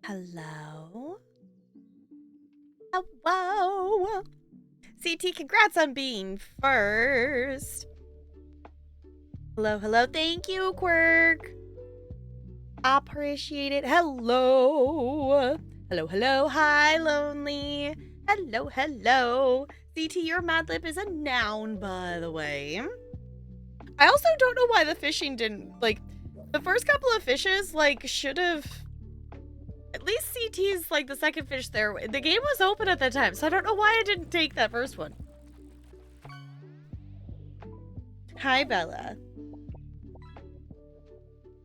Hello? Hello? CT, congrats on being first. Hello, hello. Thank you, Quirk. Appreciate it. Hello. Hello, hello. Hi, Lonely. Hello, hello. CT, your Mad Lib is a noun, by the way. I also don't know why the fishing didn't, like, the first couple of fishes, like, should have, at least CT's, like, the second fish there. The game was open at that time, so I don't know why I didn't take that first one. Hi, Bella.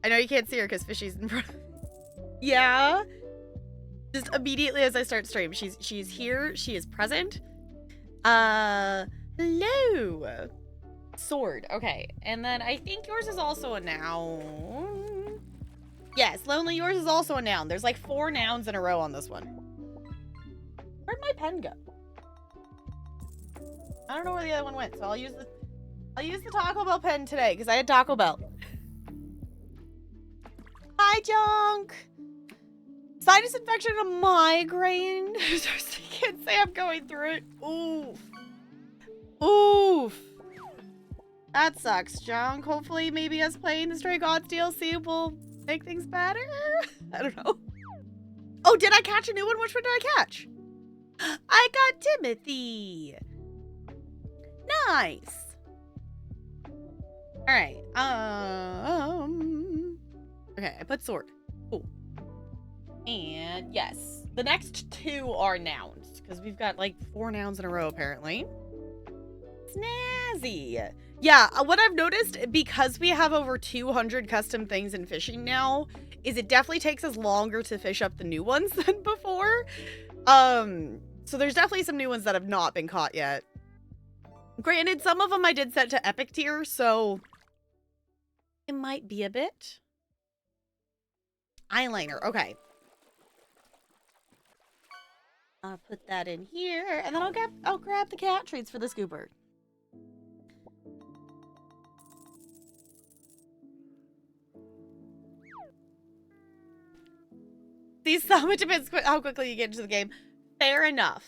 I know you can't see her because Fishy's in front of me. Yeah. Just immediately as I start stream, she's here. She is present. Hello. Sword. Okay. And then I think yours is also a noun. Yes, Lonely, yours is also a noun. There's like 4 nouns in a row on this one. Where'd my pen go? I don't know where the other one went, so I'll use the Taco Bell pen today because I had Taco Bell. Hi, Junk. Sinus infection and a migraine. I can't say I'm going through it. Oof. Oof. That sucks, Junk. Hopefully, maybe us playing the Stray Gods DLC will make things better. I don't know. Oh, did I catch a new one? Which one did I catch? I got Timothy. Nice. All right. Okay, I put sword. Cool. And yes, the next 2 are nouns because we've got like 4 nouns in a row apparently. Snazzy. Yeah, what I've noticed, because we have over 200 custom things in fishing now, is it definitely takes us longer to fish up the new ones than before. So there's definitely some new ones that have not been caught yet. Granted, some of them I did set to epic tier, so it might be a bit. Eyeliner, okay. I'll put that in here, and then I'll grab the cat treats for the scooper. See, so much of it's how quickly you get into the game. Fair enough.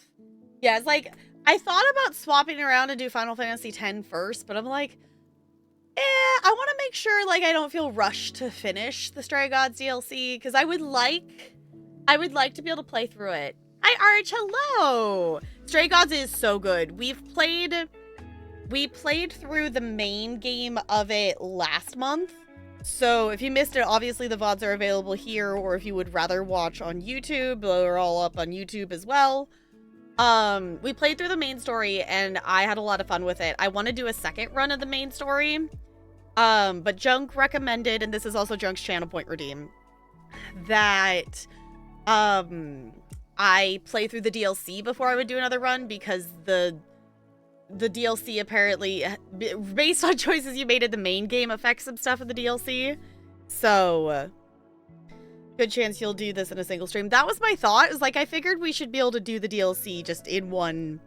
Yeah, it's like, I thought about swapping around and do Final Fantasy X first, but I'm like, I want to make sure, like, I don't feel rushed to finish the Stray Gods DLC, because I would like to be able to play through it. Hi, Arch, hello! Stray Gods is so good. We played through the main game of it last month, so if you missed it, obviously the VODs are available here, or if you would rather watch on YouTube, they're all up on YouTube as well. We played through the main story, and I had a lot of fun with it. I want to do a second run of the main story, but Junk recommended, and this is also Junk's channel point redeem, that, I play through the DLC before I would do another run, because the DLC apparently, based on choices you made in the main game, affects some stuff in the DLC. So, good chance you'll do this in a single stream. That was my thought. It was like, I figured we should be able to do the DLC just in one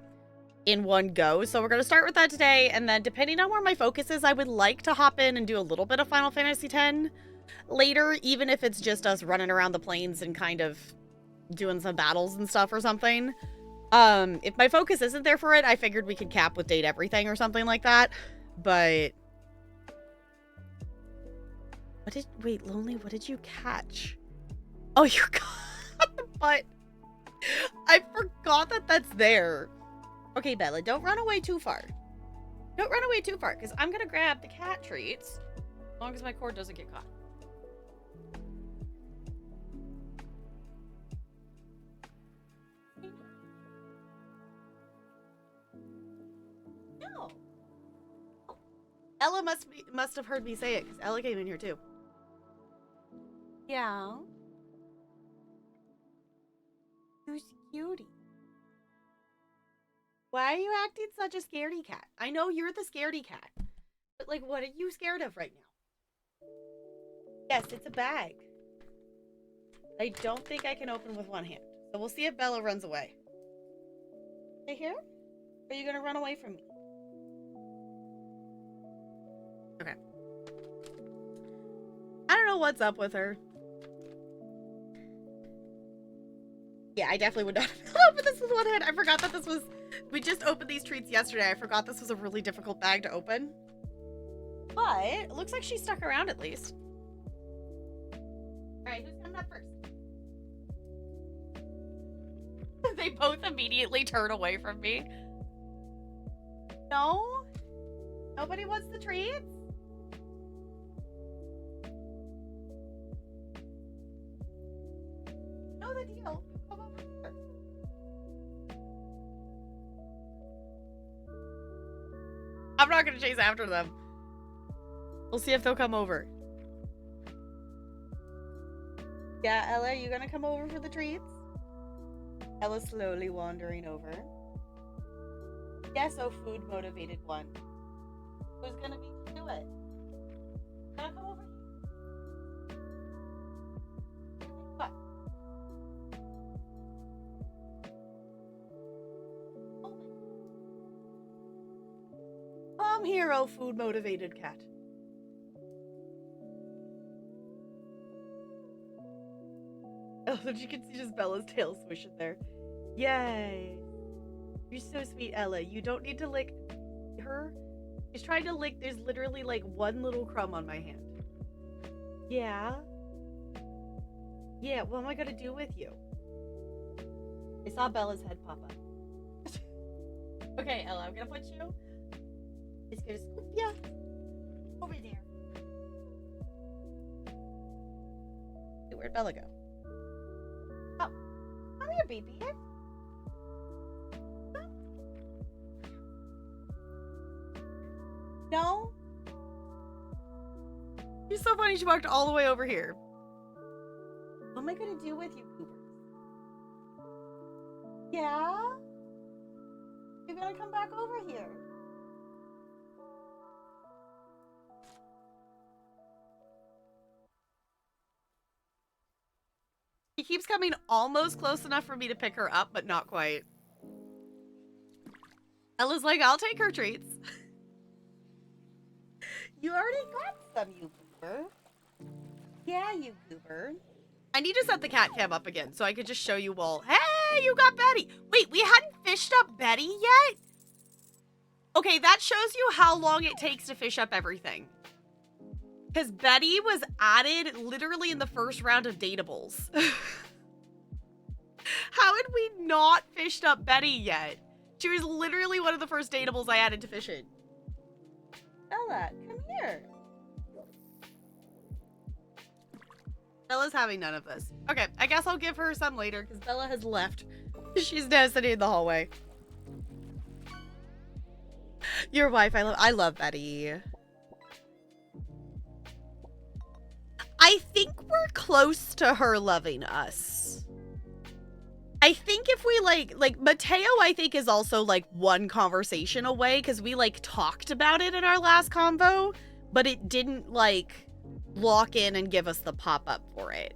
go. So we're going to start with that today, and then depending on where my focus is, I would like to hop in and do a little bit of Final Fantasy X later, even if it's just us running around the plains and kind of doing some battles and stuff or something. If my focus isn't there for it, I figured we could cap with Date Everything or something like that. But wait, Lonely, what did you catch? Oh, you got the butt. I forgot that that's there. Okay, Bella, don't run away too far. Don't run away too far, because I'm gonna grab the cat treats as long as my cord doesn't get caught. No. Ella must have heard me say it, because Ella came in here too. Yeah. Who's cutie? Why are you acting such a scaredy cat? I know you're the scaredy cat, but like, what are you scared of right now? Yes, it's a bag. I don't think I can open with one hand, so we'll see if Bella runs away. Stay here? Or are you gonna run away from me? Okay. I don't know what's up with her. Yeah, I definitely would not open this with one hand. I forgot that this was... We just opened these treats yesterday. I forgot this was a really difficult bag to open. But it looks like she stuck around at least. Alright, who's coming up first? They both immediately turn away from me. No? Nobody wants the treats? Know the deal. Come over here. I'm not gonna chase after them. We'll see if they'll come over. Yeah, Ella, are you gonna come over for the treats? Ella's slowly wandering over. Yes, oh food motivated one. Who's gonna beat you to it? Gonna come over here? What? Come here, oh food motivated cat. Oh, you can see just Bella's tail swishing there. Yay. You're so sweet, Ella. You don't need to lick her. She's trying to lick. There's literally like one little crumb on my hand. Yeah. Yeah, what am I gonna do with you? I saw Bella's head pop up. Okay, Ella, I'm gonna put you. Just gonna scoop ya over there. Where'd Bella go? Oh, come here, baby. No? You're so funny, she walked all the way over here. What am I gonna do with you, Cooper? Yeah? You're gonna come back over here. He keeps coming almost close enough for me to pick her up, but not quite. Ella's like, I'll take her treats. You already got some, you goober. Yeah, you goober. I need to set the cat cam up again so I could just show you all. Hey, you got Betty. Wait, we hadn't fished up Betty yet? Okay, that shows you how long it takes to fish up everything. Because Betty was added literally in the first round of Dateables. How had we not fished up Betty yet? She was literally one of the first Dateables I added to fishing. Bella, come here. Bella's having none of this. Okay, I guess I'll give her some later because Bella has left. She's now sitting in the hallway. Your wife, I love Betty. I think we're close to her loving us. I think if we like Mateo, I think is also like one conversation away because we like talked about it in our last convo, but it didn't like lock in and give us the pop-up for it.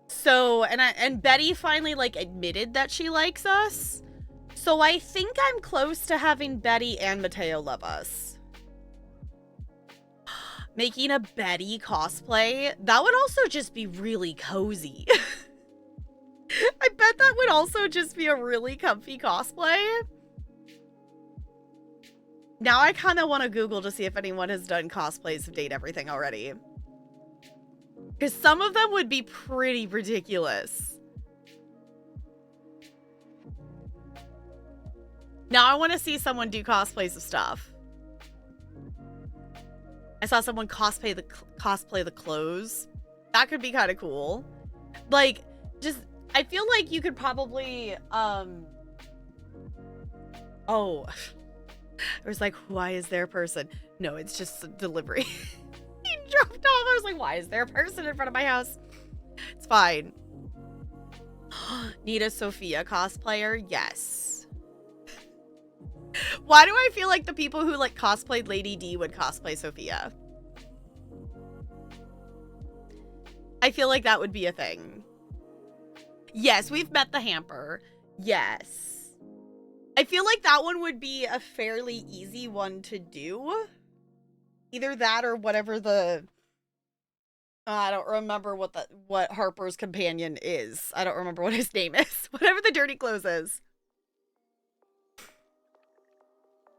So, and Betty finally like admitted that she likes us. So I think I'm close to having Betty and Mateo love us. Making a Betty cosplay, that would also just be really cozy. I bet that would also just be a really comfy cosplay. Now I kind of want to Google to see if anyone has done cosplays of Date Everything already. Because some of them would be pretty ridiculous. Now I want to see someone do cosplays of stuff. I saw someone cosplay the clothes. That could be kind of cool. Like, just, I feel like you could probably, oh, it was like, why is there a person? No, it's just a delivery. He dropped off. I was like, why is there a person in front of my house? It's fine. Need a Sophia cosplayer? Yes. Why do I feel like the people who like cosplayed Lady D would cosplay Sophia? I feel like that would be a thing. Yes, we've met the hamper. Yes. I feel like that one would be a fairly easy one to do. Either that or whatever the... I don't remember what Harper's companion is. I don't remember what his name is. Whatever the dirty clothes is.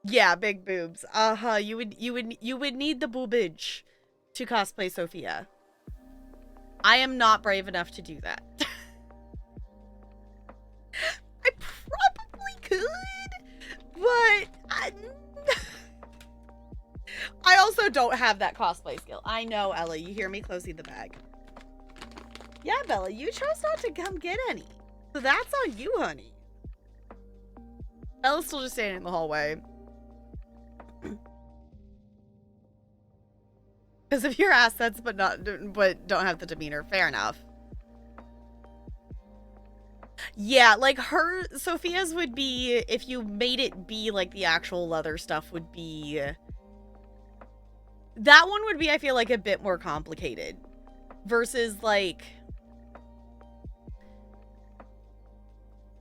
Yeah, big boobs. Uh-huh. You would need the boobage to cosplay Sophia. I am not brave enough to do that. also don't have that cosplay skill. I know, Ella. You hear me closing the bag. Yeah, Bella, you chose not to come get any. So that's on you, honey. Ella's still just standing in the hallway. Because of your assets, but don't have the demeanor. Fair enough. Yeah, like Sophia's would be, if you made it be like the actual leather stuff, would be... That one would be, I feel like, a bit more complicated. Versus, like...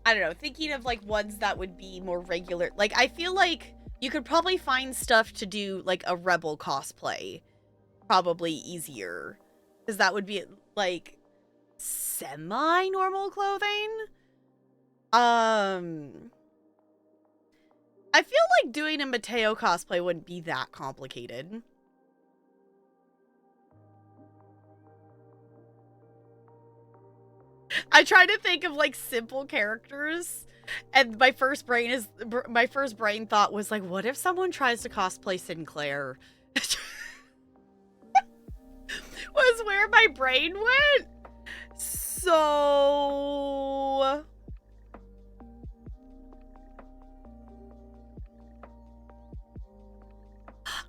I don't know, thinking of, like, ones that would be more regular. Like, I feel like you could probably find stuff to do, like, a rebel cosplay. Probably easier. Because that would be, like, semi-normal clothing. I feel like doing a Mateo cosplay wouldn't be that complicated. I try to think of like simple characters, and my first brain thought was like, what if someone tries to cosplay Sinclair? Was where my brain went. So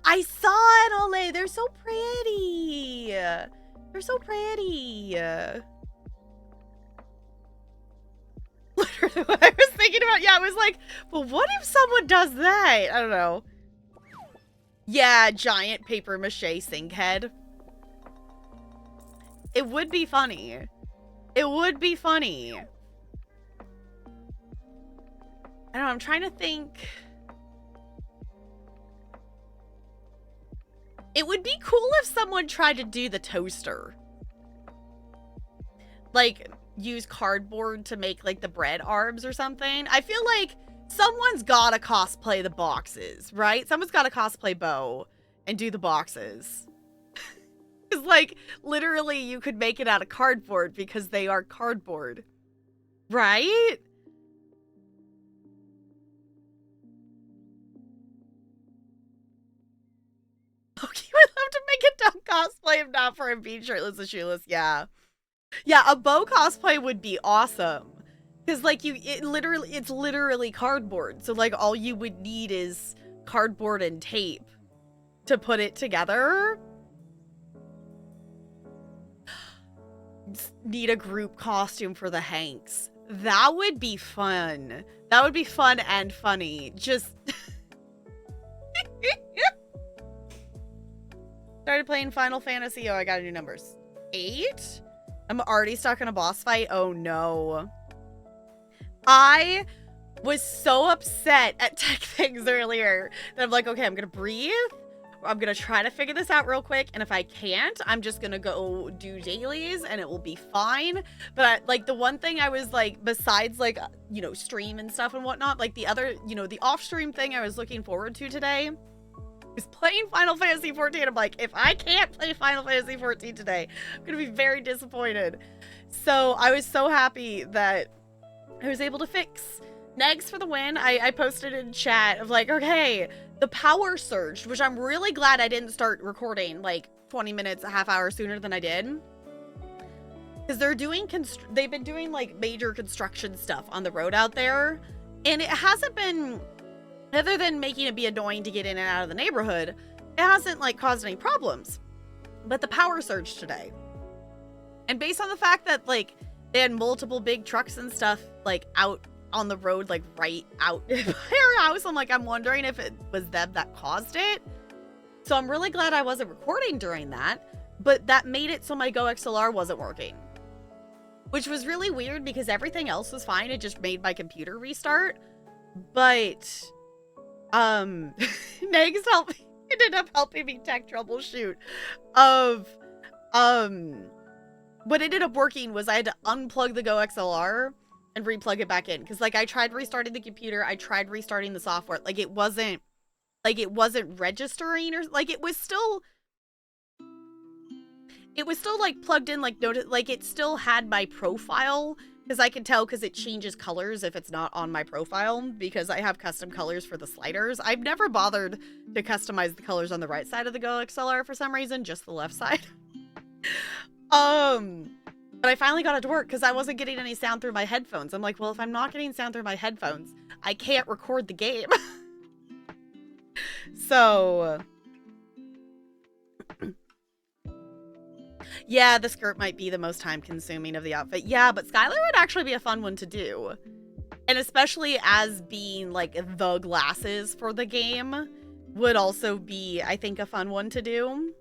I saw it, Ole. They're so pretty. They're so pretty. Literally what I was thinking about. Yeah, I was like, well, what if someone does that? I don't know. Yeah, giant paper mache sink head. It would be funny. It would be funny. I don't know, I'm trying to think. It would be cool if someone tried to do the toaster. Like, use cardboard to make, like, the bread arms or something. I feel like someone's gotta cosplay the boxes, right? Someone's gotta cosplay Bo and do the boxes. Because, like, literally you could make it out of cardboard because they are cardboard. Right? Okay, I'd love to make a dumb cosplay if not for him being shirtless and shoeless. Yeah. Yeah, a Bo cosplay would be awesome. Because, like, it's literally cardboard. So, like, all you would need is cardboard and tape to put it together. Need a group costume for the Hanks. That would be fun. That would be fun and funny. Just... Started playing Final Fantasy. Oh, I got new numbers. 8? I'm already stuck in a boss fight. Oh, no. I was so upset at tech things earlier that I'm like, okay, I'm going to breathe. I'm going to try to figure this out real quick. And if I can't, I'm just going to go do dailies and it will be fine. But like the one thing I was like, besides like, you know, stream and stuff and whatnot, like the other, you know, the off stream thing I was looking forward to today is playing Final Fantasy 14. I'm like, if I can't play Final Fantasy 14 today, I'm going to be very disappointed. So I was so happy that I was able to fix Negs for the win. I posted in chat of like, okay, the power surged, which I'm really glad I didn't start recording like 20 minutes, a half hour sooner than I did. Because they've been doing like major construction stuff on the road out there. And it hasn't been, other than making it be annoying to get in and out of the neighborhood, it hasn't like caused any problems. But the power surged today. And based on the fact that like they had multiple big trucks and stuff like out on the road, like right out by our house, I'm like, I'm wondering if it was them that caused it. So I'm really glad I wasn't recording during that, but that made it so my Go XLR wasn't working, which was really weird because everything else was fine. It just made my computer restart. But Negs ended up helping me tech troubleshoot what ended up working was I had to unplug the Go XLR and replug it back in. Because, like, I tried restarting the computer. I tried restarting the software. Like, it wasn't registering or, like, it was still, like, plugged in, like, it still had my profile Because I can tell because it changes colors if it's not on my profile, because I have custom colors for the sliders. I've never bothered to customize the colors on the right side of the Go XLR for some reason, just the left side. But I finally got it to work because I wasn't getting any sound through my headphones. I'm like, well, if I'm not getting sound through my headphones, I can't record the game. So... yeah, the skirt might be the most time-consuming of the outfit. Yeah, but Skylar would actually be a fun one to do. And especially as being, like, the glasses for the game would also be, I think, a fun one to do.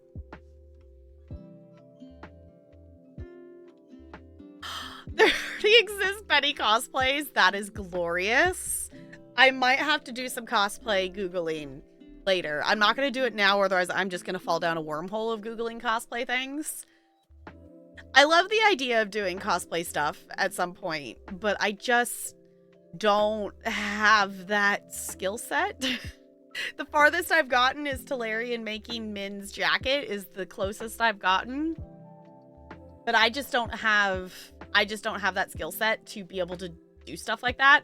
There already exist Betty cosplays. That is glorious. I might have to do some cosplay Googling later. I'm not going to do it now, or otherwise I'm just going to fall down a wormhole of Googling cosplay things. I love the idea of doing cosplay stuff at some point, but I just don't have that skill set. The farthest I've gotten is Talarian making Min's jacket is the closest I've gotten. But I just don't have that skill set to be able to do stuff like that.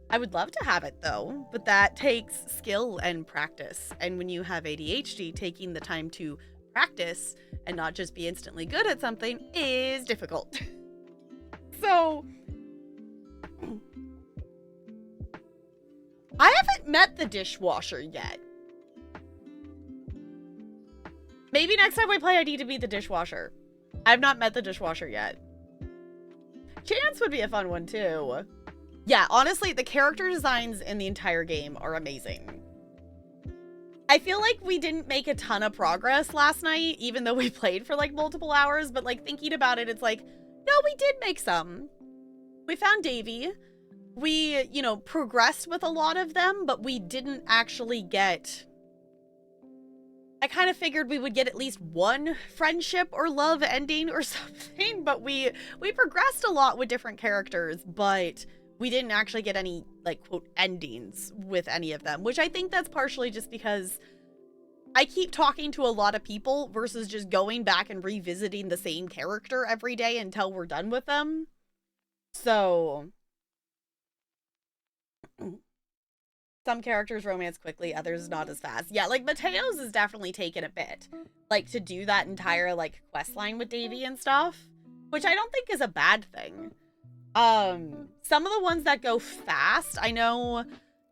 I would love to have it though, but that takes skill and practice. And when you have ADHD, taking the time to practice and not just be instantly good at something is difficult. So I haven't met the dishwasher yet. Maybe next time we play I need to meet the dishwasher. I've not met the dishwasher yet. Chance would be a fun one too. Yeah, honestly, the character designs in the entire game are amazing. I feel like we didn't make a ton of progress last night, even though we played for like multiple hours, but like thinking about it, it's like, no, we did make some. We found Davy. We, you know, progressed with a lot of them, but we didn't actually get... I kind of figured we would get at least one friendship or love ending or something, but we progressed a lot with different characters, but we didn't actually get any, like, quote, endings with any of them, which I think that's partially just because I keep talking to a lot of people versus just going back and revisiting the same character every day until we're done with them. So... some characters romance quickly, others not as fast. Yeah, like, Mateo's has definitely taken a bit. Like, to do that entire, like, quest line with Davy and stuff. Which I don't think is a bad thing. Some of the ones that go fast, I know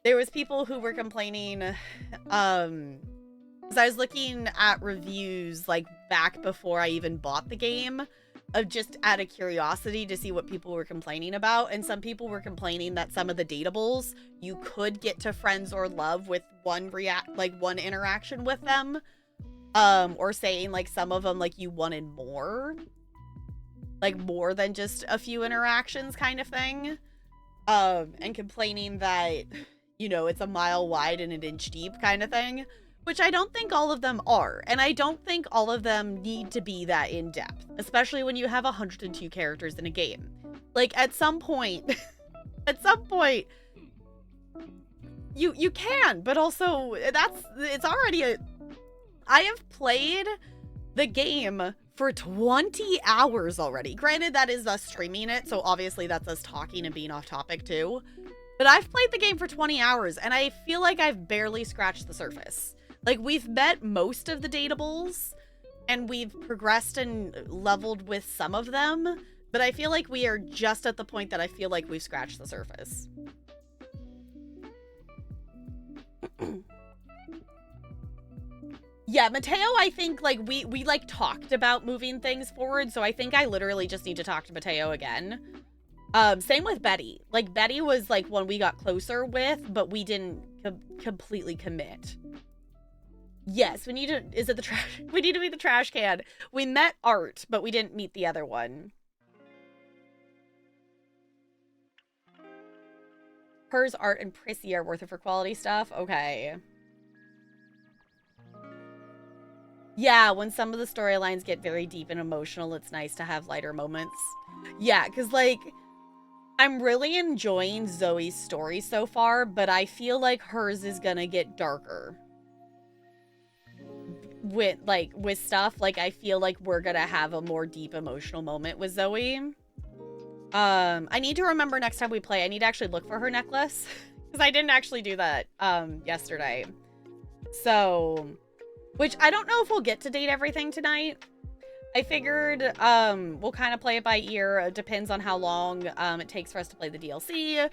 there was people who were complaining, because I was looking at reviews, like, back before I even bought the game, of just out of curiosity to see what people were complaining about, and some people were complaining that some of the dateables you could get to friends or love with one interaction with them, or saying like some of them like you wanted more, like more than just a few interactions kind of thing, and complaining that, you know, it's a mile wide and an inch deep kind of thing. Which I don't think all of them are, and I don't think all of them need to be that in-depth, especially when you have 102 characters in a game. Like, at some point, you can, but also, it's already I have played the game for 20 hours already. Granted, that is us streaming it, so obviously that's us talking and being off topic too. But I've played the game for 20 hours, and I feel like I've barely scratched the surface. Like, we've met most of the dateables, and we've progressed and leveled with some of them, but I feel like we are just at the point that I feel like we've scratched the surface. Yeah, Mateo, I think, like, we like, talked about moving things forward, so I think I literally just need to talk to Mateo again. Same with Betty. Like, Betty was, like, one we got closer with, but we didn't completely commit. Yes, we need to, is it the trash? We need to meet the trash can. We met Art, but we didn't meet the other one. Hers, Art, and Prissy are worth it for quality stuff? Okay. Yeah, when some of the storylines get very deep and emotional, it's nice to have lighter moments. Yeah, because, like, I'm really enjoying Zoe's story so far, but I feel like hers is gonna get darker. With stuff, like, I feel like we're gonna have a more deep emotional moment with Zoe. I need to remember next time we play, I need to actually look for her necklace. Because I didn't actually do that, yesterday. So, which I don't know if we'll get to date everything tonight. I figured, we'll kind of play it by ear. It depends on how long, it takes for us to play the DLC.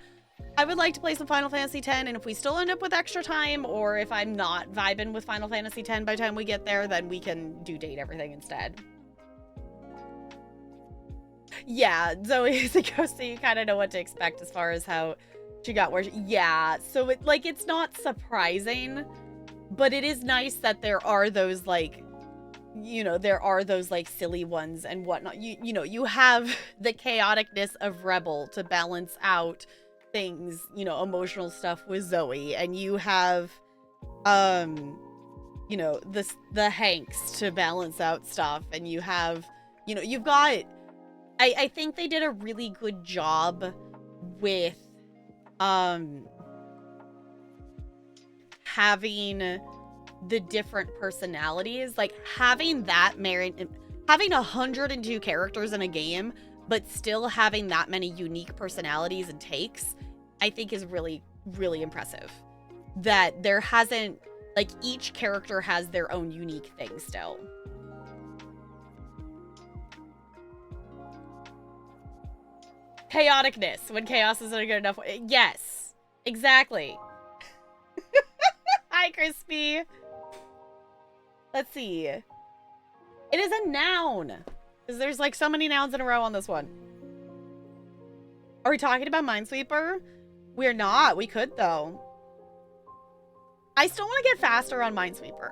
I would like to play some Final Fantasy X, and if we still end up with extra time, or if I'm not vibing with Final Fantasy X by the time we get there, then we can do date everything instead. Yeah, Zoe is a ghost, so you kind of know what to expect as far as how she got where yeah, so it's not surprising, but it is nice that there are those, like, you know, there are those, like, silly ones and whatnot. You know, you have the chaoticness of Rebel to balance out things, you know, emotional stuff with Zoe, and you have, you know, the Hanks to balance out stuff, and you have, you know, you've got, I think they did a really good job with, having the different personalities, like having that having 102 characters in a game, but still having that many unique personalities and takes, I think is really, really impressive. That there hasn't, like, each character has their own unique thing still. Chaoticness, when chaos isn't a good enough way. Yes, exactly. Hi, Crispy. Let's see. It is a noun. Because there's, like, so many nouns in a row on this one. Are we talking about Minesweeper? We're not. We could, though. I still want to get faster on Minesweeper.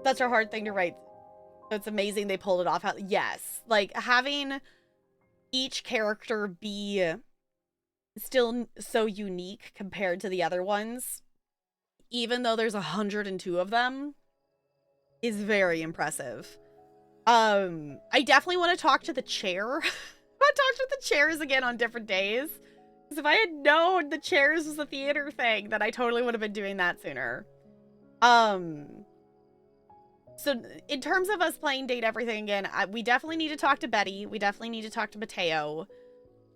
Such a hard thing to write. It's amazing they pulled it off. Yes. Like, having each character be still so unique compared to the other ones, even though there's 102 of them, is very impressive. I definitely want to talk to the chair. I want to talk to the chairs again on different days. Because if I had known the chairs was a theater thing, then I totally would have been doing that sooner. So in terms of us playing Date Everything again, we definitely need to talk to Betty. We definitely need to talk to Mateo.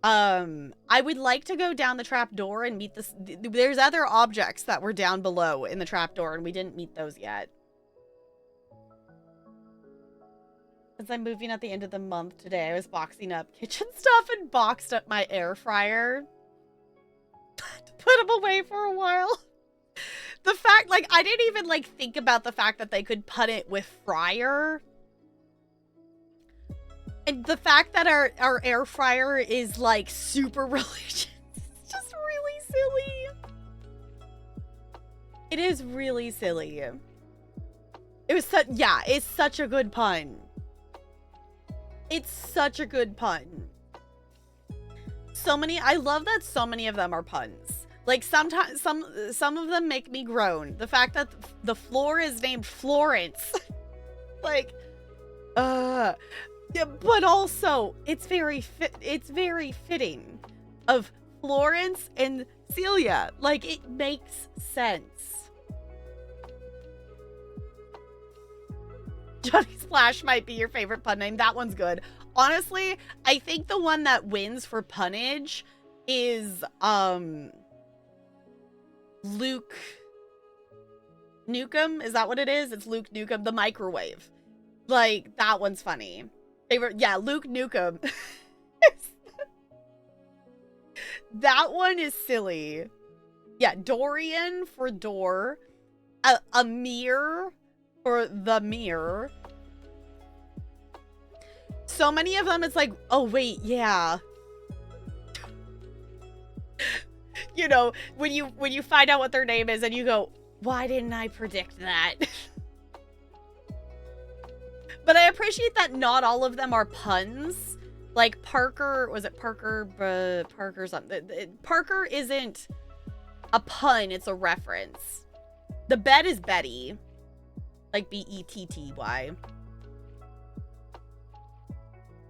I would like to go down the trap door and meet this. There's other objects that were down below in the trap door, and we didn't meet those yet. Since I'm moving at the end of the month today, I was boxing up kitchen stuff and boxed up my air fryer to put them away for a while. The fact, like, I didn't even, like, think about the fact that they could put it with fryer. And the fact that our air fryer is, like, super religious. It's just really silly. It is really silly. It was such, yeah, it's such a good pun. It's such a good pun. So many, I love that so many of them are puns. Like, sometimes, some of them make me groan. The fact that the floor is named Florence. Like, yeah, but also, it's very fitting of Florence and Celia. Like, it makes sense. Johnny Splash might be your favorite pun name. That one's good. Honestly, I think the one that wins for punnage is, Luke Nukem. Is that what it is? It's Luke Nukem, the microwave. Like, that one's funny. Favorite, yeah, Luke Nukem. That one is silly. Yeah, Dorian for door. A mirror for the mirror. So many of them, it's like, oh wait, yeah. You know, when you find out what their name is and you go, why didn't I predict that? But I appreciate that not all of them are puns. Like Parker, was it Parker? Parker something. Parker isn't a pun, it's a reference. The bed is Betty. Like B-E-T-T-Y.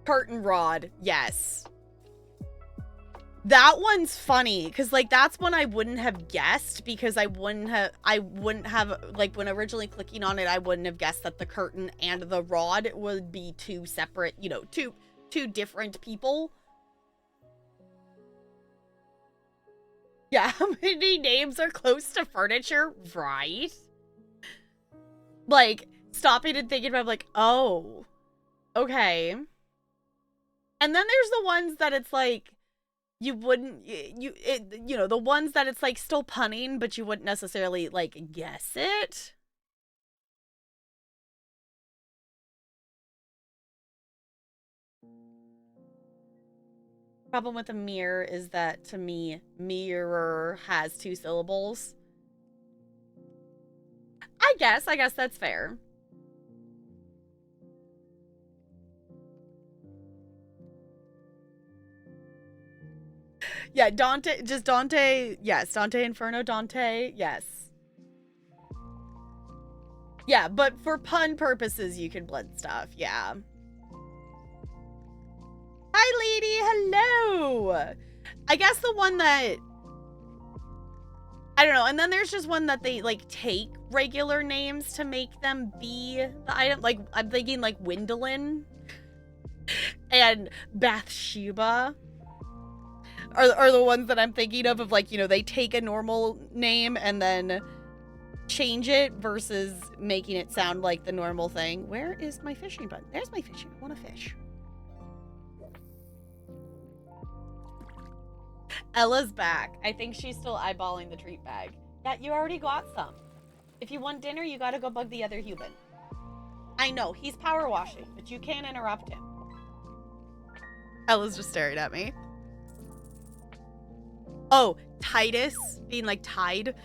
Curtain rod, yes. That one's funny because like that's one I wouldn't have guessed because I wouldn't have like when originally clicking on it I wouldn't have guessed that the curtain and the rod would be two separate, you know, two different people. Yeah, how many names are close to furniture, right? Like stopping and thinking about like, oh, okay. And then there's the ones that it's like you wouldn't you know, the ones that it's like still punning but you wouldn't necessarily like guess it. Problem with a mirror is that to me mirror has two syllables. I guess that's fair. Yeah, Dante, just Dante, yes, Dante Inferno, Dante, yes. Yeah, but for pun purposes, you can blend stuff, yeah. Hi, lady, hello! I guess the one that, I don't know, and then there's just one that they, like, take regular names to make them be the item, like, I'm thinking, like, Windolin and Bathsheba. Are the ones that I'm thinking of like, you know, they take a normal name and then change it versus making it sound like the normal thing. Where is my fishing button? There's my fishing. I want to fish. Ella's back. I think she's still eyeballing the treat bag. Yeah, you already got some. If you want dinner, you gotta go bug the other human. I know, he's power washing, but you can't interrupt him. Ella's just staring at me. Oh, Titus being like tied.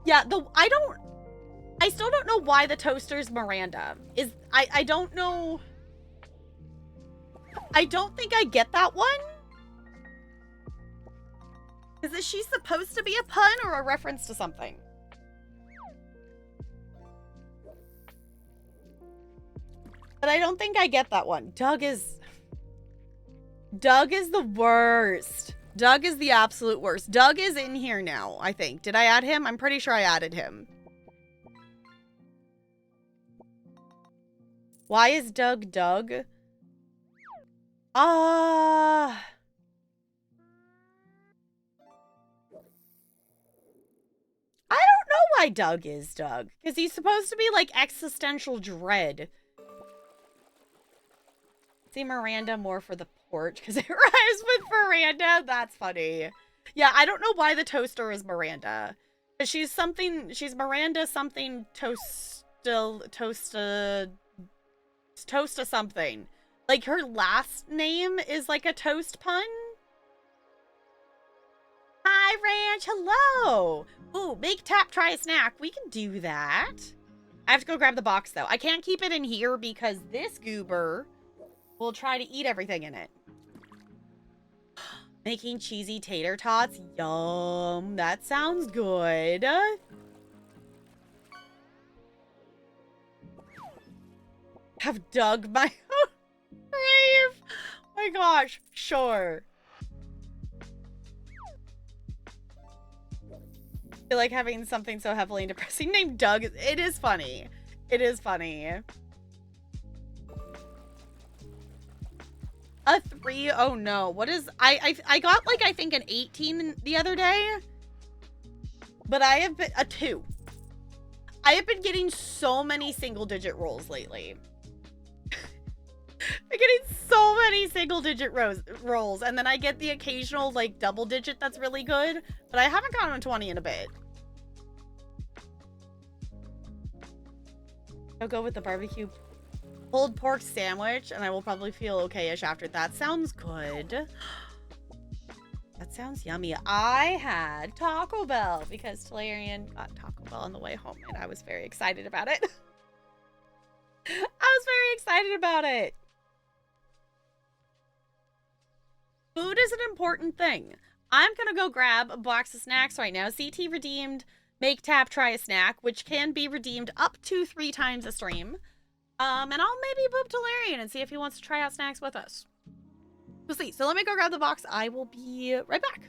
Yeah, I still don't know why the toaster's Miranda. I don't know. I don't think I get that one. Is she supposed to be a pun or a reference to something? But I don't think I get that one. Doug is the worst. Doug is the absolute worst. Doug is in here now, I think. Did I add him? I'm pretty sure I added him. Why is Doug Doug? I don't know why Doug is Doug. Because he's supposed to be like existential dread. See Miranda more for the porch because it rhymes with Miranda. That's funny. Yeah, I don't know why the toaster is Miranda. But she's Miranda something toasta something. Like her last name is like a toast pun. Hi, Ranch. Hello. Ooh, make Tap try a snack. We can do that. I have to go grab the box though. I can't keep it in here because this goober will try to eat everything in it. Making cheesy tater tots. Yum. That sounds good. Have dug my grave. My gosh. Sure. I feel like having something so heavily depressing named Doug. It is funny. It is funny. A 3? Oh no. What is I got like I think an 18 the other day. But I have been a 2. I have been getting so many single digit rolls lately. I'm getting so many single digit rolls and then I get the occasional like double digit that's really good, but I haven't gotten a 20 in a bit. I'll go with the barbecue pulled pork sandwich, and I will probably feel okay-ish after. That sounds good. That sounds yummy. I had Taco Bell because Talarian got Taco Bell on the way home, and I was very excited about it. I was very excited about it. Food is an important thing. I'm gonna go grab a box of snacks right now. CT redeemed Make Tap Try a Snack, which can be redeemed up to 3 times a stream. And I'll maybe boop to Larian and see if he wants to try out snacks with us. We'll see. So let me go grab the box. I will be right back.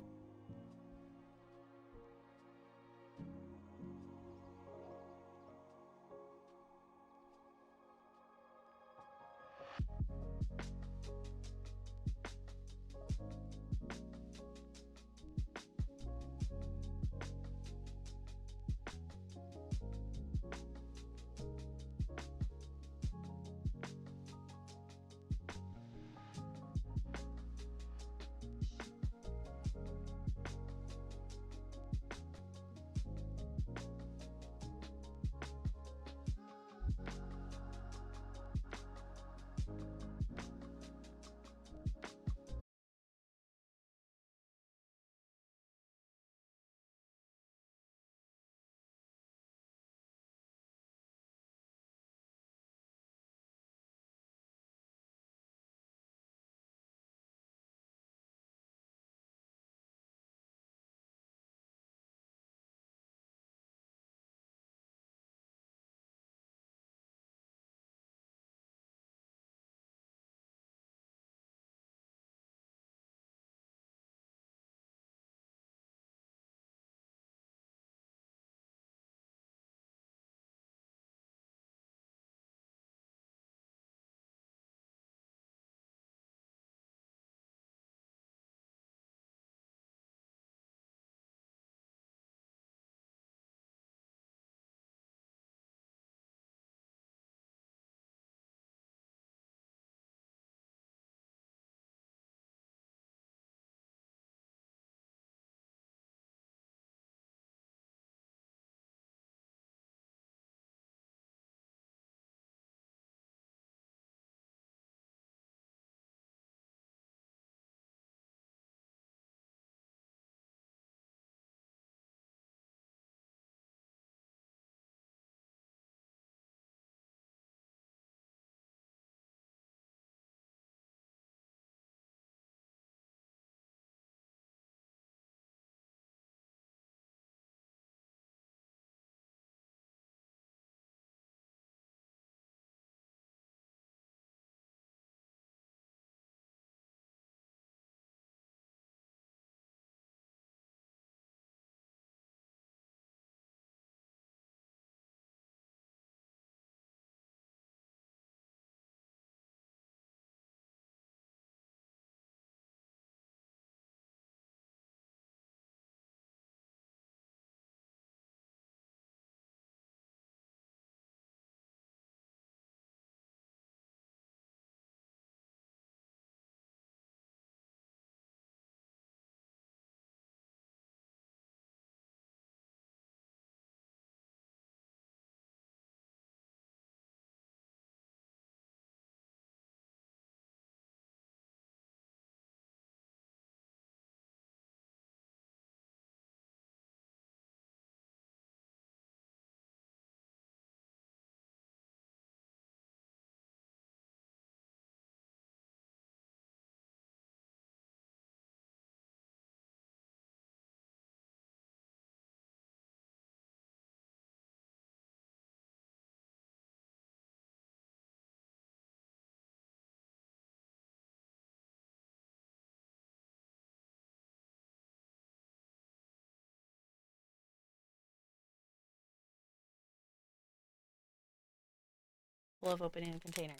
Love opening a container.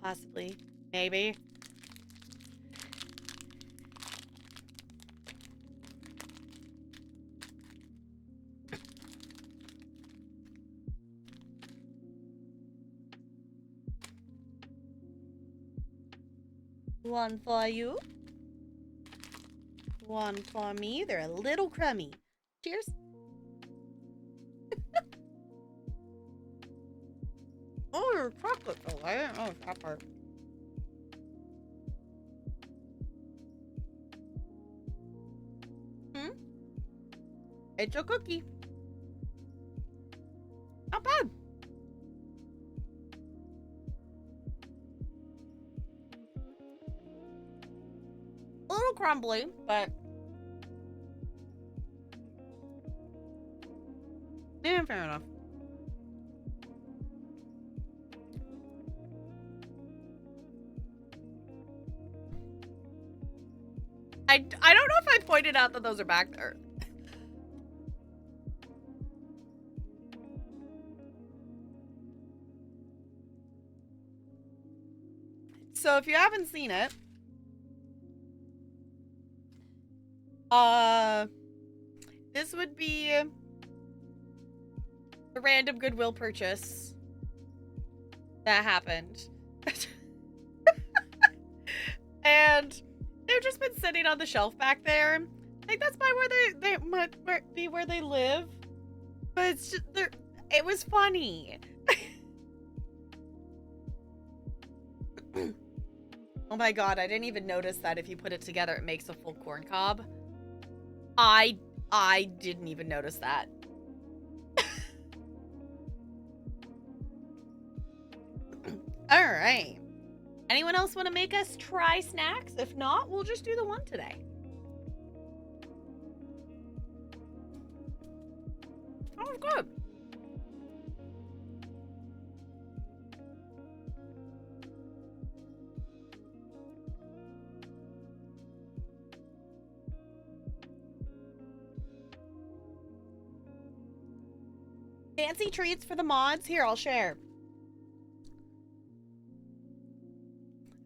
Possibly. Maybe. One for you. One for me. They're a little crummy. Cheers. Oh, they're chocolate though. I didn't know that part. Hmm? It's a cookie. Not bad. A little crumbly, but yeah, fair enough. I don't know if I pointed out that those are back there. So if you haven't seen it, this would be a random Goodwill purchase that happened. And they've just been sitting on the shelf back there. I think that's by where might be where they live. But it's just, it was funny. Oh my god, I didn't even notice that if you put it together, it makes a full corn cob. I didn't even notice that. All right. Anyone else want to make us try snacks? If not, we'll just do the one today. Oh, good. Fancy treats for the mods. Here, I'll share.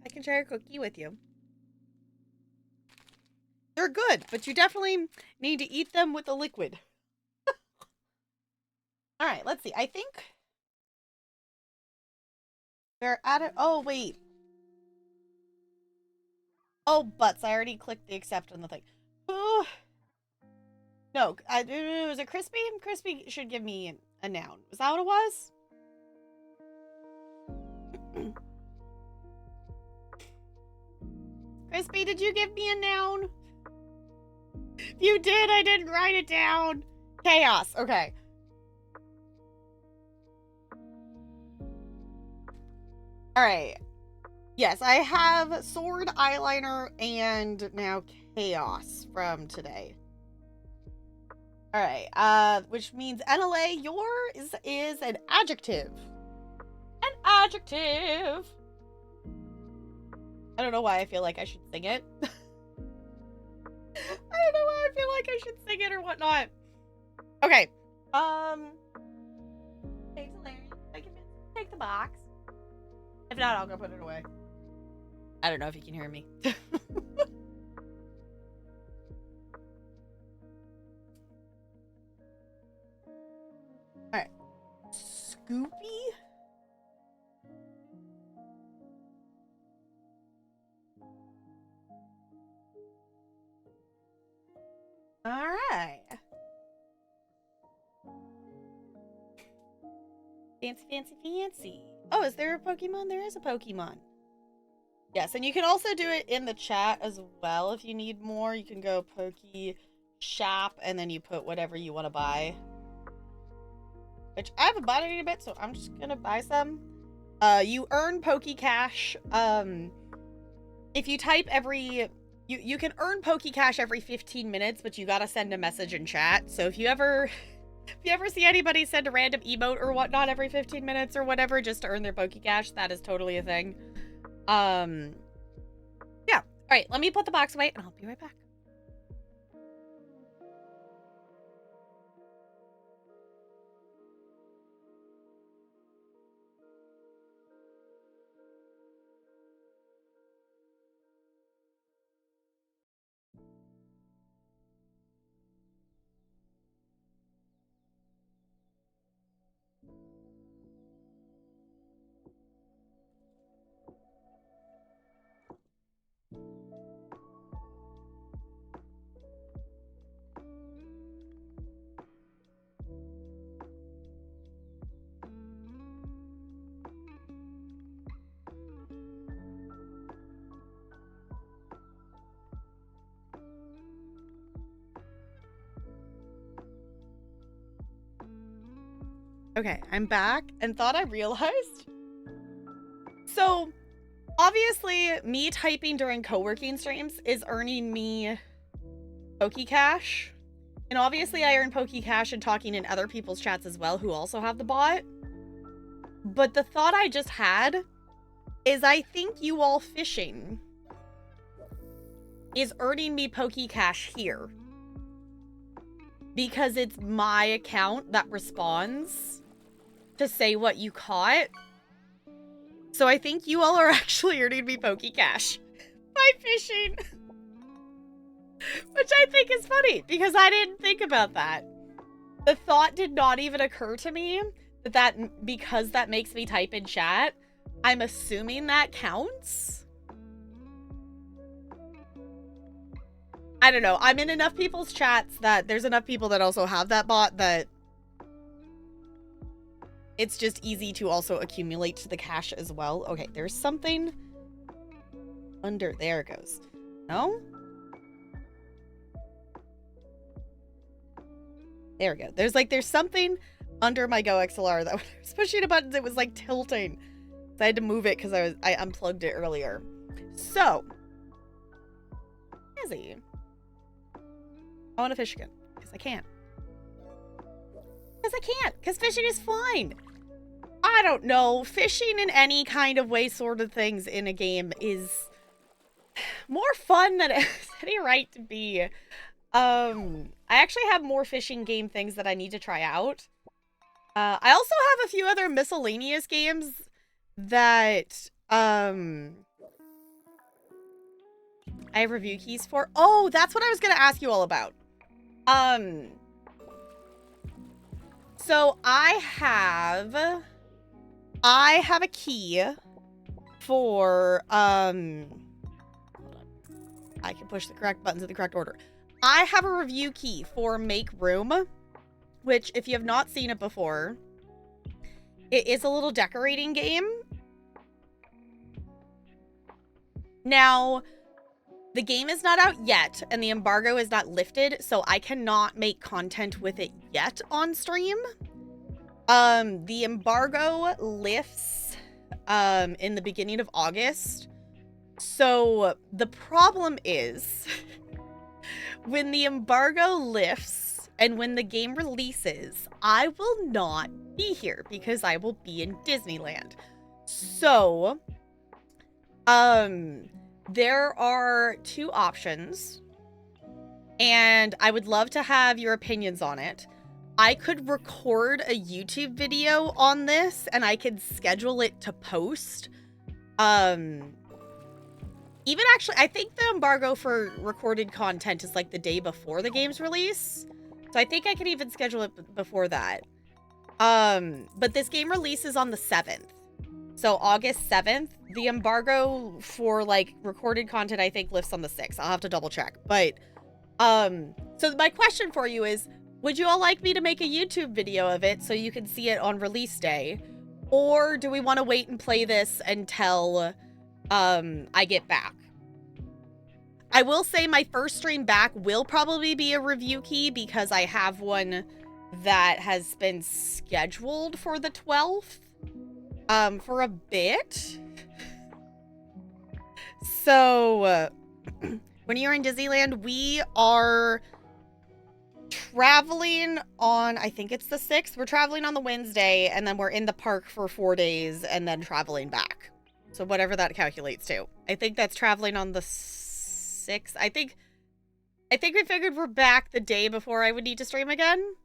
I can share a cookie with you. They're good, but you definitely need to eat them with a liquid. All right, let's see. I think they're at it. Oh, wait. Oh, butts. I already clicked the accept on the thing. Ooh. No, was it Crispy? Crispy should give me a noun. Was that what it was? Crispy, did you give me a noun? If you did, I didn't write it down. Chaos. Okay. All right. Yes, I have sword, eyeliner, and now chaos from today. All right. Which means NLA, yours is an adjective. An adjective. I don't know why I feel like I should sing it. I don't know why I feel like I should sing it or whatnot. Okay. Thanks, Larry. I can take the box. If not, I'll go put it away. I don't know if you can hear me. Alright. Scoopy? Alright. Fancy, fancy, fancy. Oh, is there a Pokemon? There is a Pokemon. Yes, and you can also do it in the chat as well if you need more. You can go Poke Shop and then you put whatever you want to buy. Which I haven't bought any bit, so I'm just gonna buy some. You earn Poke Cash. If you type every... You can earn Poke Cash every 15 minutes, but you gotta send a message in chat. So if you ever see anybody send a random emote or whatnot every 15 minutes or whatever just to earn their Poke Cash, that is totally a thing. Yeah. Alright, let me put the box away and I'll be right back. Okay, I'm back and thought I realized. So, obviously, me typing during co-working streams is earning me Poke Cash. And obviously, I earn Poke Cash and talking in other people's chats as well who also have the bot. But the thought I just had is I think you all fishing is earning me PokeCash here. Because it's my account that responds to say what you caught. So I think you all are actually earning me PokeCash by fishing. Which I think is funny, because I didn't think about that. The thought did not even occur to me that because that makes me type in chat, I'm assuming that counts. I don't know. I'm in enough people's chats that there's enough people that also have that bot that it's just easy to also accumulate to the cash as well. Okay, there's something under. There it goes. No? There we go. There's something under my Go XLR that when I was pushing the buttons, it was like tilting. So I had to move it because I unplugged it earlier. So, Izzy, I want to fish again because I can't. Because fishing is fine. I don't know. Fishing in any kind of way sort of things in a game is more fun than it has any right to be. I actually have more fishing game things that I need to try out. I also have a few other miscellaneous games that, I have review keys for. Oh, that's what I was going to ask you all about. So I have a key for, I can push the correct buttons in the correct order. I have a review key for Make Room, which, if you have not seen it before, it is a little decorating game. Now, the game is not out yet, and the embargo is not lifted, so I cannot make content with it yet on stream. The embargo lifts in the beginning of August. So the problem is when the embargo lifts and when the game releases, I will not be here because I will be in Disneyland. So, there are two options, and I would love to have your opinions on it. I could record a YouTube video on this, and I could schedule it to post. Even actually, I think the embargo for recorded content is like the day before the game's release. So I think I could even schedule it before that. But this game releases on the 7th. So August 7th. The embargo for like recorded content, I think, lifts on the 6th. I'll have to double check. But, so my question for you is, would you all like me to make a YouTube video of it so you can see it on release day? Or do we want to wait and play this until I get back? I will say my first stream back will probably be a review key because I have one that has been scheduled for the 12th for a bit. So when you're in Disneyland, we are traveling on, I think it's the 6th. We're traveling on the Wednesday, and then we're in the park for 4 days and then traveling back. So whatever that calculates to. I think that's traveling on the 6th. I think we figured we're back the day before I would need to stream again.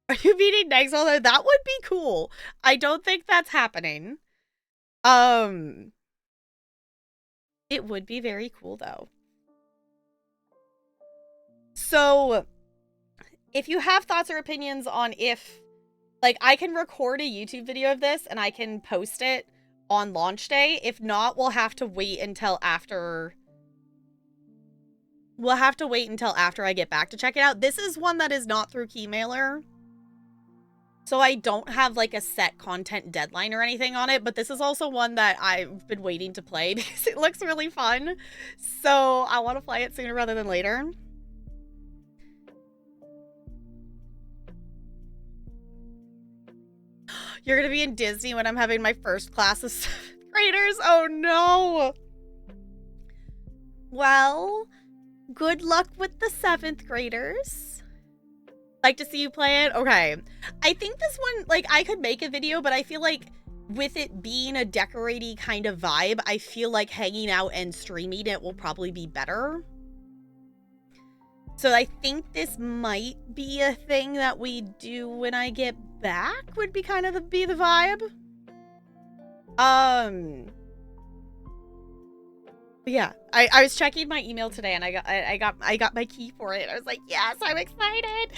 Are you meeting next? Although that would be cool. I don't think that's happening. It would be very cool though. So if you have thoughts or opinions on if, like, I can record a YouTube video of this and I can post it on launch day. If not, we'll have to wait until after. We'll have to wait until after I get back to check it out. This is one that is not through Keymailer. So I don't have like a set content deadline or anything on it, but this is also one that I've been waiting to play because it looks really fun. So I want to play it sooner rather than later. You're going to be in Disney when I'm having my first class of 7th graders? Oh no! Well, good luck with the 7th graders. Like to see you play it? Okay. I think this one, like, I could make a video, but I feel like with it being a decoraty kind of vibe, I feel like hanging out and streaming it will probably be better. So I think this might be a thing that we do when I get back, would be kind of be the vibe. Yeah, I was checking my email today and I got my key for it. I was like, yes, I'm excited.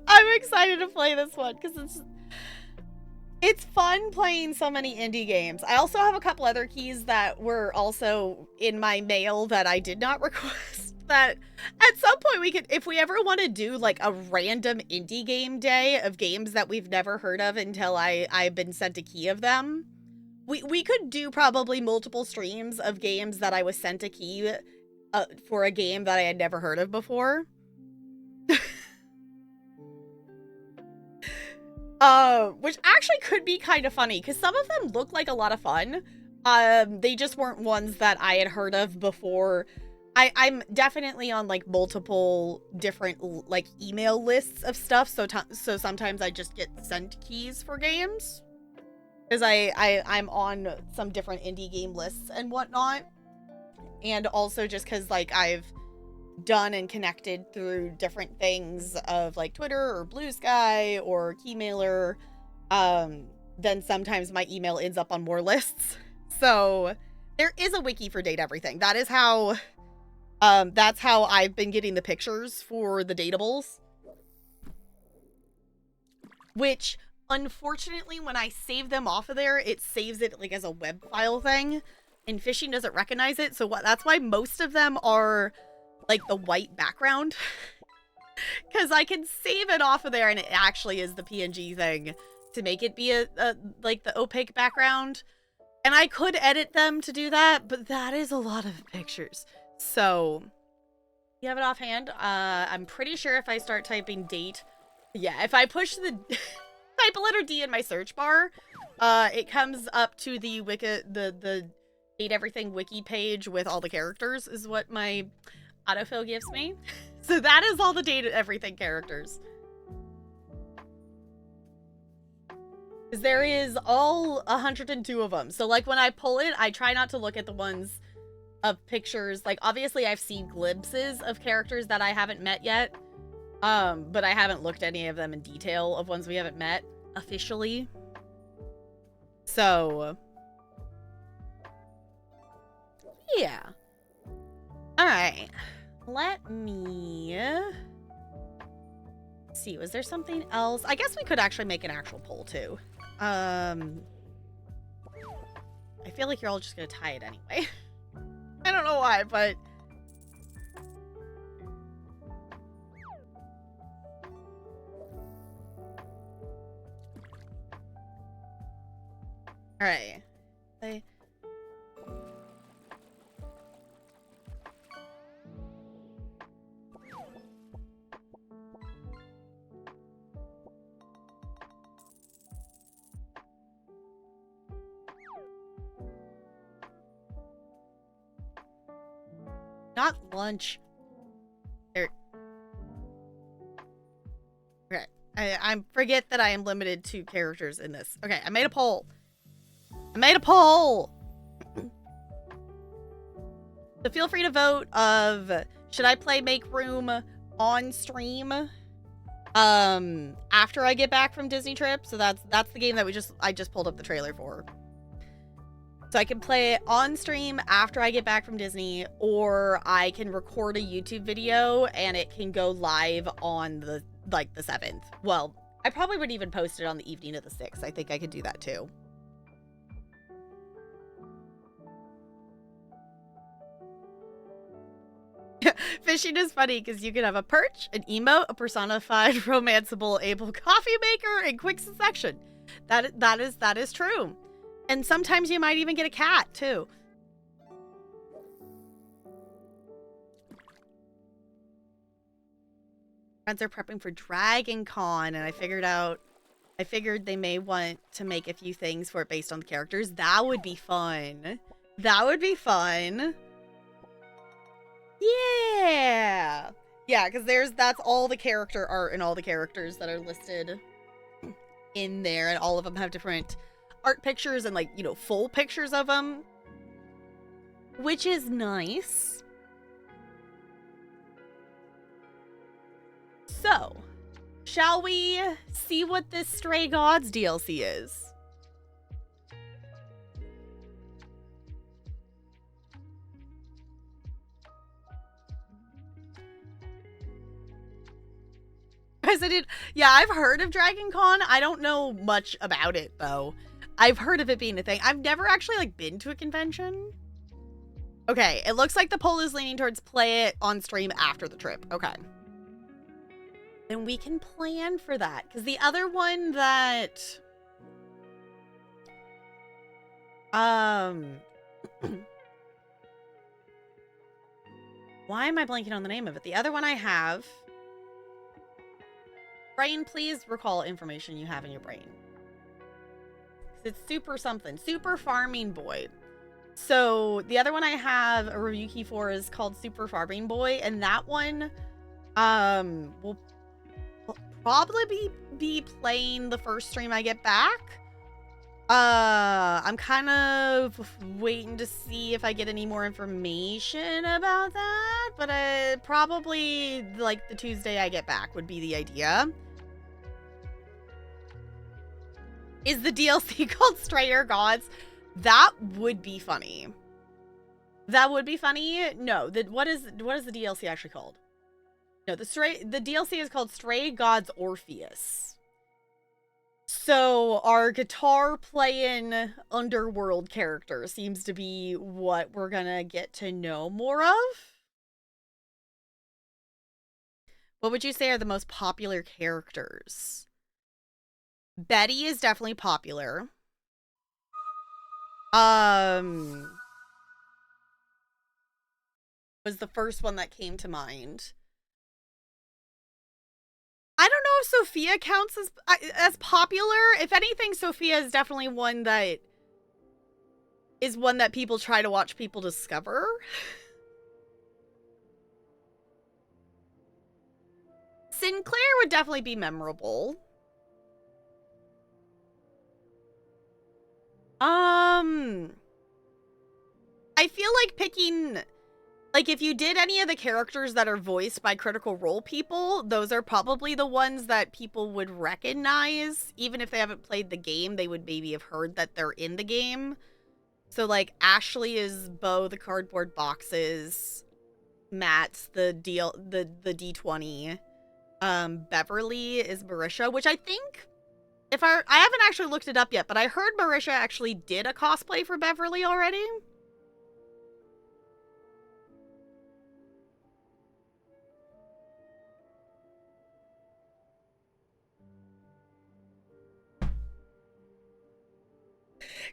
I'm excited to play this one because it's fun playing so many indie games. I also have a couple other keys that were also in my mail that I did not request. That at some point we could, if we ever want to do like a random indie game day of games that we've never heard of until I've been sent a key of them, we could do probably multiple streams of games that I was sent a key for a game that I had never heard of before. Which actually could be kind of funny because some of them look like a lot of fun. They just weren't ones that I had heard of before. I'm definitely on like multiple different like email lists of stuff, so sometimes I just get sent keys for games because I'm on some different indie game lists and whatnot, and also just because like I've done and connected through different things of like Twitter or Blue Sky or Keymailer, then sometimes my email ends up on more lists. So there is a wiki for Date Everything. That is how that's how I've been getting the pictures for the datables. Which, unfortunately, when I save them off of there, it saves it like as a web file thing, and phishing doesn't recognize it. So that's why most of them are like the white background. Because I can save it off of there, and it actually is the PNG thing to make it be a like the opaque background. And I could edit them to do that, but that is a lot of pictures. So, you have it offhand. I'm pretty sure if I start typing date, yeah, if I push the type a letter D in my search bar, it comes up to the the Date Everything wiki page with all the characters is what my autofill gives me. So that is all the Date Everything characters. Because there is all 102 of them. So like when I pull it, I try not to look at the ones of pictures. Like obviously I've seen glimpses of characters that I haven't met yet. But I haven't looked at any of them in detail of ones we haven't met officially. So yeah. All right. Let me see. Was there something else? I guess we could actually make an actual poll too. I feel like you're all just gonna tie it anyway. I don't know why, but all right. Not lunch. There. Okay. I forget that I am limited to characters in this. Okay, I made a poll. So feel free to vote of should I play Make Room on stream after I get back from Disney trip. So that's the game that I just pulled up the trailer for. So I can play it on stream after I get back from Disney, or I can record a YouTube video and it can go live on the 7th. Well, I probably would even post it on the evening of the 6th. I think I could do that too. Fishing is funny because you can have a perch, an emote, a personified, romanceable, able coffee maker, in quick succession. That is true. And sometimes you might even get a cat, too. Friends are prepping for Dragon Con, and I figured they may want to make a few things for it based on the characters. That would be fun. That would be fun. Yeah. Yeah, because that's all the character art and all the characters that are listed in there, and all of them have different art pictures and like, you know, full pictures of them, which is nice. So, shall we see what this Stray Gods DLC is? Yeah, I've heard of Dragon Con. I don't know much about it, though. I've heard of it being a thing. I've never actually, like, been to a convention. Okay, it looks like the poll is leaning towards play it on stream after the trip. Okay. Then we can plan for that. Because the other one that... Why am I blanking on the name of it? The other one I have... Brain, please recall information you have in your brain. It's super something. Super Farming Boy. So the other one I have a review key for is called Super Farming Boy. And that one will probably be playing the first stream I get back. I'm kind of waiting to see if I get any more information about that. But probably like the Tuesday I get back would be the idea. Is the DLC called Strayer Gods? That would be funny. That would be funny. No, what is the DLC actually called? No, the DLC is called Stray Gods Orpheus. So our guitar playing underworld character seems to be what we're gonna get to know more of. What would you say are the most popular characters? Betty is definitely popular. Was the first one that came to mind. I don't know if Sophia counts as popular. If anything, Sophia is definitely one that people try to watch people discover. Sinclair would definitely be memorable. I feel like picking, like, if you did any of the characters that are voiced by Critical Role people, those are probably the ones that people would recognize. Even if they haven't played the game, they would maybe have heard that they're in the game. So, like, Ashley is Bo, the cardboard boxes. Matt's the D20. Beverly is Marisha, which I think... I haven't actually looked it up yet, but I heard Marisha actually did a cosplay for Beverly already.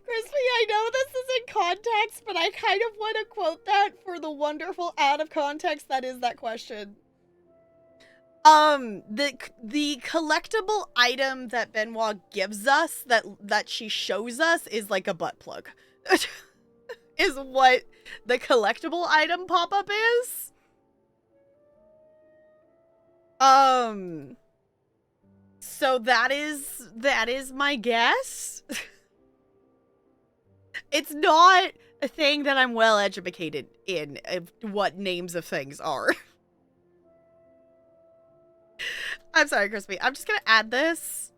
Crispy, I know this is in context, but I kind of want to quote that for the wonderful out of context that is that question. The collectible item that Benoit gives us, that she shows us, is like a butt plug. Is what the collectible item pop-up is. So that is my guess. It's not a thing that I'm well educated in what names of things are. I'm sorry, Crispy. I'm just gonna add this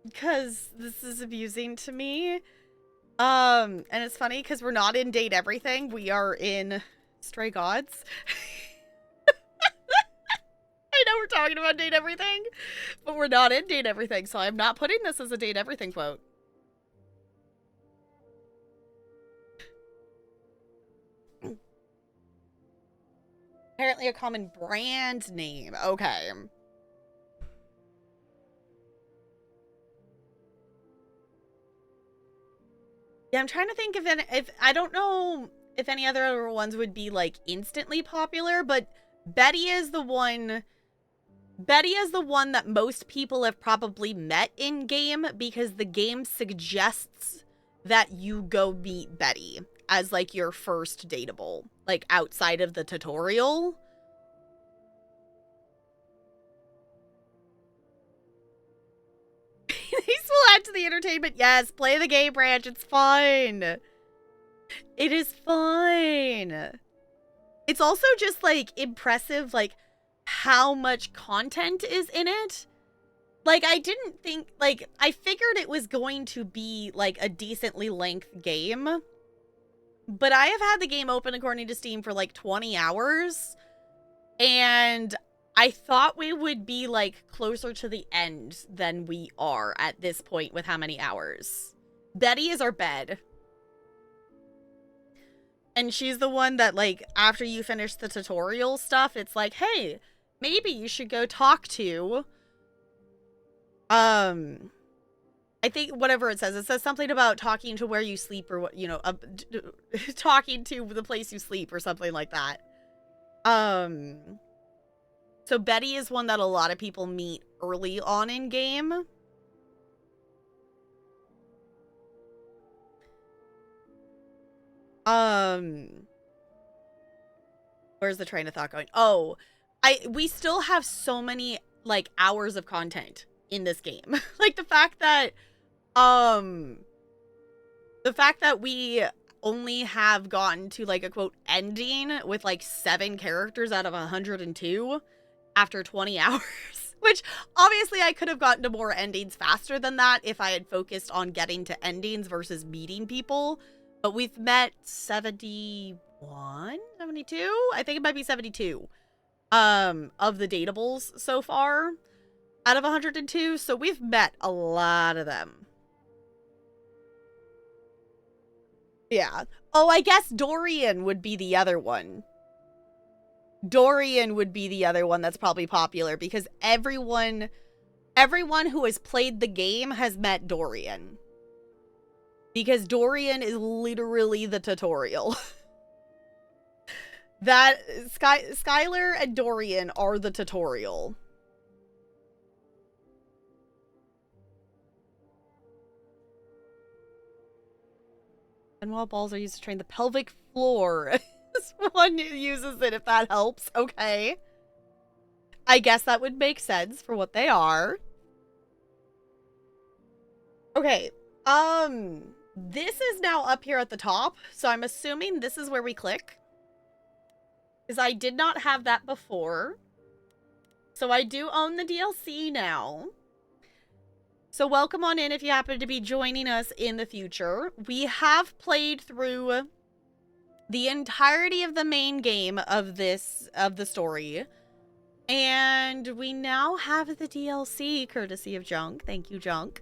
because this is amusing to me. And it's funny because we're not in Date Everything. We are in Stray Gods. I know we're talking about Date Everything, but we're not in Date Everything, so I'm not putting this as a Date Everything quote. Apparently a common brand name. Okay. Yeah, I'm trying to think if I don't know if any other ones would be like instantly popular, but Betty is the one that most people have probably met in game because the game suggests that you go meet Betty as like your first dateable, like outside of the tutorial. These will add to the entertainment. Yes, play the game, Branch. It's fun. It is fun. It's also just, like, impressive, like, how much content is in it. Like, I didn't think, like, I figured it was going to be, like, a decently length game. But I have had the game open, according to Steam, for, like, 20 hours. And I thought we would be, like, closer to the end than we are at this point with how many hours. Betty is our bed. And she's the one that, like, after you finish the tutorial stuff, it's like, hey, maybe you should go talk to... I think whatever it says something about talking to where you sleep or what, you know, talking to the place you sleep or something like that. So Betty is one that a lot of people meet early on in game. Where's the train of thought going? Oh, we still have so many, like, hours of content in this game. Like, the fact that we only have gotten to, like, a quote ending with, like, 7 characters out of 102 after 20 hours, which obviously I could have gotten to more endings faster than that if I had focused on getting to endings versus meeting people. But we've met 71, 72? I think it might be 72 of the dateables so far out of 102. So we've met a lot of them. Yeah. Oh, I guess Dorian would be the other one. Dorian would be the other one that's probably popular because everyone who has played the game has met Dorian. Because Dorian is literally the tutorial. That Skylar and Dorian are the tutorial. And while balls are used to train the pelvic floor, this one uses it if that helps. Okay. I guess that would make sense for what they are. Okay. This is now up here at the top, so I'm assuming this is where we click. Because I did not have that before. So I do own the DLC now. So welcome on in if you happen to be joining us in the future. We have played through the entirety of the main game of the story. And we now have the DLC, courtesy of Junk. Thank you, Junk.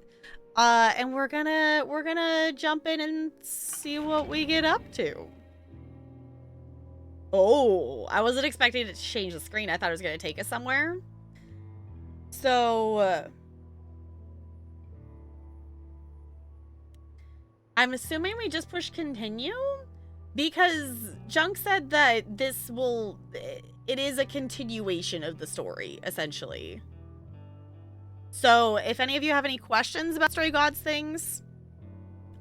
And we're gonna jump in and see what we get up to. Oh, I wasn't expecting it to change the screen. I thought it was gonna take us somewhere. So, I'm assuming we just push continue because Junk said that it is a continuation of the story, essentially. So if any of you have any questions about Stray Gods things,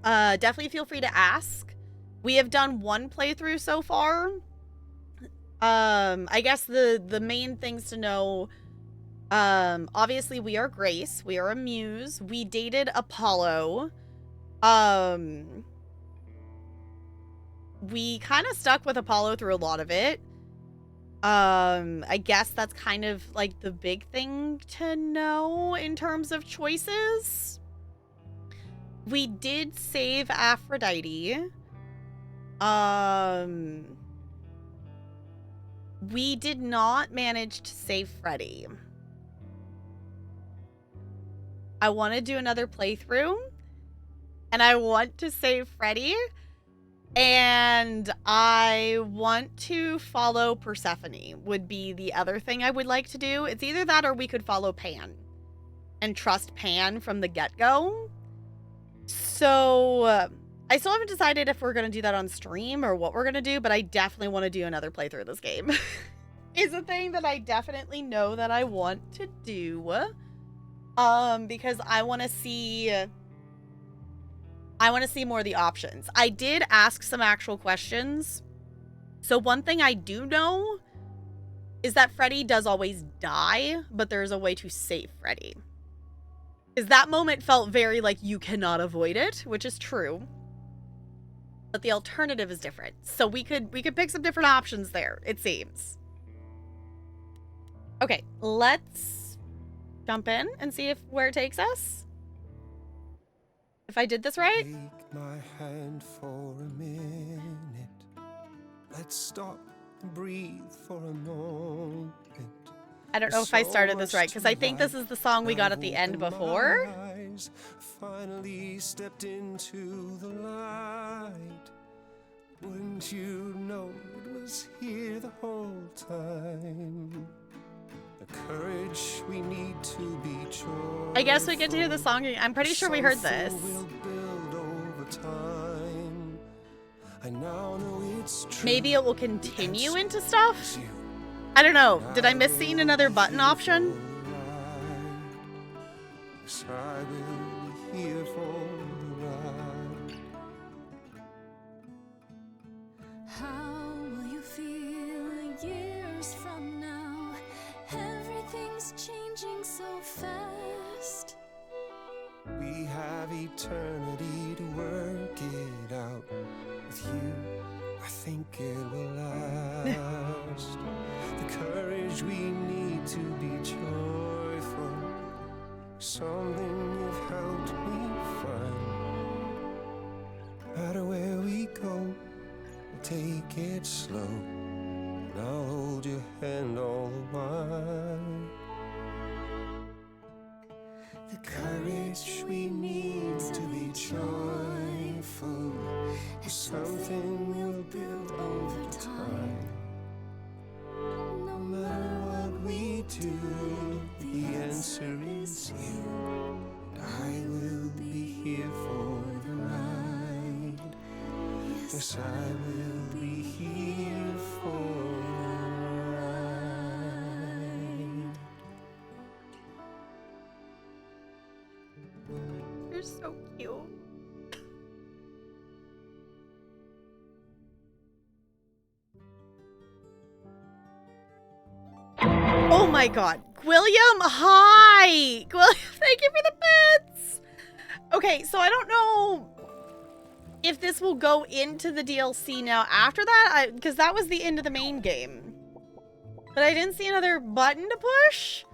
definitely feel free to ask. We have done one playthrough so far. I guess the main things to know, obviously we are Grace, we are a muse, we dated Apollo. We kind of stuck with Apollo through a lot of it. I guess that's kind of like the big thing to know in terms of choices. We did save Aphrodite. We did not manage to save Freddy. I want to do another playthrough. And I want to save Freddy. And I want to follow Persephone would be the other thing I would like to do. It's either that or we could follow Pan. And trust Pan from the get-go. So, I still haven't decided if we're going to do that on stream or what we're going to do. But I definitely want to do another playthrough of this game. It's a thing that I definitely know that I want to do. Because I want to see more of the options. I did ask some actual questions. So one thing I do know is that Freddy does always die, but there's a way to save Freddy. Because that moment felt very like you cannot avoid it, which is true. But the alternative is different. So we could pick some different options there, it seems. Okay, let's jump in and see where it takes us. If I did this right. Take my hand for a minute. Let's stop and breathe for a moment. I don't know if I started this right, because I think this is the song we got at the end before. Finally stepped into the light. Wouldn't you know it was here the whole time? The courage we need to be joyful. I guess we get to hear the song. I'm pretty sure we heard this. We'll build over time. I now know it's true. Maybe it will continue into stuff? I don't know. Did I miss seeing another button option? Yes, I will be here for the ride. How will you feel years from now? Everything's changing so fast. We have eternity to work it out. With you, I think it will last. The courage we need to be joyful. Something you've helped me find. No matter where we go, we'll take it slow. And I'll hold your hand all the while. The courage we need to be joyful is something we'll build over time. No matter what we do, the answer is you. And I will be here for the ride. Yes, I will be here for the ride. You're so cute. Oh my god. William, hi! William, thank you for the bits! Okay, so I don't know if this will go into the DLC now after that, because that was the end of the main game. But I didn't see another button to push.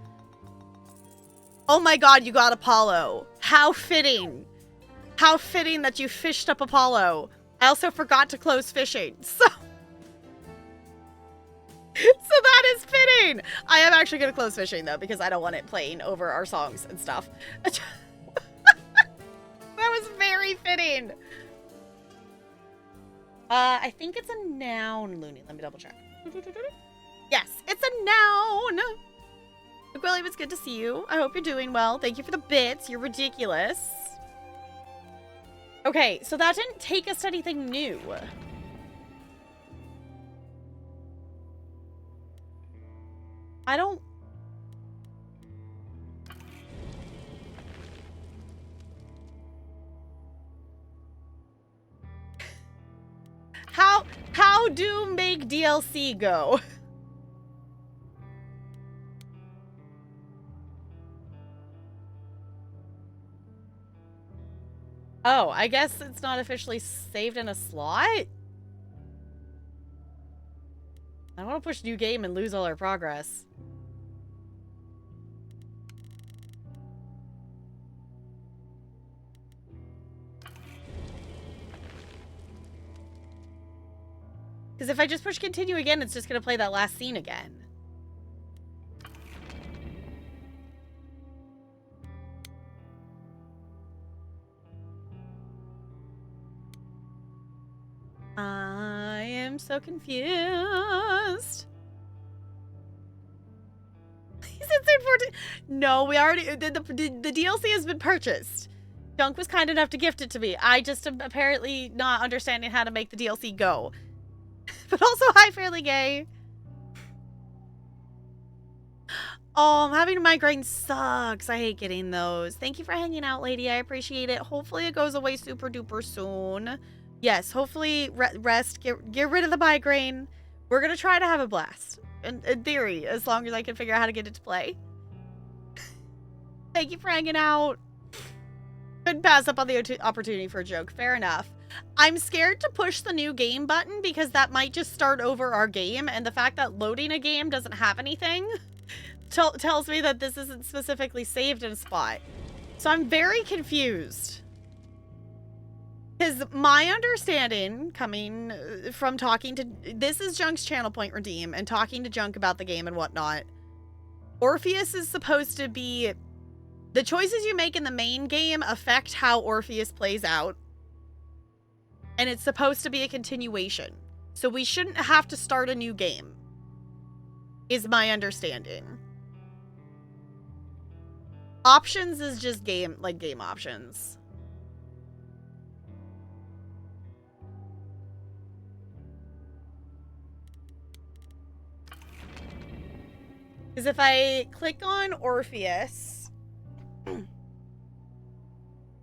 Oh my god, you got Apollo. How fitting. How fitting that you fished up Apollo. I also forgot to close fishing, so... So that is fitting. I am actually going to close fishing, though, because I don't want it playing over our songs and stuff. That was very fitting. I think it's a noun, Looney. Let me double check. Yes, it's a noun. William, it's good to see you. I hope you're doing well. Thank you for the bits. You're ridiculous. Okay, so that didn't take us to anything new. I don't... How do make DLC go? Oh, I guess it's not officially saved in a slot? I don't want to push new game and lose all our progress. Because if I just push continue again, it's just going to play that last scene again. I am so confused. He's insane 14. No, we already... The DLC has been purchased. Dunk was kind enough to gift it to me. I just am apparently not understanding how to make the DLC go. But also, hi, Fairly Gay. Oh, I'm having a migraine sucks. I hate getting those. Thank you for hanging out, lady. I appreciate it. Hopefully it goes away super duper soon. Yes, hopefully rest, get rid of the migraine. We're going to try to have a blast. In theory, as long as I can figure out how to get it to play. Thank you for hanging out. Couldn't pass up on the opportunity for a joke. Fair enough. I'm scared to push the new game button because that might just start over our game, and the fact that loading a game doesn't have anything tells me that this isn't specifically saved in a spot. So I'm very confused. Because my understanding, coming from talking to... This is Junk's channel point redeem, and talking to Junk about the game and whatnot. Orpheus is supposed to be... The choices you make in the main game affect how Orpheus plays out. And it's supposed to be a continuation. So we shouldn't have to start a new game. Is my understanding. Options is just game options. Because if I click on Orpheus,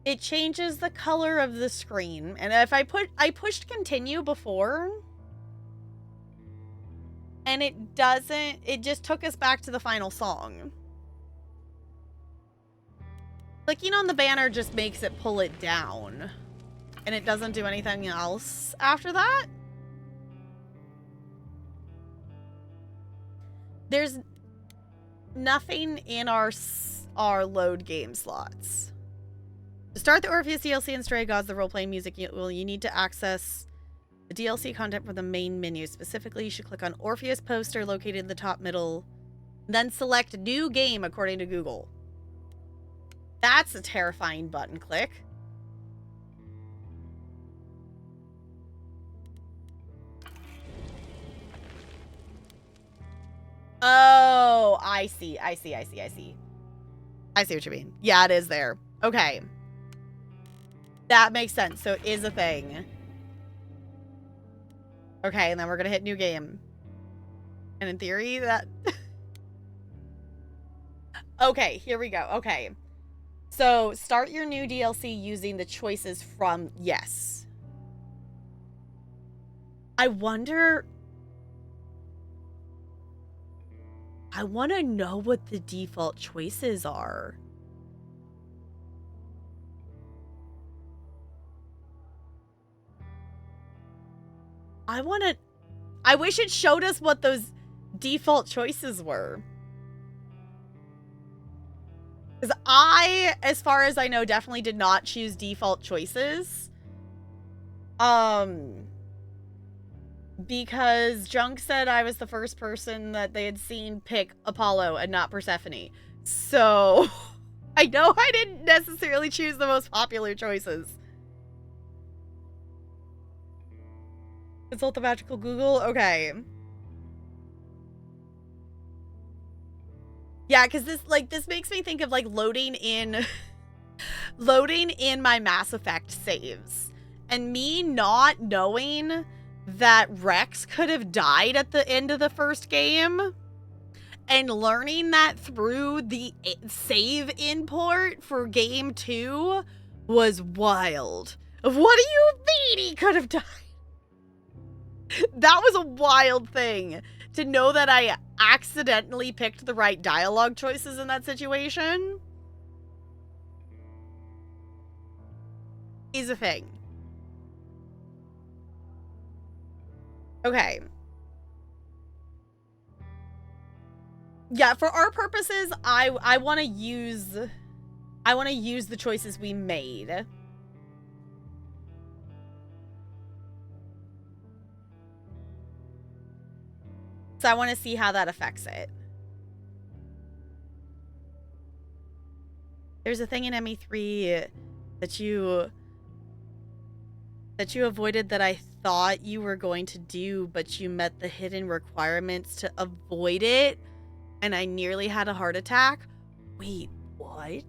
it changes the color of the screen. And if I pushed continue before, and it doesn't, it just took us back to the final song. Clicking on the banner just makes it pull it down. And it doesn't do anything else after that. There's nothing in our load game slots. To start the Orpheus DLC and Stray Gods, the role-playing music, you need to access the DLC content from the main menu. Specifically, you should click on Orpheus poster located in the top middle, then select New Game according to Google. That's a terrifying button click. Oh, I see. I see what you mean. Yeah, it is there. Okay. That makes sense. So it is a thing. Okay, and then we're gonna hit new game. And in theory, that... Okay, here we go. Okay. So, start your new DLC using the choices from yes. I wonder... I want to know what the default choices are. I wish it showed us what those default choices were. Because I, as far as I know, definitely did not choose default choices. Because Junk said I was the first person that they had seen pick Apollo and not Persephone. So, I know I didn't necessarily choose the most popular choices. Consult the magical Google? Okay. Yeah, because this makes me think of, like, loading in my Mass Effect saves. And me not knowing that Rex could have died at the end of the first game, and learning that through the save import for game 2 was wild. What do you mean he could have died? That was a wild thing to know that I accidentally picked the right dialogue choices in that situation. Is a thing. Okay. Yeah, for our purposes, I want to use the choices we made. So I want to see how that affects it. There's a thing in ME3 that you avoided that I thought you were going to do, but you met the hidden requirements to avoid it, and I nearly had a heart attack. Wait, what?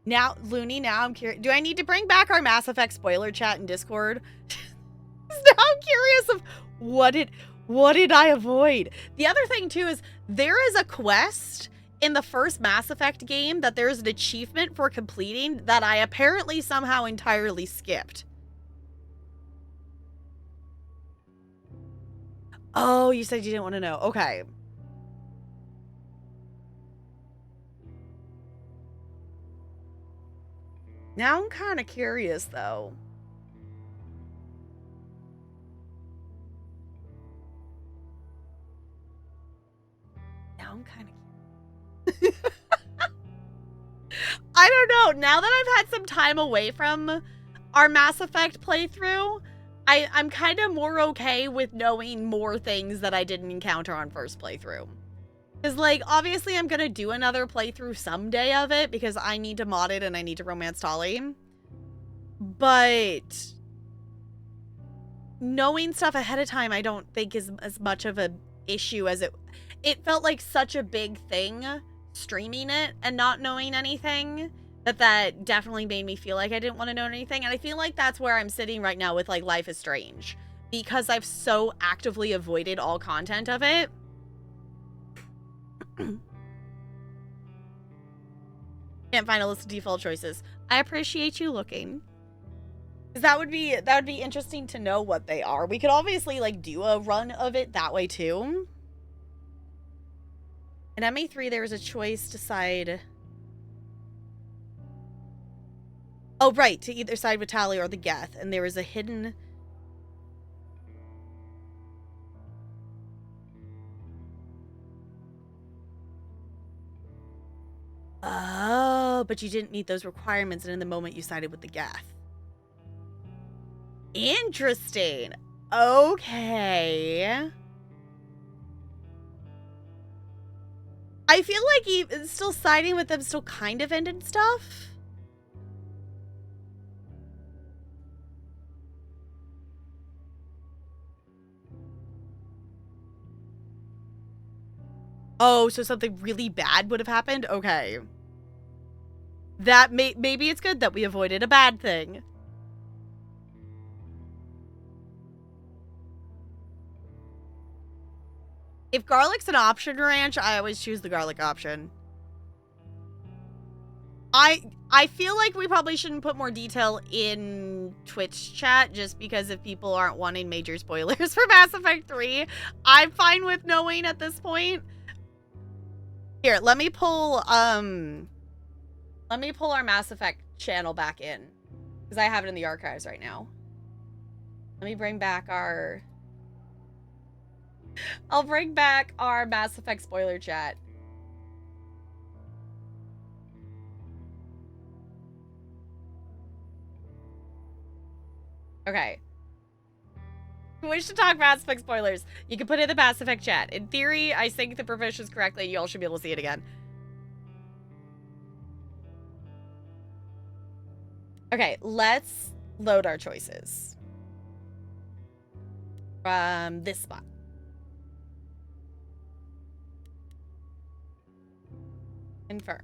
Now, Looney, now I'm curious. Do I need to bring back our Mass Effect spoiler chat in Discord? Now I'm curious of what did I avoid? The other thing too is there is a quest in the first Mass Effect game that there's an achievement for completing that I apparently somehow entirely skipped. Oh, you said you didn't want to know. Okay. Now I'm kind of curious, though. Now I'm kind of curious. I don't know. Now that I've had some time away from our Mass Effect playthrough, I'm kind of more okay with knowing more things that I didn't encounter on first playthrough. Because, like, obviously I'm going to do another playthrough someday of it because I need to mod it and I need to romance Tali. But knowing stuff ahead of time I don't think is as much of a issue as it felt like such a big thing streaming it and not knowing anything that definitely made me feel like I didn't want to know anything. And I feel like that's where I'm sitting right now with, like, Life is Strange, because I've so actively avoided all content of it. Can't find a list of default choices. I appreciate you looking. Because that would be interesting to know what they are. We could obviously, like, do a run of it that way too. In MA3 there was a choice to side. Oh, right, to either side with Tali or the Geth, and there was a hidden. Oh, but you didn't meet those requirements, and in the moment you sided with the Geth. Interesting. Okay. I feel like even still siding with them still kind of ended stuff. Oh, so something really bad would have happened? Okay. That maybe it's good that we avoided a bad thing. If garlic's an option ranch, I always choose the garlic option. I feel like we probably shouldn't put more detail in Twitch chat just because if people aren't wanting major spoilers for Mass Effect 3, I'm fine with knowing at this point. Here, let me pull our Mass Effect channel back in because I have it in the archives right now. Let me bring back I'll bring back our Mass Effect spoiler chat. Okay. If you wish to talk Mass Effect spoilers, you can put it in the Mass Effect chat. In theory, I synced the provisions correctly. You all should be able to see it again. Okay, let's load our choices from this spot. Confirm.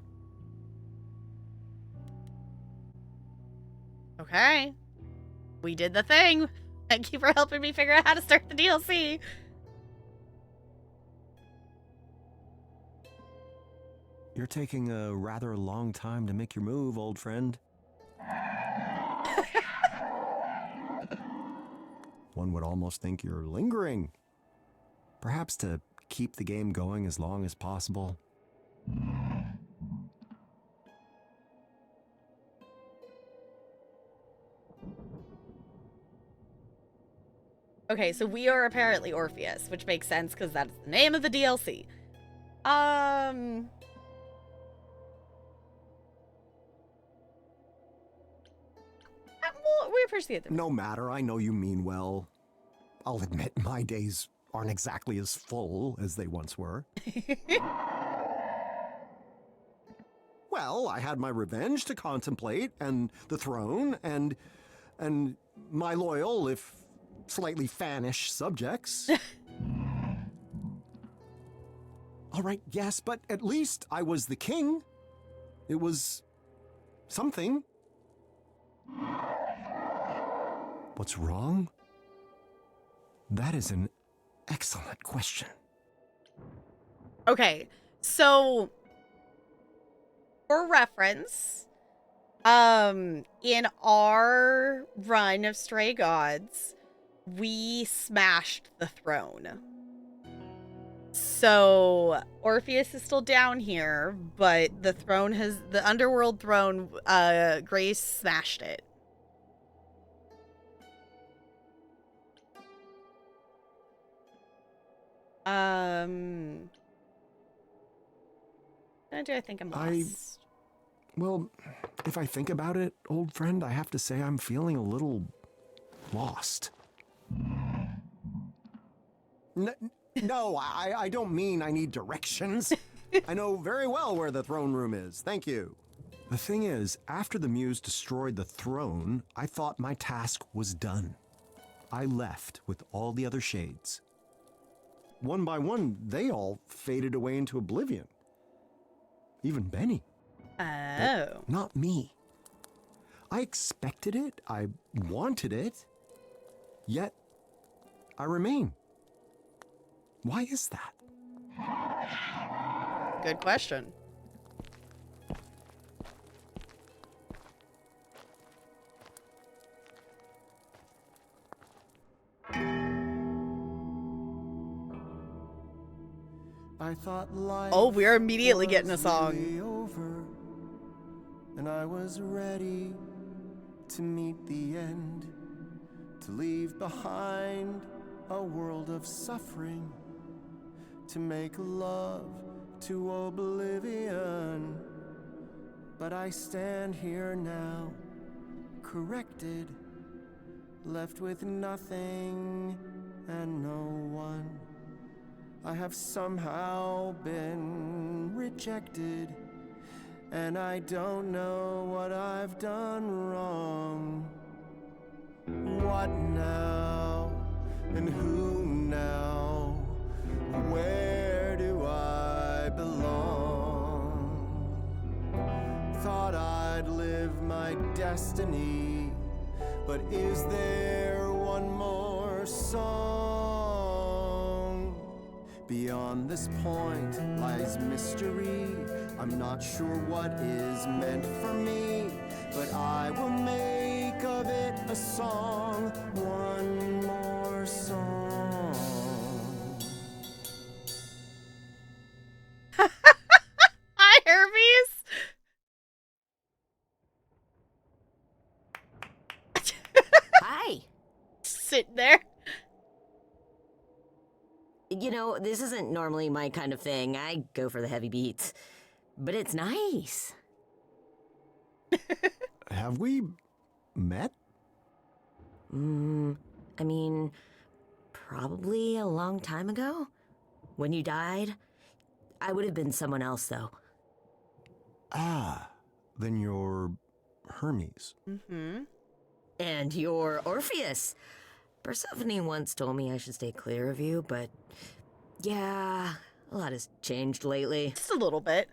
Okay. We did the thing. Thank you for helping me figure out how to start the DLC. You're taking a rather long time to make your move, old friend. One would almost think you're lingering. Perhaps to keep the game going as long as possible. Okay, so we are apparently Orpheus, which makes sense because that's the name of the DLC. We appreciate them. No matter, I know you mean well. I'll admit my days aren't exactly as full as they once were. Well, I had my revenge to contemplate, and the throne, and my loyal, if slightly fannish subjects. All right, yes, but at least I was the king. It was something. What's wrong? That is an excellent question. Okay, so for reference, in our run of Stray Gods, we smashed the throne. So Orpheus is still down here, but the underworld throne, Grace smashed it. I think I'm lost. Well, if I think about it, old friend, I have to say I'm feeling a little lost. No, I don't mean I need directions. I know very well where the throne room is. Thank you. The thing is, after the muse destroyed the throne, I thought my task was done. I left with all the other shades. One by one, they all faded away into oblivion. Even Benny. Oh. But not me. I expected it. I wanted it. Yet, I remain. Why is that? Good question. I thought life Oh, we're immediately was getting a song. really over, and I was ready to meet the end, to leave behind a world of suffering, to make love to oblivion. But I stand here now, corrected, left with nothing and no one. I have somehow been rejected, and I don't know what I've done wrong. What now? And who now? Where do I belong? Thought I'd live my destiny, but is there one more song? Beyond this point lies mystery. I'm not sure what is meant for me, but I will make of it a song, one more song. Hi, Hermes. Hi. Sit there. You know, this isn't normally my kind of thing. I go for the heavy beats. But it's nice. Have we met? I mean, probably a long time ago. When you died. I would have been someone else, though. Ah, then you're Hermes. Mm-hmm. And you're Orpheus. Persephone once told me I should stay clear of you, but yeah, a lot has changed lately. Just a little bit.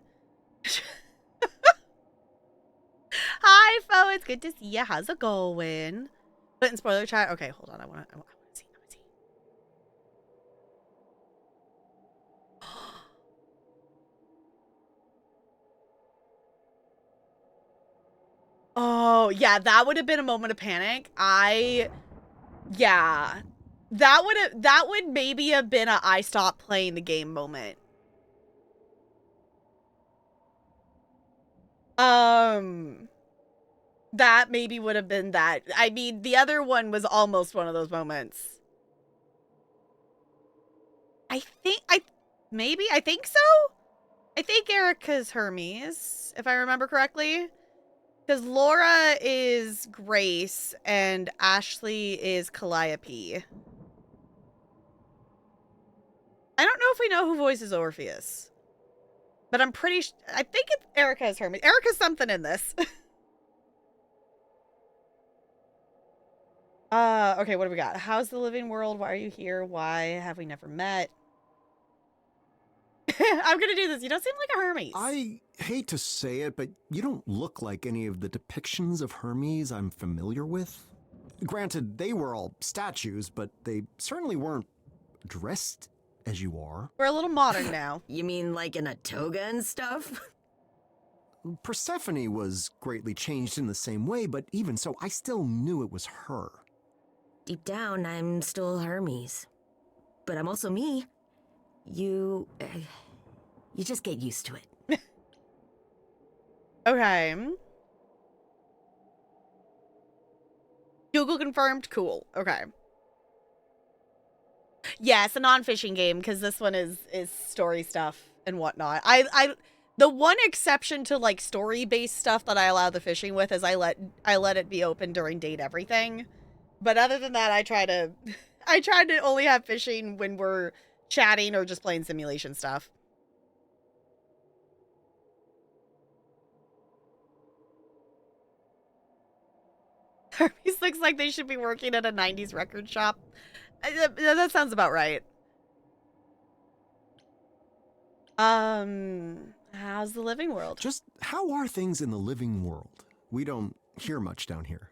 Hi, Fo. It's good to see you. How's it going? Put in spoiler chat. Okay, hold on. I want to see. Oh, yeah, that would have been a moment of panic. Yeah. That would maybe have been a I stopped playing the game moment. That maybe would have been that. I mean, the other one was almost one of those moments. I think so. I think Erica's Hermes, if I remember correctly. Because Laura is Grace and Ashley is Calliope. I don't know if we know who voices Orpheus. But I'm pretty I think it's Erica's Hermes. Erica's something in this. Okay, what do we got? How's the living world? Why are you here? Why have we never met? I'm gonna do this. You don't seem like a Hermes. I hate to say it, but you don't look like any of the depictions of Hermes I'm familiar with. Granted, they were all statues, but they certainly weren't dressed as you are. We're a little modern now. You mean like in a toga and stuff? Persephone was greatly changed in the same way, but even so, I still knew it was her. Deep down, I'm still Hermes. But I'm also me. You just get used to it. Okay. Google confirmed. Cool. Okay. Yeah, it's a non-fishing game because this one is story stuff and whatnot. The one exception to like story-based stuff that I allow the fishing with is I let it be open during date everything. But other than that, I try to only have fishing when we're chatting or just playing simulation stuff. Hermes looks like they should be working at a 90s record shop. That sounds about right. How's the living world? Just how are things in the living world? We don't hear much down here.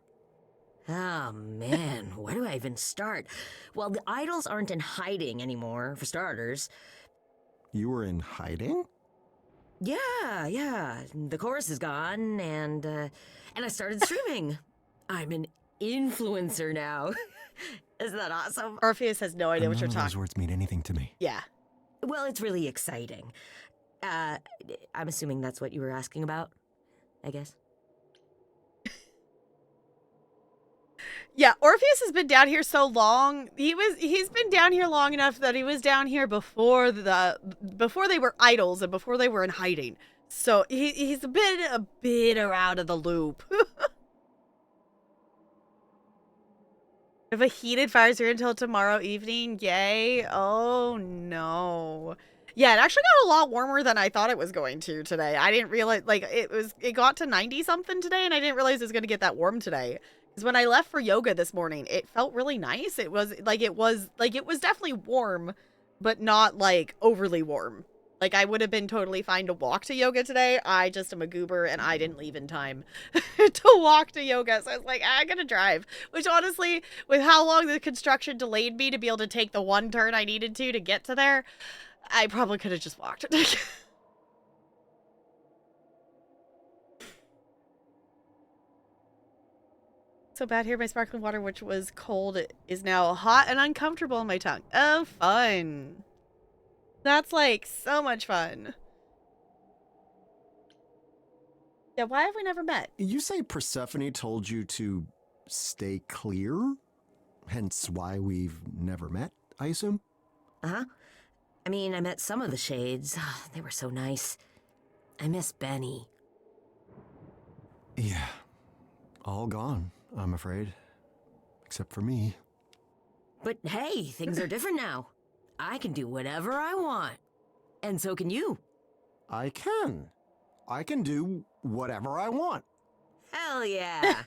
Oh, man, where do I even start? Well, the idols aren't in hiding anymore, for starters. You were in hiding? Yeah. The chorus is gone, and I started streaming. I'm an influencer now. Isn't that awesome? Orpheus has no idea what you're None of those talking. words mean anything to me. Yeah. Well, it's really exciting. I'm assuming that's what you were asking about, I guess. Yeah, Orpheus has been down here so long. He's been down here long enough that he was down here before they were idols and before they were in hiding. So he's a bit out of the loop. If a heated fire's here until tomorrow evening, yay. Oh no. Yeah, it actually got a lot warmer than I thought it was going to today. I didn't realize, like, it got to 90 something today, and I didn't realize it was going to get that warm today. Because when I left for yoga this morning, it felt really nice. It was definitely warm, but not like overly warm. Like, I would have been totally fine to walk to yoga today. I just am a goober, and I didn't leave in time to walk to yoga. So I was like, I'm going to drive. Which, honestly, with how long the construction delayed me to be able to take the one turn I needed to get to there, I probably could have just walked. So bad here, my sparkling water, which was cold, is now hot and uncomfortable on my tongue. Oh, fun. That's like so much fun. Yeah, why have we never met? You say Persephone told you to stay clear? Hence why we've never met, I assume? Uh-huh. I mean, I met some of the shades. They were so nice. I miss Benny. Yeah. All gone, I'm afraid. Except for me. But hey, things are different now. I can do whatever I want. And so can you. I can. I can do whatever I want. Hell yeah.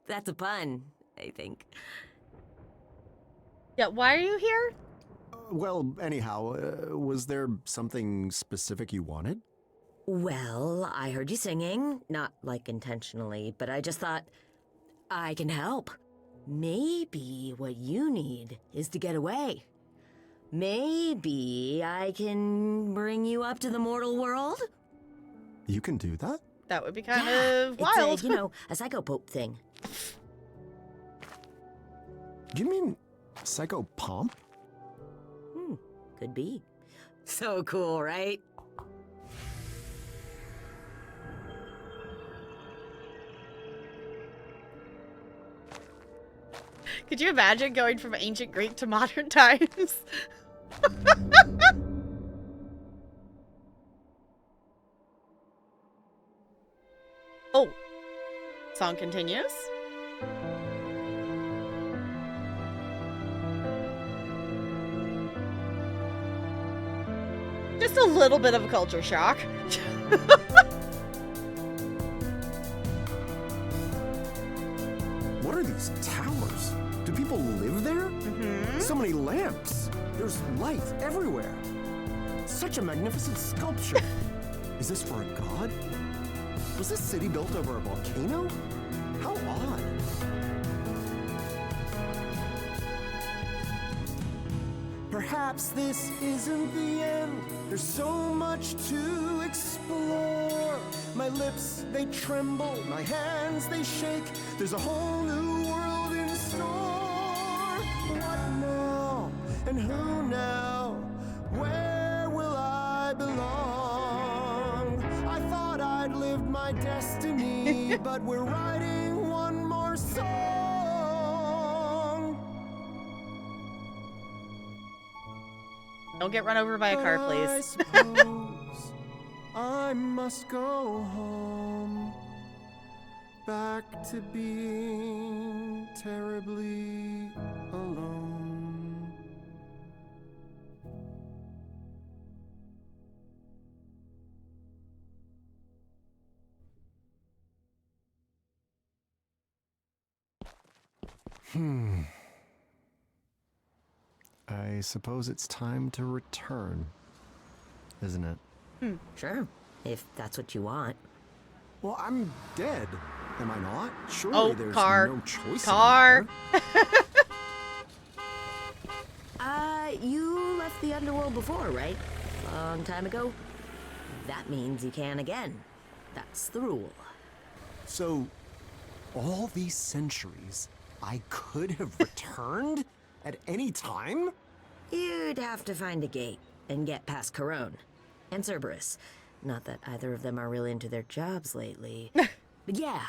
That's a pun, I think. Yeah, why are you here? Well, anyhow, was there something specific you wanted? Well, I heard you singing. Not, like, intentionally, but I just thought, I can help. Maybe what you need is to get away. Maybe I can bring you up to the mortal world? You can do that? That would be kind of It's wild. a psychopope thing. You mean psychopomp? Could be. So cool, right? Could you imagine going from ancient Greek to modern times? Oh. Song continues. Just a little bit of a culture shock. What are these towers? Do people live there? Mm-hmm. So many lamps. There's light everywhere. Such a magnificent sculpture. Is this for a god? Was this city built over a volcano? How odd. Perhaps this isn't the end. There's so much to explore. My lips, they tremble. My hands, they shake. There's a whole new world in store. What now? And who now? belong. I thought I'd lived my destiny, but we're writing one more song. Don't get run over by a car, But I please. suppose I must go home, back to being terribly alone. I suppose it's time to return, isn't it? Sure, if that's what you want. Well, I'm dead, am I not? Surely Oh, there's car. no choice Car. anymore. You left the underworld before, right? Long time ago? That means you can again. That's the rule. So, all these centuries, I could have returned at any time? You'd have to find a gate and get past Corone and Cerberus. Not that either of them are really into their jobs lately. But yeah,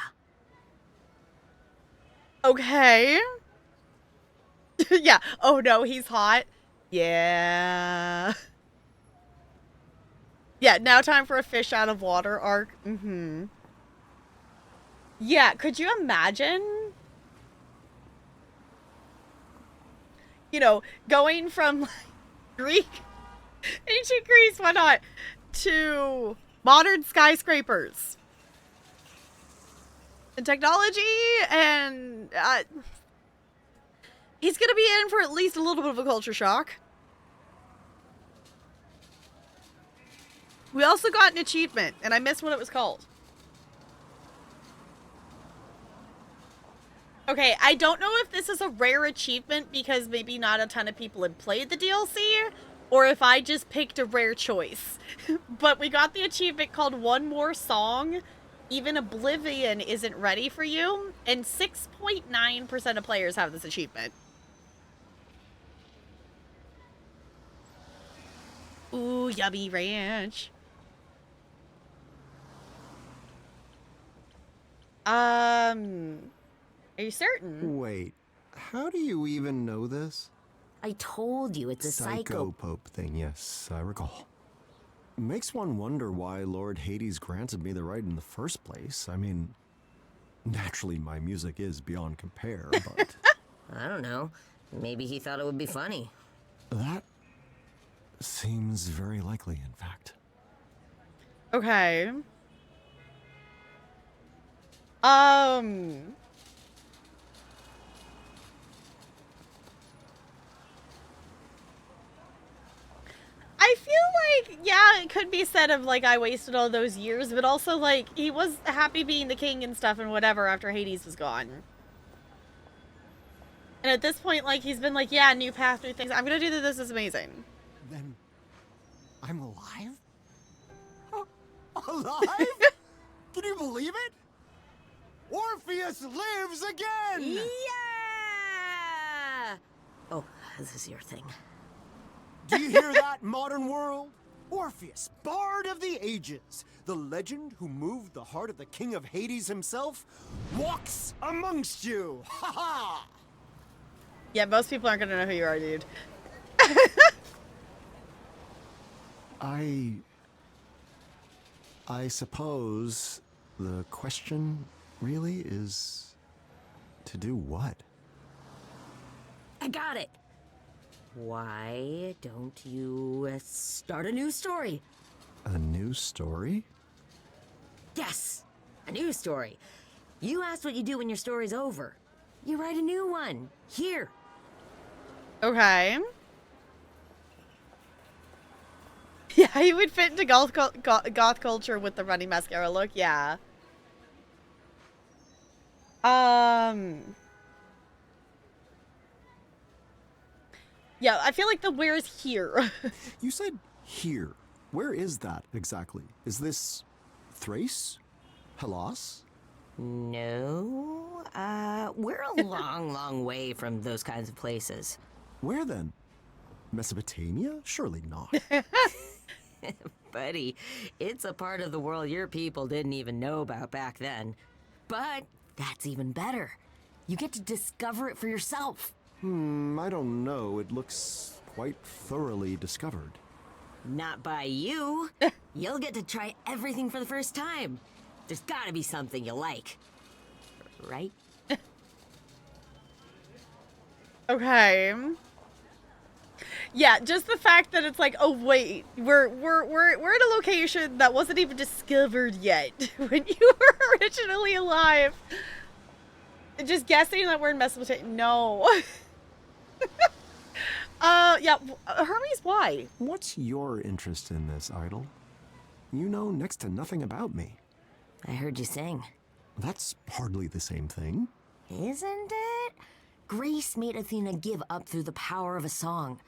Okay. Yeah. Oh no, he's hot. Yeah. Yeah, now time for a fish out of water arc. Mm-hmm. Yeah, could you imagine? You know, going from like, Greek, ancient Greece, why not, to modern skyscrapers and technology, and he's gonna be in for at least a little bit of a culture shock. We also got an achievement, and I missed what it was called. Okay, I don't know if this is a rare achievement because maybe not a ton of people had played the DLC, or if I just picked a rare choice. But we got the achievement called One More Song. Even Oblivion isn't ready for you, and 6.9% of players have this achievement. Ooh, yummy ranch. Are you certain? Wait, how do you even know this? I told you it's a psycho. Psychopope thing, yes, I recall. Makes one wonder why Lord Hades granted me the right in the first place. I mean, naturally my music is beyond compare, but... I don't know. Maybe he thought it would be funny. that seems very likely, in fact. Okay. I feel like, yeah, it could be said of, like, I wasted all those years, but also, like, he was happy being the king and stuff and whatever after Hades was gone. And at this point, like, he's been like, yeah, new path, new things. I'm gonna do this is amazing. Then I'm alive? Alive? Can you believe it? Orpheus lives again! Yeah! Oh, this is your thing. Do you hear that, modern world? Orpheus, bard of the ages, the legend who moved the heart of the king of Hades himself, walks amongst you! Ha ha! Yeah, most people aren't gonna know who you are, dude. I suppose the question really is to do what? I got it. Why don't you start a new story? A new story? Yes, a new story. You asked what you do when your story's over. You write a new one. Here. Okay. Yeah, he would fit into goth culture with the runny mascara look, yeah. Yeah, I feel like the where's here. You said here. Where is that exactly? Is this Thrace? Hellas? No, we're a long, long way from those kinds of places. Where then? Mesopotamia? Surely not. Buddy, it's a part of the world your people didn't even know about back then. But that's even better. You get to discover it for yourself. I don't know. It looks quite thoroughly discovered. Not by you. You'll get to try everything for the first time. There's gotta be something you like. Right? Okay. Yeah, just the fact that it's like, oh wait, we're in a location that wasn't even discovered yet when you were originally alive. Just guessing that we're in Mesopotamia. No. Yeah, Hermes, why? What's your interest in this, Idol? You know next to nothing about me. I heard you sing. That's hardly the same thing. Isn't it? Grace made Athena give up through the power of a song.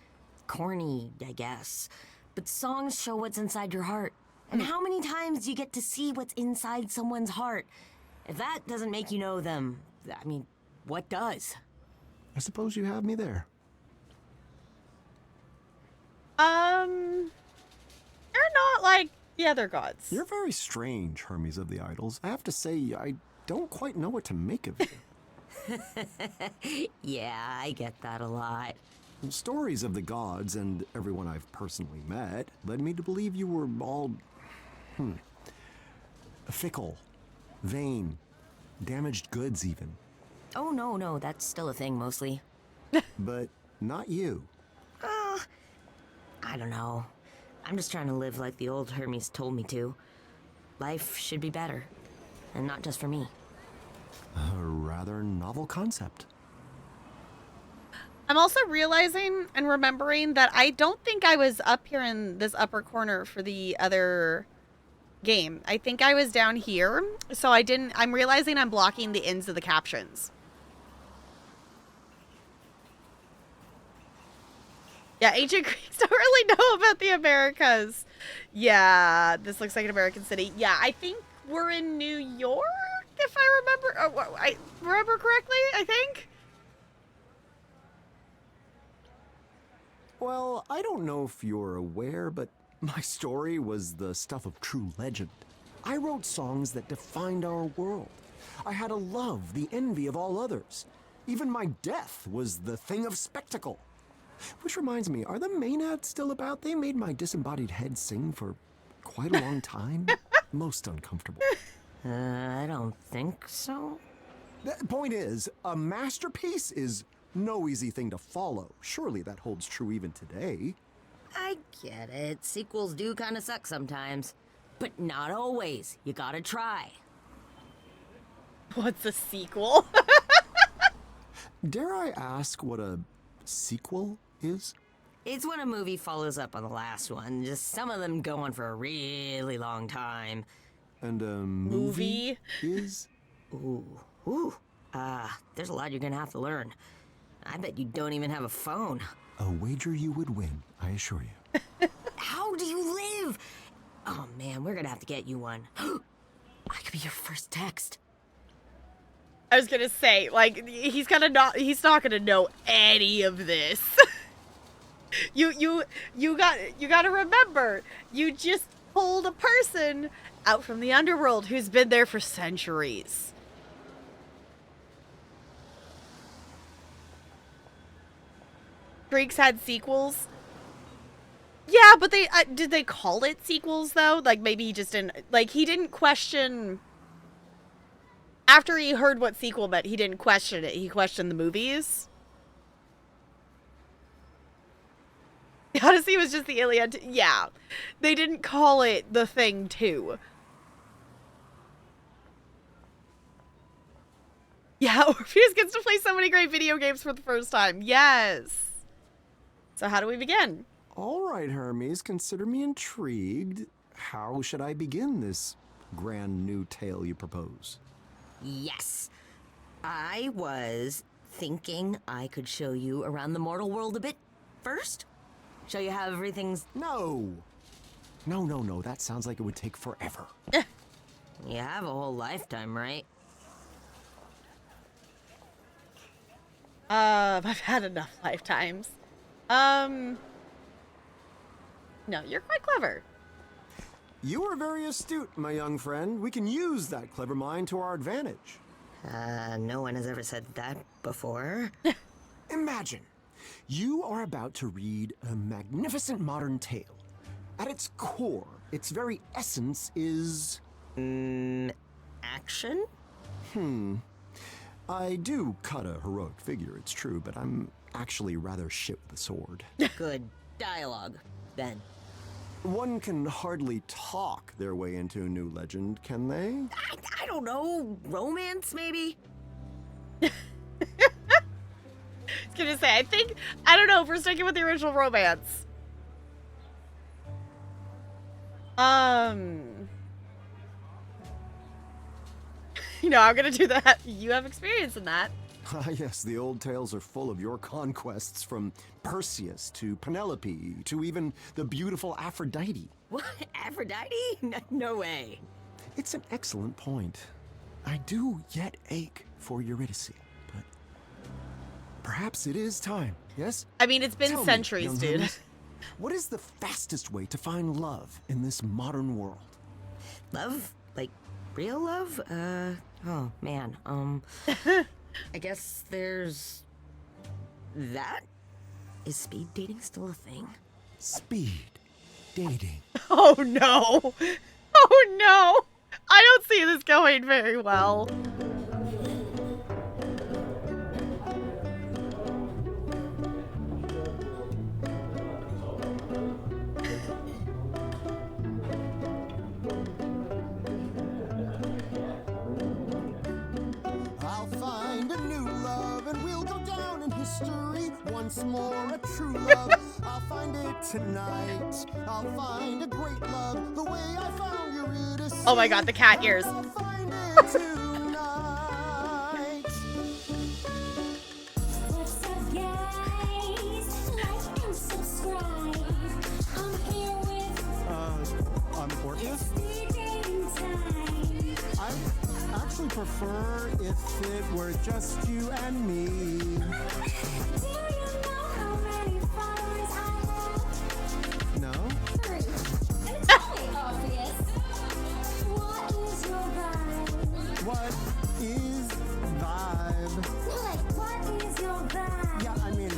Corny, I guess. But songs show what's inside your heart. And how many times do you get to see what's inside someone's heart? If that doesn't make you know them, I mean, what does? I suppose you have me there. They're not like the other gods. You're very strange, Hermes of the Idols. I have to say, I don't quite know what to make of you. Yeah, I get that a lot. Stories of the gods and everyone I've personally met led me to believe you were all, fickle, vain, damaged goods even. Oh, no, that's still a thing mostly. But not you. I don't know. I'm just trying to live like the old Hermes told me to. Life should be better. And not just for me. A rather novel concept. I'm also realizing and remembering that I don't think I was up here in this upper corner for the other game. I think I was down here, so I'm realizing I'm blocking the ends of the captions. Yeah, ancient Greeks don't really know about the Americas. Yeah, this looks like an American city. Yeah, I think we're in New York, if I remember correctly, I think. Well, I don't know if you're aware, but my story was the stuff of true legend. I wrote songs that defined our world. I had a love, the envy of all others. Even my death was the thing of spectacle. Which reminds me, are the Maenads still about? They made my disembodied head sing for quite a long time. Most uncomfortable. I don't think so. The point is, a masterpiece is no easy thing to follow. Surely that holds true even today. I get it. Sequels do kind of suck sometimes. But not always. You gotta try. What's a sequel? Dare I ask what a sequel is? It's when a movie follows up on the last one. Just some of them go on for a really long time. And a movie is? There's a lot you're gonna have to learn. I bet you don't even have a phone. A wager you would win, I assure you. How do you live? Oh man, we're gonna have to get you one. I could be your first text. I was gonna say, like, he's not gonna know any of this. You gotta remember, you just pulled a person out from the underworld who's been there for centuries. Greeks had sequels. Yeah, but they did they call it sequels though? Like maybe he just didn't he didn't question. After he heard what sequel meant, he didn't question it. He questioned the movies. The Odyssey was just the Iliad. Yeah, they didn't call it the Thing 2. Yeah, Orpheus gets to play so many great video games for the first time. Yes. So how do we begin? All right, Hermes, consider me intrigued. How should I begin this grand new tale you propose? Yes. I was thinking I could show you around the mortal world a bit first. Show you how everything's... No. No. That sounds like it would take forever. You have a whole lifetime, right? I've had enough lifetimes. No, you're quite clever. You are very astute, my young friend. We can use that clever mind to our advantage. No one has ever said that before. Imagine, you are about to read a magnificent modern tale. At its core, its very essence is... Action? I do cut a heroic figure, it's true, but I'm actually rather shit with a sword. Good dialogue, then. One can hardly talk their way into a new legend, can they? I don't know, romance maybe? I was gonna say, I don't know if we're sticking with the original romance. You know, I'm gonna do that. You have experience in that. Ah, yes, the old tales are full of your conquests, from Perseus to Penelope to even the beautiful Aphrodite. What? Aphrodite? No way. It's an excellent point. I do yet ache for Eurydice, but perhaps it is time, yes? I mean, it's been Tell me, centuries, young dude. Hermes, what is the fastest way to find love in this modern world? Love? Like, real love? Oh, man, I guess there's... that? Is speed dating still a thing? Speed dating. Oh no! Oh no! I don't see this going very well. I'll find a new love and we'll go down in history once more, a true love. I'll find it tonight. I'll find a great love the way I found Eurydice. Oh my god, the cat ears. I'll find it tonight. What's up, guys? Like and subscribe. I'm here with I'm Orpheus. Speed Dating Time. I actually prefer if it were just you and me. Do you know how many followers I have? No? 3. And it's only obvious. What is your vibe? What is vibe? Like, what is your vibe? Yeah, I mean,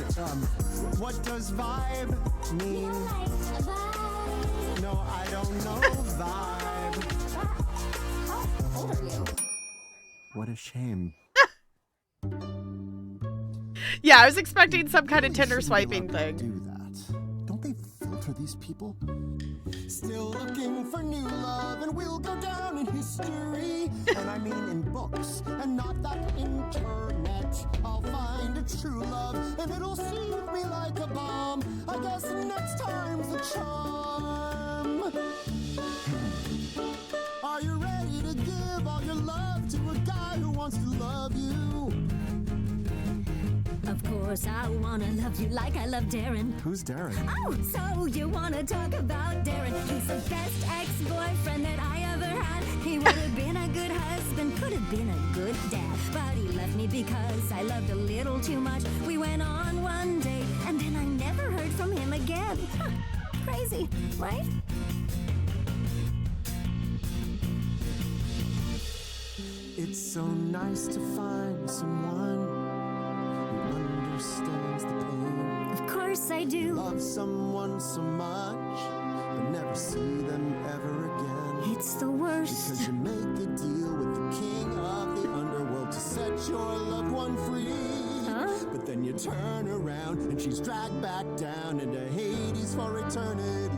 what does vibe You mean? like a vibe? No, I don't know vibe. How old are you? What a shame. Yeah, I was expecting some kind of Really Tinder shouldn't be swiping allowed to thing. Do that. Don't they filter these people? Still looking for new love, and we'll go down in history. And I mean in books, and not that internet. I'll find a true love, and it'll soothe me like a balm. I guess next time's the charm. Are you ready to give all your love to a guy who wants to love you? Of course, I wanna love you like I love Darren. Who's Darren? Oh, so you wanna talk about Darren? He's the best ex-boyfriend that I ever had. He would have been a good husband, could have been a good dad. But he left me because I loved a little too much. We went on one date, and then I never heard from him again. Huh, crazy, right? It's so nice to find someone who understands the pain. Of course I do. Love someone so much, but never see them ever again. It's the worst. Because you make a deal with the king of the underworld to set your loved one free. Huh? But then you turn around and she's dragged back down into Hades for eternity.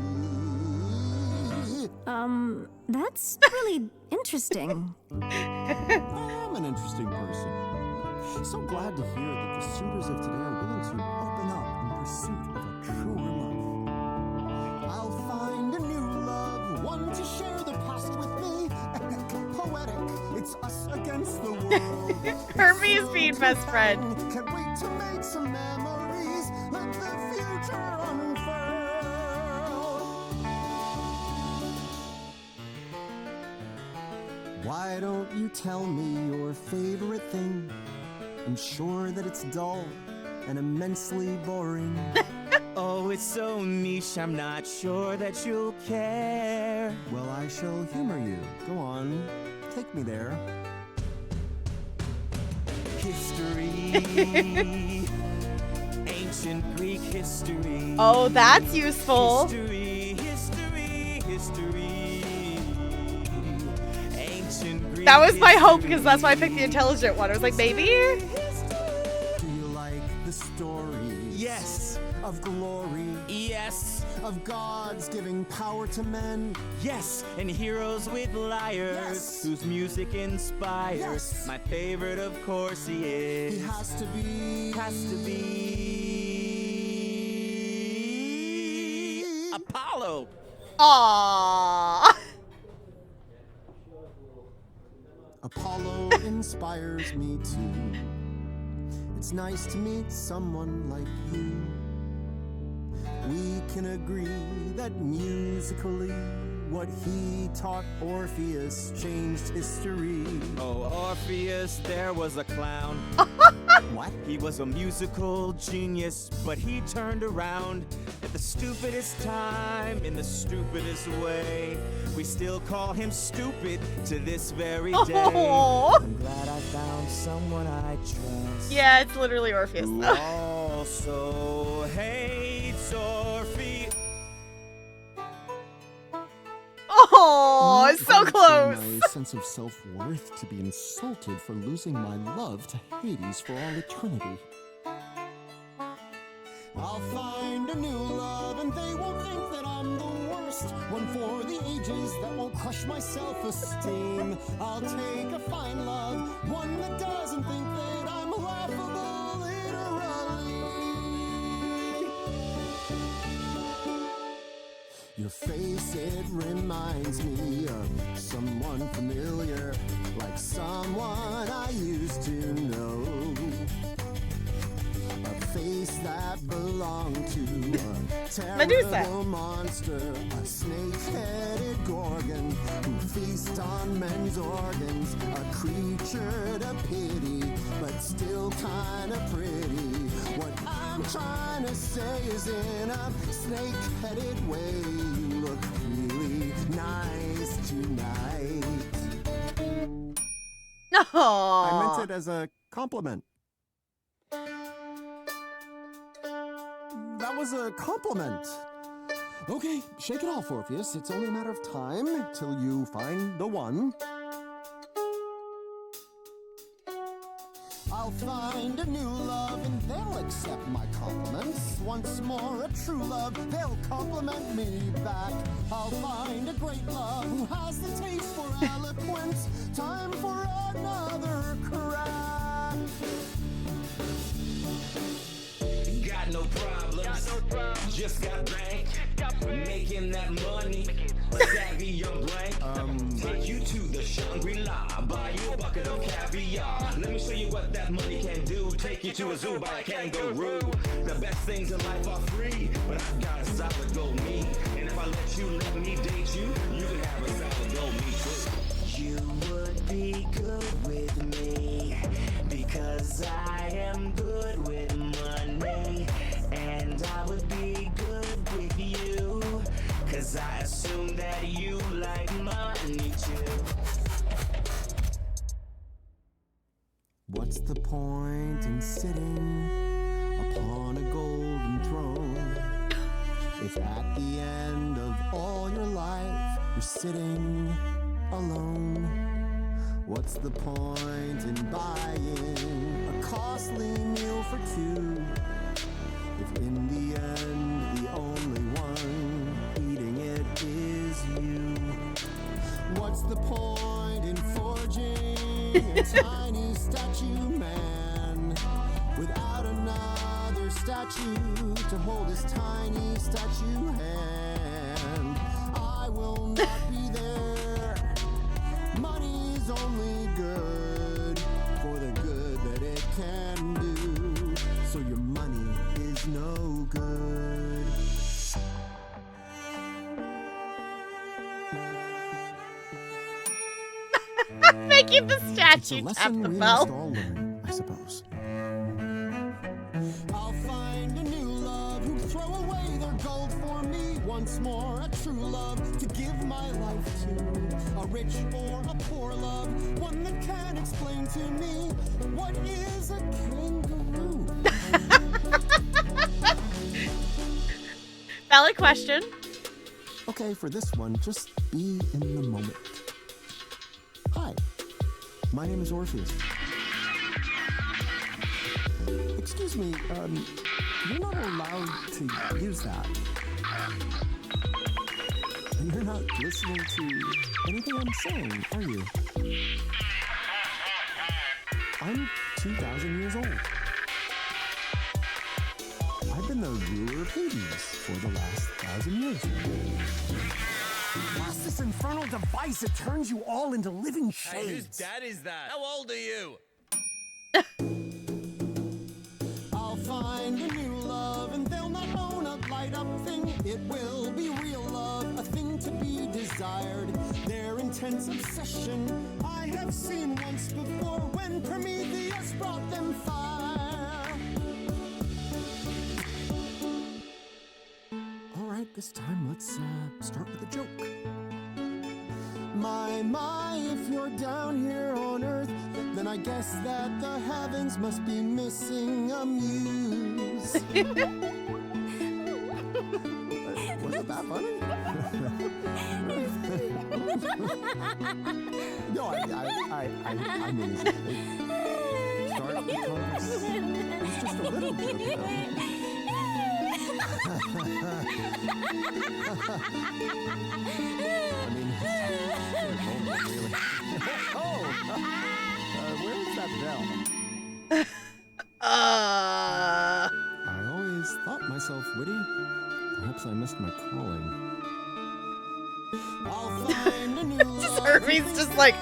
That's really interesting. I'm an interesting person. So glad to hear that the suitors of today are willing to open up in pursuit of a truer love. I'll find a new love, one to share their past with me. Epic, poetic, it's us against the world. Hermes being best friend. Can't wait to make some memories. Let the future unfurl. Why don't you tell me your favorite thing? I'm sure that it's dull and immensely boring. Oh, it's so niche, I'm not sure that you'll care. Well, I shall humor you. Go on, take me there. History. Ancient Greek history. Oh, that's useful. History. Ancient Greek That was my hope history. because that's why I picked the intelligent one. I was like, maybe? Do you like the stories? Yes. Of glory, Yes. of gods giving power to men. Yes, and heroes with lyres, Yes. whose music inspires. Yes. My favorite, of course, he is. He has to be. Apollo. Aww. Apollo inspires me too. It's nice to meet someone like you. We can agree that musically, what he taught Orpheus changed history. Oh, Orpheus, there was a clown. What? He was a musical genius, but he turned around at the stupidest time in the stupidest way. We still call him stupid to this very day. Oh. I'm glad I found someone I trust. Yeah, it's literally Orpheus Who though. also hates Orpheus. Oh, it's so It close. hurts my sense of self-worth to be insulted for losing my love to Hades for all eternity. I'll find a new love and they won't think that I'm the worst. One for the ages that won't crush my self-esteem. I'll take a fine love, one that doesn't think that I'm laughable literally. Your face, it reminds me of someone familiar, like someone I used to know. A face that belonged to a Medusa. terrible monster, a snake-headed gorgon who feasts on men's organs, a creature to pity, but still kinda pretty. What I'm trying to say is in a snake-headed way, you look really nice tonight. Aww. I meant it as a compliment. That was a compliment. Okay, shake it off, Orpheus. It's only a matter of time till you find the one. I'll find a new love and they'll accept my compliments. Once more, a true love, they'll compliment me back. I'll find a great love who has the taste for eloquence. Time for another crack. Got no problems, just got bank, making that money, savvy young blank. Take you to the Shangri-La, buy you a bucket of caviar. Let me show you what that money can do. Take you to a zoo, buy a kangaroo. The best things in life are free, but I've got a solid gold me. And if I let me date you, you can have a solid gold me too. You would be good with me, because I am good with money. And I would be good with you, cause I assume that you like money too. What's the point in sitting upon a golden throne if at the end of all your life you're sitting alone? What's the point in buying a costly meal for two if in the end the only one eating it is you? What's the point in forging a tiny statue man without another statue to hold his tiny statue hand? I will not be there. Money's only good for the good that it can do. So your money is no good. Making the It's a statue tap lesson the we bell. must all learn, I suppose. I'll find a new love who throw away once more a true love to give my life to. A rich or a poor love, one that can explain to me what is a kangaroo. Valid question. Okay, for this one, just be in the moment. Hi, my name is Orpheus. Excuse me, you're not allowed to use that. You're not listening to anything I'm saying, are you? I'm 2,000 years old. I've been the ruler of Hades for the last 1,000 years. What's this infernal device that turns you all into living shades? Hey, whose dad is that? How old are you? I'll find a new love, and they'll not own a light-up thing. It will be real love, a thing to be desired. Their intense obsession I have seen once before when Prometheus brought them fire. All right, this time let's start with a joke. My, if you're down here on Earth, then I guess that the heavens must be missing a muse. Wasn't that funny? No, I mean, start because it's just a little joke, you know. I mean, really. Where's that bell? Uh. I always thought myself witty. Perhaps I missed my calling. I'll find a new Just Hermes just like,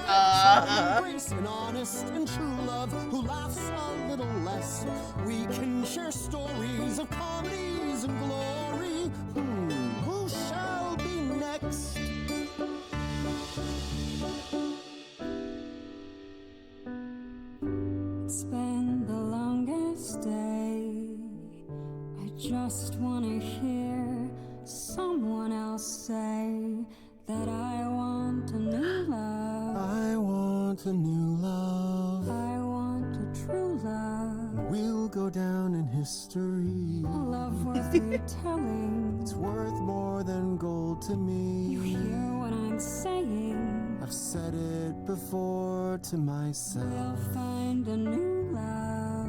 Grace and honest and true love who laughs a little less. We can share stories of comedies and glory. Who shall be next? It's been the longest day. I just wanna hear someone else say that I want a new love. I want a new love. I want a true love. We'll go down in history. A love worth retelling. It's worth more than gold to me. You hear what I'm saying? I've said it before to myself. We'll find a new love.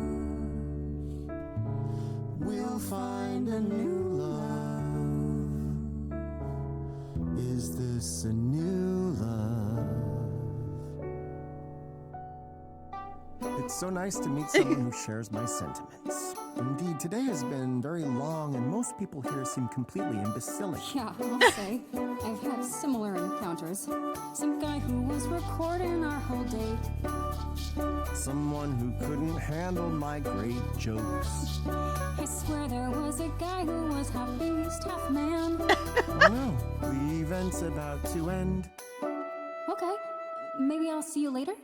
We'll find a new love. Is this a new love? It's so nice to meet someone who shares my sentiments. Indeed, today has been very long, and most people here seem completely imbecilic. Yeah, I'll say. I've had similar encounters. Some guy who was recording our whole date. Someone who couldn't handle my great jokes. I swear there was a guy who was half beast, half man. Oh no, the event's about to end. Okay, maybe I'll see you later?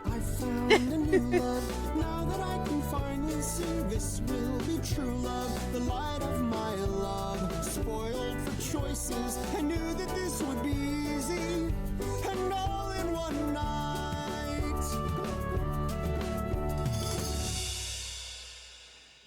I found a new love. Now that I can finally see this will be true love. The light of my love. Spoiled for choices. I knew that this would be easy. And all in one night.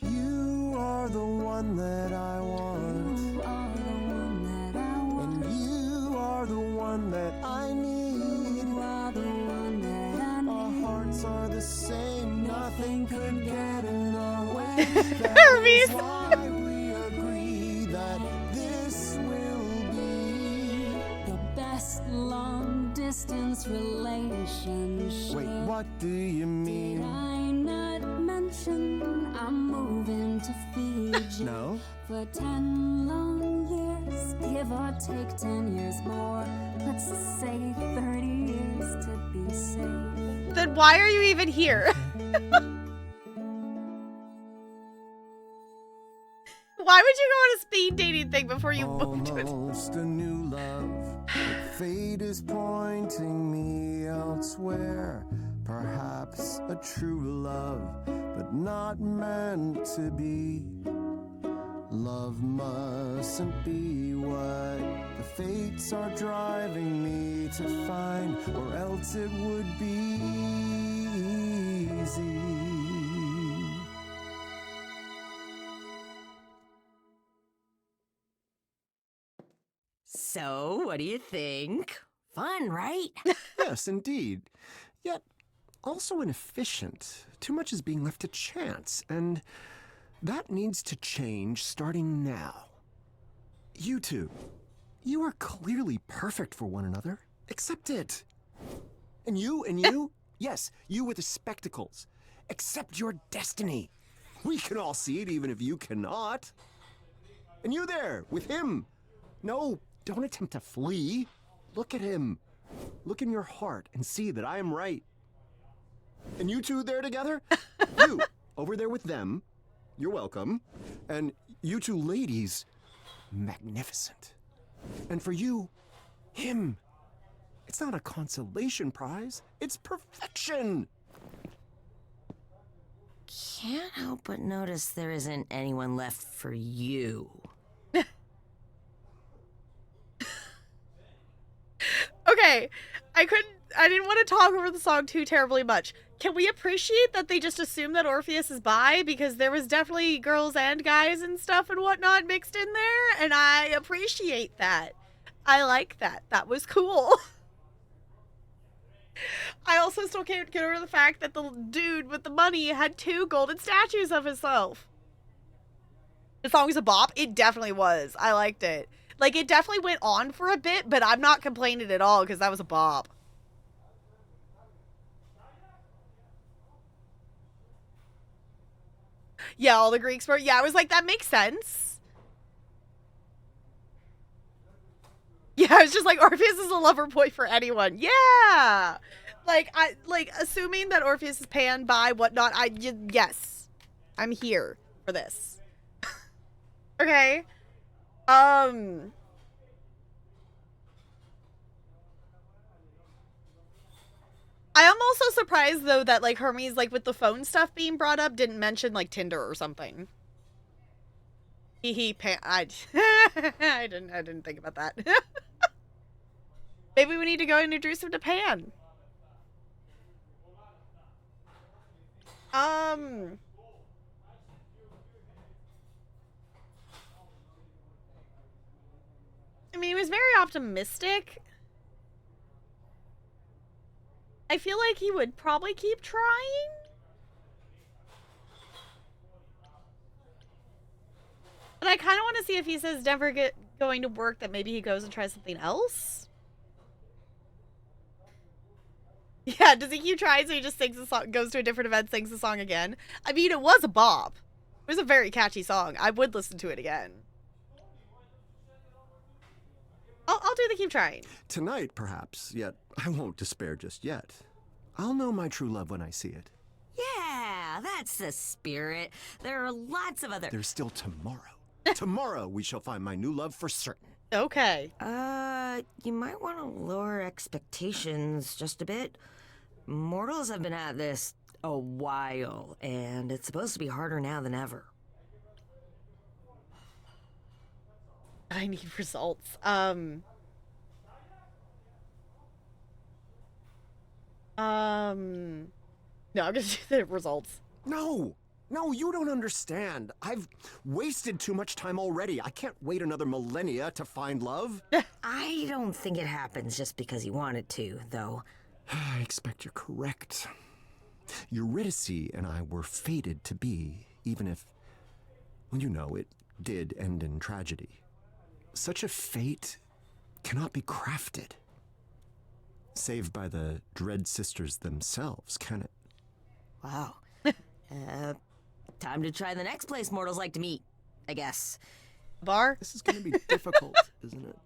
You are the one that I want. You are the one that I want. And you are the one that I need. You are the one that I Our need. hearts are the same, nothing could get in our way. Hermes. That is why we agree that this will be. The best long distance relationship. Wait, what do you Did mean? I not mention I'm moving to Fiji? No? For 10 long years, give or take 10 years more. Let's say 30 years to be safe. Then why are you even here? Why would you go on a speed dating thing before you moved to it? Almost a new love. But fate is pointing me elsewhere. Perhaps a true love, but not meant to be. Love mustn't be what the fates are driving me to find, or else it would be easy. So, what do you think? Fun, right? Yes, indeed. Yet also inefficient. Too much is being left to chance, and that needs to change starting now. You two, you are clearly perfect for one another. Accept it. And you, yes, you with the spectacles. Accept your destiny. We can all see it, even if you cannot. And you there, with him. No, don't attempt to flee. Look at him. Look in your heart and see that I am right. And you two there together? You, over there with them. You're welcome. And you two ladies, magnificent. And for you, him. It's not a consolation prize. It's perfection. Can't help but notice there isn't anyone left for you. Okay, I didn't want to talk over the song too terribly much. Can we appreciate that they just assume that Orpheus is bi? Because there was definitely girls and guys and stuff and whatnot mixed in there, and I appreciate that. I like that. That was cool. I also still can't get over the fact that the dude with the money had 2 golden statues of himself. The song was a bop? It definitely was. I liked it. Like, it definitely went on for a bit, but I'm not complaining at all because that was a bop. Yeah, all the Greeks were. Yeah, I was like, that makes sense. Yeah, I was just like, Orpheus is a lover boy for anyone. Yeah! Like, assuming that Orpheus is pan, bi, whatnot, yes. I'm here for this. Okay. I am also surprised though that like Hermes, like with the phone stuff being brought up, didn't mention like Tinder or something. I didn't think about that. Maybe we need to go and introduce him to Pan. I mean, he was very optimistic. I feel like he would probably keep trying. But I kind of want to see if he says never going to work, that maybe he goes and tries something else. Yeah, does he keep trying so he just sings the song, goes to a different event, sings the song again? I mean, it was a bop. It was a very catchy song. I would listen to it again. I'll do the keep trying. Tonight, perhaps, yet I won't despair just yet. I'll know my true love when I see it. Yeah, that's the spirit. There are lots of other... There's still tomorrow. Tomorrow we shall find my new love for certain. Okay. You might want to lower expectations just a bit. Mortals have been at this a while, and it's supposed to be harder now than ever. I need results. No, I'm gonna do the results. No, you don't understand. I've wasted too much time already. I can't wait another millennia to find love. I don't think it happens just because you want it to, though. I expect you're correct. Eurydice and I were fated to be, even if, well, you know, it did end in tragedy. Such a fate cannot be crafted. Save by the Dread Sisters themselves, can it? Wow. Time to try the next place mortals like to meet, I guess. Bar? This is going to be difficult, isn't it?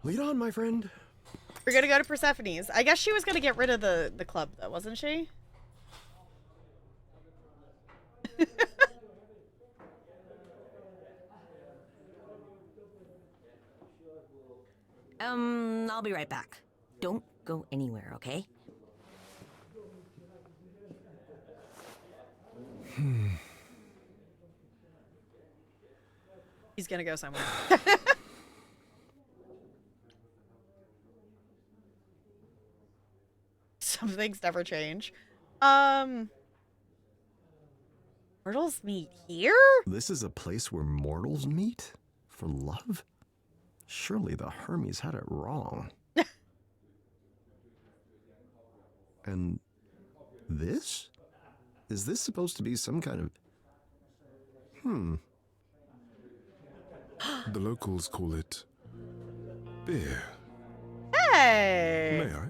Lead on, my friend. We're gonna go to Persephone's. I guess she was gonna get rid of the club, though, wasn't she? I'll be right back. Don't go anywhere, okay? He's gonna go somewhere. Some things never change. Mortals meet here? This is a place where mortals meet? For love? Surely the Hermes had it wrong. And this? Is this supposed to be some kind of... The locals call it beer. Hey! May I?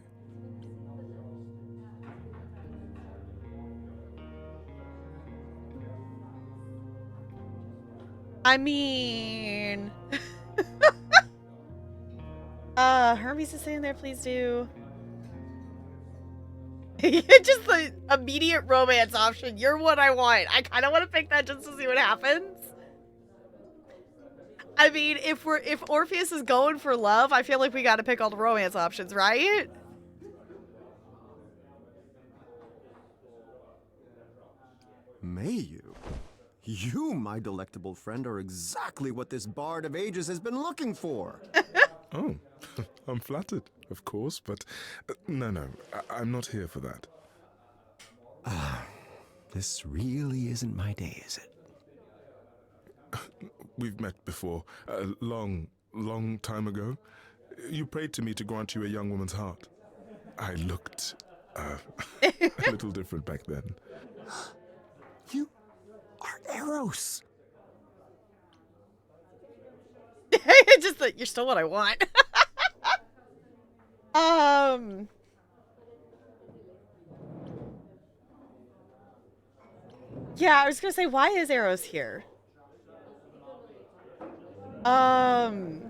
I mean... Hermes is sitting there, please do. Just the immediate romance option. You're what I want. I kind of want to pick that just to see what happens. I mean, if Orpheus is going for love, I feel like we got to pick all the romance options, right? May you? You, my delectable friend, are exactly what this bard of ages has been looking for. Oh, I'm flattered, of course, but no, I'm not here for that. This really isn't my day, is it? We've met before, a long time ago. You prayed to me to grant you a young woman's heart. I looked a little different back then. You are Eros. Just that you're still what I want. Yeah, I was gonna say, why is Eros here? No,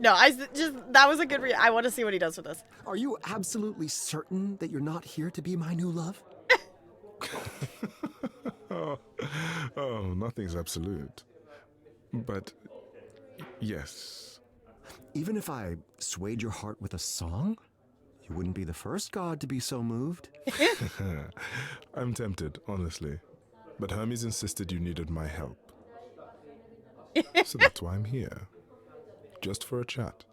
that was a good I want to see what he does with this. Are you absolutely certain that you're not here to be my new love? Oh, nothing's absolute. But yes. Even if I swayed your heart with a song, you wouldn't be the first god to be so moved. I'm tempted, honestly. But Hermes insisted you needed my help. So that's why I'm here. Just for a chat.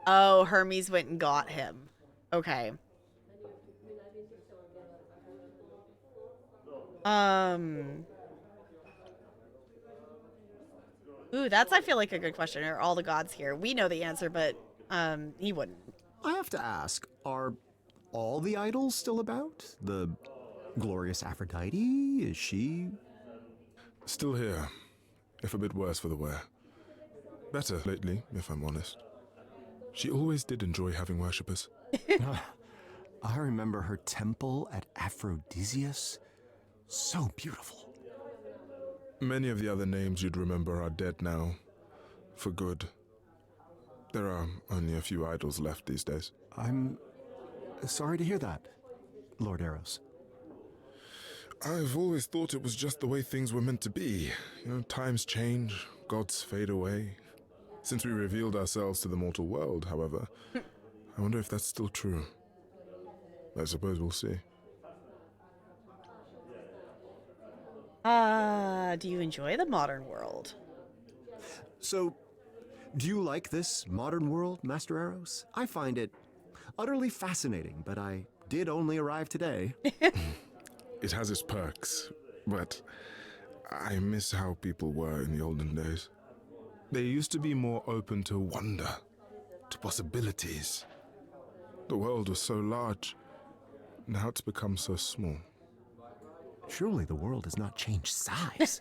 Oh, Hermes went and got him. Okay. Ooh, that's, I feel like, a good question. Are all the gods here? We know the answer, but he wouldn't. I have to ask, are all the idols still about? The glorious Aphrodite? Is she... Still here, if a bit worse for the wear. Better lately, if I'm honest. She always did enjoy having worshippers. I remember her temple at Aphrodisias. So beautiful. Many of the other names you'd remember are dead now. For good. There are only a few idols left these days. I'm sorry to hear that, Lord Eros. I've always thought it was just the way things were meant to be. Times change, gods fade away. Since we revealed ourselves to the mortal world, however, I wonder if that's still true. I suppose we'll see. Do you enjoy the modern world? So, do you like this modern world, Master Eros? I find it utterly fascinating, but I did only arrive today. It has its perks, but I miss how people were in the olden days. They used to be more open to wonder, to possibilities. The world was so large, now it's become so small. Surely the world has not changed size.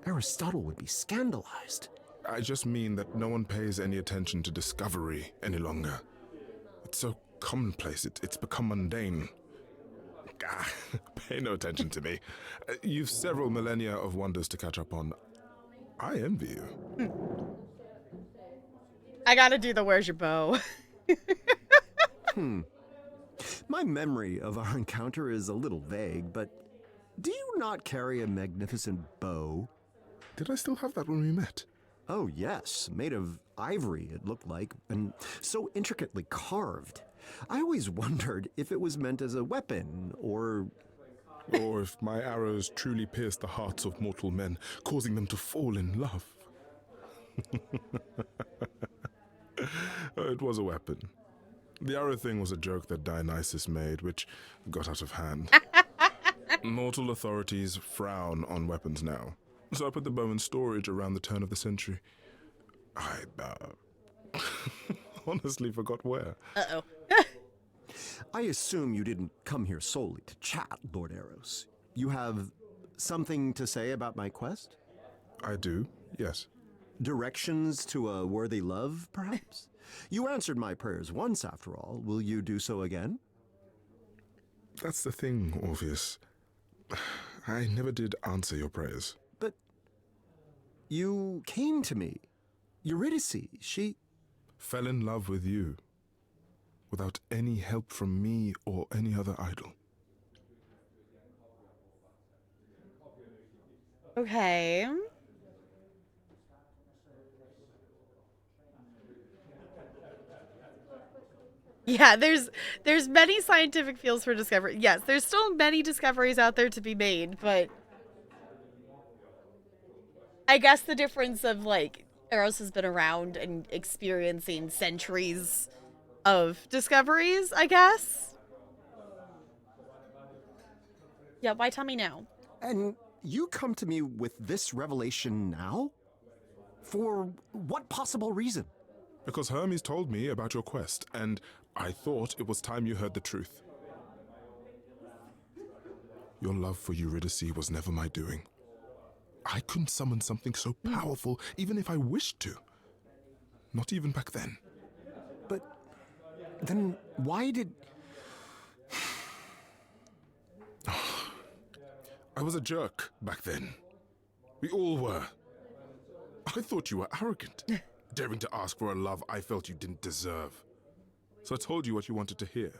Aristotle would be scandalized. I just mean that no one pays any attention to discovery any longer. It's so commonplace, it's become mundane. Pay no attention to me. You've several millennia of wonders to catch up on. I envy you. I gotta do the where's your bow? My memory of our encounter is a little vague, but do you not carry a magnificent bow? Did I still have that when we met? Oh, yes. Made of ivory, it looked like, and so intricately carved. I always wondered if it was meant as a weapon, or Or if my arrows truly pierce the hearts of mortal men, causing them to fall in love. It was a weapon. The arrow thing was a joke that Dionysus made, which got out of hand. Mortal authorities frown on weapons now, so I put the bow in storage around the turn of the century. I honestly forgot where. Uh-oh. I assume you didn't come here solely to chat, Lord Eros. You have something to say about my quest? I do, yes. Directions to a worthy love, perhaps? You answered my prayers once, after all. Will you do so again? That's the thing, Orpheus. I never did answer your prayers. But you came to me. Eurydice, she... Fell in love with you. Without any help from me or any other idol. Okay. Yeah, there's many scientific fields for discovery. Yes, there's still many discoveries out there to be made, but I guess the difference of like Eros has been around and experiencing centuries of discoveries, I guess. Yeah, why tell me now? And you come to me with this revelation now? For what possible reason? Because Hermes told me about your quest, and I thought it was time you heard the truth. Your love for Eurydice was never my doing. I couldn't summon something so powerful, even if I wished to. Not even back then. But then why did... I was a jerk back then. We all were. I thought you were arrogant, daring to ask for a love I felt you didn't deserve. So I told you what you wanted to hear.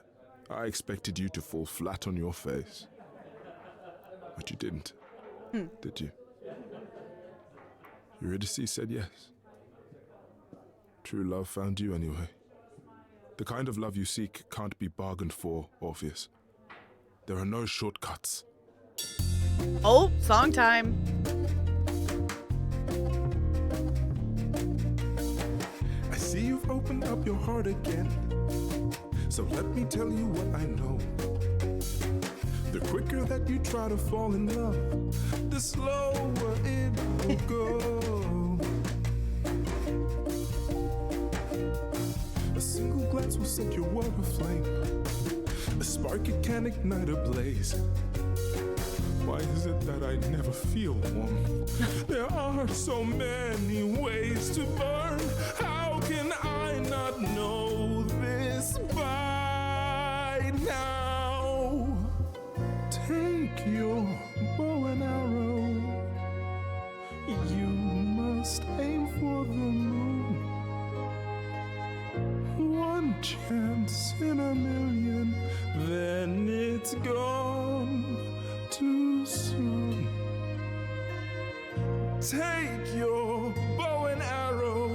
I expected you to fall flat on your face. But you didn't, did you? Eurydice said yes. True love found you anyway. The kind of love you seek can't be bargained for, Orpheus. There are no shortcuts. Oh, song time. I see you've opened up your heart again. So let me tell you what I know. The quicker that you try to fall in love, the slower it will go. A single glance will set your world aflame. A spark it can ignite a blaze. Why is it that I never feel warm? There are so many ways to burn. How can I not know this by now? Take your bow and arrow. You must aim for the moon. One chance in a million, then it's gone too soon. Take your bow and arrow.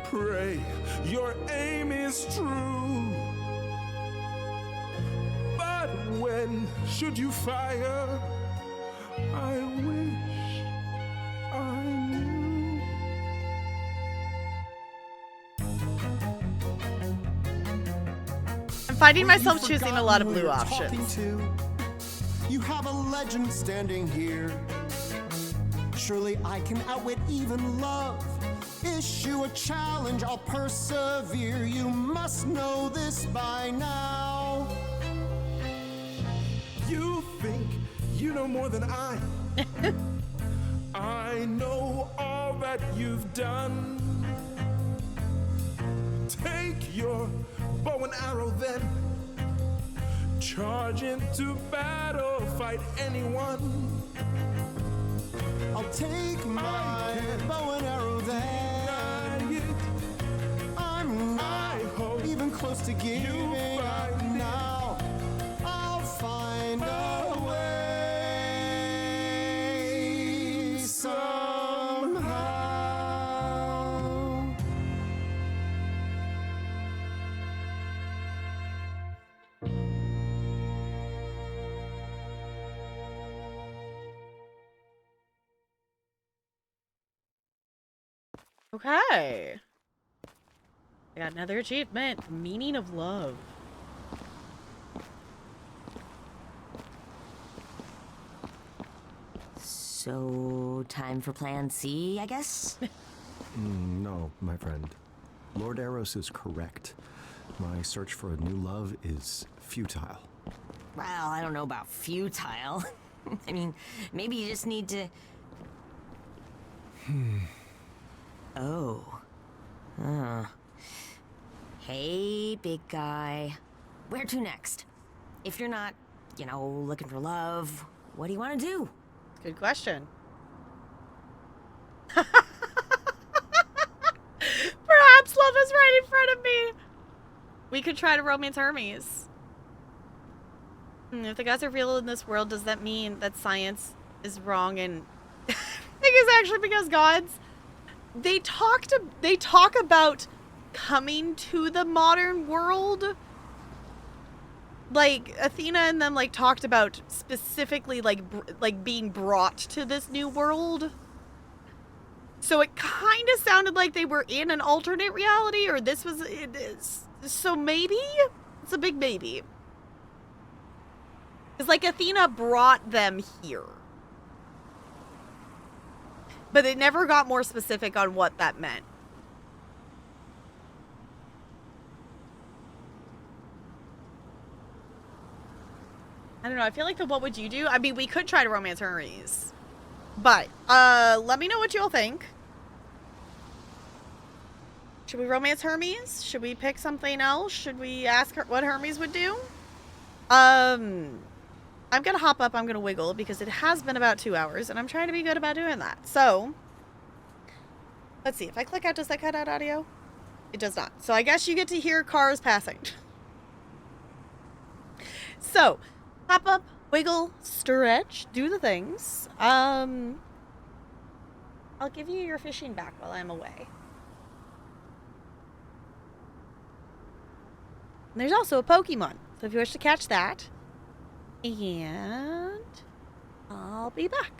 Pray your aim is true. But when should you fire? I wish I knew. I'm finding Have you myself choosing a lot of forgotten who blue you're options. talking to? You have a legend standing here. Surely I can outwit even love. Issue a challenge, I'll persevere. You must know this by now. You think you know more than I. I know all that you've done. Take your bow and arrow then. Charge into battle, fight anyone. I'll take my bow and arrow then. I'm not even close to giving up now. I'll find a way somehow. Okay. I got another achievement. Meaning of love. So, time for plan C, I guess? No, my friend. Lord Eros is correct. My search for a new love is futile. Well, I don't know about futile. I mean, maybe you just need to... Oh. Hey, big guy. Where to next? If you're not, looking for love, what do you want to do? Good question. Perhaps love is right in front of me. We could try to romance Hermes. If the gods are real in this world, does that mean that science is wrong and I think it's actually because gods they talk about coming to the modern world. Like Athena and them like talked about specifically like being brought to this new world. So it kind of sounded like they were in an alternate reality, or this was it is. So maybe it's a big maybe. Because like Athena brought them here. But it never got more specific on what that meant. I don't know. I feel like what would you do? I mean, we could try to romance Hermes. But, let me know what you all think. Should we romance Hermes? Should we pick something else? Should we ask her what Hermes would do? I'm gonna hop up. I'm gonna wiggle because it has been about 2 hours and I'm trying to be good about doing that. So, let's see. If I click out, does that cut out audio? It does not. So I guess you get to hear cars passing. So, hop up, wiggle, stretch, do the things. I'll give you your fishing back while I'm away. And there's also a Pokemon, so if you wish to catch that, and I'll be back.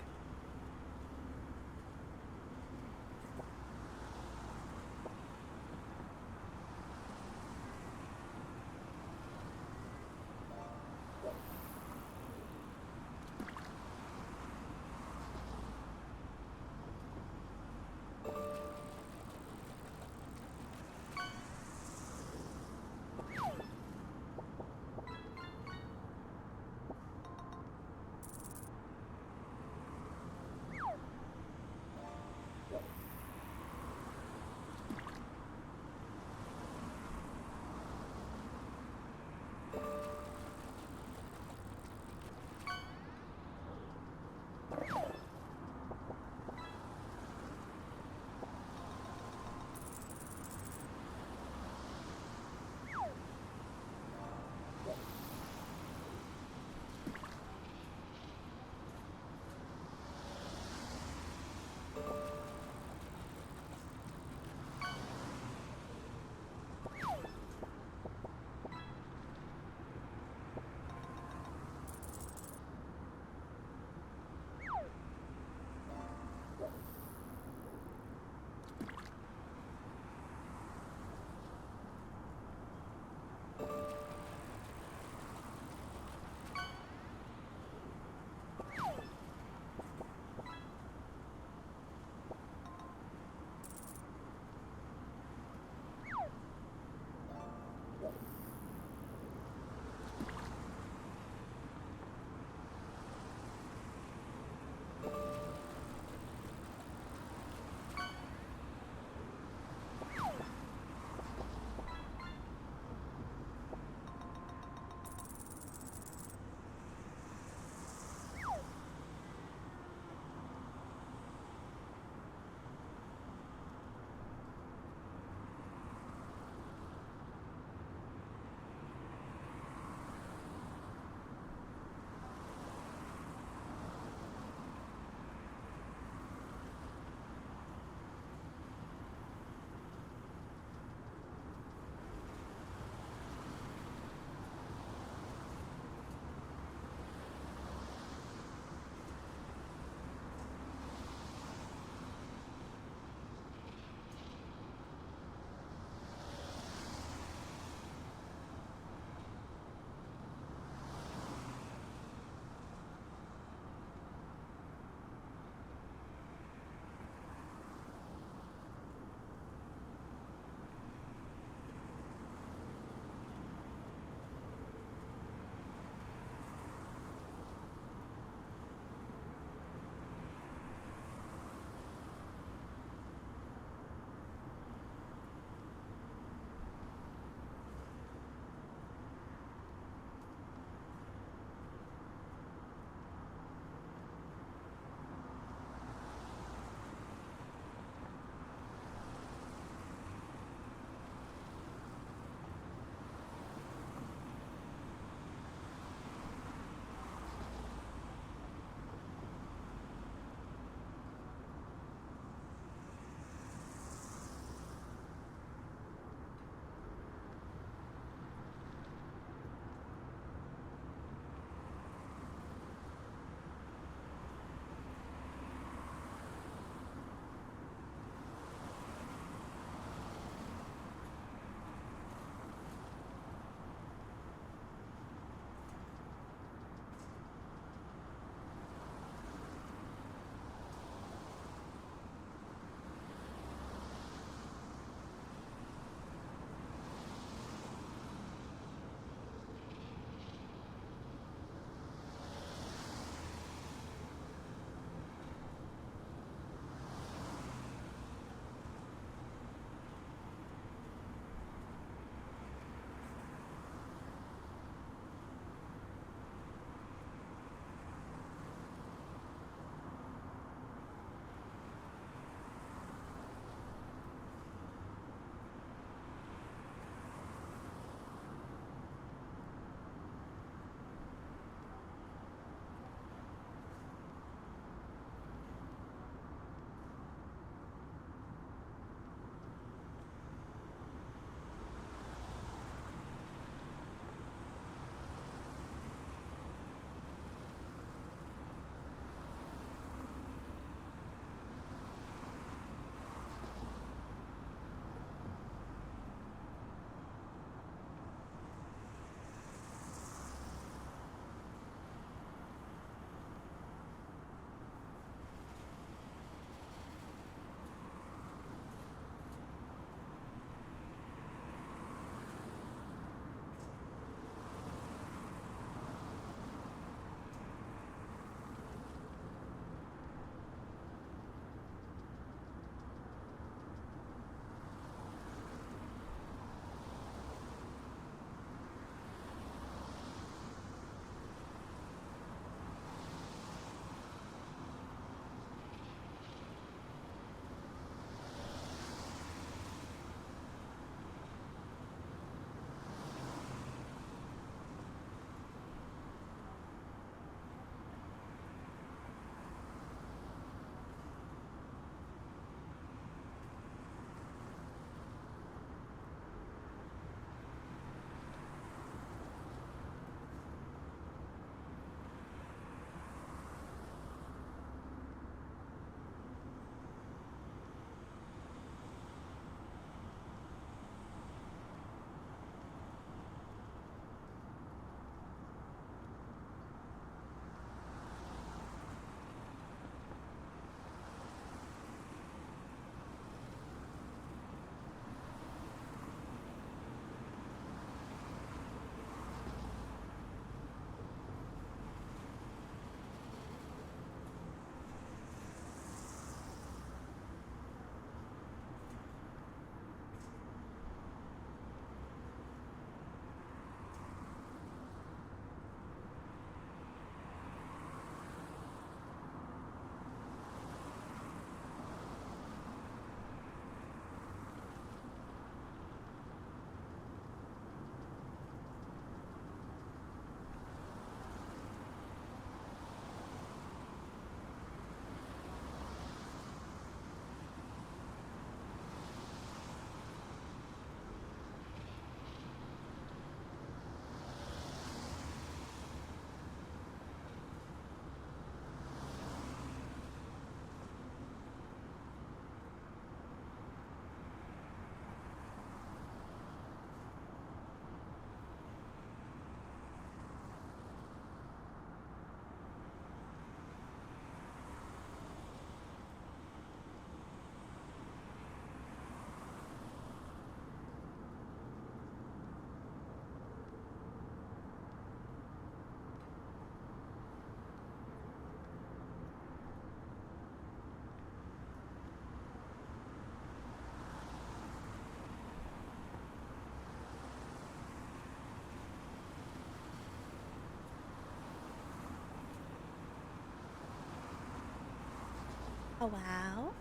Oh, wow.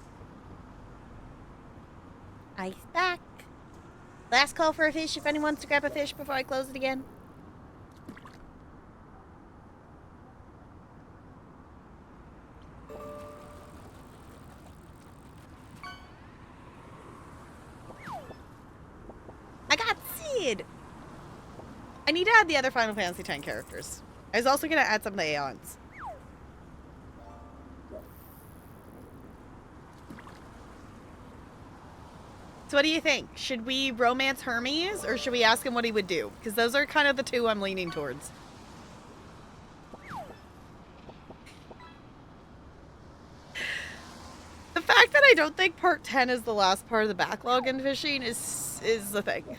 Ice back. Last call for a fish if anyone wants to grab a fish before I close it again. I got Sid! I need to add the other Final Fantasy X characters. I was also going to add some of the Aeons. So what do you think? Should we romance Hermes or should we ask him what he would do? Because those are kind of the two I'm leaning towards. The fact that I don't think part 10 is the last part of the backlog in fishing is the thing.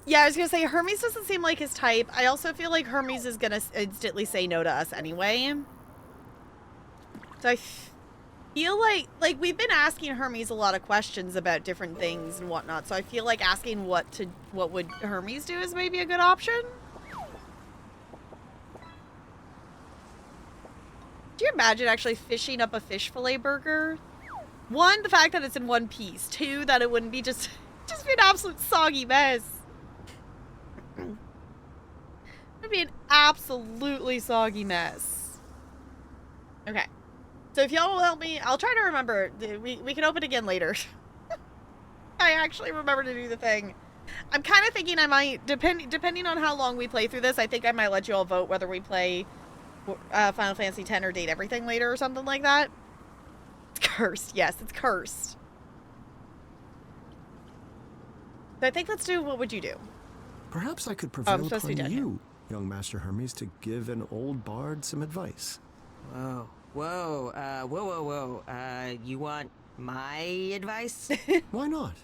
Yeah, I was gonna say, Hermes doesn't seem like his type. I also feel like Hermes is gonna instantly say no to us anyway. So I feel like we've been asking Hermes a lot of questions about different things and whatnot. So I feel like asking what would Hermes do is maybe a good option. Do you imagine actually fishing up a fish fillet burger? One, the fact that it's in one piece. Two, that it wouldn't be just be an absolute soggy mess. It'd be an absolutely soggy mess. Okay. So if y'all will help me, I'll try to remember. We can open again later. I actually remember to do the thing. I'm kind of thinking I might, depending on how long we play through this, I think I might let you all vote whether we play Final Fantasy X or date everything later or something like that. It's cursed. Yes, it's cursed. So I think let's do what would you do? Perhaps I could prevail supposed to be upon done you, young Master Hermes, to give an old bard some advice. Whoa. You want my advice? Why not?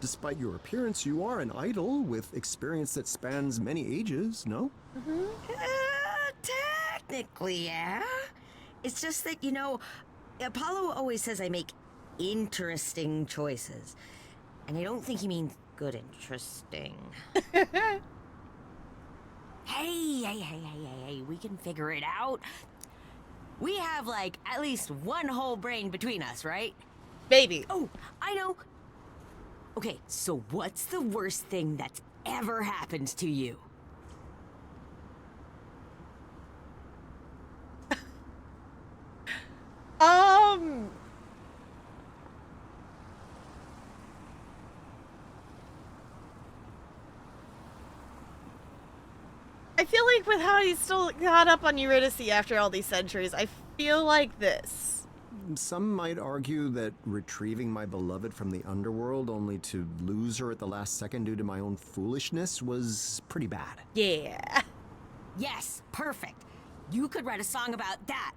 Despite your appearance, you are an idol with experience that spans many ages, no? Technically, yeah. It's just that, Apollo always says I make interesting choices. And I don't think he means good interesting. Hey, we can figure it out. We have, at least one whole brain between us, right? Baby. Oh, I know. Okay, so what's the worst thing that's ever happened to you? I feel like with how he's still caught up on Eurydice after all these centuries, I feel like this. Some might argue that retrieving my beloved from the underworld only to lose her at the last second due to my own foolishness was pretty bad. Yeah. Yes, perfect. You could write a song about that.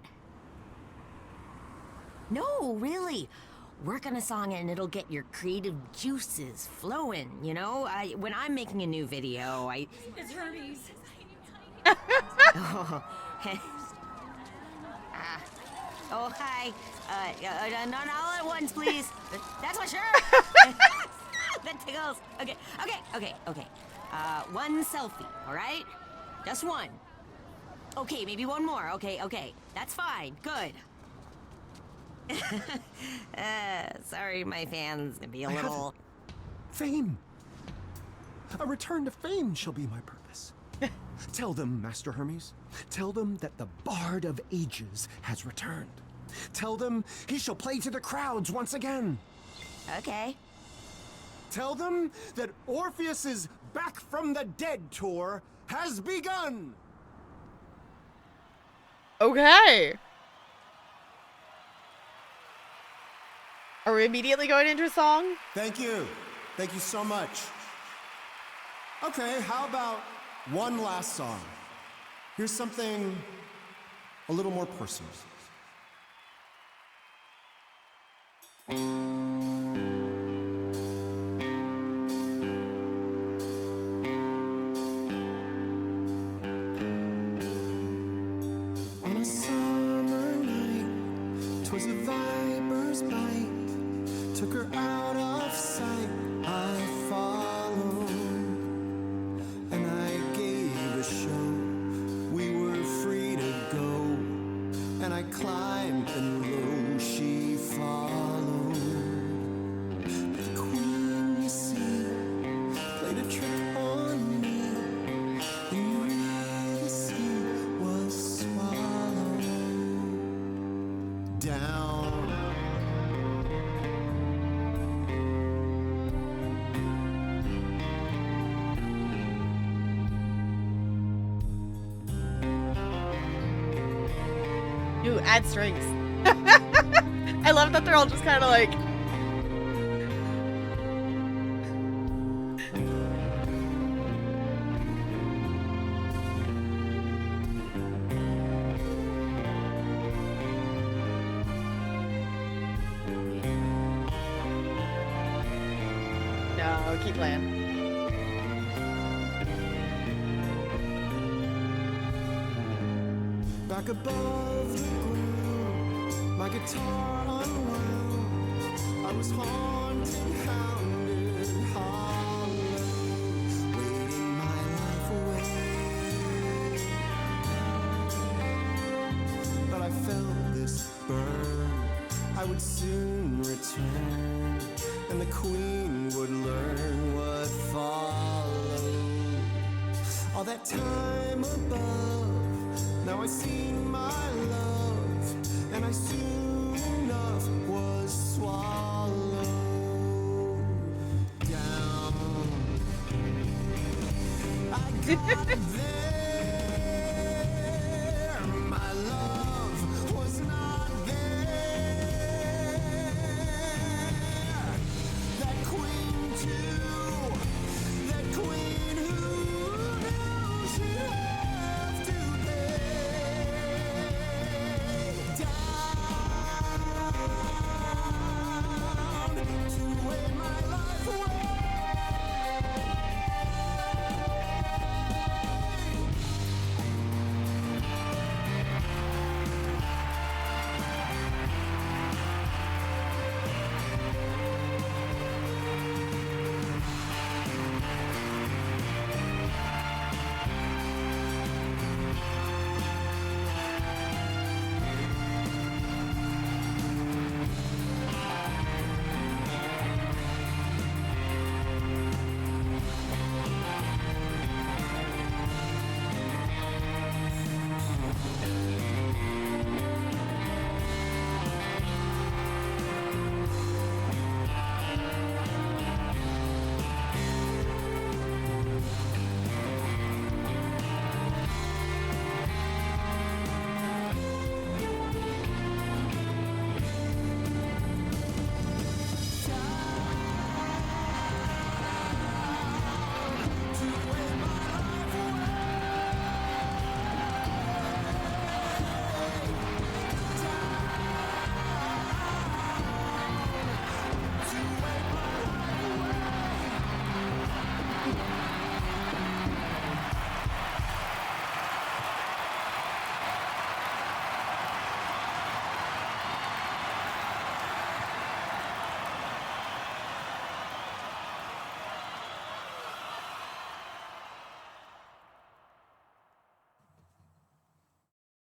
No, really. Work on a song and it'll get your creative juices flowing, when I'm making a new video, It's Hermes. Oh, hi. Not all at once, please. That's my shirt. That tickles. Okay. One selfie, all right? Just one. Okay, maybe one more. Okay. That's fine. Good. Sorry, my fans can be a little... Fame. A return to fame shall be my purpose. Tell them, Master Hermes. Tell them that the Bard of Ages has returned. Tell them he shall play to the crowds once again. Okay. Tell them that Orpheus's Back from the Dead tour has begun. Okay. Are we immediately going into a song? Thank you. Thank you so much. Okay, how about one last song? Here's something a little more personal. On a summer night, Ooh, add strings. I love that they're all just kind of like... No, keep playing. Back above the ground, my guitar unwound. I was haunted, hounded, hollow, waiting my life away. But I felt this burn. I would soon return, and the queen would learn what followed. All that time above, now I seen my love, and I soon enough was swallowed down. I got there, my love was not there. That queen too, that queen who knew she'd have to pay down to win my life away.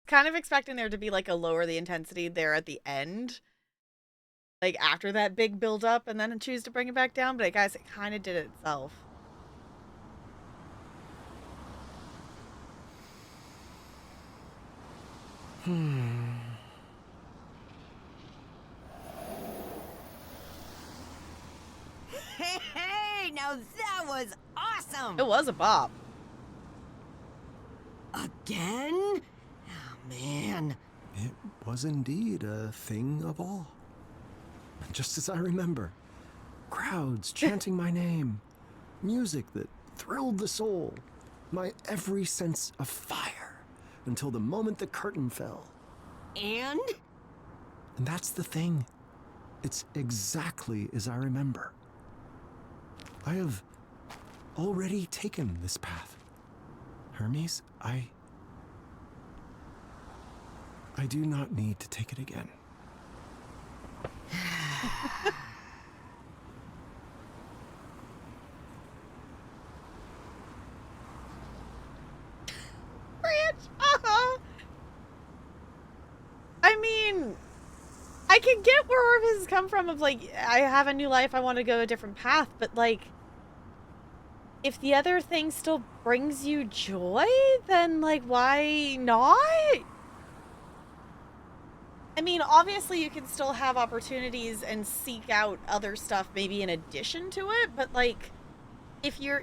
Kind of expecting there to be like a lower the intensity there at the end, like after that big build up, and then choose to bring it back down, but I guess it kind of did it itself. Hey, now that was awesome! It was a bop. Again? Oh, man. It was indeed a thing of awe. Just as I remember. Crowds chanting my name. Music that thrilled the soul. My every sense afire. Until the moment the curtain fell. And? And that's the thing. It's exactly as I remember. I have already taken this path. Hermes, I do not need to take it again. Ranch. I mean, I can get where Orpheus has come from of like, I have a new life, I want to go a different path, but like, if the other thing still brings you joy, then like, why not? I mean, obviously you can still have opportunities and seek out other stuff maybe in addition to it, but like, if you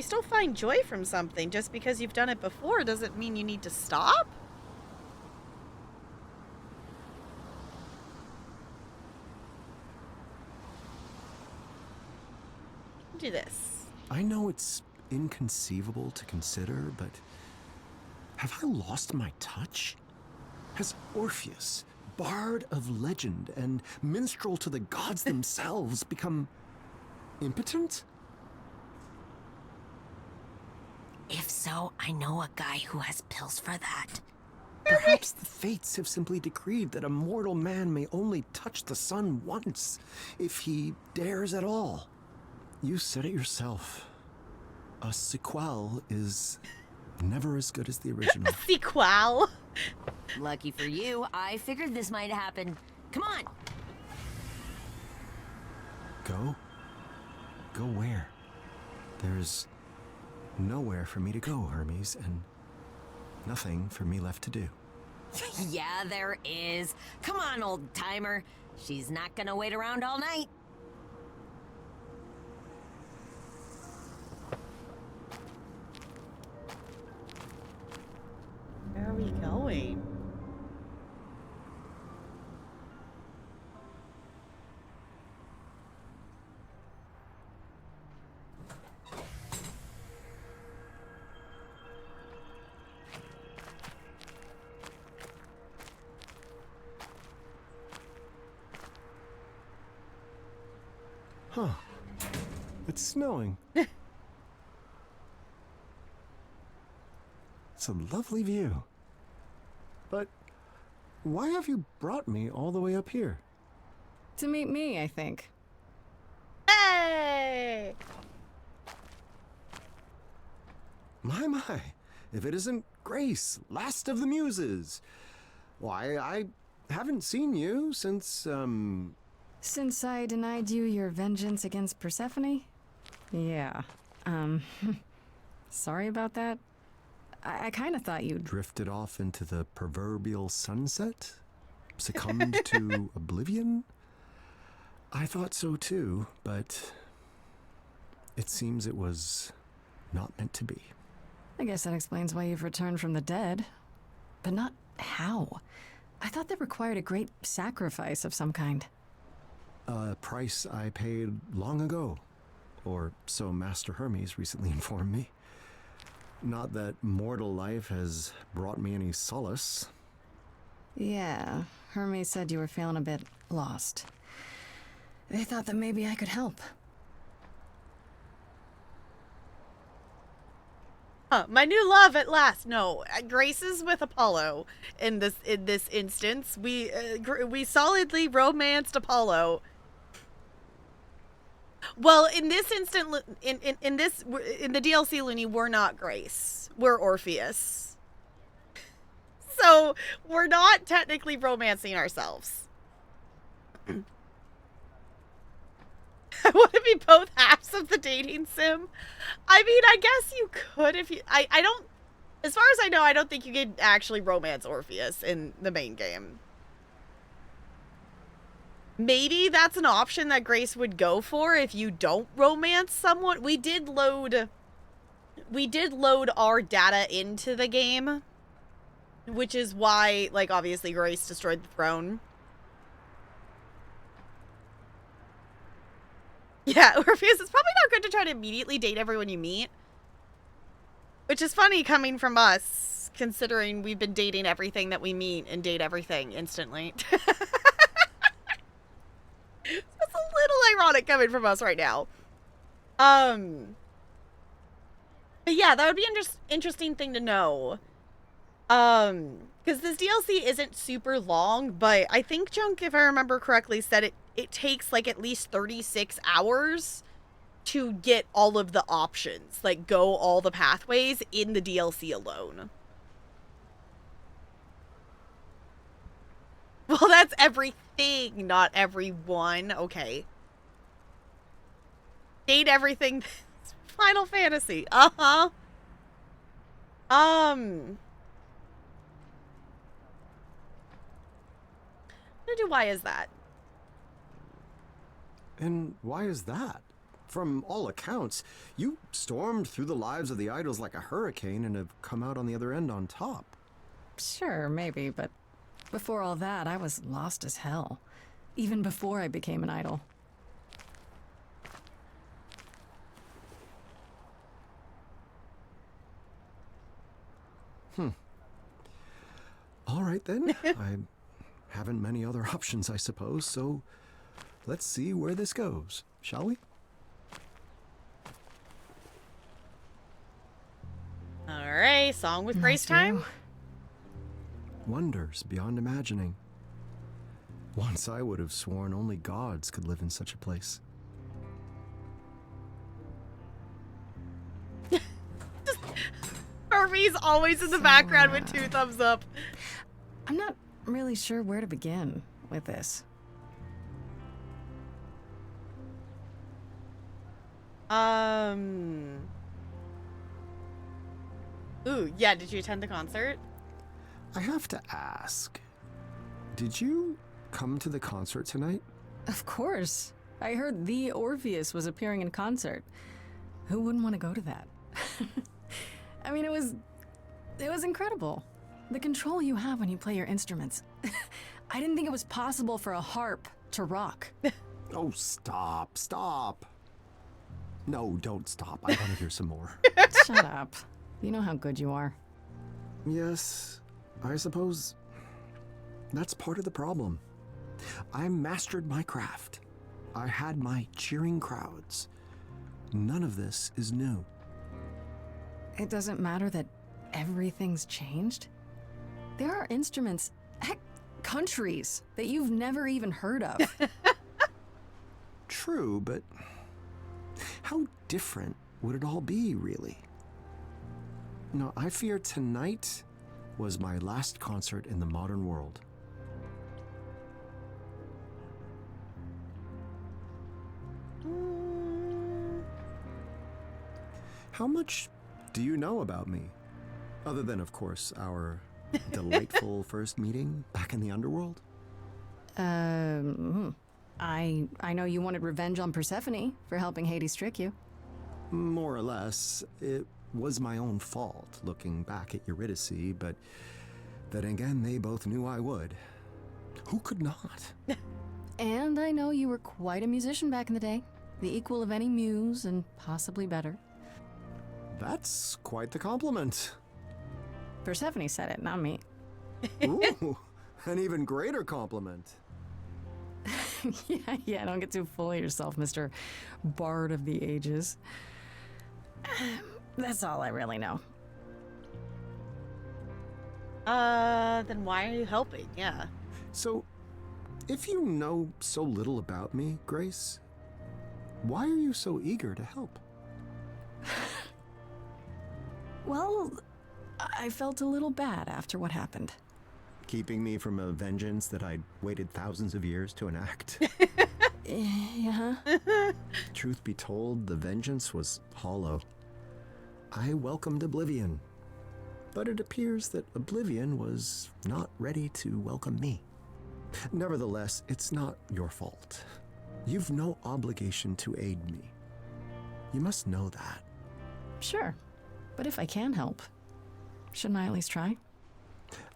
still find joy from something just because you've done it before doesn't mean you need to stop. Do this. I know it's inconceivable to consider, but have I lost my touch? Has Orpheus, bard of legend and minstrel to the gods themselves, become impotent? If so, I know a guy who has pills for that. Perhaps the fates have simply decreed that a mortal man may only touch the sun once, if he dares at all. You said it yourself. A sequel is never as good as the original. Sequel. Lucky for you, I figured this might happen. Come on! Go? Go where? There's nowhere for me to go, Hermes, and nothing for me left to do. Yeah, there is. Come on, old timer. She's not gonna wait around all night. Where are we going? Huh. It's snowing. It's a lovely view. But why have you brought me all the way up here? To meet me, I think. Hey! My. If it isn't Grace, last of the Muses. Why, I haven't seen you since, Since I denied you your vengeance against Persephone? Yeah. Sorry about that. I kind of thought you'd... drifted off into the proverbial sunset? Succumbed to oblivion? I thought so too, but it seems it was not meant to be. I guess that explains why you've returned from the dead. But not how. I thought that required a great sacrifice of some kind. A price I paid long ago, or so Master Hermes recently informed me. Not that mortal life has brought me any solace. Yeah, Hermes said you were feeling a bit lost. They thought that maybe I could help. My new love at last. No, Grace is with Apollo in this instance. We solidly romanced Apollo. Well, in this instant, in the DLC, Looney, we're not Grace. We're Orpheus. So we're not technically romancing ourselves. I want to be both halves of the dating sim. I mean, I guess you could if you... I don't... As far as I know, I don't think you could actually romance Orpheus in the main game. Maybe that's an option that Grace would go for if you don't romance someone. We did load our data into the game, which is why, like, obviously Grace destroyed the throne. Yeah, Orpheus, it's probably not good to try to immediately date everyone you meet. Which is funny coming from us, considering we've been dating everything that we meet and date everything instantly. That's a little ironic coming from us right now. But yeah, that would be an interesting thing to know. Because this DLC isn't super long, but I think Junk, if I remember correctly, said it takes like at least 36 hours to get all of the options, like go all the pathways in the DLC alone. Well, that's everything, not everyone. Okay. Date everything. Final Fantasy. Uh-huh. I'm gonna do why is that? And why is that? From all accounts, you stormed through the lives of the idols like a hurricane and have come out on the other end on top. Sure, maybe, but before all that, I was lost as hell. Even before I became an idol. All right then. I haven't many other options, I suppose, so let's see where this goes, shall we? All right, song with Grace Nice time. view. Wonders beyond imagining. Once I would have sworn only gods could live in such a place. Orpheus always in the background with 2 thumbs up. I'm not really sure where to begin with this. Ooh, yeah, did you attend the concert? I have to ask, did you come to the concert tonight? Of course. I heard the Orpheus was appearing in concert. Who wouldn't want to go to that? I mean, it was incredible. The control you have when you play your instruments. I didn't think it was possible for a harp to rock. Oh, stop. No, don't stop. I want to hear some more. Shut up. You know how good you are. Yes, I suppose that's part of the problem. I mastered my craft. I had my cheering crowds. None of this is new. It doesn't matter that everything's changed. There are instruments, heck, countries that you've never even heard of. True, but how different would it all be, really? No, I fear tonight was my last concert in the modern world. How much do you know about me? Other than, of course, our delightful first meeting back in the underworld? I know you wanted revenge on Persephone for helping Hades trick you. More or less. It was my own fault, looking back at Eurydice, but then again, they both knew I would. Who could not? And I know you were quite a musician back in the day. The equal of any muse, and possibly better. That's quite the compliment. Persephone said it, not me. Ooh, an even greater compliment. Yeah, don't get too full of yourself, Mr. Bard of the Ages. That's all I really know. Then why are you helping? Yeah. So, if you know so little about me, Grace, why are you so eager to help? Well, I felt a little bad after what happened. Keeping me from a vengeance that I'd waited thousands of years to enact. Yeah. Truth be told, the vengeance was hollow. I welcomed oblivion, but it appears that oblivion was not ready to welcome me. Nevertheless, it's not your fault. You've no obligation to aid me. You must know that. Sure. But if I can help, shouldn't I at least try?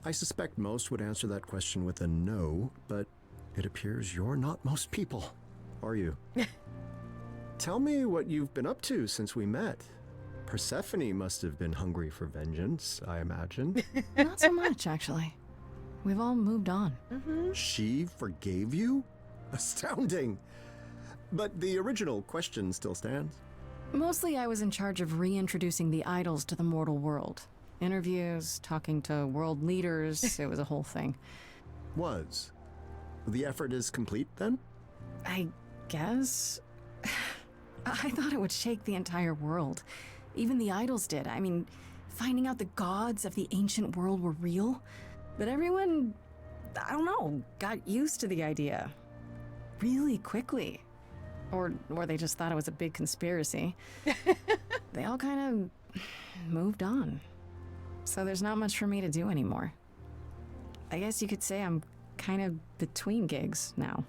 I suspect most would answer that question with a no, but it appears you're not most people, are you? Tell me what you've been up to since we met. Persephone must have been hungry for vengeance, I imagine. Not so much, actually. We've all moved on. She forgave you? Astounding. But the original question still stands. Mostly I was in charge of reintroducing the idols to the mortal world. Interviews, talking to world leaders, it was a whole thing. Was. The effort is complete, then? I guess? I thought it would shake the entire world. Even the idols did. I mean, finding out the gods of the ancient world were real. But everyone, I don't know, got used to the idea. Really quickly. Or they just thought it was a big conspiracy. They all kind of moved on. So there's not much for me to do anymore. I guess you could say I'm kind of between gigs now.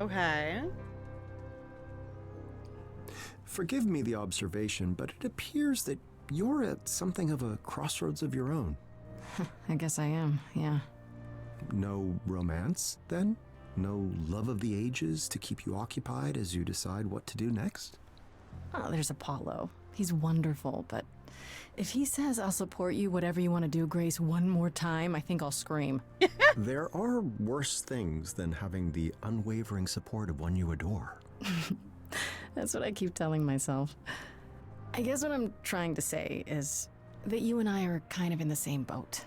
Okay. Forgive me the observation, but it appears that you're at something of a crossroads of your own. I guess I am, yeah. No romance, then? No love of the ages to keep you occupied as you decide what to do next? Oh, there's Apollo. He's wonderful, but If he says I'll support you whatever you want to do, Grace, one more time, I think I'll scream. There are worse things than having the unwavering support of one you adore. That's what I keep telling myself. I guess what I'm trying to say is that you and I are kind of in the same boat.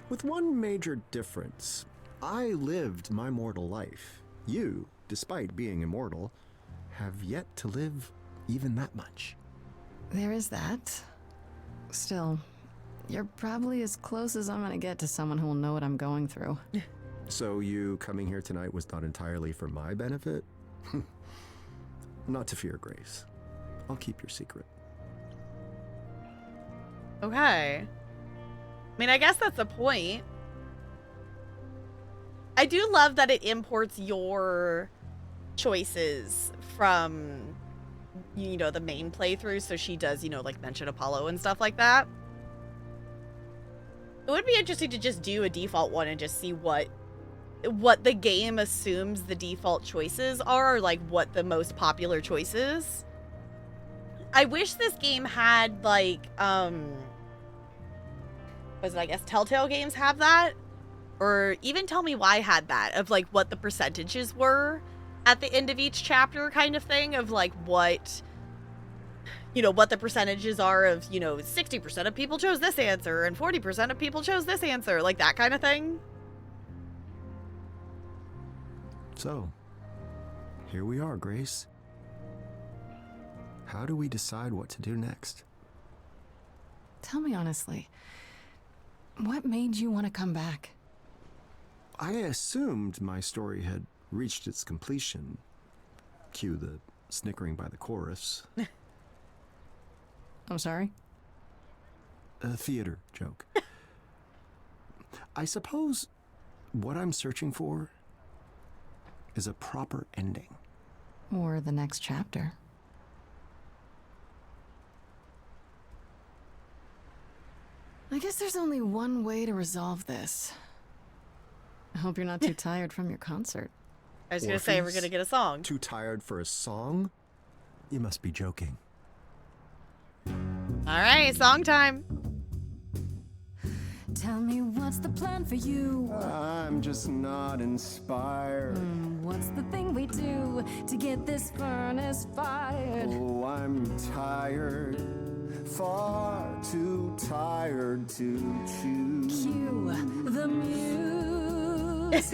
With one major difference. I lived my mortal life. You, despite being immortal, have yet to live even that much. There is that. Still, you're probably as close as I'm gonna get to someone who will know what I'm going through. So you coming here tonight was not entirely for my benefit? Not to fear, Grace. I'll keep your secret. Okay. I mean, I guess that's the point. I do love that it imports your choices from, you know, the main playthrough. So she does, you know, like mention Apollo and stuff like that. It would be interesting to just do a default one and just see what the game assumes the default choices are, or like what the most popular choices. I wish this game had like, was it, I guess Telltale games have that? Or even Tell Me Why had that, of like what the percentages were at the end of each chapter kind of thing, of like what, you know, what the percentages are of, you know, 60% of people chose this answer and 40% of people chose this answer, like that kind of thing. So, here we are, Grace. How do we decide what to do next? Tell me honestly, what made you want to come back? I assumed my story had reached its completion. Cue the snickering by the chorus. I'm sorry? A theater joke. I suppose what I'm searching for is a proper ending. Or the next chapter. I guess there's only one way to resolve this. I hope you're not too tired from your concert. I was going to say, we're going to get a song. Too tired for a song? You must be joking. All right, song time. Tell me what's the plan for you? I'm just not inspired. What's the thing we do to get this furnace fired? Oh, I'm tired. Far too tired to choose. Cue the muse.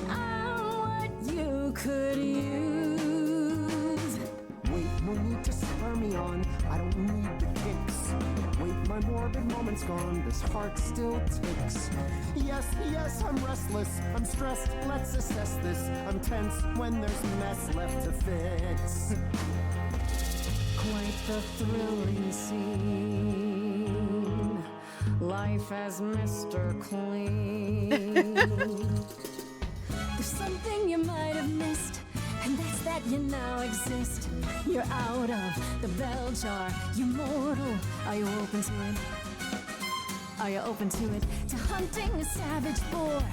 I'm what you could use. Wait, no need to spur me on. I don't need the fix. Wait, my morbid moment's gone. This heart still ticks. Yes, I'm restless. I'm stressed. Let's assess this. I'm tense when there's mess left to fix. Quite the thrilling scene. Life as Mr. Clean. There's something you might have missed, and that's that you now exist. You're out of the bell jar, you're mortal. Are you open to it? Are you open to it? To hunting a savage boar,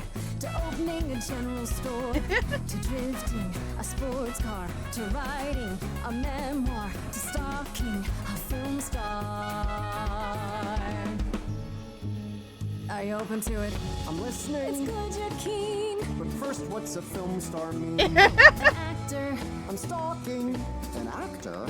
to opening a general store, to drifting a sports car, to writing a memoir, to stalking a film star. Are you open to it? I'm listening. It's good you're keen. But first, what's a film star mean? An actor. I'm stalking an actor.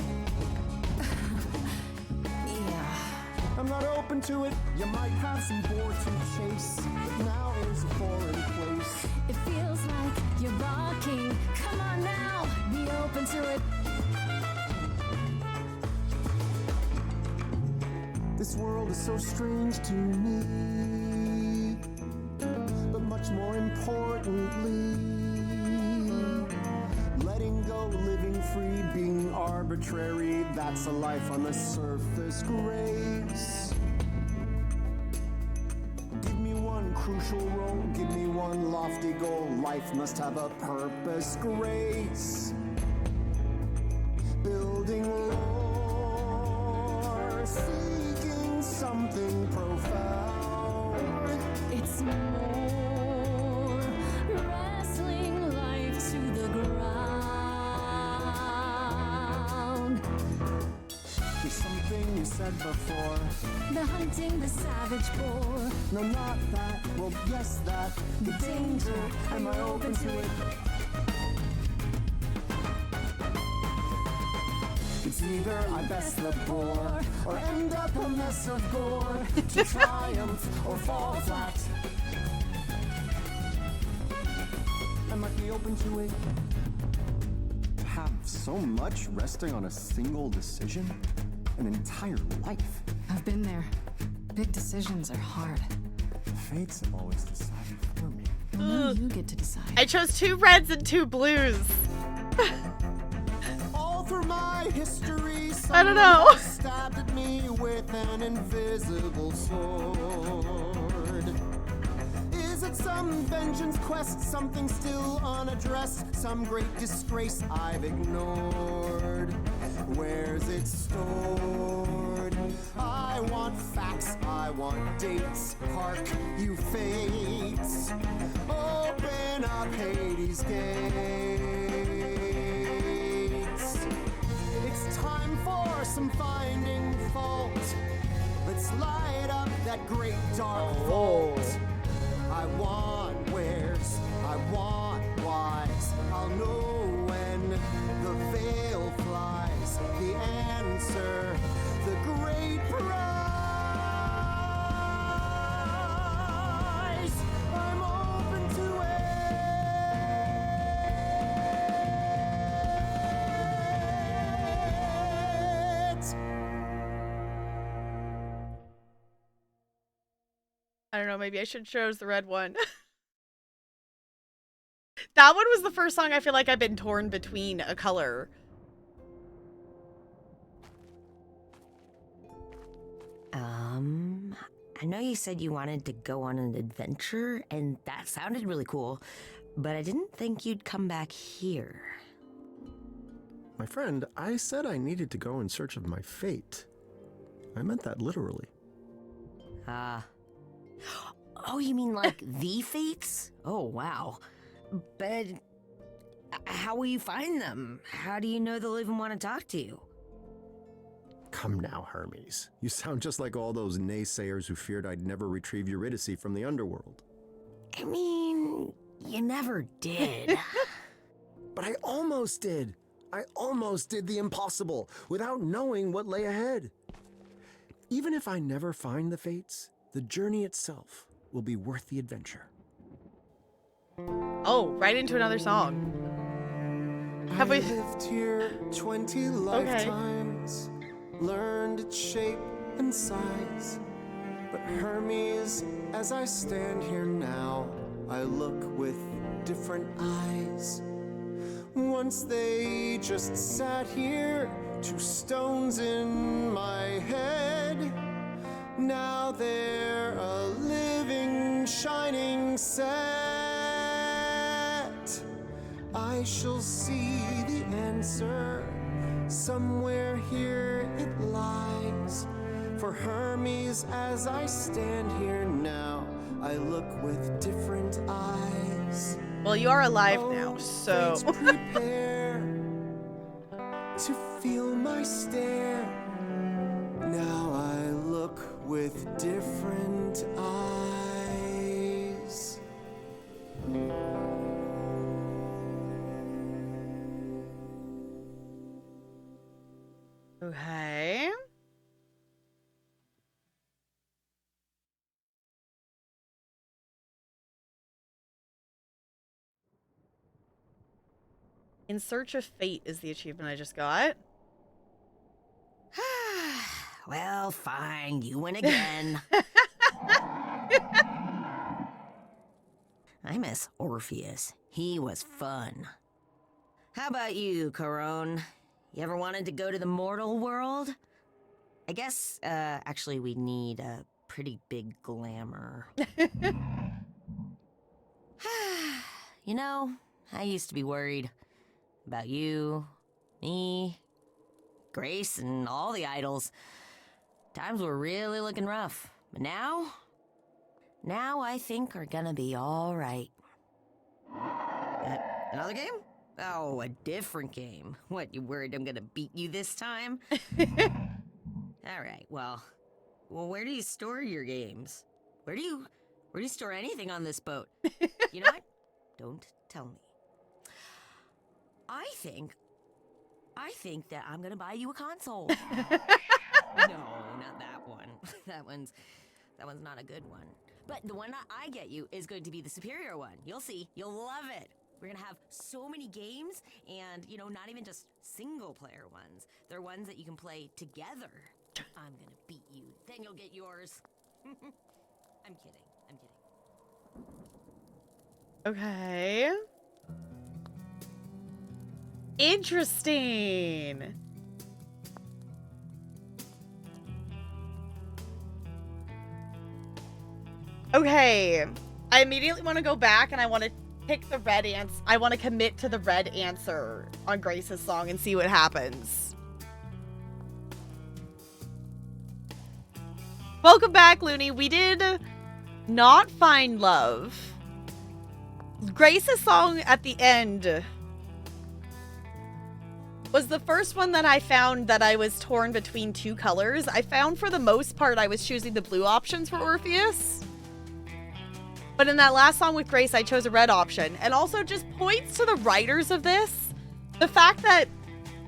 Yeah. I'm not open to it. You might have some boar to chase, but now is a foreign place. It feels like you're barking. Come on now, be open to it. This world is so strange to me, but much more importantly, letting go, living free, being arbitrary, that's a life on the surface, Grace. Give me one crucial role, give me one lofty goal, life must have a purpose, Grace. Building lore, seeking something profound. It's more wrestling life to the ground. There's something you said said before. The hunting, the savage boar. No, not that. Well, yes, that. The danger. Am I open to it? It's either I best the boar or end up a mess of gore. To triumph or fall flat. I might be open to it. To have so much resting on a single decision? An entire life? I've been there. Big decisions are hard. The fates have always decided for me. Well, now you get to decide. I chose 2 reds and 2 blues. All through my history, I don't know. someone has stabbed at me with an invisible sword. Is it some vengeance quest, something still unaddressed, some great disgrace I've ignored? Where's it stored? I want facts, I want dates. Hark, you fates, open up Hades' gates. It's time for some finding fault. Let's light up that great dark vault. I want wheres, I want whys. I'll know when the veil flies. The answer, the great prize. I'm open to it. I don't know, maybe I should chose the red one. That one was the first song I feel like I've been torn between a color. I know you said you wanted to go on an adventure, and that sounded really cool, but I didn't think you'd come back here. My friend, I said I needed to go in search of my fate. I meant that literally. Oh, you mean like the fates? Oh, wow. But how will you find them? How do you know they'll even want to talk to you? Come now, Hermes. You sound just like all those naysayers who feared I'd never retrieve Eurydice from the underworld. I mean, you never did. But I almost did. I almost did the impossible without knowing what lay ahead. Even if I never find the fates, the journey itself will be worth the adventure. Oh, right into another song. Have we lived here 20 lifetimes, learned its shape and size. But Hermes, as I stand here now, I look with different eyes. Once they just sat here, 2 stones in my head. Now they're a living, shining set. I shall see the answer. Somewhere here it lies. For Hermes, as I stand here now, I look with different eyes. Well, you are alive now, so. Fates prepare to feel my stare. Now I look with different eyes. Okay. In Search of Fate is the achievement I just got. Well, fine, you win again. I miss Orpheus. He was fun. How about you, Corone? You ever wanted to go to the mortal world? I guess, actually, we need a pretty big glamour. You know, I used to be worried about you, me, Grace, and all the idols. Times were really looking rough. But now I think are gonna be all right. Another game? Oh, a different game. What, you worried I'm gonna beat you this time? All right, well, where do you store your games? Where do you store anything on this boat? You know what? Don't tell me. I think that I'm gonna buy you a console. No, not that one. That one's not a good one. But the one I get you is going to be the superior one. You'll see. You'll love it. We're gonna have so many games, and not even just single player ones. They're ones that you can play together. I'm gonna beat you. Then you'll get yours. I'm kidding. Okay. Interesting. Okay. I immediately want to go back and I want to pick the red answer. I want to commit to the red answer on Grace's song and see what happens. Welcome back, Looney. We did not find love. Grace's song at the end was the first one that I found that I was torn between two colors. I found for the most part I was choosing the blue options for Orpheus. But in that last song with Grace, I chose a red option. And also just points to the writers of this. The fact that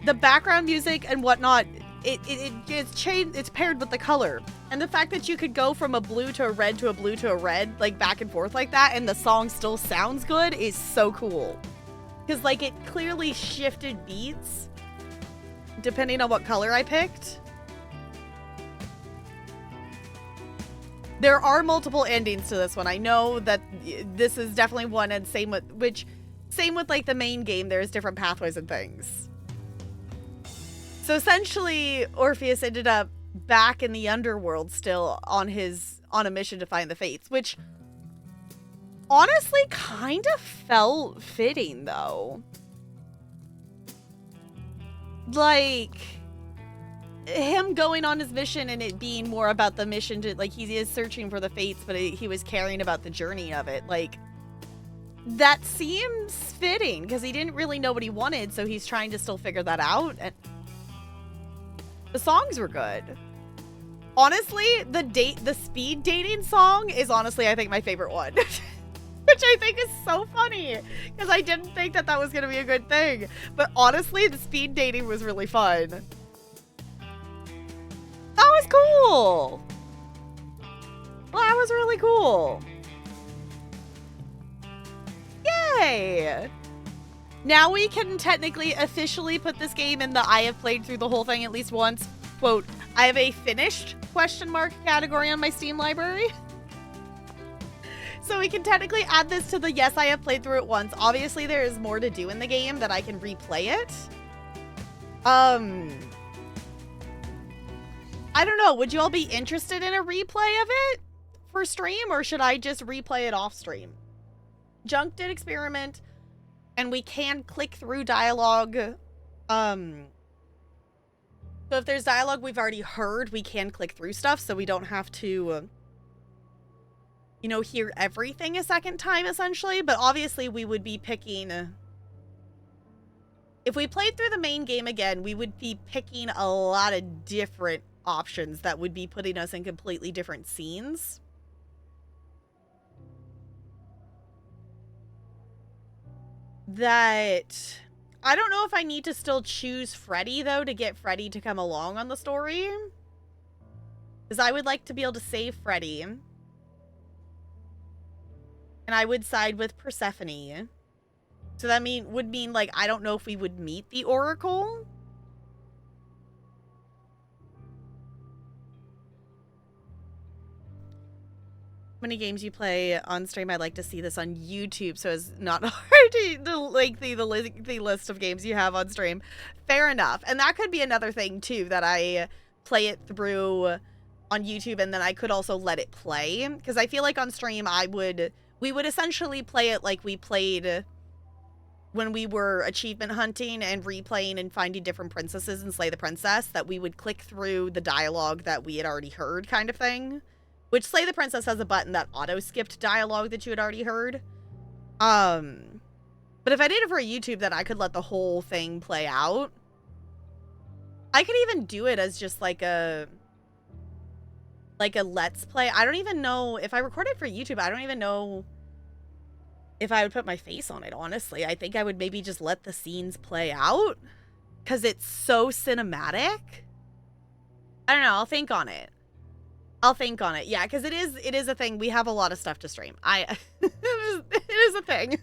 the background music and whatnot, it's paired with the color. And the fact that you could go from a blue to a red to a blue to a red, like back and forth like that, and the song still sounds good is so cool. Because like it clearly shifted beats depending on what color I picked. There are multiple endings to this one. I know that this is definitely one, and same with like the main game, there's different pathways and things. So essentially, Orpheus ended up back in the underworld still on a mission to find the Fates, which honestly kind of felt fitting though. Like him going on his mission and it being more about the mission to, like, he is searching for the Fates, but he was caring about the journey of it. Like, that seems fitting because he didn't really know what he wanted, so he's trying to still figure that out. And the songs were good. Honestly, the speed dating song is honestly, I think, my favorite one. Which I think is so funny because I didn't think that was going to be a good thing. But honestly, the speed dating was really fun. That was cool. That was really cool. Yay. Now we can technically officially put this game in the I have played through the whole thing at least once. Quote, I have a finished ? Category on my Steam library. So we can technically add this to the yes, I have played through it once. Obviously, there is more to do in the game that I can replay it. I don't know. Would you all be interested in a replay of it for stream, or should I just replay it off stream? Junk did experiment, and we can click through dialogue. So if there's dialogue we've already heard, we can click through stuff, so we don't have to, hear everything a second time, essentially. But obviously, we would be picking... If we played through the main game again, we would be picking a lot of different options that would be putting us in completely different scenes. That... I don't know if I need to still choose Freddy, though, to get Freddy to come along on the story. Because I would like to be able to save Freddy. And I would side with Persephone. So that would mean, like, I don't know if we would meet the Oracle. Many games you play on stream, I'd like to see this on YouTube, so it's not hard to lengthy the list of games you have on stream. Fair enough. And that could be another thing too, that I play it through on YouTube and then I could also let it play, because I feel like on stream we would essentially play it like we played when we were achievement hunting and replaying and finding different princesses and Slay the Princess, that we would click through the dialogue that we had already heard, kind of thing. Which Slay the Princess has a button that auto-skipped dialogue that you had already heard. But if I did it for a YouTube, then I could let the whole thing play out. I could even do it as just like a like a let's play. I don't even know if I recorded for YouTube. I don't even know if I would put my face on it, honestly. I think I would maybe just let the scenes play out because it's so cinematic. I don't know. I'll think on it. Yeah, because it is a thing. We have a lot of stuff to stream. It is a thing.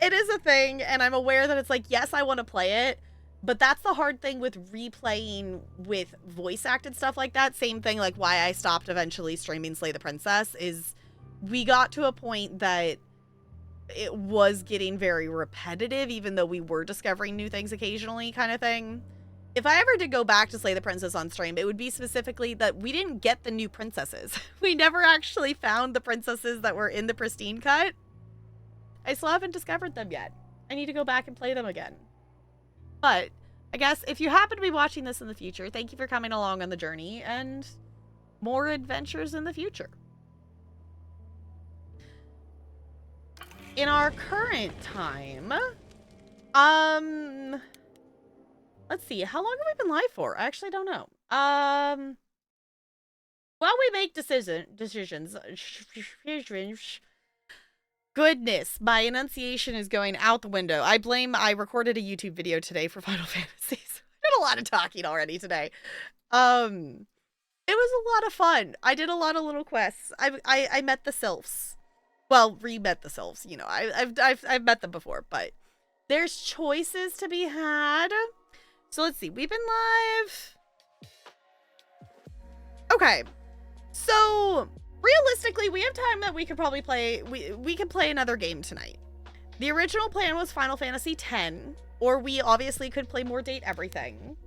It is a thing, and I'm aware that it's like, yes, I want to play it, but that's the hard thing with replaying with voice acted stuff like that. Same thing, like why I stopped eventually streaming Slay the Princess, is we got to a point that it was getting very repetitive, even though we were discovering new things occasionally, kind of thing. If I ever did go back to Slay the Princess on stream, it would be specifically that we didn't get the new princesses. We never actually found the princesses that were in the pristine cut. I still haven't discovered them yet. I need to go back and play them again. But I guess if you happen to be watching this in the future, thank you for coming along on the journey, and more adventures in the future. In our current time, let's see, how long have we been live for? I actually don't know. While we make decisions, goodness, my enunciation is going out the window. I recorded a YouTube video today for Final Fantasies. I did a lot of talking already today. It was a lot of fun. I did a lot of little quests. I met the sylphs. Well, re-met the sylphs, you know. I've met them before, but there's choices to be had. So let's see. We've been live. Okay. So realistically, we have time that we could probably play. We could play another game tonight. The original plan was Final Fantasy X, or we obviously could play more Date Everything.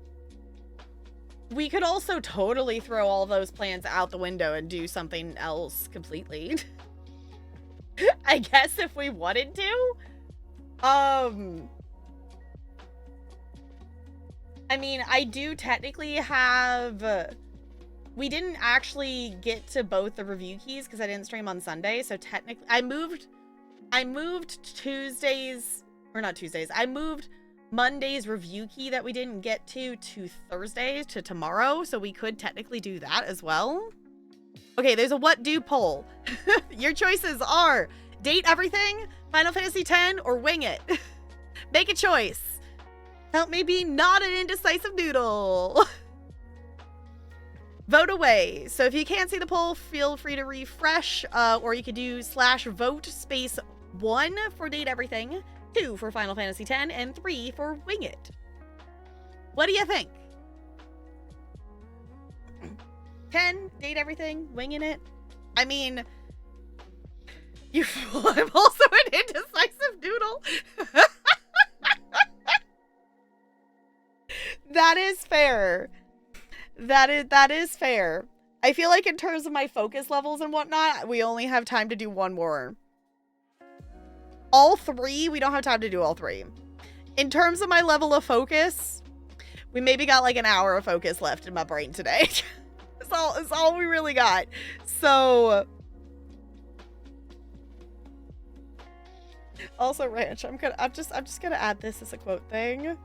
We could also totally throw all those plans out the window and do something else completely. I guess if we wanted to. I mean, I do technically have... we didn't actually get to both the review keys because I didn't stream on Sunday, so technically... I moved Tuesdays... or not Tuesdays. I moved Monday's review key that we didn't get to Thursday, to tomorrow, so we could technically do that as well. Okay, there's a what do poll. Your choices are Date Everything, Final Fantasy X, or Wing It. Make a choice. Help me be not an indecisive noodle. Vote away. So if you can't see the poll, feel free to refresh, or you could do /vote_1 for Date Everything, 2 for Final Fantasy X, and 3 for Wing It. What do you think? 10, Date Everything, Winging It. I mean, you fool, I'm also an indecisive noodle. That is fair. That is fair. I feel like in terms of my focus levels and whatnot, we only have time to do one more. All three, we don't have time to do all three. In terms of my level of focus, we maybe got like an hour of focus left in my brain today. It's all we really got. So also, Ranch, I'm just gonna add this as a quote thing,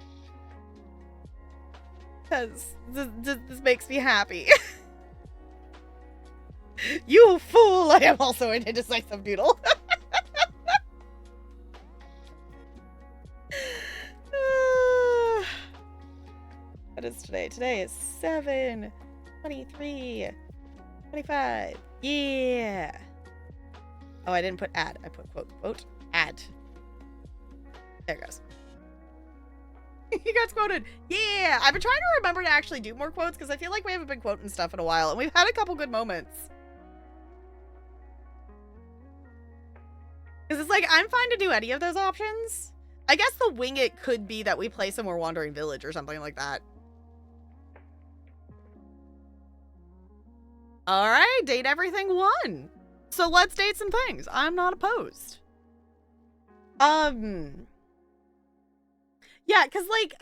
because this makes me happy. You fool! I am also an indecisive noodle. What is today? Today is 7/23/25. Yeah. Oh, I didn't put add. I put quote add. There it goes. He got quoted. Yeah. I've been trying to remember to actually do more quotes because I feel like we haven't been quoting stuff in a while, and we've had a couple good moments. Because it's like, I'm fine to do any of those options. I guess the wing it could be that we play some more Wandering Village or something like that. All right, Date Everything 1. So let's date some things. I'm not opposed. Yeah, because like...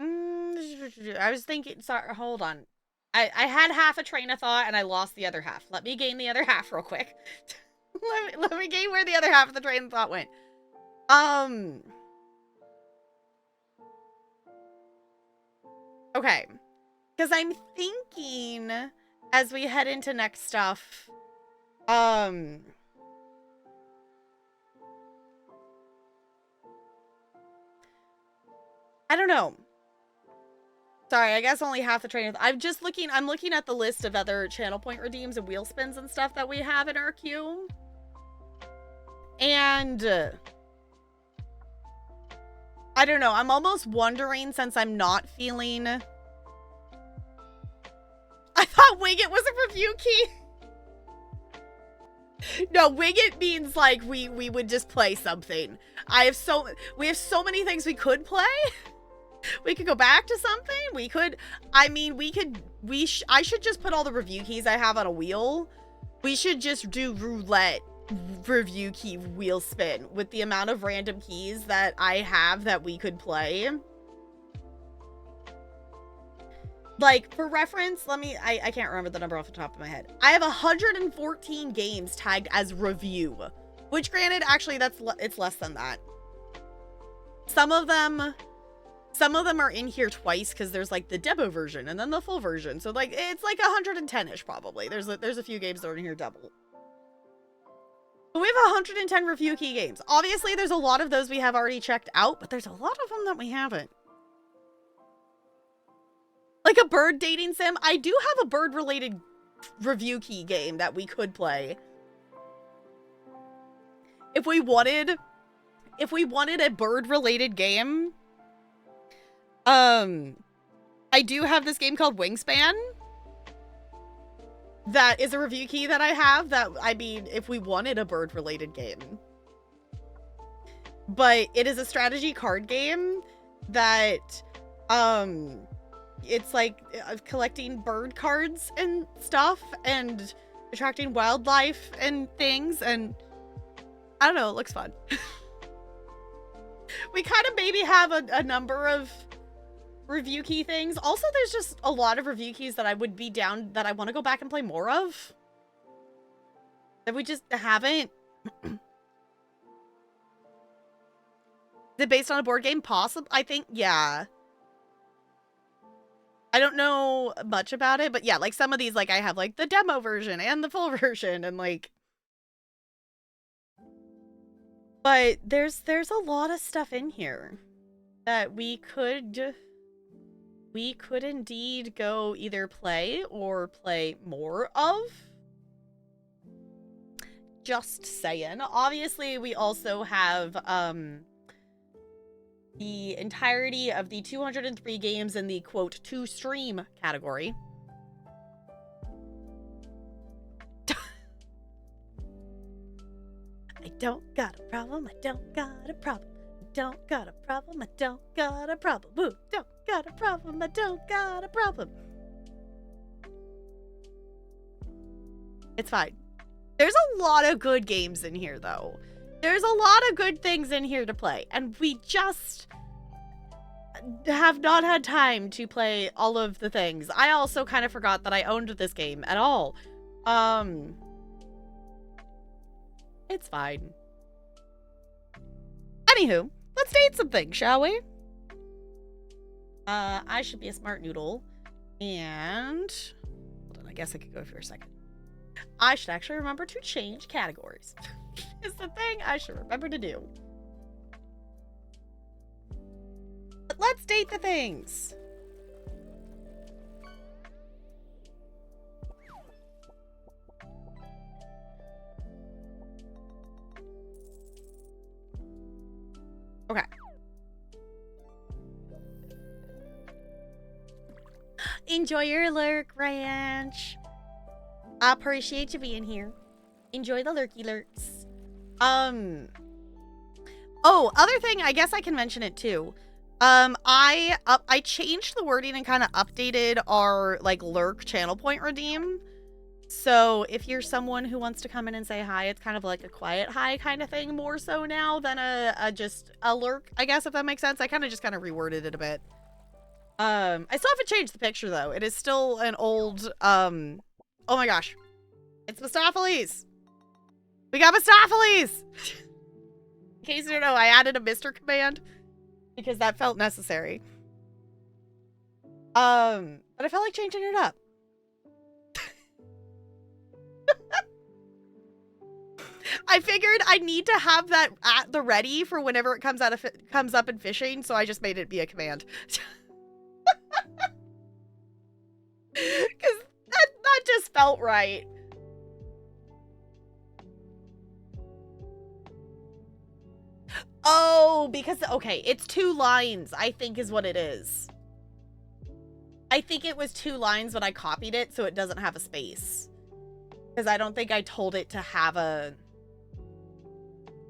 I was thinking... Sorry, hold on. I had half a train of thought and I lost the other half. Let me gain the other half real quick. let me gain where the other half of the train of thought went. Okay. Because I'm thinking as we head into next stuff, I don't know. Sorry, I guess only half the train. I'm looking at the list of other channel point redeems and wheel spins and stuff that we have in our queue. And I don't know. I'm almost wondering, since I'm not feeling... I thought Wing It was a review key. No, Wing It means like we would just play something. We have so many things we could play. We could go back to something. I should just put all the review keys I have on a wheel. We should just do roulette review key wheel spin with the amount of random keys that I have that we could play. Like, for reference, I can't remember the number off the top of my head. I have 114 games tagged as review, which granted, actually, it's less than that. Some of them are in here twice because there's like the demo version and then the full version. So like, it's like 110-ish probably. There's a few games that are in here double. But we have 110 review key games. Obviously, there's a lot of those we have already checked out, but there's a lot of them that we haven't. Like a bird dating sim. I do have a bird-related review key game that we could play. If we wanted a bird-related game, I do have this game called Wingspan. That is a review key that I have that, I mean, if we wanted a bird-related game. But it is a strategy card game that, it's like collecting bird cards and stuff and attracting wildlife and things, and I don't know, it looks fun. We kind of maybe have a number of review key things. Also, there's just a lot of review keys that I would be down, that I want to go back and play more of, that we just haven't. Is it based on a board game? Possible, I think, yeah. I don't know much about it, but yeah, like some of these, like I have like the demo version and the full version, and like, but there's a lot of stuff in here that we could indeed go either play or play more of. Just saying. Obviously, we also have the entirety of the 203 games in the, quote, to stream category. I don't got a problem, I don't got a problem. I don't got a problem, I don't got a problem. Woo, don't got a problem, I don't got a problem. It's fine. There's a lot of good games in here, though. There's a lot of good things in here to play, and we just have not had time to play all of the things. I also kind of forgot that I owned this game at all. It's fine. Anywho, let's date some things, shall we? I should be a smart noodle, and hold on, I guess I could go for a second. I should actually remember to change categories. Is the thing I should remember to do. But let's date the things. Okay. Enjoy your lurk, Ranch. I appreciate you being here. Enjoy the lurky lurks. Oh, other thing, I guess I can mention it too. I changed the wording and kind of updated our like lurk channel point redeem. So if you're someone who wants to come in and say hi, it's kind of like a quiet hi kind of thing more so now than just a lurk, I guess, if that makes sense. I kind of reworded it a bit. I still haven't changed the picture though. It is still an old, oh my gosh. It's Mistopheles. We got Mistopheles! In case you don't know, I added a Mr. command because that felt necessary. But I felt like changing it up. I figured I need to have that at the ready for whenever it comes up in fishing, so I just made it be a command. Because that just felt right. Oh, because, okay, it's 2 lines, I think is what it is. I think it was 2 lines when I copied it, so it doesn't have a space. Because I don't think I told it to have a...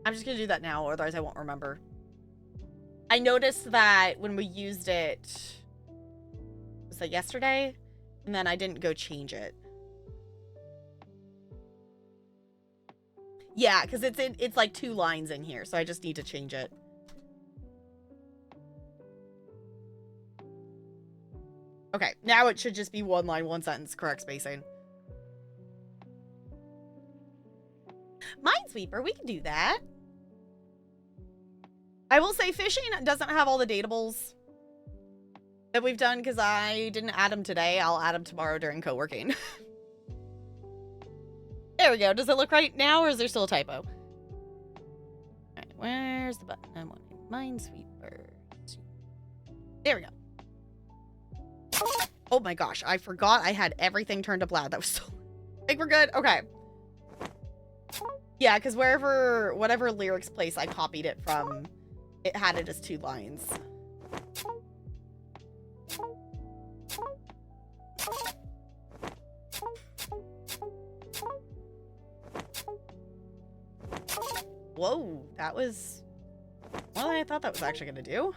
I'm just going to do that now, otherwise I won't remember. I noticed that when we used it... Was that yesterday? And then I didn't go change it. Yeah, because it's like 2 lines in here, so I just need to change it. Okay, now it should just be 1 line, 1 sentence, correct spacing. Minesweeper, we can do that. I will say fishing doesn't have all the datables that we've done because I didn't add them today. I'll add them tomorrow during co-working. There we go. Does it look right now, or is there still a typo? All right, where's the button? I want Minesweeper. There we go. Oh my gosh, I forgot I had everything turned up loud. That was so... I think we're good. Okay. Yeah, because whatever lyrics place I copied it from, it had it as 2 lines. Whoa, that was more than I thought that was actually going to do.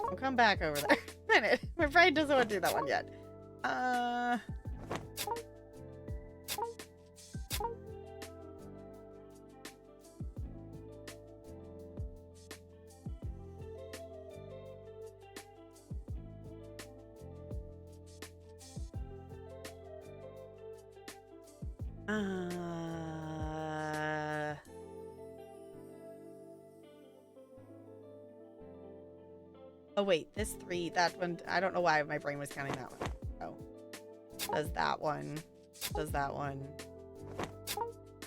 I'll come back over there. Minute. My brain doesn't want to do that one yet. Oh wait, this 3, that one, I don't know why my brain was counting that one. Oh. Does that one. Does that one.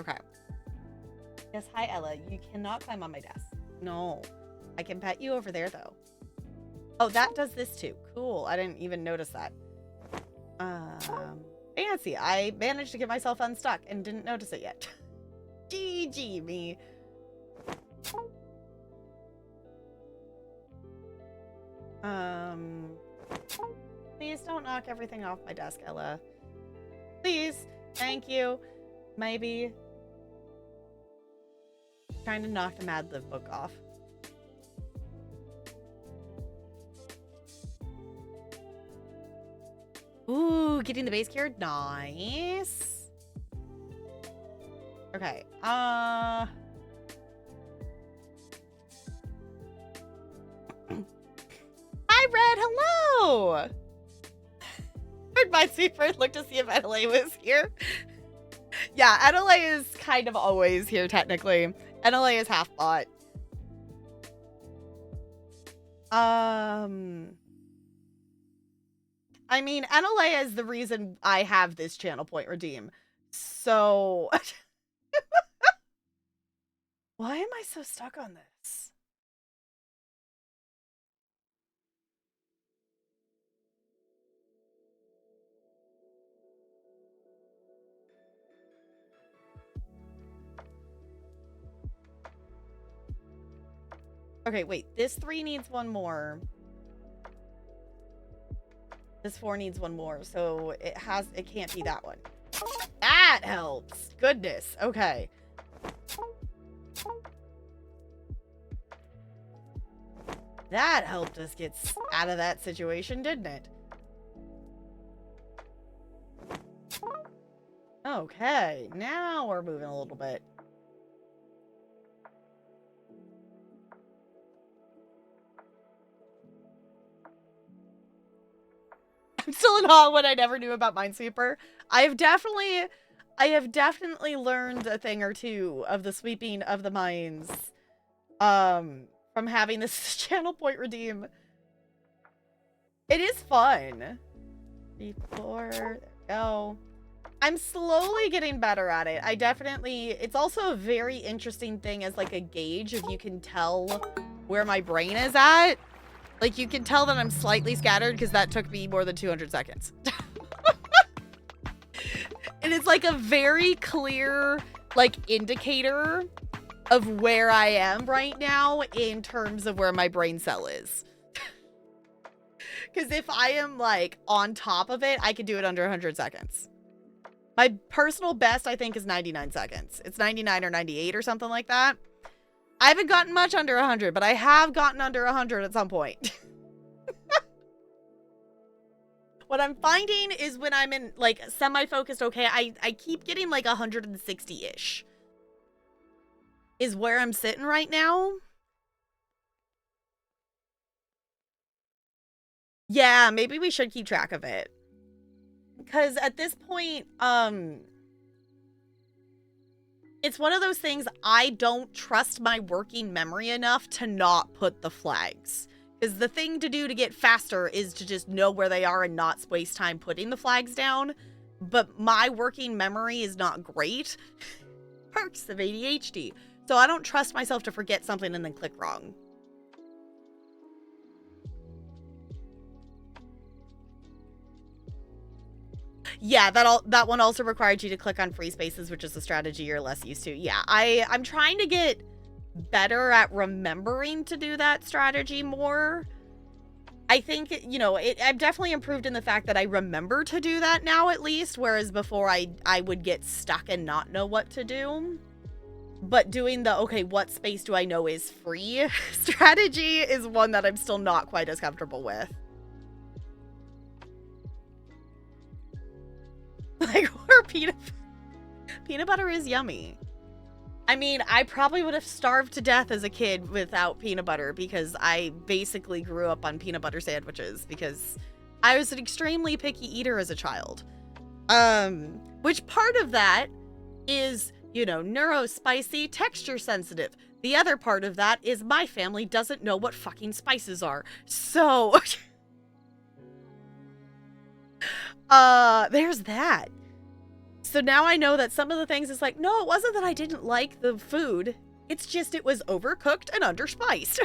Okay. Yes, hi Ella. You cannot climb on my desk. No. I can pet you over there though. Oh, that does this too. Cool. I didn't even notice that. Fancy. I managed to get myself unstuck and didn't notice it yet. GG me. Please don't knock everything off my desk, Ella. Please. Thank you. Maybe. Trying to knock the Mad Lib book off. Ooh, getting the base cured. Nice. Okay. Hi, Red. Hello. Heard Minesweeper. Look to see if Adelaide was here. Yeah, Adelaide is kind of always here, technically. Adelaide is half bot. I mean, NLA is the reason I have this channel point redeem. So... Why am I so stuck on this? Okay, wait. This 3 needs one more. This 4 needs one more, so it can't be that one. That helps. Goodness. Okay. That helped us get out of that situation, didn't it? Okay, now we're moving a little bit. I'm still in awe what I never knew about Minesweeper. I have definitely learned a thing or two of the sweeping of the mines from having this channel point redeem. It is fun. 3-4, there we go. I'm slowly getting better at it. It's also a very interesting thing as like a gauge if you can tell where my brain is at. Like, you can tell that I'm slightly scattered because that took me more than 200 seconds. And it's like a very clear, like, indicator of where I am right now in terms of where my brain cell is. Because if I am, like, on top of it, I can do it under 100 seconds. My personal best, I think, is 99 seconds. It's 99 or 98 or something like that. I haven't gotten much under 100, but I have gotten under 100 at some point. What I'm finding is when I'm in, like, semi-focused, okay, I keep getting, like, 160-ish. Is where I'm sitting right now. Yeah, maybe we should keep track of it. Because at this point, it's one of those things, I don't trust my working memory enough to not put the flags. Because the thing to do to get faster is to just know where they are and not waste time putting the flags down. But my working memory is not great. Perks of ADHD. So I don't trust myself to forget something and then click wrong. Yeah, that one also required you to click on free spaces, which is a strategy you're less used to. Yeah, I'm trying to get better at remembering to do that strategy more. I think, you know, I've definitely improved in the fact that I remember to do that now at least, whereas before I would get stuck and not know what to do. But doing the, okay, what space do I know is free strategy is one that I'm still not quite as comfortable with. Like, where peanut butter is yummy. I mean, I probably would have starved to death as a kid without peanut butter because I basically grew up on peanut butter sandwiches because I was an extremely picky eater as a child. Which part of that is, you know, neurospicy, texture sensitive. The other part of that is my family doesn't know what fucking spices are. So... there's that. So now I know that some of the things is like, no, it wasn't that I didn't like the food. It's just it was overcooked and underspiced.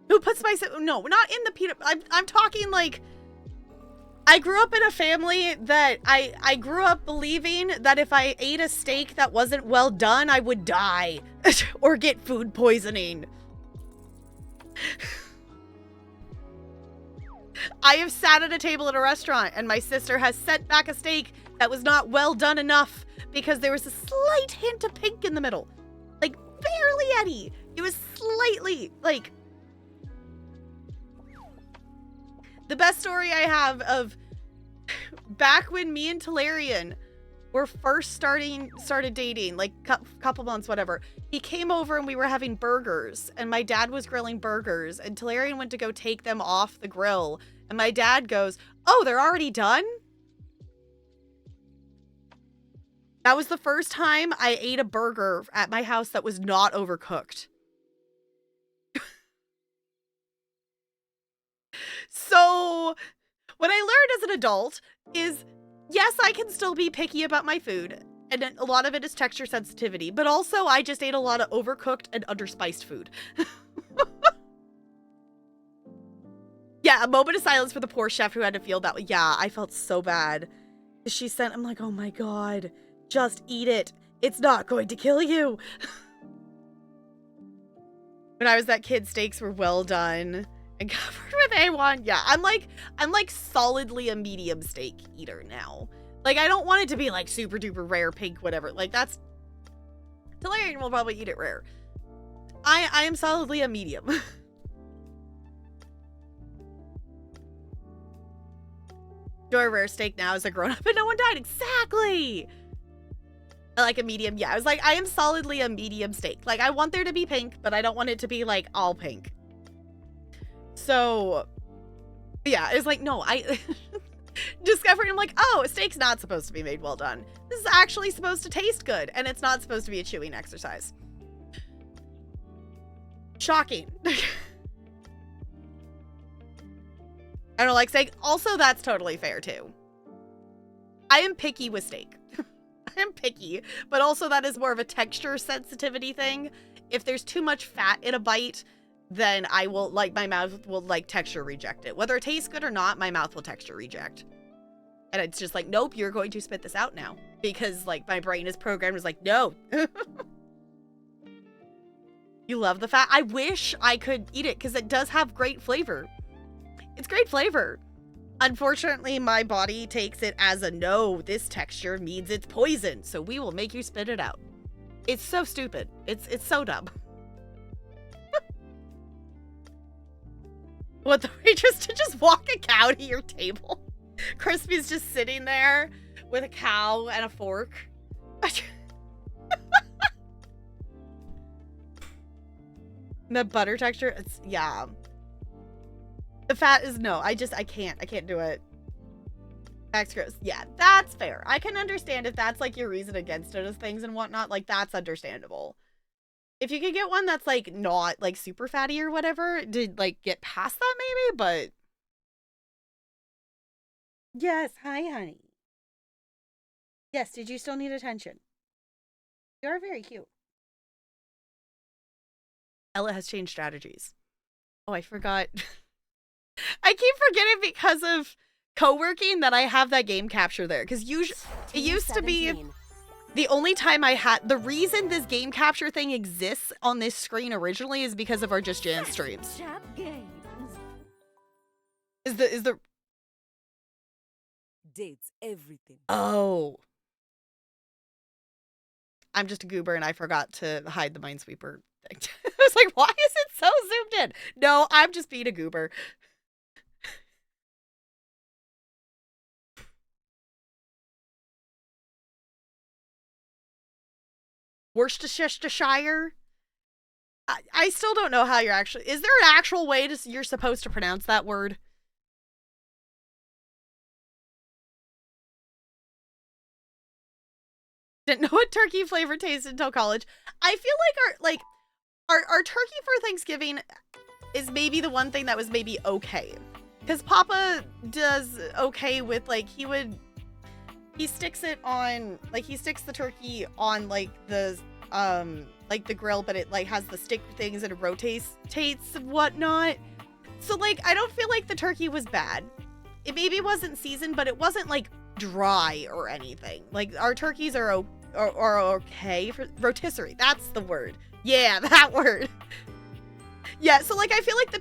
Who put spice in? No, not in the peanut. I'm talking like, I grew up in a family that I grew up believing that if I ate a steak that wasn't well done, I would die or get food poisoning. I have sat at a table at a restaurant and my sister has sent back a steak that was not well done enough because there was a slight hint of pink in the middle. Like, barely any. It was slightly, like... The best story I have of back when me and Talarian were first started dating, like couple months, whatever. He came over and we were having burgers and my dad was grilling burgers and Talarian went to go take them off the grill and my dad goes, "Oh, they're already done?" That was the first time I ate a burger at my house that was not overcooked. So what I learned as an adult is, yes, I can still be picky about my food, and a lot of it is texture sensitivity, but also I just ate a lot of overcooked and underspiced food. Yeah, a moment of silence for the poor chef who had to feel that way. Yeah, I felt so bad. She sent, I'm like, oh my god, just eat it. It's not going to kill you. When I was that kid, steaks were well done and covered with A1. Yeah, I'm like solidly a medium steak eater now. Like, I don't want it to be like super duper rare, pink, whatever. Like, that's... Talarian will probably eat it rare. I am solidly a medium. Enjoy a rare steak now as a grown-up and no one died. Exactly! I like a medium. Yeah, I was like, I am solidly a medium steak. Like, I want there to be pink, but I don't want it to be, like, all pink. So, yeah, it's like, no, I... discovering, I'm like, oh, a steak's not supposed to be made well done. This is actually supposed to taste good, and it's not supposed to be a chewing exercise. Shocking. I don't like steak. Also, that's totally fair, too. I am picky with steak. I am picky, but also that is more of a texture sensitivity thing. If there's too much fat in a bite, then I will, like, my mouth will, like, texture reject it. Whether it tastes good or not, my mouth will texture reject. And it's just like, nope, you're going to spit this out now. Because, like, my brain is programmed as like, no. You love the fat? I wish I could eat it because it does have great flavor. It's great flavor. Unfortunately, my body takes it as a no, this texture means it's poison, so we will make you spit it out. It's so stupid. It's so dumb. Want the waitress to just walk a cow to your table? Crispy's just sitting there with a cow and a fork. The butter texture, it's, yeah. The fat is no, I can't do it. That's gross. Yeah, that's fair. I can understand if that's like your reason against it as things and whatnot, like that's understandable. If you could get one that's like not like super fatty or whatever, to like get past that maybe, but yes, hi honey. Yes, did you still need attention? You're very cute. Ella has changed strategies. Oh, I forgot. I keep forgetting because of co-working that I have that game capture there. Because usually it used to be the only time I had, the reason this game capture thing exists on this screen originally is because of our Just Jam streams. Is the dates everything. Oh. I'm just a goober and I forgot to hide the Minesweeper thing. I was like, why is it so zoomed in? No, I'm just being a goober. Worcestershire? I still don't know how you're actually... Is there an actual way you're supposed to pronounce that word? Didn't know what turkey flavor tasted until college. I feel like our turkey for Thanksgiving is maybe the one thing that was maybe okay. Because Papa does okay with, like, he sticks it on, like, he sticks the turkey on, like, the grill, but it, like, has the stick things and it rotates and whatnot. So, like, I don't feel like the turkey was bad. It maybe wasn't seasoned, but it wasn't, like, dry or anything. Like, our turkeys are okay for rotisserie. That's the word. Yeah, that word. Yeah, so, like, I feel like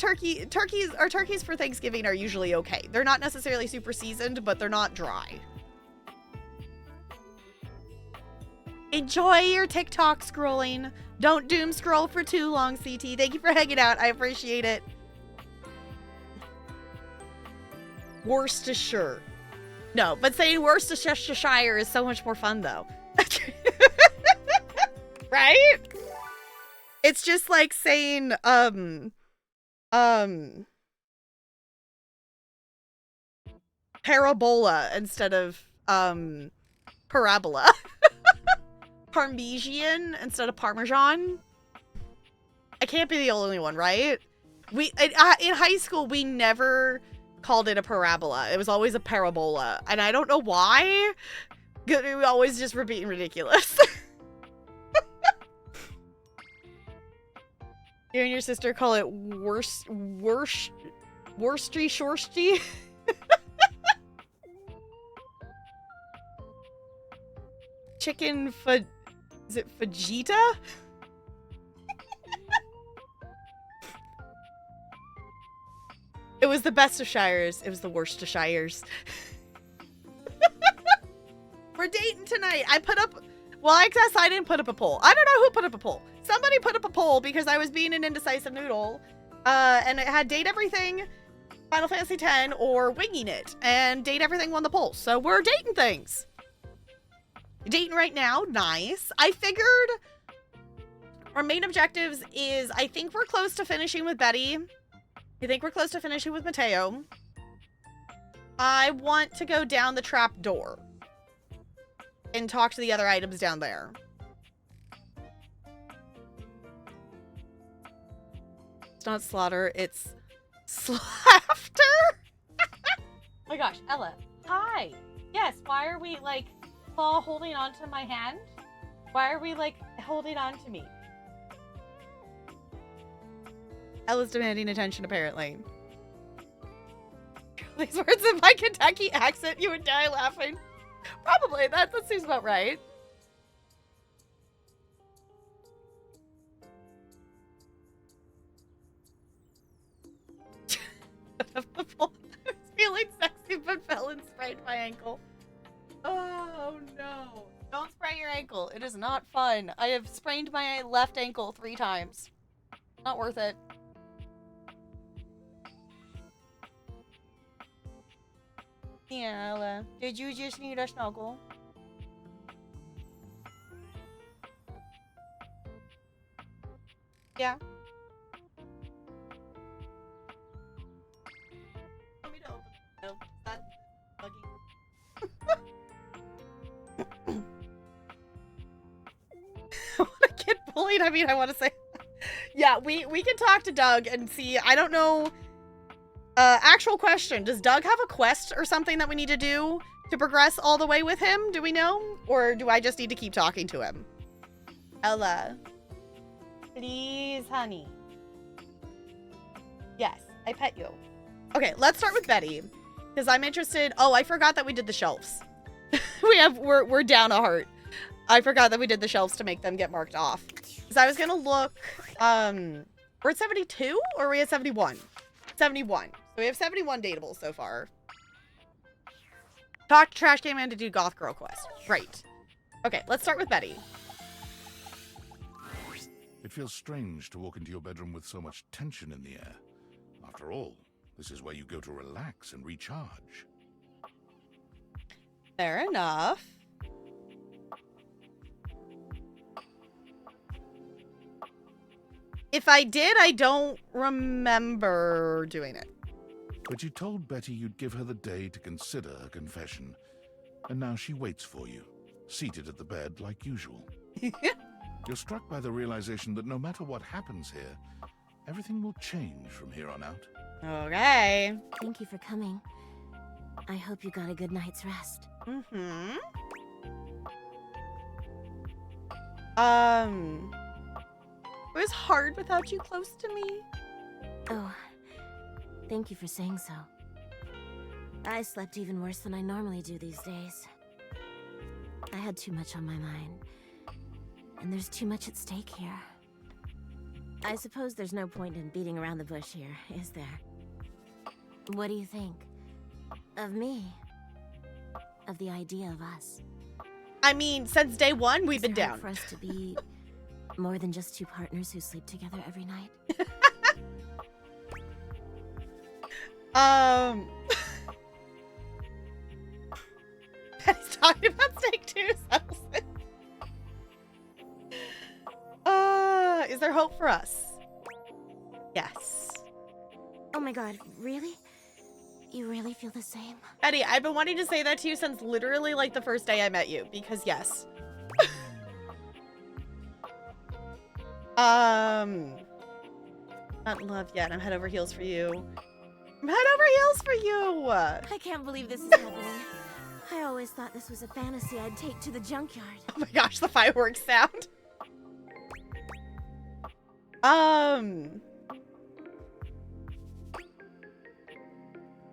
our turkeys for Thanksgiving are usually okay. They're not necessarily super seasoned, but they're not dry. Enjoy your TikTok scrolling. Don't doom scroll for too long, CT. Thank you for hanging out. I appreciate it. Worcestershire. No, but saying Worcestershire is so much more fun, though. Right? It's just like saying, parabola instead of, parabola. Parmesan instead of Parmesan. I can't be the only one, right? In high school, we never called it a parabola. It was always a parabola. And I don't know why. We were always just being ridiculous. You and your sister call it worsty shorsty. Chicken is it fajita? was the best of Shires. It was the worst of Shires. We're dating tonight. I put up... Well, I guess I didn't put up a poll. I don't know who put up a poll. Somebody put up a poll because I was being an indecisive noodle. And it had date everything, Final Fantasy X, or winging it. And date everything won the poll. So we're dating things. Dating right now. Nice. I figured our main objectives is, I think we're close to finishing with Betty. I think we're close to finishing with Mateo. I want to go down the trap door and talk to the other items down there. It's not slaughter, it's slaughter. Oh my gosh, Ella. Hi. Yes, why are we like all holding on to my hand? Why are we like holding on to me? Ella's demanding attention apparently. These words in my Kentucky accent, you would die laughing. Probably, that seems about right. I was feeling sexy but fell and sprained my ankle. Oh no. Don't sprain your ankle. It is not fun. I have sprained my left ankle 3 times. Not worth it. Yeah, did you just need a snuggle? Yeah. Want me to open it? No, that's buggy. I want to get bullied. I mean, I want to say, yeah, we can talk to Doug and see. I don't know. Actual question. Does Doug have a quest or something that we need to do to progress all the way with him? Do we know? Or do I just need to keep talking to him? Ella. Please, honey. Yes, I pet you. Okay, let's start with Betty. Because I'm interested. Oh, I forgot that we did the shelves. We're down a heart. I forgot that we did the shelves to make them get marked off. Because I was gonna look, we're at 72 or are we at 71? 71. So we have 71 dateables so far. Talk to Trash Game Man to do Goth Girl quest. Right. Okay, let's start with Betty. It feels strange to walk into your bedroom with so much tension in the air. After all, this is where you go to relax and recharge. Fair enough. If I did, I don't remember doing it. But you told Betty you'd give her the day to consider a confession. And now she waits for you, seated at the bed like usual. You're struck by the realization that no matter what happens here, everything will change from here on out. Okay. Thank you for coming. I hope you got a good night's rest. Mm-hmm. It was hard without you close to me. Oh, thank you for saying so. I slept even worse than I normally do these days. I had too much on my mind. And there's too much at stake here. I suppose there's no point in beating around the bush here, is there? What do you think? Of me? Of the idea of us? I mean, since day one, we've been down. For us to be more than just 2 partners who sleep together every night? He's talking about steak too, settles it. Is there hope for us? Yes. Oh my god, really? You really feel the same? Eddie, I've been wanting to say that to you since literally like the first day I met you, because yes. Not in love yet. I'm head over heels for you. I'm head over heels for you. I can't believe this is happening. I always thought this was a fantasy I'd take to the junkyard. Oh my gosh, the fireworks sound.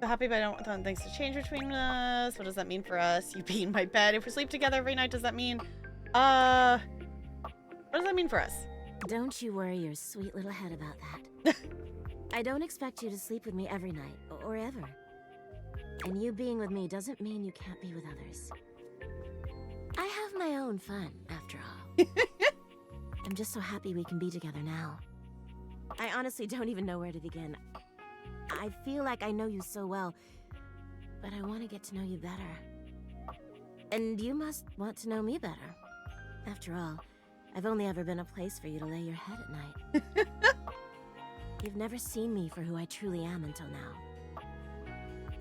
So happy, but I don't want things to change between us. What does that mean for us? You being my bed. If we sleep together every night, does that mean? What does that mean for us? Don't you worry your sweet little head about that. I don't expect you to sleep with me every night, or ever. And you being with me doesn't mean you can't be with others. I have my own fun, after all. I'm just so happy we can be together now. I honestly don't even know where to begin. I feel like I know you so well, but I want to get to know you better. And you must want to know me better. After all, I've only ever been a place for you to lay your head at night. You've never seen me for who I truly am until now.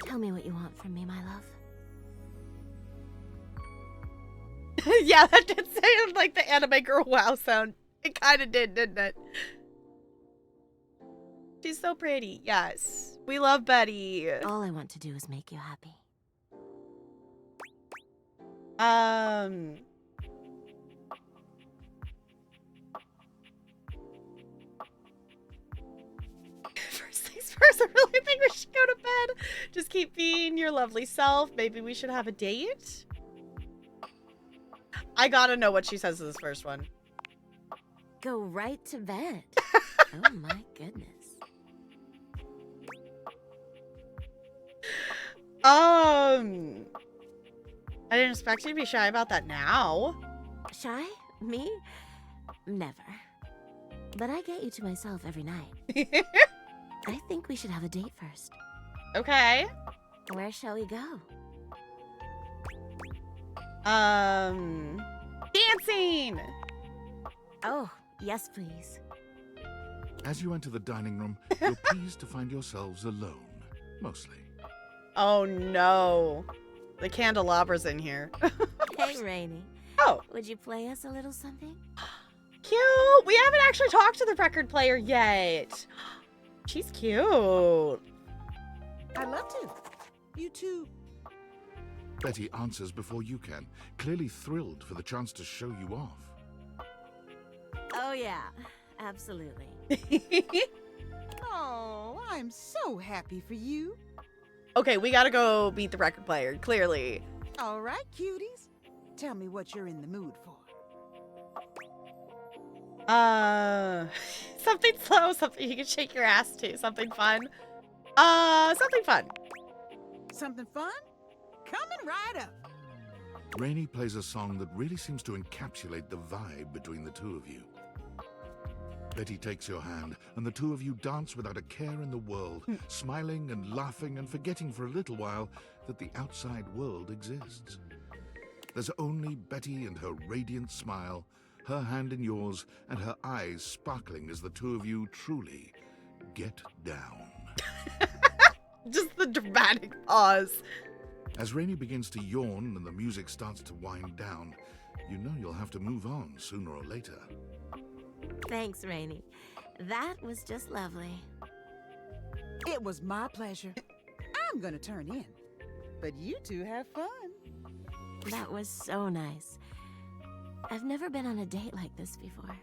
Tell me what you want from me, my love. Yeah, that did sound like the anime girl wow sound. It kind of did, didn't it? She's so pretty. Yes. We love Betty. All I want to do is make you happy. First things first, I really think we should go to bed. Just keep being your lovely self. Maybe we should have a date. I gotta know what she says to this first one. Go right to bed. Oh my goodness. I didn't expect you to be shy about that now. Shy? Me? Never. But I get you to myself every night. I think we should have a date first. Okay. Where shall we go? Dancing! Oh, yes, please. As you enter the dining room, you're pleased to find yourselves alone, mostly. Oh no. The candelabra's in here. Hey, Rainy. Oh. Would you play us a little something? Cute! We haven't actually talked to the record player yet. She's cute. I'd love to. You too. Betty answers before you can, clearly thrilled for the chance to show you off. Oh, yeah. Absolutely. Oh, I'm so happy for you. Okay, we gotta go meet the record player, clearly. All right, cuties. Tell me what you're in the mood for. Something slow, something you can shake your ass to, something fun. Something fun. Something fun? Coming right up. Rainy plays a song that really seems to encapsulate the vibe between the two of you. Betty takes your hand, and the two of you dance without a care in the world, smiling and laughing and forgetting for a little while that the outside world exists. There's only Betty and her radiant smile, her hand in yours, and her eyes sparkling as the two of you truly get down. Just the dramatic pause. As Rainy begins to yawn and the music starts to wind down, you know you'll have to move on sooner or later. Thanks, Rainy. That was just lovely. It was my pleasure. I'm gonna turn in. But you two have fun. That was so nice. I've never been on a date like this before.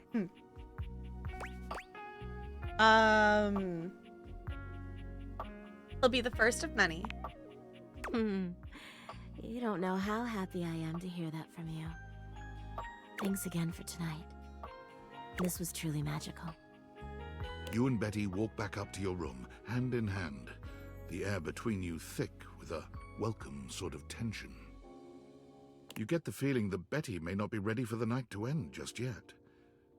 It'll be the first of many. You don't know how happy I am to hear that from you. Thanks again for tonight. This was truly magical. You and Betty walk back up to your room, hand in hand, the air between you thick with a welcome sort of tension. You get the feeling that Betty may not be ready for the night to end just yet.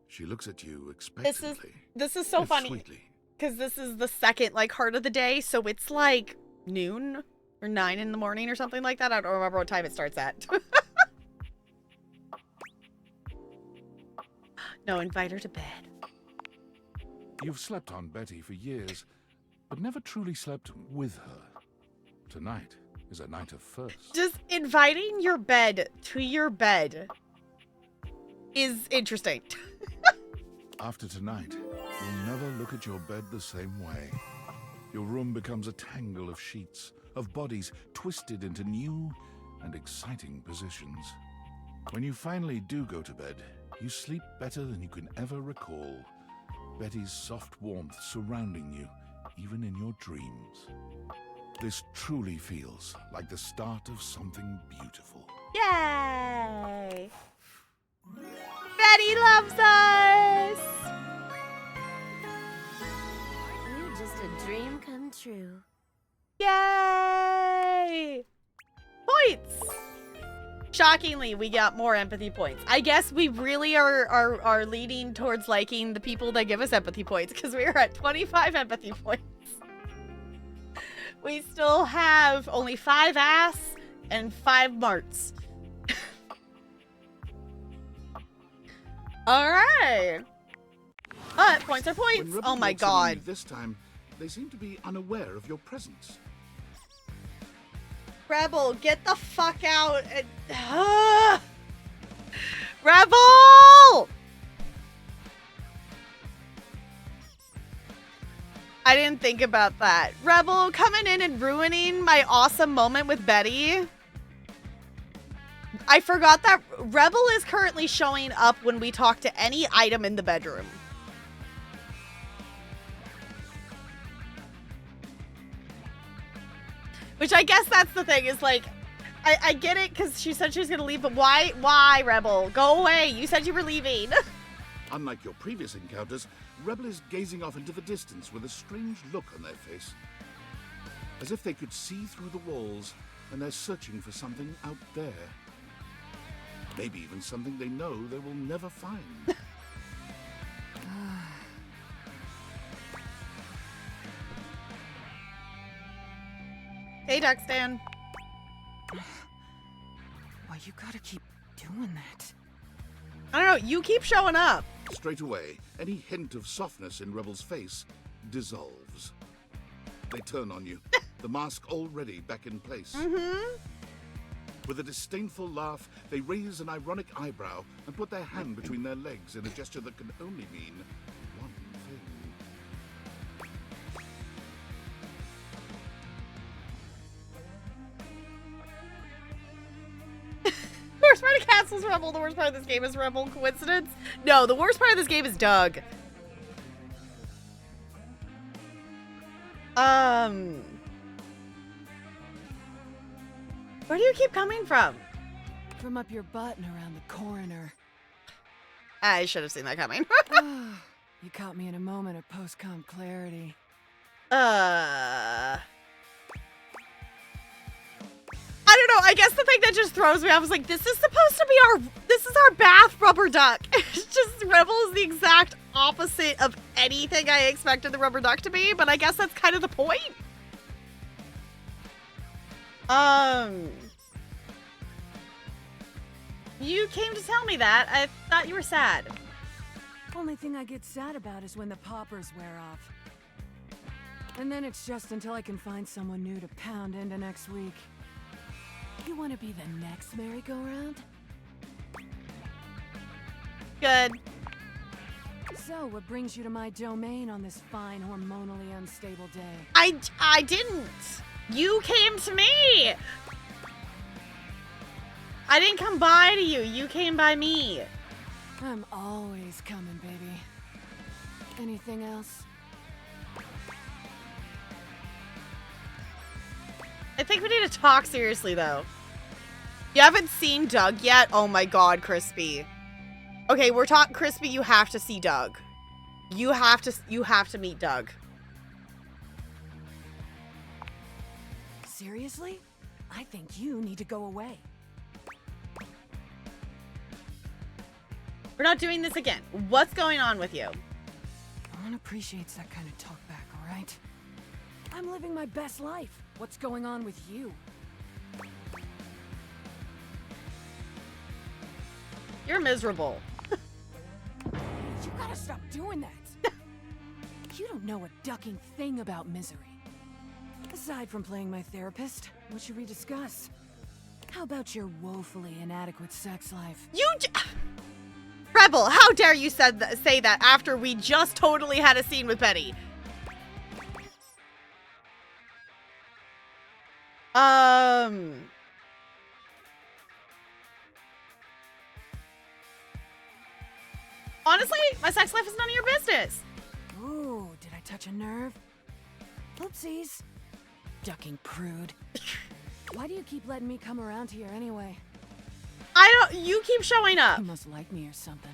She looks at you expectantly. This is so funny. Sweetly. Because this is the second, heart of the day, so it's, noon or 9 in the morning or something like that. I don't remember what time it starts at. No, invite her to bed. You've slept on Betty for years, but never truly slept with her. Tonight is a night of firsts. Just inviting your bed to your bed is interesting. After tonight, you'll never look at your bed the same way. Your room becomes a tangle of sheets, of bodies twisted into new and exciting positions. When you finally do go to bed, you sleep better than you can ever recall. Betty's soft warmth surrounding you, even in your dreams. This truly feels like the start of something beautiful. Yay! Betty loves us! You just true. Yay! Points! Shockingly, we got more empathy points. I guess we really are leaning towards liking the people that give us empathy points because we are at 25 empathy points. We still have only 5 ass and 5 marts. Alright. But points are When points. Rebel Oh my walks in on god. you this time, they seem to be unaware of your presence. Rebel, get the fuck out. Rebel! I didn't think about that. Rebel coming in and ruining my awesome moment with Betty. I forgot that Rebel is currently showing up when we talk to any item in the bedroom. Which I guess that's the thing, is like, I get it because she said she was going to leave, but why, Rebel? Go away. You said you were leaving. Unlike your previous encounters, Rebel is gazing off into the distance with a strange look on their face. As if they could see through the walls and they're searching for something out there. Maybe even something they know they will never find. Hey, Duckstan. Why you gotta keep doing that? I don't know. You keep showing up. Straight away, any hint of softness in Rebel's face dissolves. They turn on you, the mask already back in place. Mm-hmm. With a disdainful laugh, they raise an ironic eyebrow and put their hand between their legs in a gesture that can only mean one thing. The worst part of Castle's Rebel. The worst part of this game is Rebel. Coincidence? No, the worst part of this game is Doug. Where do you keep coming from? From up your butt and around the coroner. I should have seen that coming. You caught me in a moment of post-com clarity. I don't know. I guess the thing that just throws me off is like, this is supposed to be this is our bath rubber duck. It's just Rebel is the exact opposite of anything I expected the rubber duck to be, but I guess that's kind of the point. You came to tell me that. I thought you were sad. Only thing I get sad about is when the poppers wear off. And then it's just until I can find someone new to pound into next week. You want to be the next merry-go-round? Good. So, what brings you to my domain on this fine, hormonally unstable day? I didn't. You came to me. I didn't come by to you. You came by me. I'm always coming, baby. Anything else? I think we need to talk seriously, though. You haven't seen Doug yet? Oh my god, Crispy. Okay, we're talking Crispy, you have to see Doug. You have to meet Doug. Seriously? I think you need to go away. We're not doing this again. What's going on with you? No one appreciates that kind of talk back, alright? I'm living my best life. What's going on with you? You're miserable. You gotta stop doing that. You don't know a ducking thing about misery. Aside from playing my therapist, what should we discuss? How about your woefully inadequate sex life? Rebel, how dare you say that after we just totally had a scene with Betty? Honestly, my sex life is none of your business. Ooh, did I touch a nerve? Oopsies. Ducking prude. Why do you keep letting me come around here anyway? You keep showing up. You must like me or something.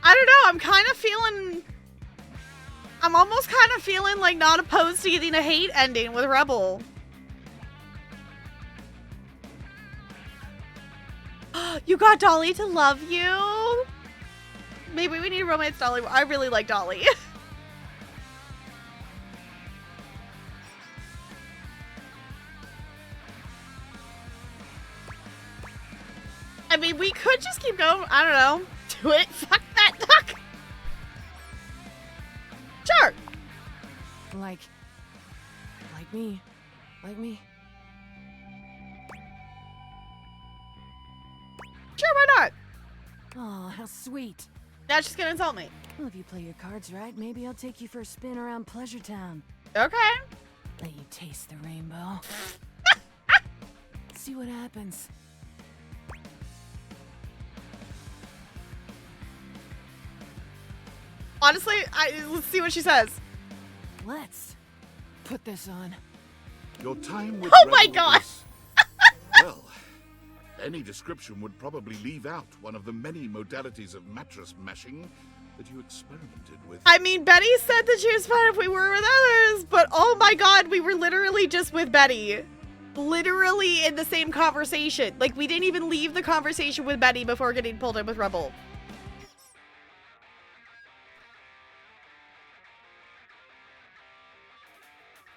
I don't know. I'm almost kind of feeling like not opposed to getting a hate ending with Rebel. You got Dolly to love you? Maybe we need to romance Dolly. I really like Dolly. I mean, we could just keep going. I don't know. Do it. Fuck that duck. Sure. Like me. Like me. Sure, why not? Oh, how sweet. Now she's gonna insult me. Well, if you play your cards right, maybe I'll take you for a spin around Pleasure Town. Okay. Let you taste the rainbow. See what happens. Honestly, let's see what she says. Let's put this on. Your time with Oh my Rebel God. is- well, any description would probably leave out one of the many modalities of mattress mashing that you experimented with. I mean, Betty said that she was fine if we were with others, but oh my God, we were literally just with Betty. Literally in the same conversation. Like, we didn't even leave the conversation with Betty before getting pulled in with Rebel.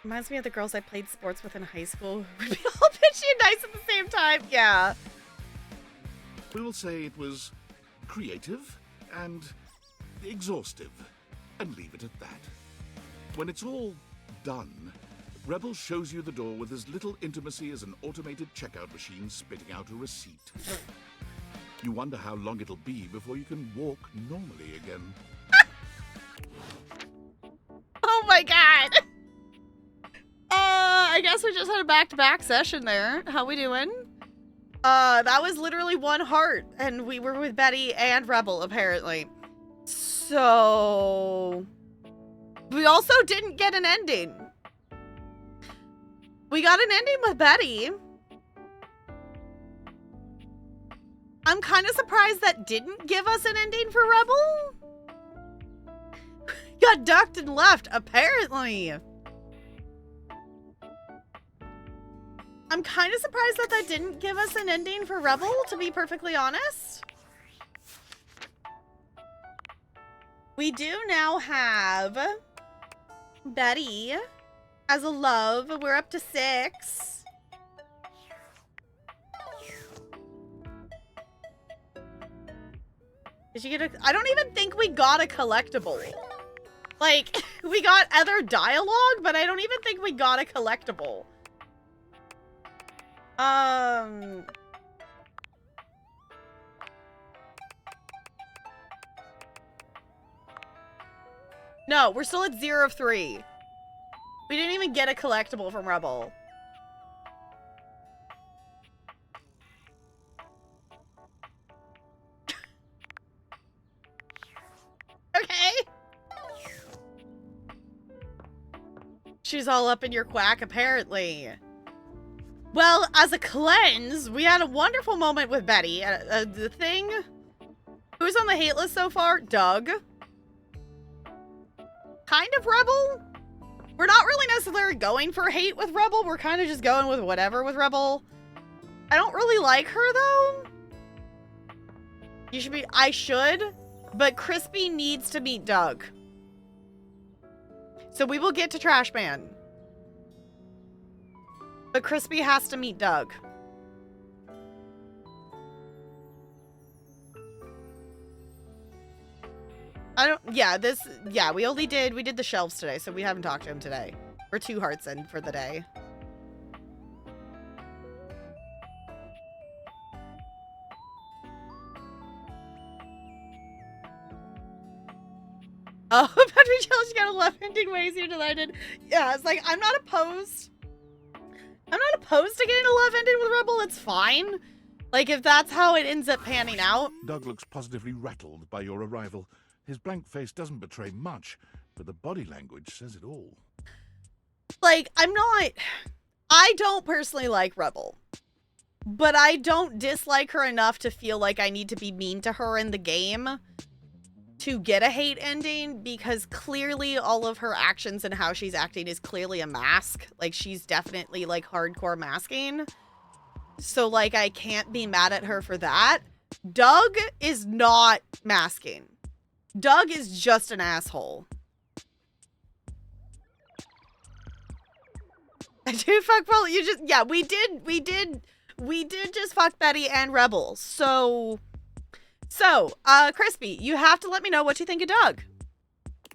Reminds me of the girls I played sports with in high school. We'd be all bitchy and nice at the same time. Yeah. We'll say it was creative and exhaustive, and leave it at that. When it's all done, Rebel shows you the door with as little intimacy as an automated checkout machine spitting out a receipt. You wonder how long it'll be before you can walk normally again. Oh my God. I guess we just had a back-to-back session there. How we doing? That was literally one heart, and we were with Betty and Rebel, apparently. So... we also didn't get an ending. We got an ending with Betty. I'm kind of surprised that didn't give us an ending for Rebel. Got ducked and left, apparently. I'm kind of surprised that that didn't give us an ending for Rebel, to be perfectly honest. We do now have Betty as a love. We're up to 6. Did you get a... I don't even think we got a collectible. Like, we got other dialogue, but I don't even think we got a collectible. No, we're still at 0 of 3. We didn't even get a collectible from Rebel. Okay. She's all up in your quack, apparently. Well, as a cleanse, we had a wonderful moment with Betty. The thing... Who's on the hate list so far? Doug. Kind of Rebel. We're not really necessarily going for hate with Rebel. We're kind of just going with whatever with Rebel. I don't really like her, though. You should be... I should. But Crispy needs to meet Doug. So we will get to Trash Man. But Crispy has to meet Doug. We did the shelves today, so we haven't talked to him today. We're 2 hearts in for the day. Oh, Patrick Challenge got a love ending way easier than I did. Yeah, it's like, I'm not opposed to getting a love ending with Rebel. It's fine. Like, if that's how it ends up panning out. Doug looks positively rattled by your arrival. His blank face doesn't betray much, but the body language says it all. Like, I don't personally like Rebel. but I don't dislike her enough to feel like I need to be mean to her in the game to get a hate ending, because clearly all of her actions and how she's acting is clearly a mask. Like, she's definitely, like, hardcore masking. So, like, I can't be mad at her for that. Doug is not masking. Doug is just an asshole. Dude, fuck Paul, you just, yeah, we did just fuck Betty and Rebel. So, Crispy, you have to let me know what you think of Doug.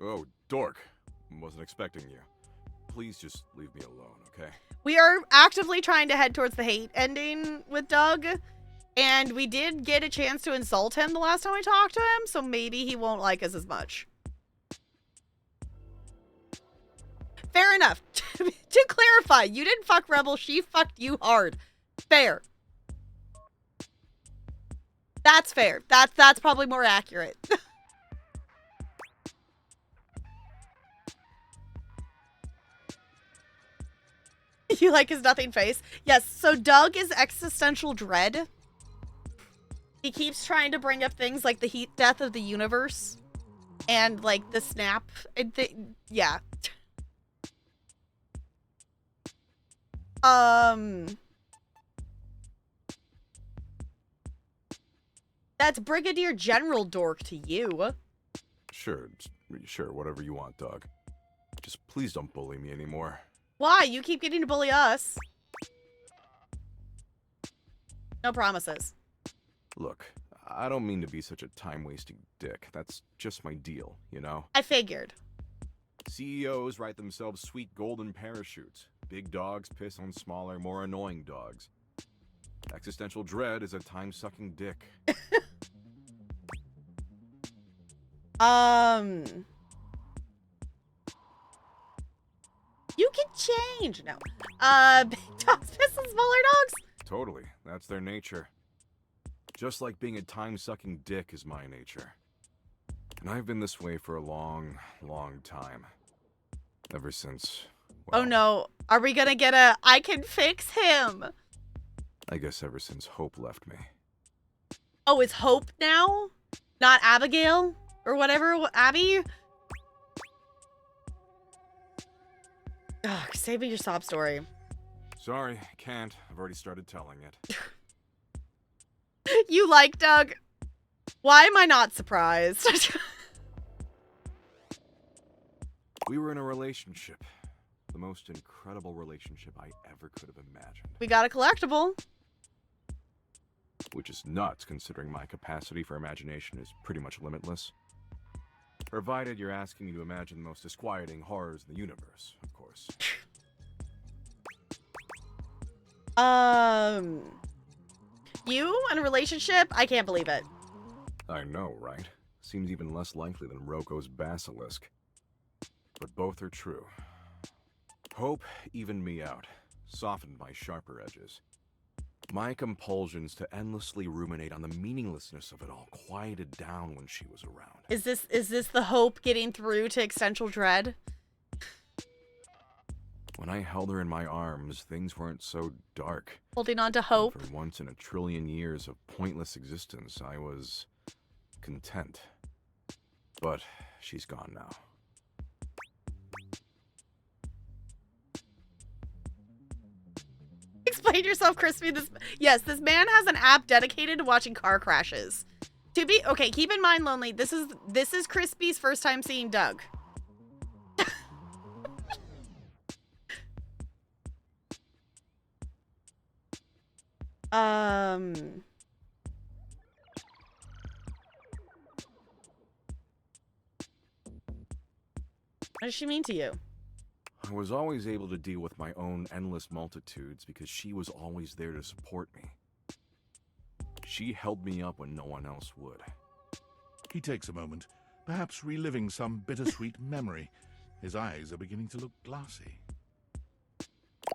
Oh, dork. Wasn't expecting you. Please just leave me alone, okay? We are actively trying to head towards the hate ending with Doug, and we did get a chance to insult him the last time we talked to him, so maybe he won't like us as much. Fair enough. To clarify, you didn't fuck Rebel, she fucked you hard. Fair. That's fair. That's probably more accurate. You like his nothing face? Yes, so Doug is existential dread. He keeps trying to bring up things like the heat death of the universe and like the snap. Yeah. That's Brigadier General dork to you. Sure, whatever you want, dog. Just please don't bully me anymore. Why? You keep getting to bully us. No promises. Look, I don't mean to be such a time-wasting dick. That's just my deal, you know? I figured. CEOs write themselves sweet golden parachutes. Big dogs piss on smaller, more annoying dogs. Existential dread is a time-sucking dick. You can change. No. Big dogs piss on smaller dogs? Totally. That's their nature. Just like being a time-sucking dick is my nature. And I've been this way for a long, long time. Ever since, well, oh no. Are we gonna get a I can fix him? I guess ever since Hope left me. Oh, it's Hope now? Not Abigail? Or whatever? Abby? Ugh, save me your sob story. Sorry, can't. I've already started telling it. You like Doug? Why am I not surprised? We were in a relationship. The most incredible relationship I ever could have imagined. We got a collectible. Which is nuts, considering my capacity for imagination is pretty much limitless. Provided you're asking me to imagine the most disquieting horrors in the universe, of course. You in a relationship? I can't believe it. I know, right? Seems even less likely than Roko's basilisk. But both are true. Hope evened me out, softened my sharper edges. My compulsions to endlessly ruminate on the meaninglessness of it all quieted down when she was around. Is this the Hope getting through to existential dread? When I held her in my arms, things weren't so dark. Holding on to hope. For once in a trillion years of pointless existence, I was content. But she's gone now. Explain yourself, Crispy. This man has an app dedicated to watching car crashes. Okay, keep in mind, Lonely, this is Crispy's first time seeing Doug. What does she mean to you? I was always able to deal with my own endless multitudes because she was always there to support me. She held me up when no one else would. He takes a moment, perhaps reliving some bittersweet memory. His eyes are beginning to look glassy.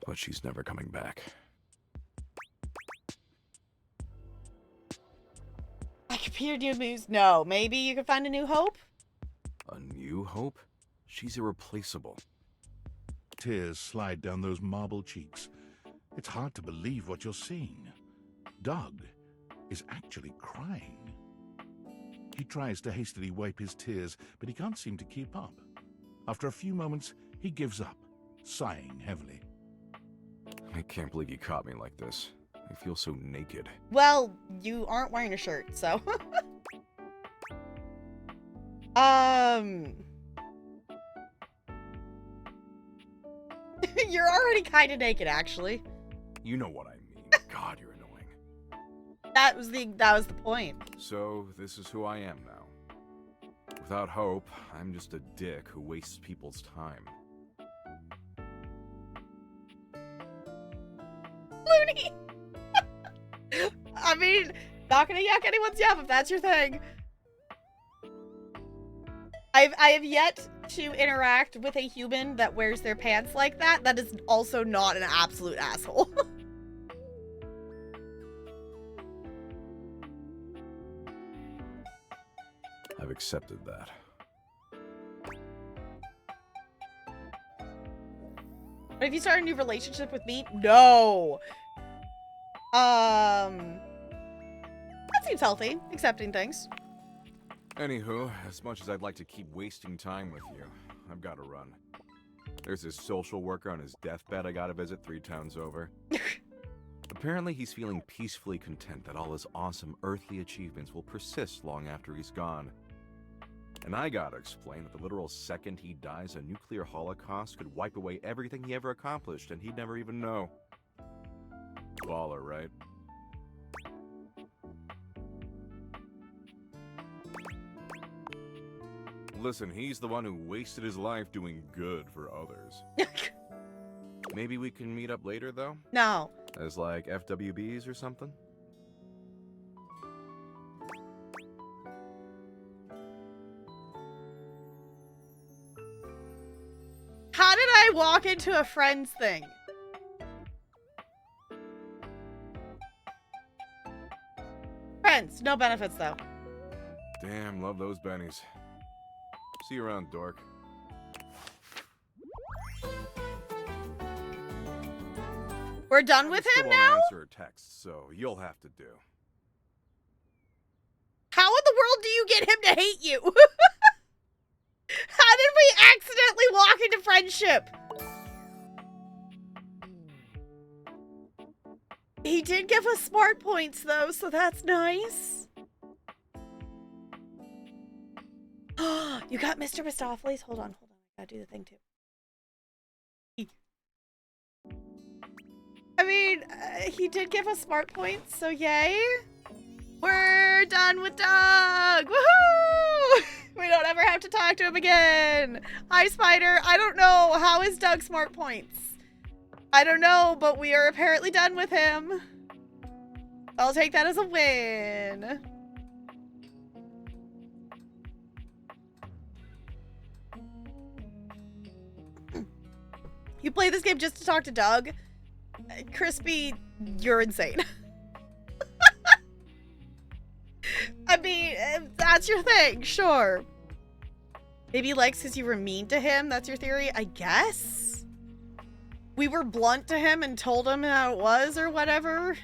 But she's never coming back. I could be your new muse. No, maybe you could find a new Hope? A new Hope? She's irreplaceable. Tears slide down those marble cheeks. It's hard to believe what you're seeing. Doug is actually crying. He tries to hastily wipe his tears, but he can't seem to keep up. After a few moments, he gives up, sighing heavily. I can't believe you caught me like this. I feel so naked. Well, you aren't wearing a shirt, so. You're already kind of naked, actually. You know what I mean. God, you're annoying. That was the point. So, this is who I am now. Without hope, I'm just a dick who wastes people's time. Loony! I mean, not gonna yuck anyone's yum if that's your thing. I have yet to interact with a human that wears their pants like that. That is also not an absolute asshole. I've accepted that. But if you start a new relationship with me, no. That seems healthy, accepting things. Anywho, as much as I'd like to keep wasting time with you, I've got to run. There's this social worker on his deathbed I gotta visit 3 towns over. Apparently he's feeling peacefully content that all his awesome earthly achievements will persist long after he's gone. And I gotta explain that the literal second he dies, a nuclear holocaust could wipe away everything he ever accomplished, and he'd never even know. Baller, right? Listen, he's the one who wasted his life doing good for others. Maybe we can meet up later, though? No. As like FWBs or something? How did I walk into a friend's thing? Friends, no benefits though. Damn, love those bennies. See you around, dork. We're done with him Still now? won't answer a text, so you'll have to do. How in the world do you get him to hate you? How did we accidentally walk into friendship? He did give us smart points though, so that's nice. You got Mr. Mistopheles? Hold on. I gotta do the thing too. I mean, he did give us smart points, so yay. We're done with Doug! Woohoo! We don't ever have to talk to him again. Hi, Spider. I don't know. How is Doug smart points? I don't know, but we are apparently done with him. I'll take that as a win. You play this game just to talk to Doug? Crispy, you're insane. I mean, if that's your thing, sure. Maybe he likes because you were mean to him. That's your theory, I guess. We were blunt to him and told him how it was or whatever.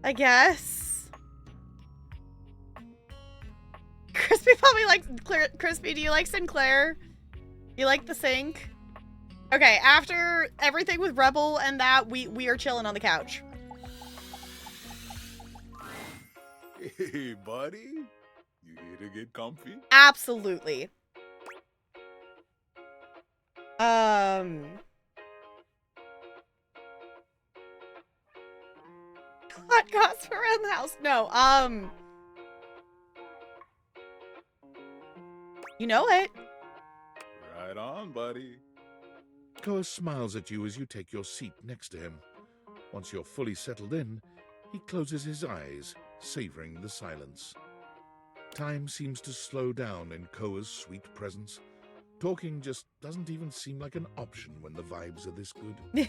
I guess. Crispy probably likes Crispy. Do you like Sinclair? You like the sink? Okay, after everything with Rebel and that, we are chilling on the couch. Hey, buddy. You here to get comfy? Absolutely. Hot gossip around the house. No, you know it. Right on, buddy. Koa smiles at you as you take your seat next to him. Once you're fully settled in, he closes his eyes, savoring the silence. Time seems to slow down in Koa's sweet presence. Talking just doesn't even seem like an option when the vibes are this good.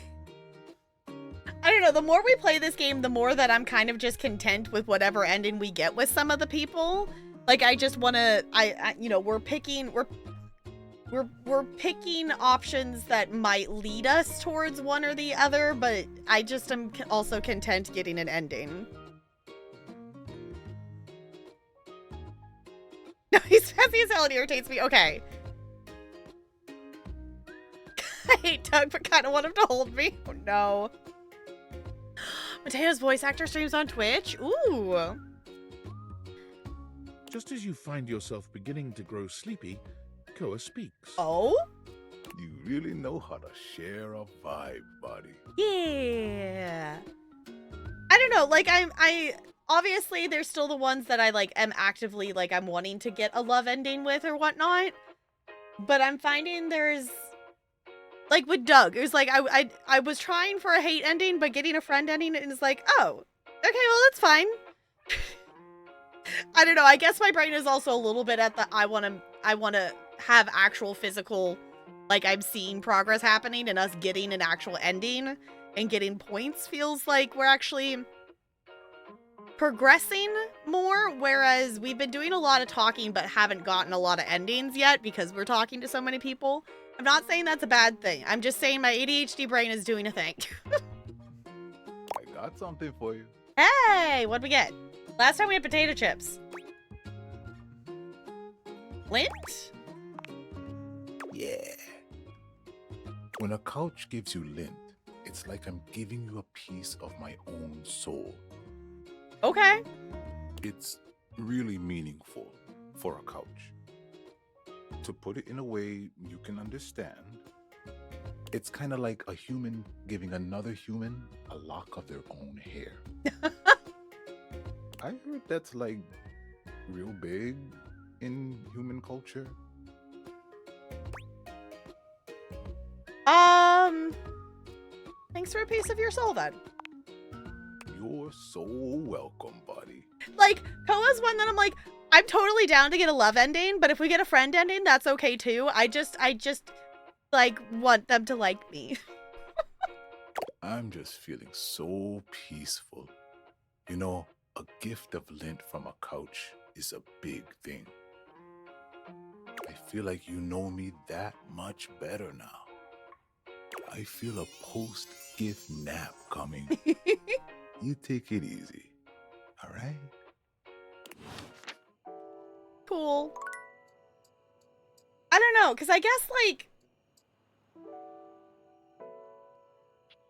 I don't know, the more we play this game, the more that I'm kind of just content with whatever ending we get with some of the people. Like, I just want to, you know, we're we're picking options that might lead us towards one or the other, but I just am also content getting an ending. No, he's fancy as hell and irritates me. Okay. I hate Doug, but kind of want him to hold me. Oh no. Mateo's voice actor streams on Twitch. Ooh. Just as you find yourself beginning to grow sleepy, Koa speaks. Oh? You really know how to share a vibe, buddy. Yeah. I don't know, like I obviously there's still the ones that I like am actively like I'm wanting to get a love ending with or whatnot. But I'm finding there's like with Doug, it was like I was trying for a hate ending, but getting a friend ending and it's like, oh, okay, well that's fine. I don't know, I guess my brain is also a little bit at the I wanna have actual physical, like I'm seeing progress happening and us getting an actual ending and getting points feels like we're actually progressing more, whereas we've been doing a lot of talking but haven't gotten a lot of endings yet because we're talking to so many people. I'm not saying that's a bad thing. I'm just saying my ADHD brain is doing a thing. I got something for you. Hey, what'd we get? Last time we had potato chips. Lint? Yeah. When a couch gives you lint, it's like I'm giving you a piece of my own soul. Okay. It's really meaningful for a couch. To put it in a way you can understand, it's kind of like a human giving another human a lock of their own hair. I heard that's like real big in human culture. Thanks for a piece of your soul then. You're so welcome, buddy. Like, Koa's one that I'm like, I'm totally down to get a love ending, but if we get a friend ending, that's okay too. I just like want them to like me. I'm just feeling so peaceful. You know, a gift of lint from a couch is a big thing. I feel like you know me that much better now. I feel a post-gift nap coming. You take it easy, all right? Cool. I don't know, because I guess, like,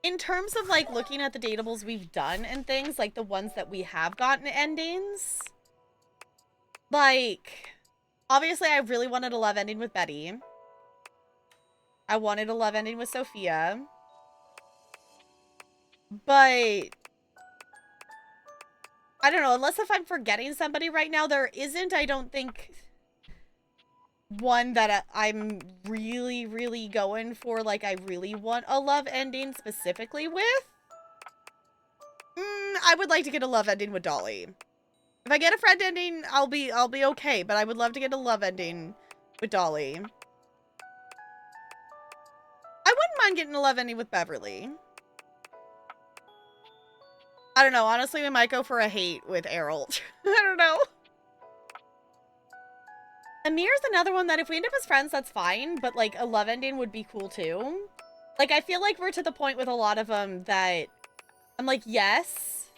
in terms of, like, looking at the datables we've done and things, like, the ones that we have gotten endings, like, obviously I really wanted a love ending with Betty. I wanted a love ending with Sophia. But I don't know, unless if I'm forgetting somebody right now, there isn't, I don't think, one that I'm really, really going for, like, I really want a love ending specifically with. I would like to get a love ending with Dolly. If I get a friend ending, I'll be okay, but I would love to get a love ending with Dolly. I wouldn't mind getting a love ending with Beverly. I don't know. Honestly, we might go for a hate with Errol. I don't know. Amir's another one that if we end up as friends, that's fine. But, like, a love ending would be cool, too. Like, I feel like we're to the point with a lot of them that I'm like, yes,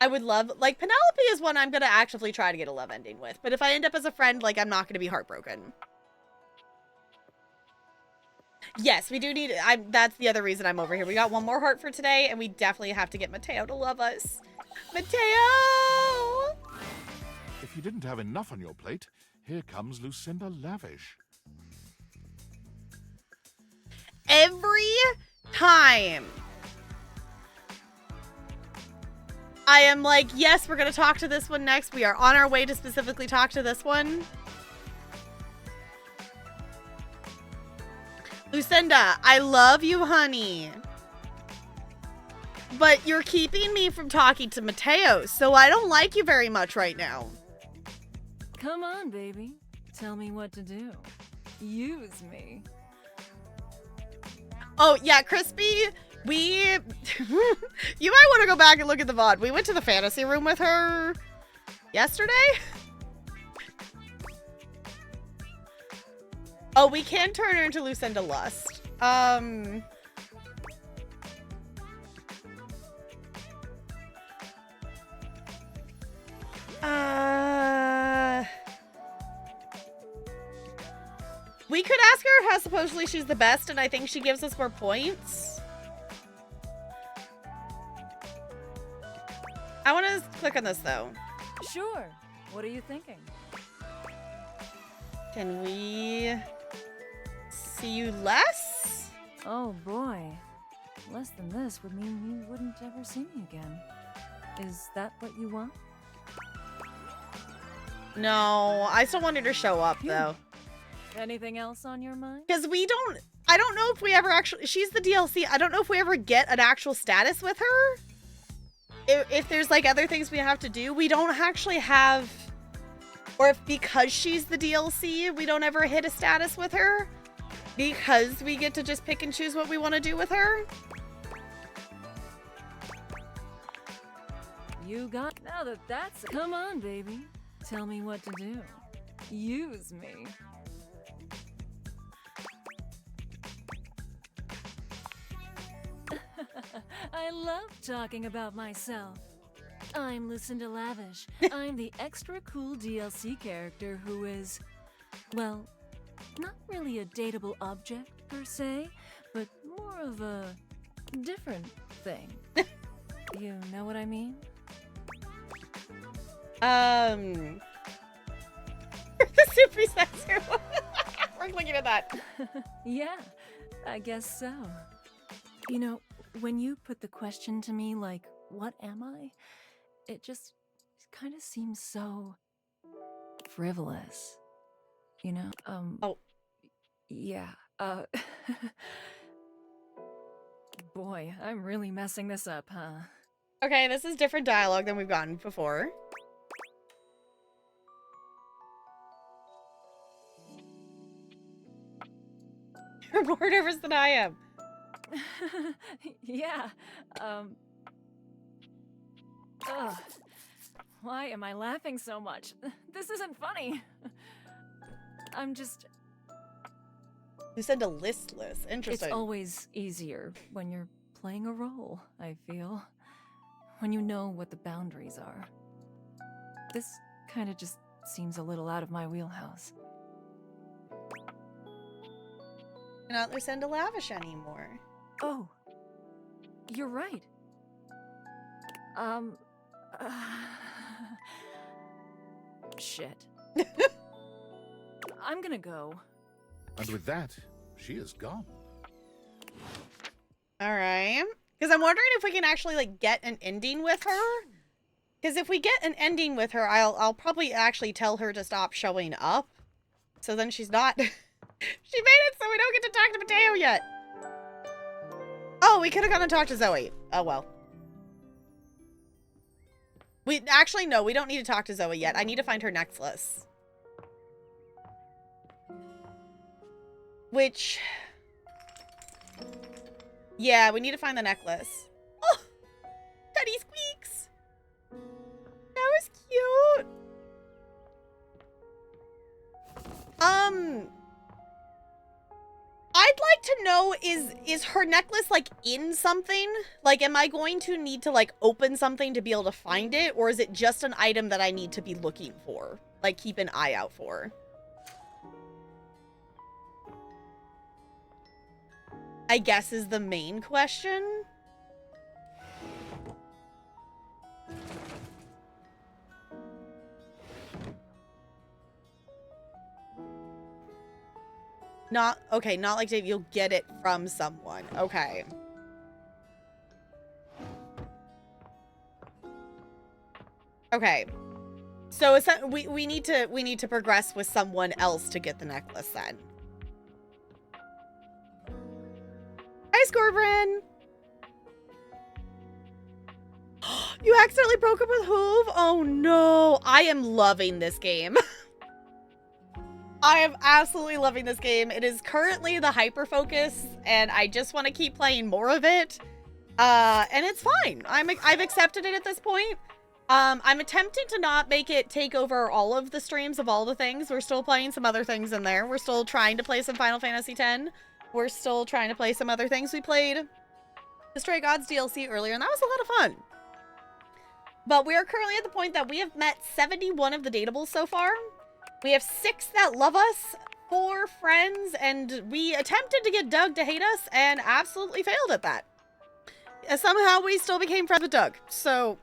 I would love... Like, Penelope is one I'm going to actively try to get a love ending with. But if I end up as a friend, like, I'm not going to be heartbroken. Yes, we do need... That's the other reason I'm over here. We got one more heart for today, and we definitely have to get Mateo to love us. Mateo! If you didn't have enough on your plate, here comes Lucinda Lavish. Every time I am like, yes, we're going to talk to this one next. We are on our way to specifically talk to this one. Lucinda, I love you, honey. But you're keeping me from talking to Mateo, so I don't like you very much right now. Come on, baby. Tell me what to do. Use me. Oh, yeah, Crispy, you might want to go back and look at the VOD. We went to the fantasy room with her yesterday. Oh, we can turn her into Lucinda Lust. We could ask her how supposedly she's the best, and I think she gives us more points. I want to click on this, though. Sure. What are you thinking? Can we see you less? Oh boy. Less than this would mean you wouldn't ever see me again. Is that what you want? No, I still wanted her to show up, though. Anything else on your mind? Because I don't know if we ever actually, she's the DLC. I don't know if we ever get an actual status with her. If there's like other things we have to do, we don't actually have, or if because she's the DLC, we don't ever hit a status with her because we get to just pick and choose what we want to do with her. You got, now that's, come on, baby. Tell me what to do. Use me. I love talking about myself. I'm Lucinda Lavish. I'm the extra cool DLC character who is, well, not really a dateable object per se, but more of a different thing. You know what I mean? The super sexy. We're looking at that. Yeah, I guess so. You know, when you put the question to me like, what am I? It just kind of seems so frivolous. You know? Oh. Yeah, boy, I'm really messing this up, huh? Okay, this is different dialogue than we've gotten before. You're more nervous than I am. Yeah, ugh. Why am I laughing so much? This isn't funny. I'm just... You said a listless. Interesting. It's always easier when you're playing a role, I feel. When you know what the boundaries are. This kind of just seems a little out of my wheelhouse. You're not Lucinda Lavish anymore. Oh, you're right. Shit. I'm gonna go. And with that, she is gone. Alright. Because I'm wondering if we can actually, like, get an ending with her. Because if we get an ending with her, I'll probably actually tell her to stop showing up. So then she's not... She made it so we don't get to talk to Mateo yet. Oh, we could have gone and talked to Zoe. Oh, well. Actually, no, we don't need to talk to Zoe yet. I need to find her necklace. Which... Yeah, we need to find the necklace. Oh! Teddy Squeaks! That was cute! I'd like to know, is her necklace, like, in something? Like, am I going to need to, like, open something to be able to find it? Or is it just an item that I need to be looking for? Like, keep an eye out for? I guess is the main question. Not, okay, not like Dave, you'll get it from someone. Okay. Okay. So it's, we need to progress with someone else to get the necklace then. Hi, Scorbrin! You accidentally broke up with Hoove? Oh no, I am loving this game. I am absolutely loving this game. It is currently the hyper focus, and I just want to keep playing more of it. And it's fine. I've accepted it at this point. I'm attempting to not make it take over all of the streams of all the things. We're still playing some other things in there. We're still trying to play some Final Fantasy X. We're still trying to play some other things. We played the Stray Gods DLC earlier, and that was a lot of fun. But we are currently at the point that we have met 71 of the dateables so far. We have 6 that love us, 4 friends, and we attempted to get Doug to hate us and absolutely failed at that. And somehow we still became friends with Doug, so...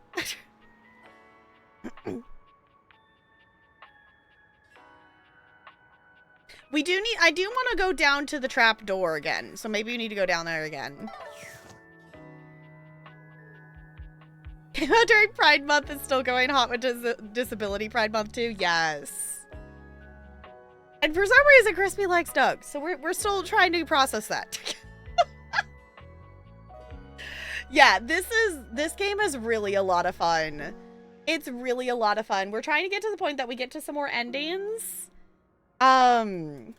I do want to go down to the trap door again, so maybe we need to go down there again. During Pride Month is still going hot with Disability Pride Month too. Yes. And for some reason, Crispy likes Doug, so we're still trying to process that. Yeah, this game is really a lot of fun. It's really a lot of fun. We're trying to get to the point that we get to some more endings. There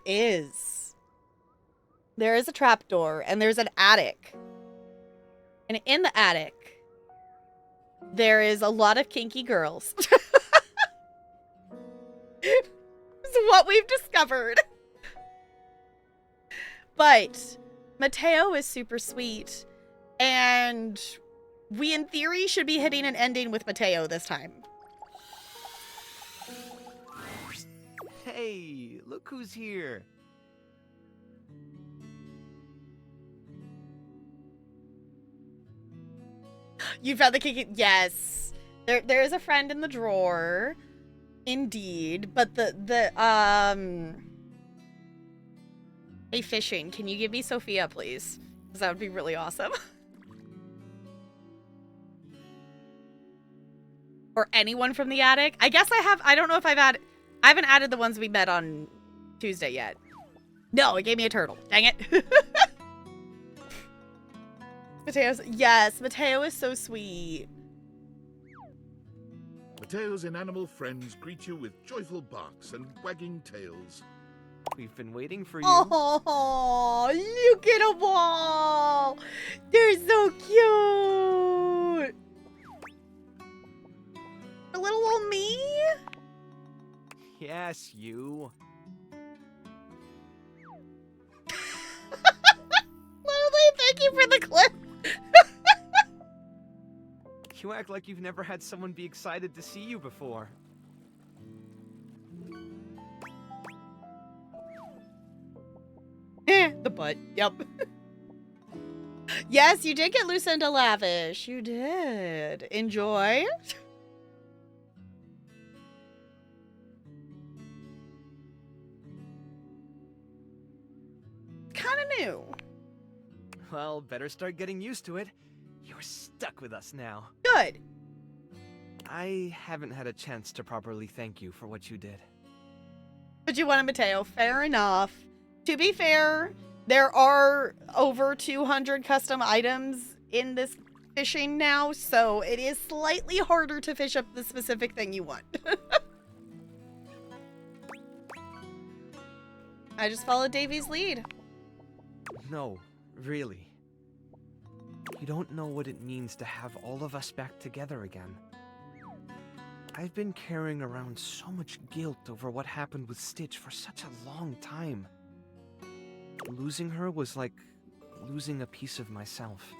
is a trapdoor, and there's an attic. And in the attic, there is a lot of kinky girls. It's what we've discovered. But Mateo is super sweet, and we, in theory, should be hitting an ending with Mateo this time. Hey, look who's here. You found the kinky... Yes. There is a friend in the drawer. Indeed. But Hey, Fishing, can you give me Sophia, please? Because that would be really awesome. Or anyone from the attic. I guess I don't know if I haven't added the ones we met on Tuesday yet. No, it gave me a turtle. Dang it. Yes, Mateo is so sweet. Mateo's inanimal friends greet you with joyful barks and wagging tails. We've been waiting for you. Oh, look at them all. They're so cute. A little old me? Yes, you. Lovely, thank you for the clip. You act like you've never had someone be excited to see you before. The butt, yep. Yes, you did get Lucinda Lavish. You did. Enjoy. Kind of new. Well, better start getting used to it. You're stuck with us now. Good. I haven't had a chance to properly thank you for what you did. But you wanted Mateo. Fair enough. To be fair, there are over 200 custom items in this fishing now, so it is slightly harder to fish up the specific thing you want. I just followed Davy's lead. No, really. You don't know what it means to have all of us back together again. I've been carrying around so much guilt over what happened with Stitch for such a long time. Losing her was like losing a piece of myself.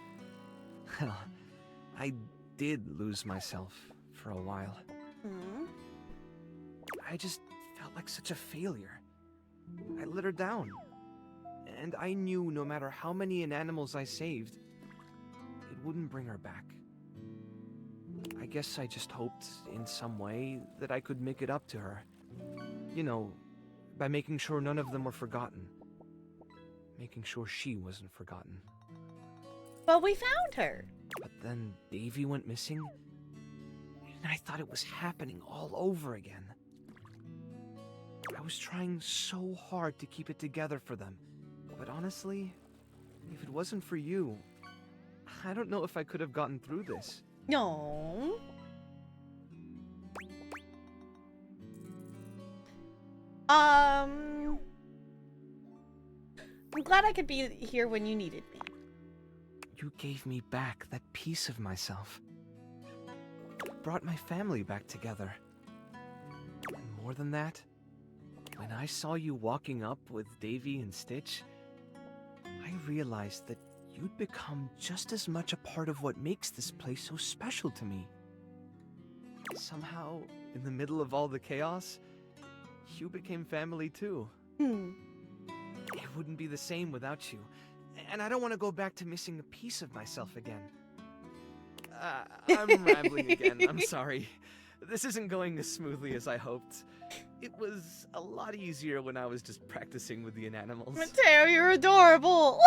Hell, I did lose myself for a while. I just felt like such a failure. I let her down. And I knew no matter how many inanimals I saved, it wouldn't bring her back. I guess I just hoped, in some way, that I could make it up to her. You know, by making sure none of them were forgotten. Making sure she wasn't forgotten. But we found her. But then Davy went missing, and I thought it was happening all over again. I was trying so hard to keep it together for them, but honestly, if it wasn't for you, I don't know if I could have gotten through this. No. I'm glad I could be here when you needed me. You gave me back that piece of myself. Brought my family back together. And more than that, when I saw you walking up with Davy and Stitch, I realized that you'd become just as much a part of what makes this place so special to me. Somehow, in the middle of all the chaos, you became family too. It wouldn't be the same without you, and I don't want to go back to missing a piece of myself again. I'm rambling again, I'm sorry. This isn't going as smoothly as I hoped. It was a lot easier when I was just practicing with the inanimals. Mateo, you're adorable.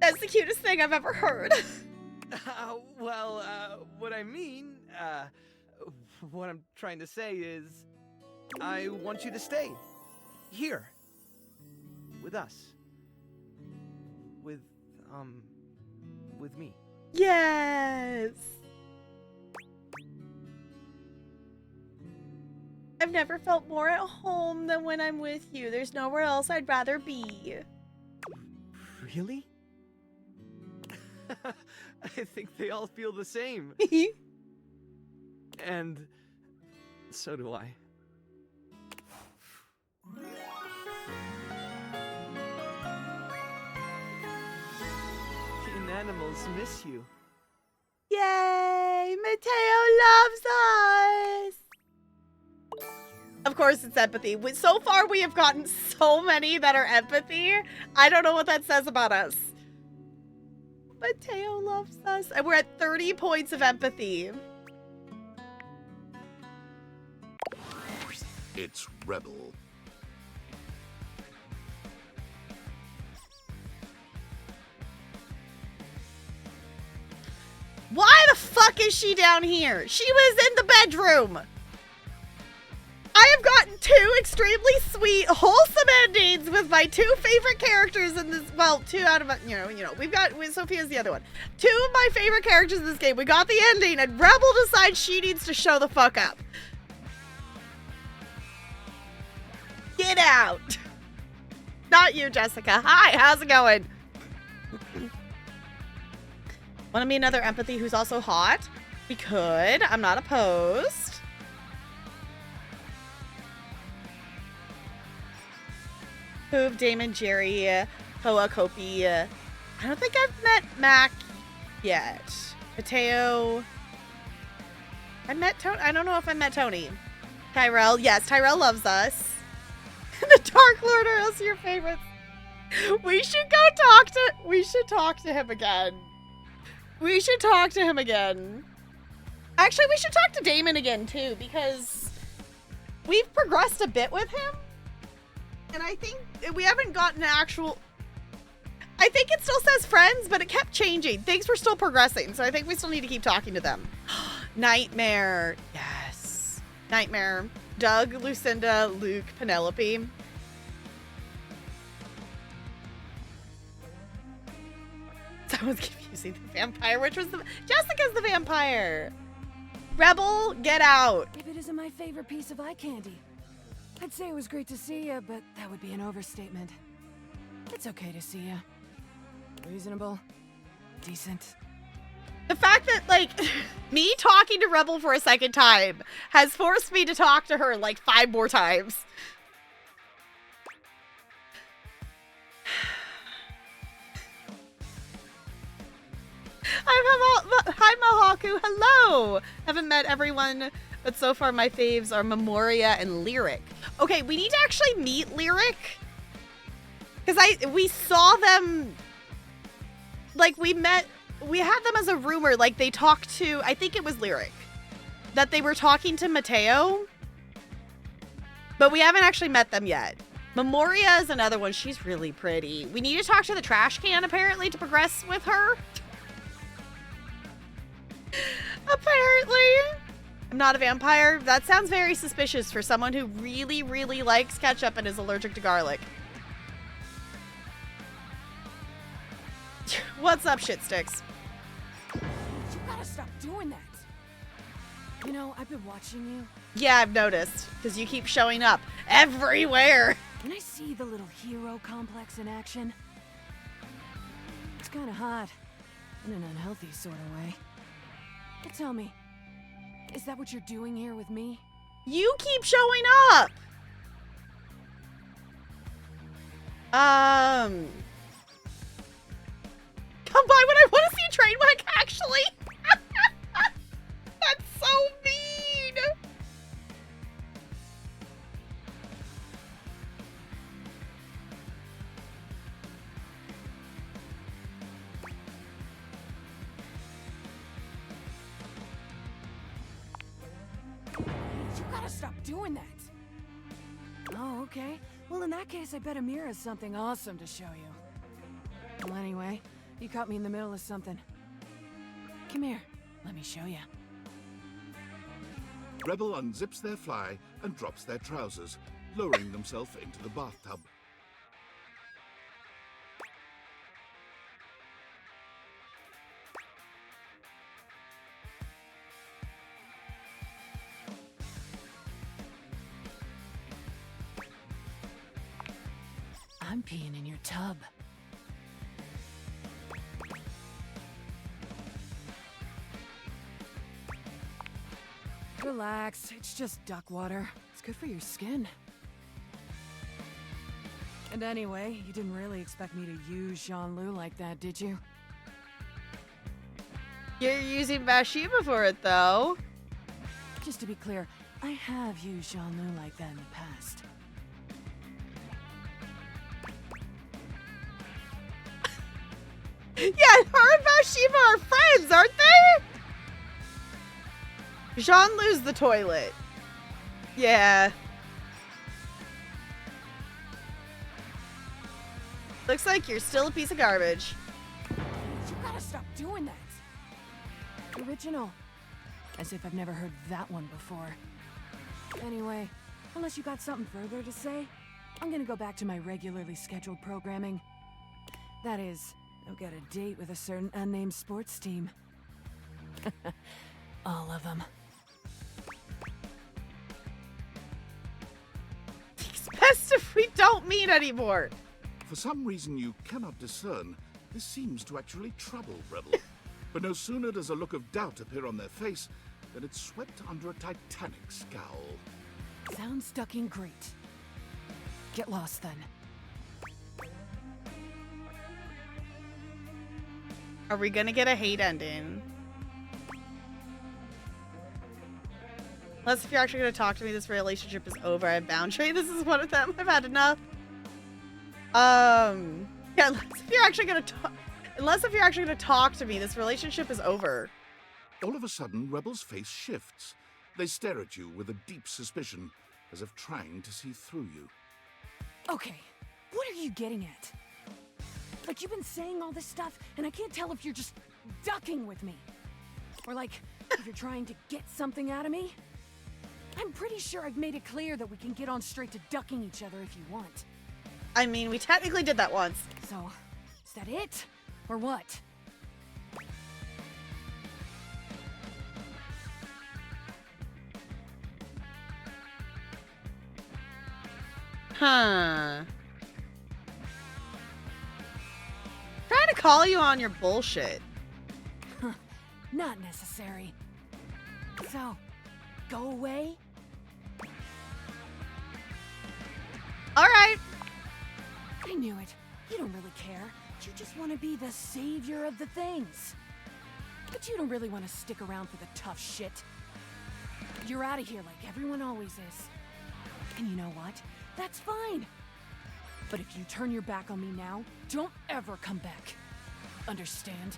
That's the cutest thing I've ever heard. What I mean, what I'm trying to say is, I want you to stay here with us. With me. Yes. I've never felt more at home than when I'm with you. There's nowhere else I'd rather be. Really? I think they all feel the same. And so do I. The inanimals miss you. Yay! Mateo loves us! Of course it's empathy. So far we have gotten so many that are empathy. I don't know what that says about us. Mateo loves us. And we're at 30 points of empathy. It's Rebel. Why the fuck is she down here? She was in the bedroom. I have gotten 2 extremely sweet, wholesome endings with my 2 favorite characters in this. Well, 2 out of, you know, we've got, Sophia's the other one. 2 of my favorite characters in this game. We got the ending, and Rebel decides she needs to show the fuck up. Get out. Not you, Jessica. Hi, how's it going? Want to be another empathy who's also hot? We could. I'm not opposed. Hoove, Damon, Jerry, Hoa, Kopi. I don't think I've met Mac yet. Mateo. I met Tony. I don't know if I met Tony. Tyrell. Yes, Tyrell loves us. The Dark Lord are also your favorites. We should go talk to. We should talk to him again. We should talk to him again. Actually, we should talk to Damon again too, because we've progressed a bit with him. And I think we haven't gotten an actual... I think it still says friends, but it kept changing. Things were still progressing, so I think we still need to keep talking to them. Nightmare. Yes. Nightmare. Doug, Lucinda, Luke, Penelope. Someone's confusing the vampire. Which was the... Jessica's the vampire. Rebel, get out. If it isn't my favorite piece of eye candy, I'd say it was great to see you, but that would be an overstatement. It's okay to see you. Reasonable. Decent. The fact that, like, me talking to Rebel for a second time has forced me to talk to her, like, 5 more times. Hi, Mahaku. Hello. Haven't met everyone, but so far my faves are Memoria and Lyric. Okay, we need to actually meet Lyric. Because we saw them, like, we had them as a rumor, like, they talked to, I think it was Lyric, that they were talking to Mateo. But we haven't actually met them yet. Memoria is another one. She's really pretty. We need to talk to the trash can, apparently, to progress with her. Apparently. I'm not a vampire. That sounds very suspicious for someone who really, really likes ketchup and is allergic to garlic. What's up, shit sticks? You gotta stop doing that. You know, I've been watching you. Yeah, I've noticed. Because you keep showing up everywhere. Can I see the little hero complex in action? It's kind of hot, in an unhealthy sort of way. But tell me, is that what you're doing here with me? You keep showing up! Come by when I want to see a train wreck, actually! That's so mean! You gotta stop doing that! Oh, okay. Well, in that case, I bet Amir has something awesome to show you. Well, anyway, you caught me in the middle of something. Come here, let me show you. Rebel unzips their fly and drops their trousers, lowering themselves into the bathtub. I'm peeing in your tub. Relax, it's just duck water. It's good for your skin. And anyway, you didn't really expect me to use Jean-Loup like that, did you? You're using Bathsheba for it, though. Just to be clear, I have used Jean-Loup like that in the past. Yeah, her and Bathsheba are friends, aren't they? Jean-Loup's the toilet. Yeah. Looks like you're still a piece of garbage. You gotta stop doing that. Original. As if I've never heard that one before. Anyway, unless you got something further to say, I'm gonna go back to my regularly scheduled programming. That is, I'll get a date with a certain unnamed sports team. All of them. It's best if we don't meet anymore. For some reason you cannot discern, this seems to actually trouble Rebel. But no sooner does a look of doubt appear on their face than it's swept under a titanic scowl. Sounds ducking great. Get lost then. Are we gonna get a hate ending? Unless if you're actually gonna talk to me, this relationship is over. I have boundary. This is one of them. I've had enough. Yeah, unless if you're actually gonna talk to me, this relationship is over. All of a sudden, Rebel's face shifts. They stare at you with a deep suspicion, as if trying to see through you. Okay, what are you getting at? Like, you've been saying all this stuff, and I can't tell if you're just ducking with me. Or like, if you're trying to get something out of me. I'm pretty sure I've made it clear that we can get on straight to ducking each other if you want. I mean, we technically did that once. So, is that it? Or what? Huh. Trying to call you on your bullshit. Huh. Not necessary. So, go away? Alright. I knew it. You don't really care. You just want to be the savior of the things. But you don't really want to stick around for the tough shit. You're out of here like everyone always is. And you know what? That's fine. But if you turn your back on me now, don't ever come back. Understand?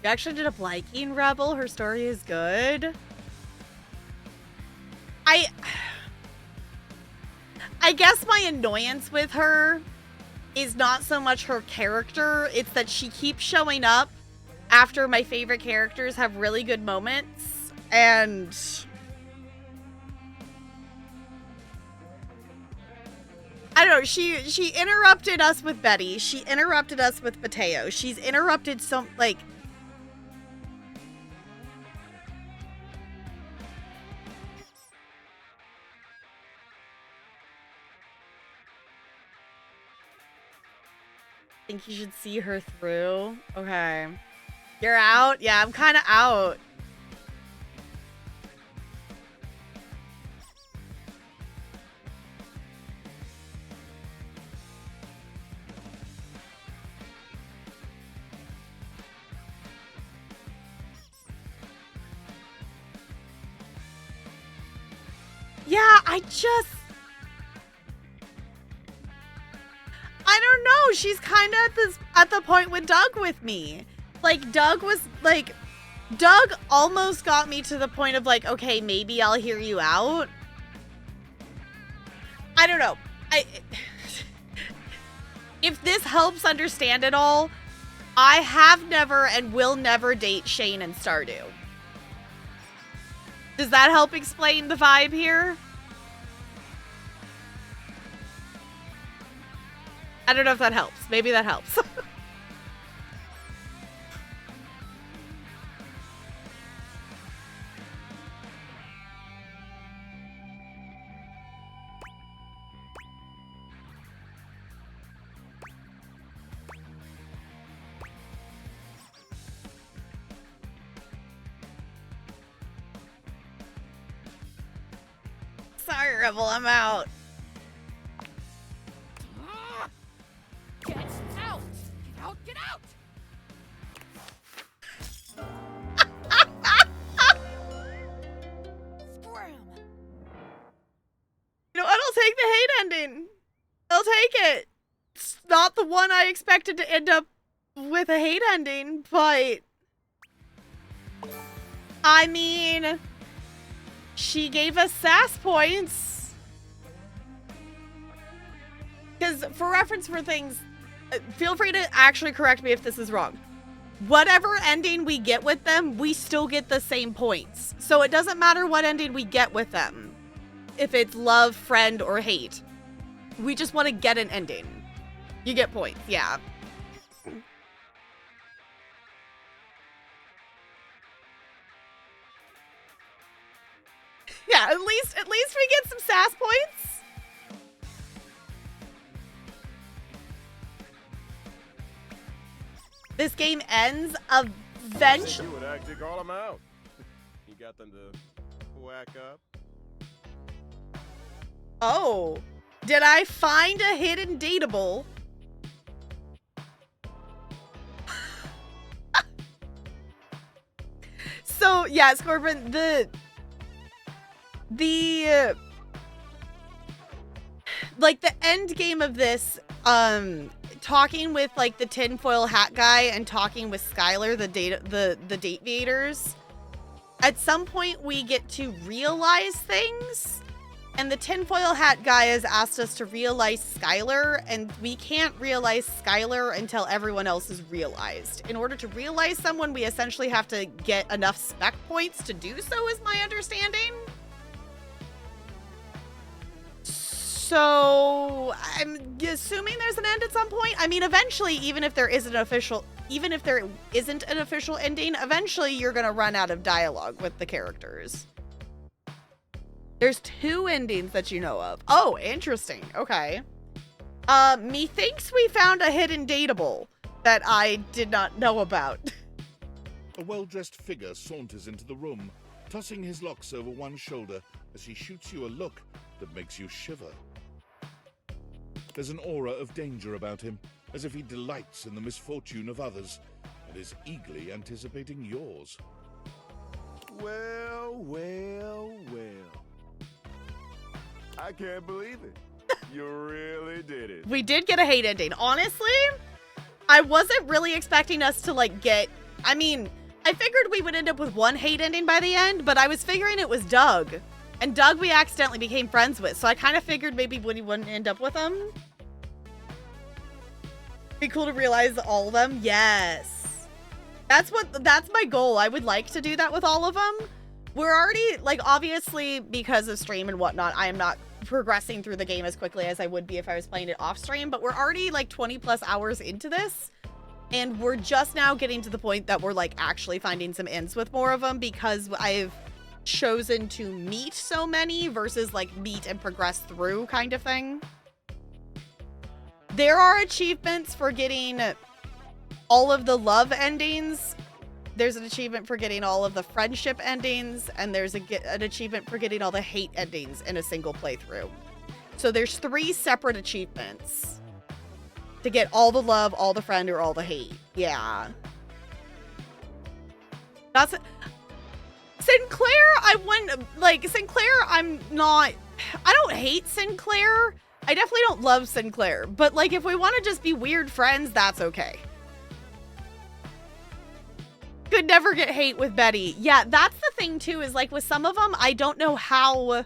You actually ended up liking Rebel. Her story is good. I guess my annoyance with her is not so much her character, it's that she keeps showing up after my favorite characters have really good moments, and I don't know, she interrupted us with Betty. She interrupted us with Mateo. She's interrupted some, like... I think you should see her through. Okay. You're out? Yeah, I'm kind of out. Yeah, I don't know. She's kind of at the point with Doug with me. Like, Doug almost got me to the point of like, okay, maybe I'll hear you out. I don't know. If this helps understand it all, I have never and will never date Shane and Stardew. Does that help explain the vibe here? I don't know if that helps. Maybe that helps. Sorry, Rebel, I'm out. Get out! Get out! Get out! Scram! You know what? I'll take the hate ending. I'll take it. It's not the one I expected to end up with a hate ending, but... I mean... She gave us sass points. Because for reference for things, feel free to actually correct me if this is wrong. Whatever ending we get with them, we still get the same points. So it doesn't matter what ending we get with them. If it's love, friend, or hate. We just want to get an ending. You get points, yeah. Yeah, at least we get some sass points. This game ends eventually. You would actually call them out. You got them to whack up. Oh, did I find a hidden dateable? So yeah, Scorpion, the like the end game of this, talking with like the tinfoil hat guy and talking with Skylar, the date vaders, at some point we get to realize things, and the tinfoil hat guy has asked us to realize Skylar, and we can't realize Skylar until everyone else is realized. In order to realize someone, we essentially have to get enough spec points to do so, is my understanding. So I'm assuming there's an end at some point. I mean, eventually, even if there isn't an official ending, eventually you're gonna run out of dialogue with the characters. There's 2 endings that you know of. Oh, interesting. Okay. Methinks we found a hidden dateable that I did not know about. A well-dressed figure saunters into the room, tossing his locks over one shoulder as he shoots you a look that makes you shiver. There's an aura of danger about him, as if he delights in the misfortune of others and is eagerly anticipating yours. Well, well, well. I can't believe it. You really did it. We did get a hate ending. Honestly, I wasn't really expecting us to like get... I mean, I figured we would end up with one hate ending by the end, but I was figuring it was Doug. And Doug we accidentally became friends with, so I kind of figured maybe we wouldn't end up with him. Be cool to realize all of them. Yes. That's my goal. I would like to do that with all of them. We're already, like, obviously, because of stream and whatnot, I am not progressing through the game as quickly as I would be if I was playing it off stream, but we're already like 20 plus hours into this, and we're just now getting to the point that we're like actually finding some ends with more of them because I've chosen to meet so many versus like meet and progress through kind of thing. There are achievements for getting all of the love endings. There's an achievement for getting all of the friendship endings, and there's an achievement for getting all the hate endings in a single playthrough. So there's 3 separate achievements to get all the love, all the friend, or all the hate. Yeah. That's it. Sinclair, I'm not, I don't hate Sinclair. I definitely don't love Sinclair, but like if we want to just be weird friends, that's okay. Could never get hate with Betty. Yeah, that's the thing too, is like with some of them, I don't know how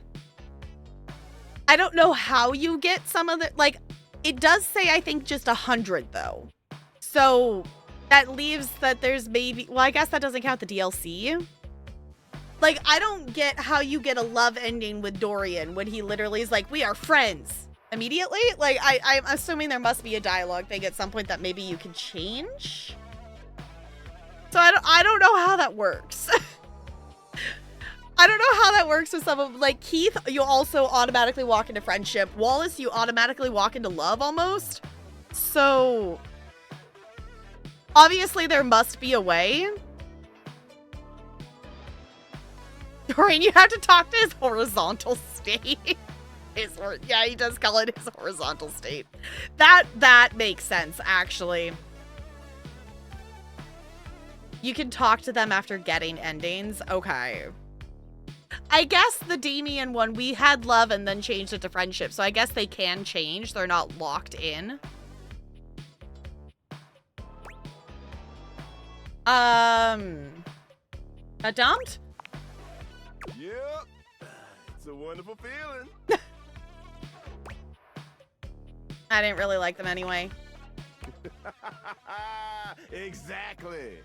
you get some of the, like, it does say, I think, just 100 though. So that leaves that there's maybe, well, I guess that doesn't count the DLC. Like, I don't get how you get a love ending with Dorian when he literally is like, we are friends immediately. Like, I'm assuming there must be a dialogue thing at some point that maybe you can change. So I don't know how that works. I don't know how that works with some of, like, Keith, you also automatically walk into friendship. Wallace, you automatically walk into love almost. So obviously there must be a way. Dorian, you have to talk to his horizontal state. Yeah, he does call it his horizontal state. That makes sense, actually. You can talk to them after getting endings. Okay. I guess the Damien one, we had love and then changed it to friendship. So I guess they can change. They're not locked in. Got dumped? Yep. It's a wonderful feeling. I didn't really like them anyway. Exactly.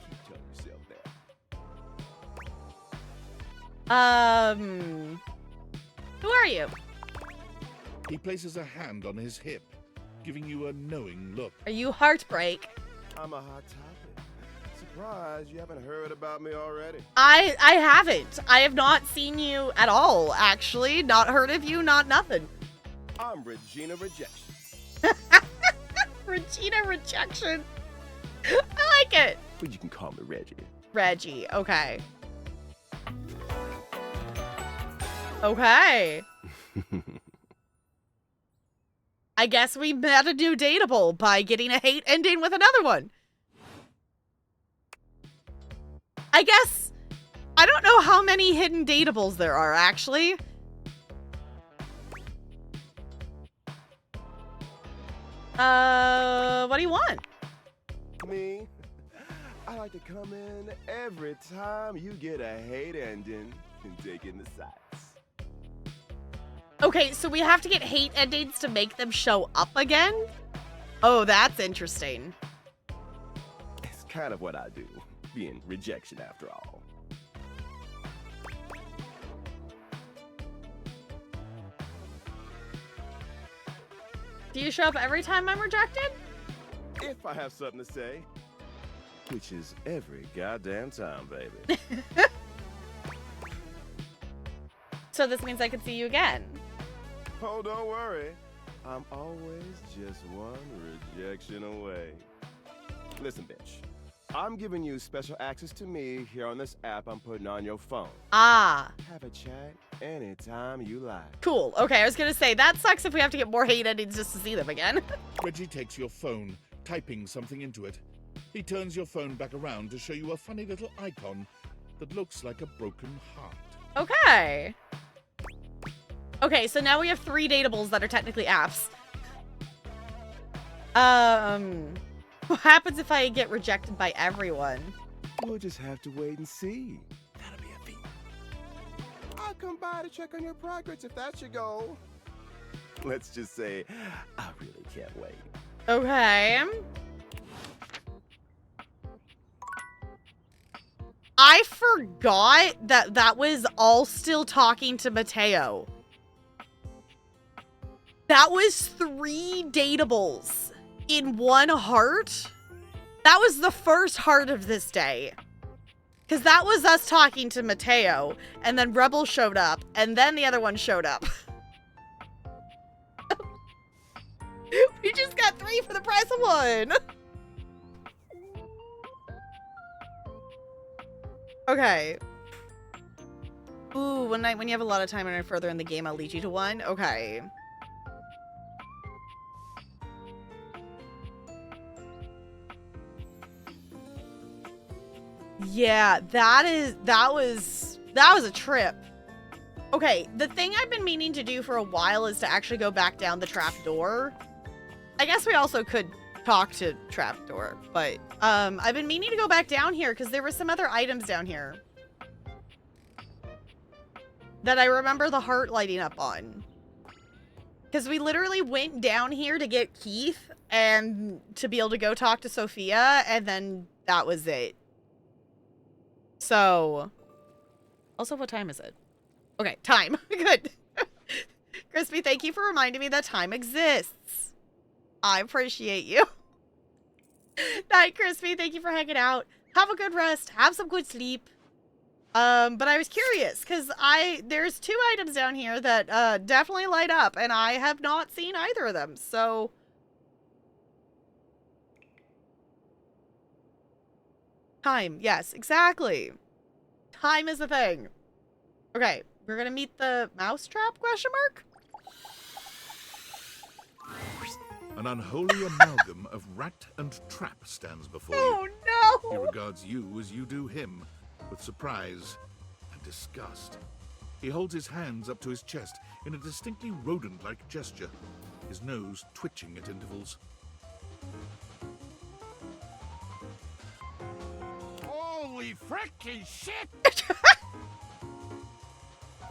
Keep telling yourself that. Who are you? He places a hand on his hip, giving you a knowing look. Are you Heartbreak? I'm a hot topic. Surprised you haven't heard about me already. I haven't. I have not seen you at all, actually. Not heard of you, not nothing. I'm Regina Rejection. Regina Rejection. I like it. But you can call me Reggie. Reggie, okay. Okay. I guess we met a new dateable by getting a hate ending with another one. I guess, I don't know how many hidden dateables there are, actually. What do you want? Me? I like to come in every time you get a hate ending and take in the sights. Okay, so we have to get hate endings to make them show up again? Oh, that's interesting. It's kind of what I do, being rejection after all. Do you show up every time I'm rejected? If I have something to say. Which is every goddamn time, baby. So this means I could see you again. Oh, don't worry. I'm always just one rejection away. Listen, bitch. I'm giving you special access to me here on this app I'm putting on your phone. Ah. Have a chat anytime you like. Cool. Okay, I was gonna say, that sucks if we have to get more hate endings just to see them again. Reggie takes your phone, typing something into it. He turns your phone back around to show you a funny little icon that looks like a broken heart. Okay. Okay, so now we have 3 dateables that are technically apps. What happens if I get rejected by everyone? We'll just have to wait and see. That'll be a feat. I'll come by to check on your progress if that's your goal. Let's just say, I really can't wait. Okay. I forgot that that was all still talking to Mateo. That was 3 dateables in 1 heart. That was the first heart of this day. Because that was us talking to Mateo, and then Rebel showed up, and then the other one showed up. We just got 3 for the price of 1. Okay. Ooh, when you have a lot of time and further in the game, I'll lead you to 1. Okay. Yeah, that was a trip. Okay, the thing I've been meaning to do for a while is to actually go back down the trapdoor. I guess we also could talk to trapdoor, but I've been meaning to go back down here because there were some other items down here that I remember the heart lighting up on. Because we literally went down here to get Keith and to be able to go talk to Sophia, and then that was it. So, also, what time is it? Okay, time. Good. Crispy, thank you for reminding me that time exists. I appreciate you. Night, Crispy. Thank you for hanging out. Have a good rest. Have some good sleep. But I was curious because there's 2 items down here that definitely light up, and I have not seen either of them. So time, yes, exactly. Time is the thing. Okay, we're gonna meet the mousetrap? Question mark. An unholy amalgam of rat and trap stands before you. Oh no! He regards you as you do him, with surprise and disgust. He holds his hands up to his chest in a distinctly rodent-like gesture, his nose twitching at intervals. Holy frickin' shit!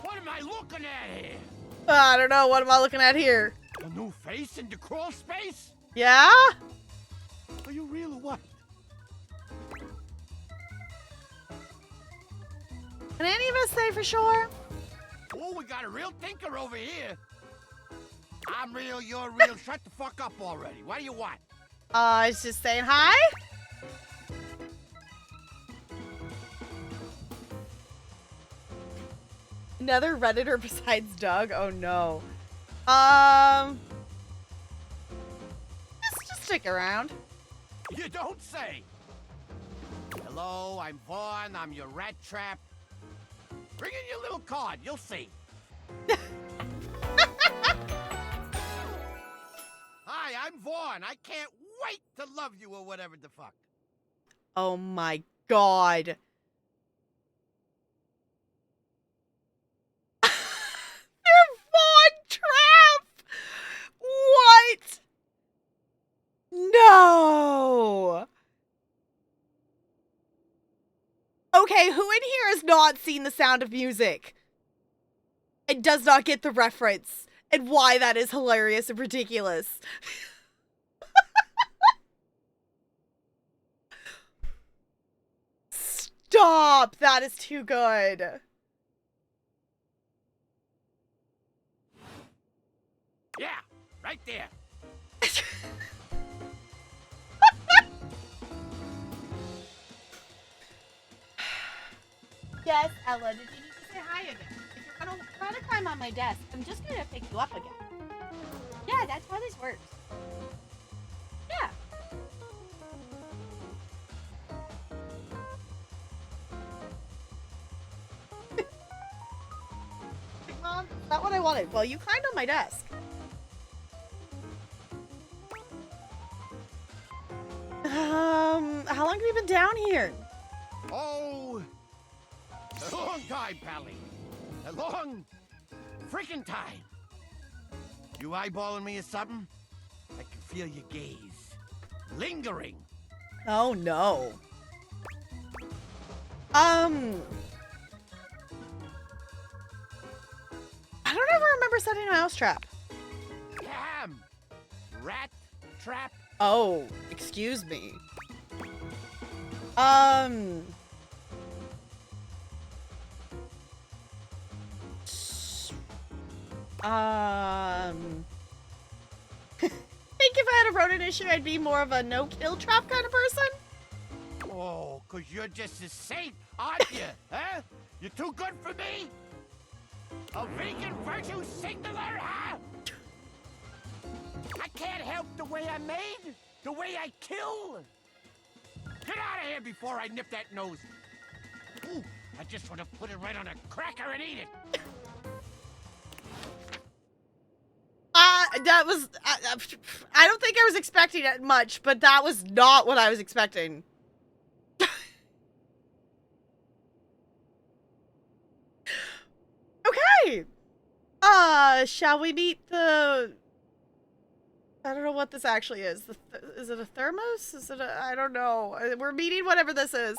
What am I looking at here? I don't know. What am I looking at here? A new face in the crawl space? Yeah? Are you real or what? Can any of us say for sure? Oh, we got a real thinker over here. I'm real, you're real. Shut the fuck up already. What do you want? I was just saying hi. Another Redditor besides Doug? Oh no. Just stick around. You don't say. Hello, I'm Vaughn. I'm your rat trap. Bring in your little card. You'll see. Hi, I'm Vaughn. I can't wait to love you or whatever the fuck. Oh my god. They're Vaughn Trap! What? No! Okay, who in here has not seen The Sound of Music? It does not get the reference, and why that is hilarious and ridiculous. Stop! That is too good. Yeah, right there. Yes, Ella, did you need to say hi again? If you're gonna try to climb on my desk, I'm just gonna pick you up again. Yeah, that's how this works. Yeah. Mom, is that what I wanted? Well, you climbed on my desk. How long have you been down here? Oh, a long time, Pally. A long freaking time. You eyeballing me or something? I can feel your gaze. Lingering. Oh, no. I don't ever remember setting a mouse trap. Damn. Rat trap. Oh, excuse me. I had a rodent issue, I'd be more of a no-kill trap kind of person. Oh, 'cause you're just a saint, aren't you? Huh? You're too good for me? A vegan virtue signaler, huh? I can't help the way I'm made, the way I kill. Get out of here before I nip that nose. Ooh, I just want to put it right on a cracker and eat it. That was, I don't think I was expecting it much, but that was not what I was expecting. Okay. Shall we meet the, I don't know what this actually is. Is it a thermos? Is it a, I don't know. We're meeting whatever this is.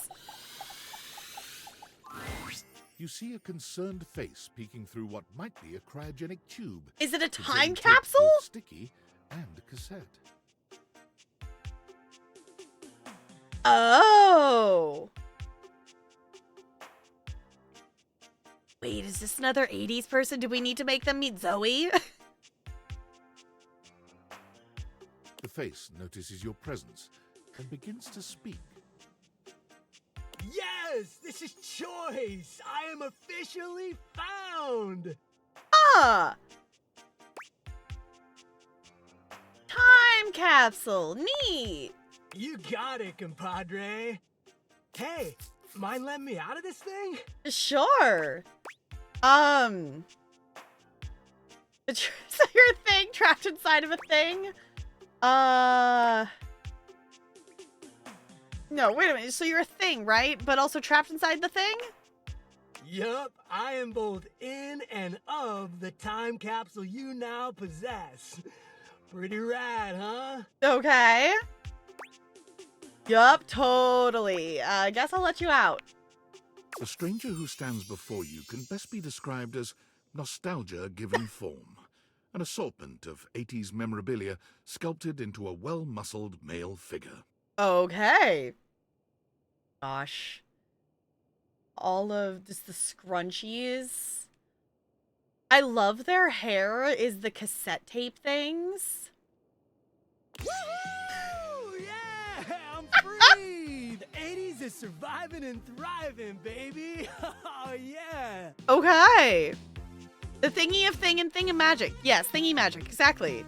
You see a concerned face peeking through what might be a cryogenic tube. Is it a time containing tape capsule? both sticky and cassette. Oh. Wait, is this another 80s person? Do we need to make them meet Zoe? The face notices your presence and begins to speak. Yes, this is Choice. I am officially found. Ah. Time capsule. Neat. You got it, compadre. Hey, mind letting me out of this thing? Sure. So you're a thing trapped inside of a thing? No, wait a minute. So you're a thing, right? But also trapped inside the thing? Yup, I am both in and of the time capsule you now possess. Pretty rad, huh? Okay. Yup, totally. I guess I'll let you out. The stranger who stands before you can best be described as nostalgia given form, an assortment of 80s memorabilia sculpted into a well-muscled male figure. Okay. Gosh. All of just the scrunchies. I love their hair is the cassette tape things. Woohoo! Yeah, I'm free! The 80s is surviving and thriving, baby! Oh, yeah! Okay. The thingy of thing and thing of magic. Yes, thingy magic, exactly.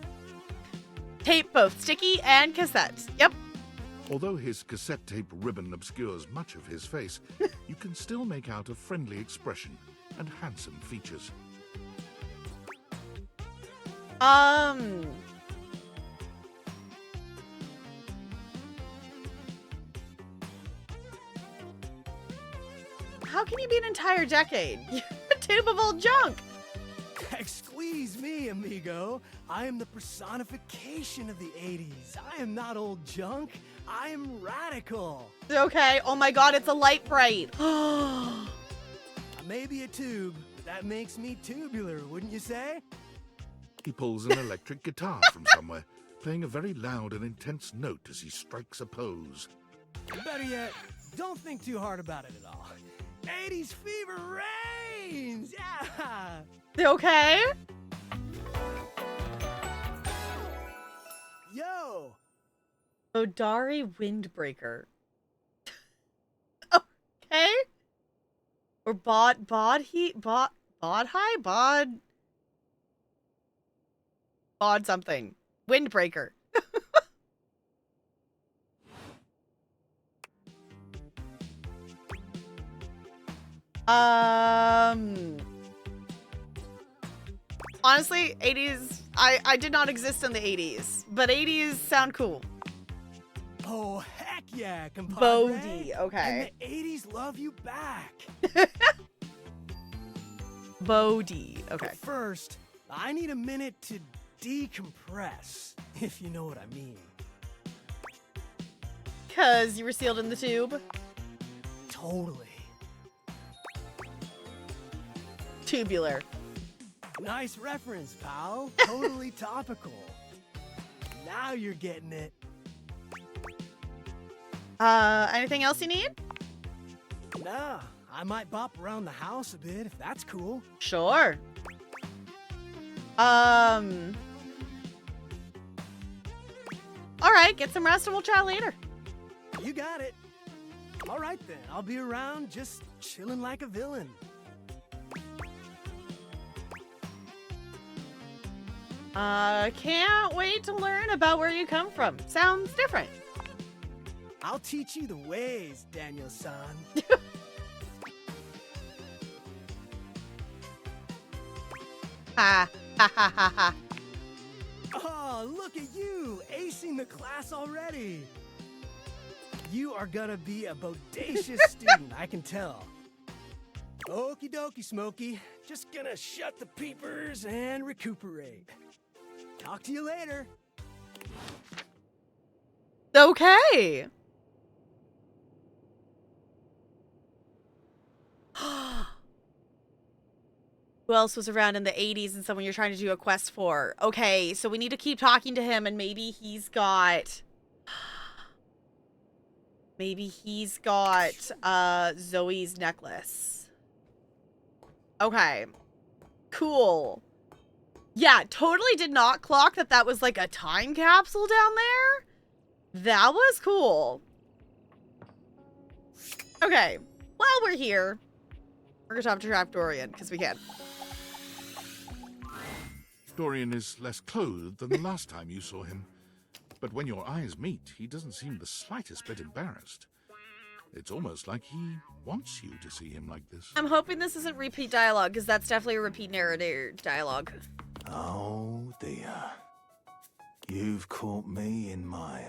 Tape both sticky and cassette. Yep. Although his cassette tape ribbon obscures much of his face, you can still make out a friendly expression and handsome features. How can you be an entire decade? You're a tube of old junk. Squeeze me, amigo. I am the personification of the 80s. I am not old junk. I am radical. Okay. Oh my god, it's a light bright. I may be a tube, but that makes me tubular, wouldn't you say? He pulls an electric guitar from somewhere, playing a very loud and intense note as he strikes a pose. Better yet, don't think too hard about it at all. 80s fever reigns! Yeah! Okay. Yo! Odari Windbreaker. Okay. Or bod something. Windbreaker. Honestly, 80s, I did not exist in the 80s, but 80s sound cool. Oh, heck yeah, compadre. Bodhi, okay. And the 80s love you back. Bodhi, okay. But first, I need a minute to decompress, if you know what I mean. 'Cause you were sealed in the tube? Totally. Tubular. Nice reference, pal. Totally topical. Now you're getting it. Anything else you need? Nah, I might bop around the house a bit if that's cool. Sure. All right, get some rest and we'll chat later. You got it. All right then, I'll be around just chilling like a villain. Can't wait to learn about where you come from. Sounds different. I'll teach you the ways, Daniel-san. Ha ha ha ha ha. Oh, look at you, acing the class already. You are gonna be a bodacious student, I can tell. Okie dokie, Smokey. Just gonna shut the peepers and recuperate. Talk to you later. Okay. Who else was around in the 80s and someone you're trying to do a quest for? Okay, so we need to keep talking to him and maybe he's got... Maybe he's got Zoe's necklace. Okay. Cool. Yeah, totally did not clock that that was like a time capsule down there. That was cool. Okay. While we're here, we're gonna talk to Trap Dorian, because we can. Dorian is less clothed than the last time you saw him. But when your eyes meet, he doesn't seem the slightest bit embarrassed. It's almost like he wants you to see him like this. I'm hoping this isn't repeat dialogue, because that's definitely a repeat narrator dialogue. Oh dear. You've caught me in my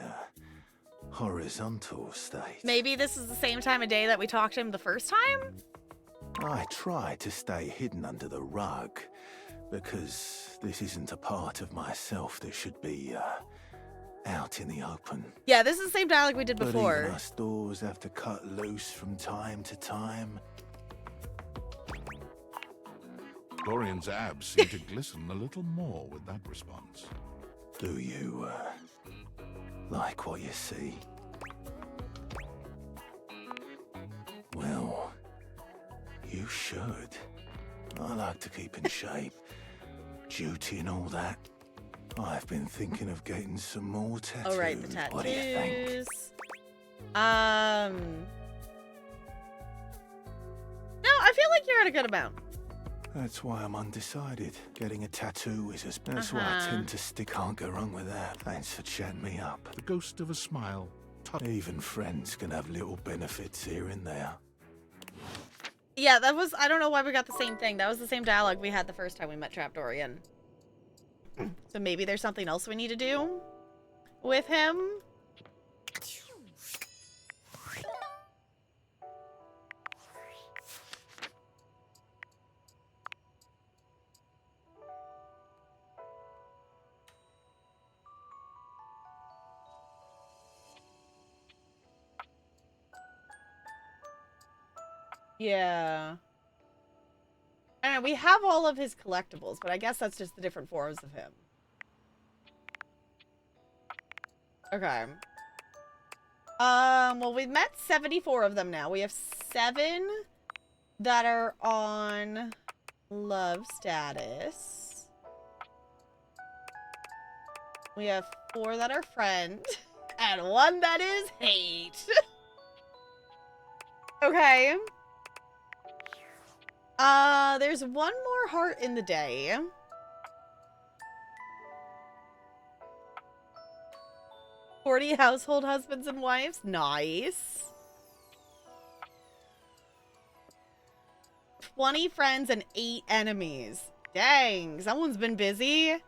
horizontal state. Maybe this is the same time of day that we talked to him the first time? I try to stay hidden under the rug because this isn't a part of myself that should be out in the open. Yeah, this is the same dialogue we did But before. even us doors have to cut loose from time to time. Dorian's abs seem to glisten a little more with that response. Do you like what you see? Well, you should. I like to keep in shape. Duty and all that. I've been thinking of getting some more tattoos. Oh, right, the tattoos. What do you think? No, I feel like you're at a good amount. That's why I'm undecided. Getting a tattoo is that's why I tend to stick. Can't go wrong with that. Thanks for chatting me up. The ghost of a smile. Even friends can have little benefits here and there. Yeah, that was, I don't know why we got the same thing. That was the same dialogue we had the first time we met Trap Dorian. So maybe there's something else we need to do with him. Yeah. I don't know, we have all of his collectibles, but I guess that's just the different forms of him. Okay. Well, we've met 74 of them now. We have 7 that are on love status. We have 4 that are friend, and 1 that is hate. Okay. There's 1 more heart in the day. "40 household husbands and wives." Nice. 20 friends and 8 enemies. Dang, someone's been busy.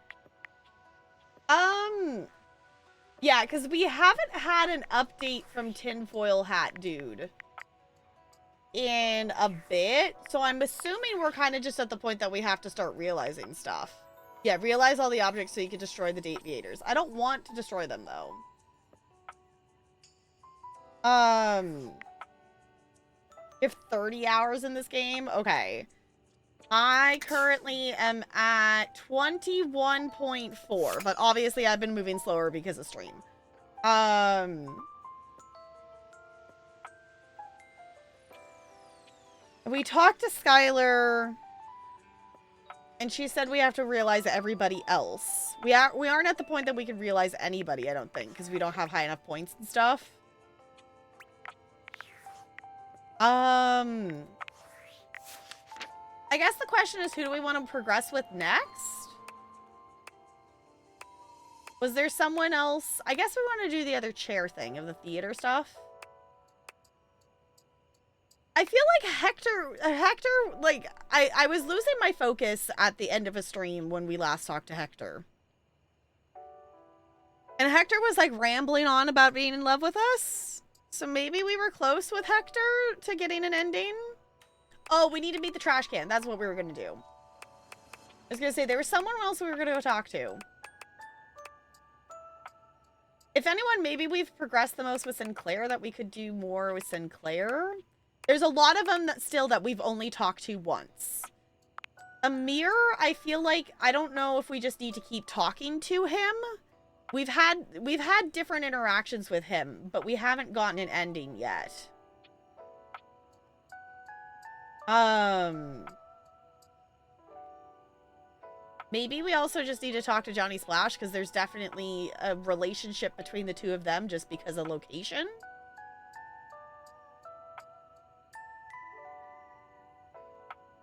Yeah, because we haven't had an update from Tinfoil Hat Dude in a bit, so I'm assuming we're kind of just at the point that we have to start realizing stuff. Yeah, realize all the objects so you can destroy the deviators. I don't want to destroy them, though. You have 30 hours in this game? Okay. I currently am at 21.4, but obviously I've been moving slower because of stream. We talked to Skylar And she said we have to realize everybody else. We aren't at the point that we can realize anybody, I don't think, because we don't have high enough points and stuff. I guess the question is, who do we want to progress with next? Was there someone else? I guess we want to do the other chair thing of the theater stuff. I feel like Hector, like, I was losing my focus at the end of a stream when we last talked to Hector. And Hector was, like, rambling on about being in love with us. So maybe we were close with Hector to getting an ending. Oh, we need to meet the trash can. That's what we were going to do. I was going to say, there was someone else we were going to go talk to. If anyone, maybe we've progressed the most with Sinclair, that we could do more with Sinclair. There's a lot of them that still that we've only talked to once. Amir, I feel like, I don't know if we just need to keep talking to him. We've had different interactions with him, but we haven't gotten an ending yet. Maybe we also just need to talk to Johnny Splash, because there's definitely a relationship between the two of them just because of location.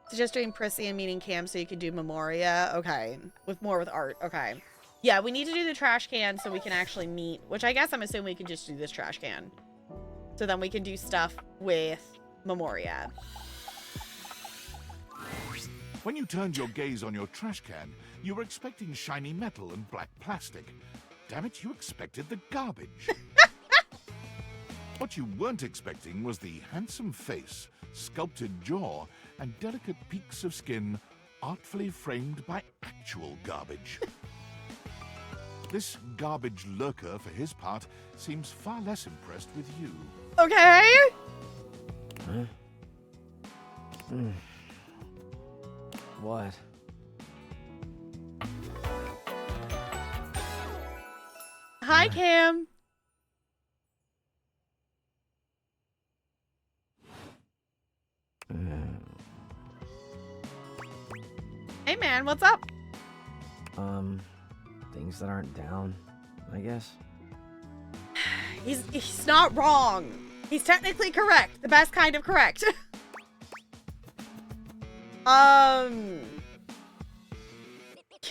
Suggest doing Prissy and meeting Cam so you can do Memoria. Okay. With art. Okay. Yeah, we need to do the trash can so we can actually meet, which I guess I'm assuming we can just do this trash can. So then we can do stuff with Memoria. When you turned your gaze on your trash can, you were expecting shiny metal and black plastic. Damn it, you expected the garbage. What you weren't expecting was the handsome face, sculpted jaw, and delicate peaks of skin artfully framed by actual garbage. This garbage lurker, for his part, seems far less impressed with you. Okay. Huh? What? Hi, Cam. Hey, man, what's up? Things that aren't down, I guess. He's not wrong. He's technically correct. The best kind of correct.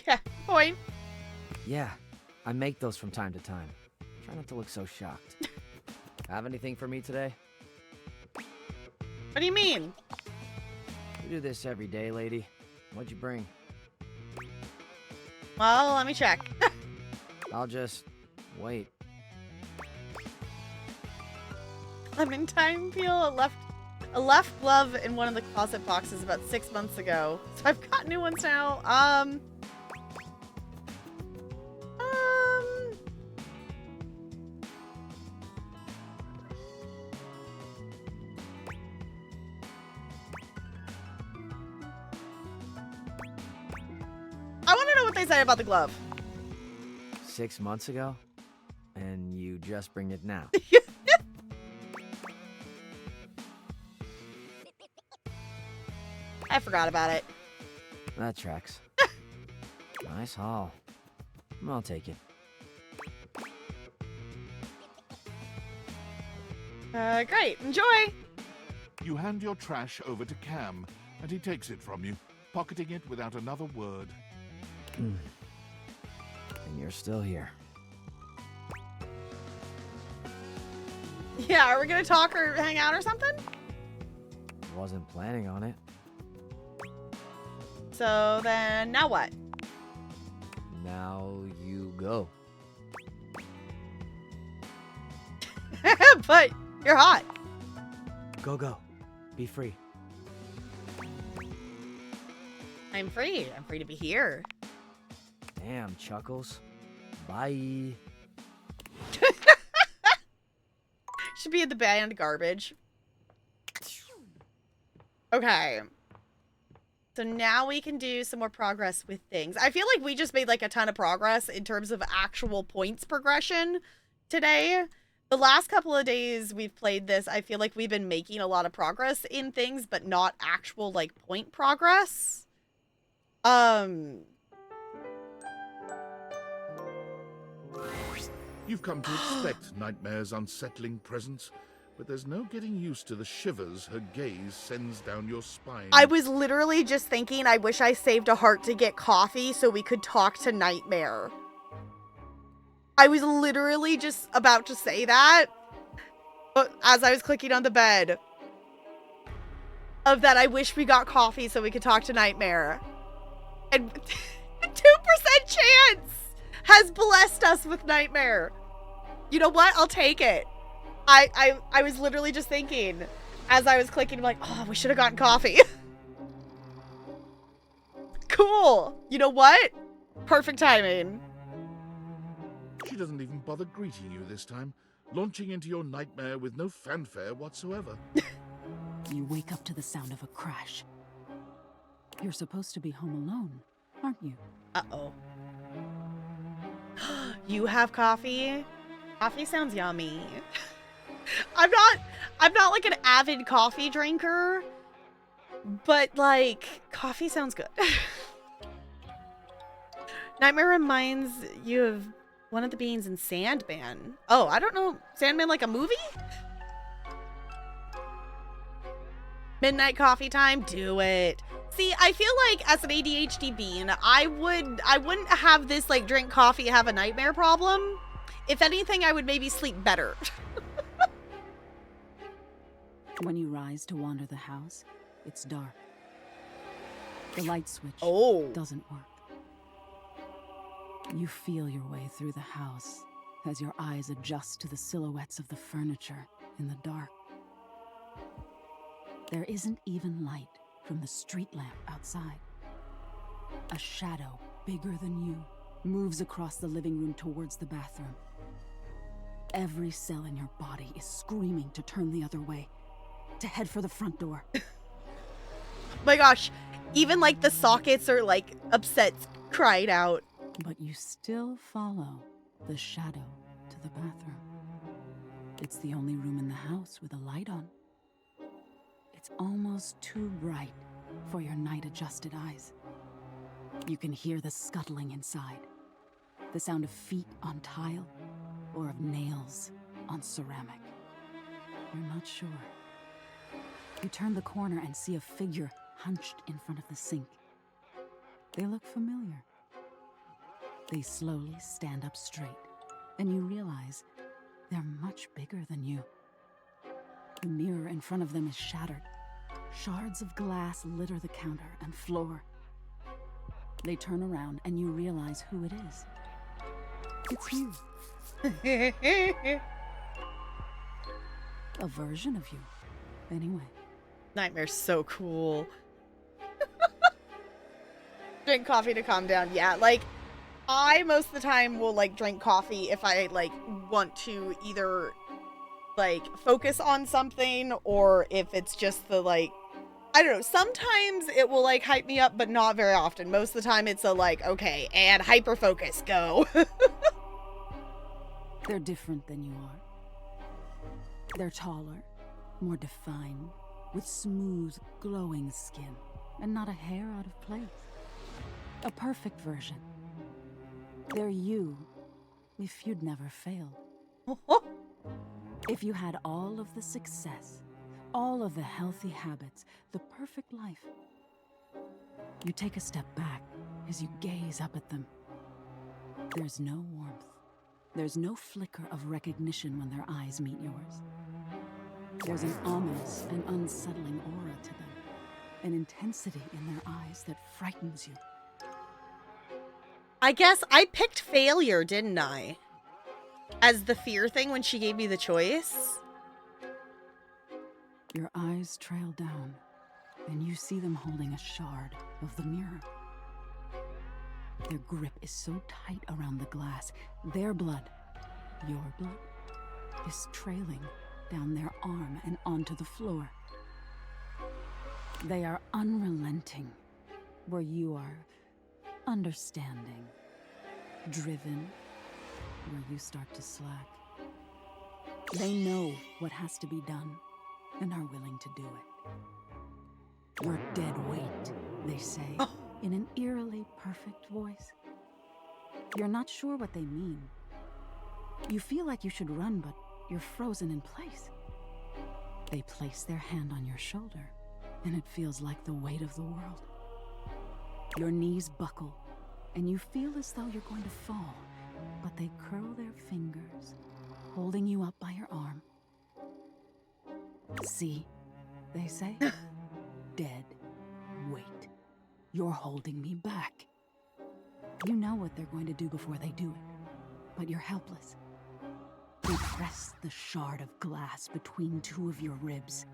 Yeah, point. Yeah, I make those from time to time. Try not to look so shocked. Have anything for me today? What do you mean? You do this every day, lady. What'd you bring? Well, let me check. I'll just wait. Lemon time peel, a left glove in one of the closet boxes about 6 months ago. So I've got new ones now. I want to know what they say about the glove. 6 months ago? And you just bring it now? I forgot about it. That tracks. Nice haul. I'll take it. Great. Enjoy. You hand your trash over to Cam, and he takes it from you, pocketing it without another word. And you're still here. Yeah, are we gonna talk or hang out or something? Wasn't planning on it. So then, now what? Now you go. But you're hot. Go. Be free. I'm free. I'm free to be here. Damn, Chuckles. Bye. Should be in the band garbage. Okay. So now we can do some more progress with things. I feel like we just made like a ton of progress in terms of actual points progression today. The last couple of days we've played this, I feel like we've been making a lot of progress in things, but not actual like point progress. You've come to expect Nightmare's unsettling presence, but there's no getting used to the shivers her gaze sends down your spine. I was literally just thinking, I wish I saved a heart to get coffee so we could talk to Nightmare. I was literally just about to say that as I was clicking on the bed. Of that, I wish we got coffee so we could talk to Nightmare. And 2% chance has blessed us with Nightmare. You know what? I'll take it. I was literally just thinking as I was clicking, like, oh, we should have gotten coffee. Cool. You know what? Perfect timing. She doesn't even bother greeting you this time, launching into your nightmare with no fanfare whatsoever. You wake up to the sound of a crash. You're supposed to be home alone, aren't you? Uh-oh. You have coffee? Coffee sounds yummy. I'm not like an avid coffee drinker, but like coffee sounds good. Nightmare reminds you of one of the beings in Sandman. Oh, I don't know. Sandman like a movie? Midnight coffee time? Do it. See, I feel like as an ADHD being, I wouldn't have this like drink coffee, have a nightmare problem. If anything, I would maybe sleep better. When you rise to wander the house, it's dark. The light switch doesn't work. You feel your way through the house as your eyes adjust to the silhouettes of the furniture in the dark. There isn't even light from the street lamp outside. A shadow bigger than you moves across the living room towards the bathroom. Every cell in your body is screaming to turn the other way, to head for the front door. My gosh, even like the sockets are like upset, cried out. But you still follow the shadow to the bathroom. It's the only room in the house with a light on. It's almost too bright for your night-adjusted eyes. You can hear the scuttling inside, the sound of feet on tile or of nails on ceramic. You're not sure. You turn the corner and see a figure hunched in front of the sink. They look familiar. They slowly stand up straight, and you realize they're much bigger than you. The mirror in front of them is shattered. Shards of glass litter the counter and floor. They turn around and you realize who it is. It's you. A version of you, anyway. Nightmare's so cool. Drink coffee to calm down. Yeah, like, I most of the time will, like, drink coffee if I, like, want to either, like, focus on something or if it's just the, like, I don't know. Sometimes it will, like, hype me up, but not very often. Most of the time it's a, like, okay, and hyper-focus, go. They're different than you are. They're taller, more defined, with smooth, glowing skin, and not a hair out of place. A perfect version. They're you, if you'd never failed. If you had all of the success, all of the healthy habits, the perfect life. You take a step back as you gaze up at them. There's no warmth. There's no flicker of recognition when their eyes meet yours. There's an ominous and unsettling aura to them, an intensity in their eyes that frightens you. I guess I picked failure, didn't I? As the fear thing when she gave me the choice. Your eyes trail down, and you see them holding a shard of the mirror. Their grip is so tight around the glass, their blood, your blood, is trailing down their arm and onto the floor. They are unrelenting, where you are understanding, driven, where you start to slack. They know what has to be done and are willing to do it. You're dead weight, they say, in an eerily perfect voice. You're not sure what they mean. You feel like you should run, but you're frozen in place. They place their hand on your shoulder, and it feels like the weight of the world. Your knees buckle, and you feel as though you're going to fall, but they curl their fingers, holding you up by your arm. See, they say, dead weight. You're holding me back. You know what they're going to do before they do it, but you're helpless. They press the shard of glass between two of your ribs.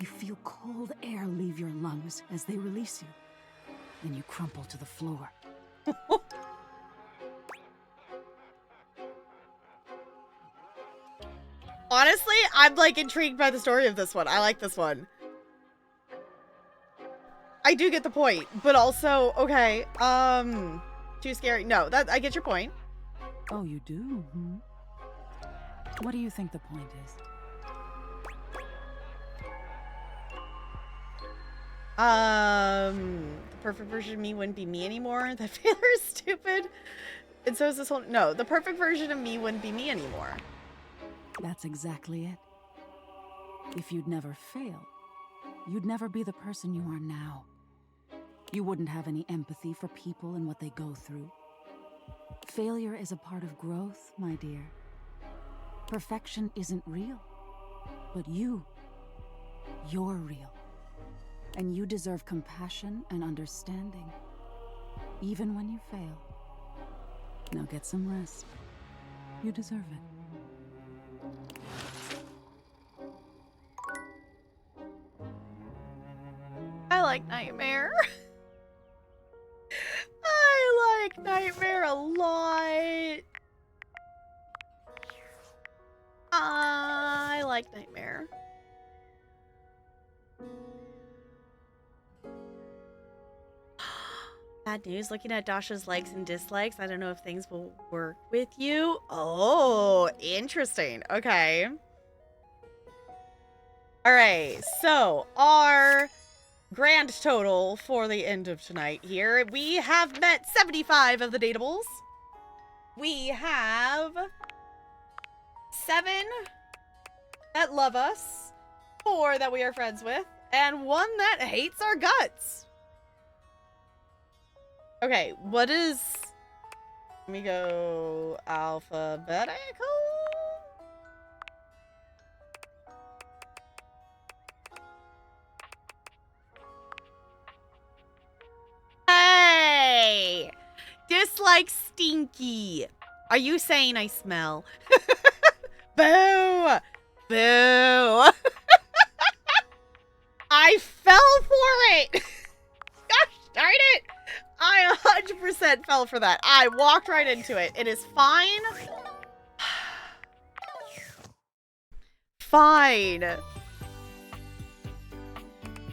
You feel cold air leave your lungs as they release you, and you crumple to the floor. Honestly, I'm like intrigued by the story of this one. I like this one. I do get the point, but also, okay, too scary. No, that I get your point. Oh, you do? Hmm? What do you think the point is? The perfect version of me wouldn't be me anymore. That failure is stupid. And so is this whole... No, the perfect version of me wouldn't be me anymore. That's exactly it. If you'd never fail, you'd never be the person you are now. You wouldn't have any empathy for people and what they go through. Failure is a part of growth, my dear. Perfection isn't real, but you're real. And you deserve compassion and understanding, even when you fail. Now get some rest. You deserve it. I like Nightmare. I like Nightmare a lot. I like Nightmare. Bad news, looking at Dasha's likes and dislikes. I don't know if things will work with you. Oh, interesting. Okay. All right, so our grand total for the end of tonight here. We have met 75 of the datables. We have 7 that love us, 4 that we are friends with, and 1 that hates our guts. Okay, what is... Let me go alphabetical. Hey! Dislike stinky. Are you saying I smell? Boo! Boo! I fell for it! Gosh darn it! I 100% fell for that. I walked right into it. It is fine. Fine.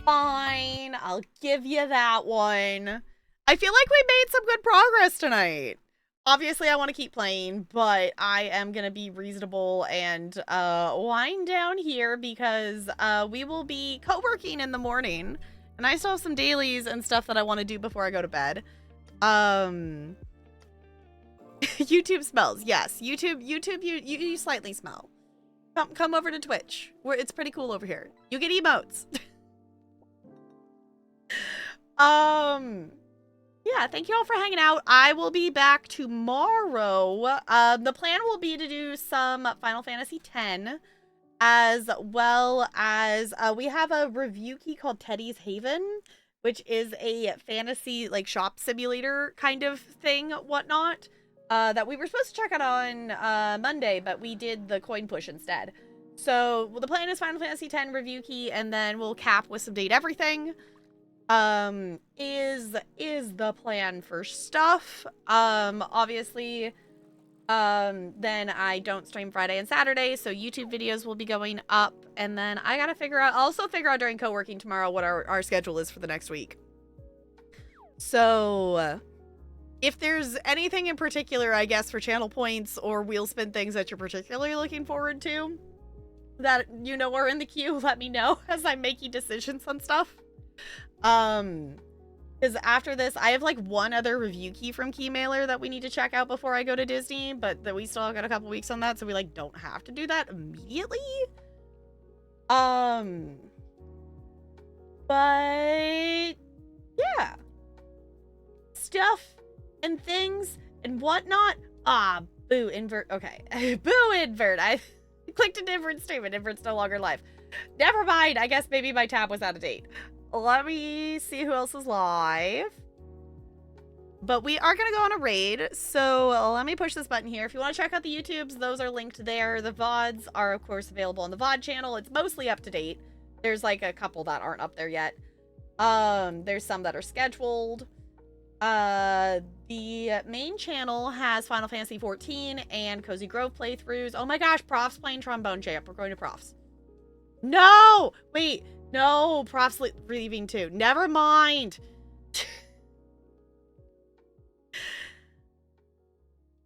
Fine. I'll give you that one. I feel like we made some good progress tonight. Obviously, I want to keep playing, but I am going to be reasonable and wind down here because we will be co-working in the morning. And I still have some dailies and stuff that I want to do before I go to bed. YouTube smells. Yes, YouTube, you slightly smell. Come over to Twitch. It's pretty cool over here. You get emotes. Yeah, thank you all for hanging out. I will be back tomorrow. The plan will be to do some Final Fantasy X, as well as we have a review key called Teddy's Haven, which is a fantasy like shop simulator kind of thing, whatnot, that we were supposed to check out on Monday, but we did the coin push instead. So well, the plan is Final Fantasy X review key, and then we'll cap with some Date Everything. Is the plan for stuff. Obviously, then I don't stream Friday and Saturday, so YouTube videos will be going up, and then I gotta also figure out during co-working tomorrow what our schedule is for the next week. So, if there's anything in particular, I guess, for channel points or wheel spin things that you're particularly looking forward to, that you know are in the queue, let me know as I'm making decisions on stuff. Because after this, I have like one other review key from Keymailer that we need to check out before I go to Disney, but that we still got a couple weeks on that, so we like don't have to do that immediately. But yeah, stuff and things and whatnot. Boo invert. Okay, boo invert. I clicked an invert statement. Invert's no longer live. Never mind. I guess maybe my tab was out of date. Let me see who else is live. But we are going to go on a raid. So let me push this button here. If you want to check out the YouTubes, those are linked there. The VODs are, of course, available on the VOD channel. It's mostly up to date. There's like a couple that aren't up there yet. There's some that are scheduled. The main channel has Final Fantasy XIV and Cozy Grove playthroughs. Oh my gosh, Prof's playing Trombone Champ. We're going to Prof's. No! Wait. No, Prof's leaving too. Never mind.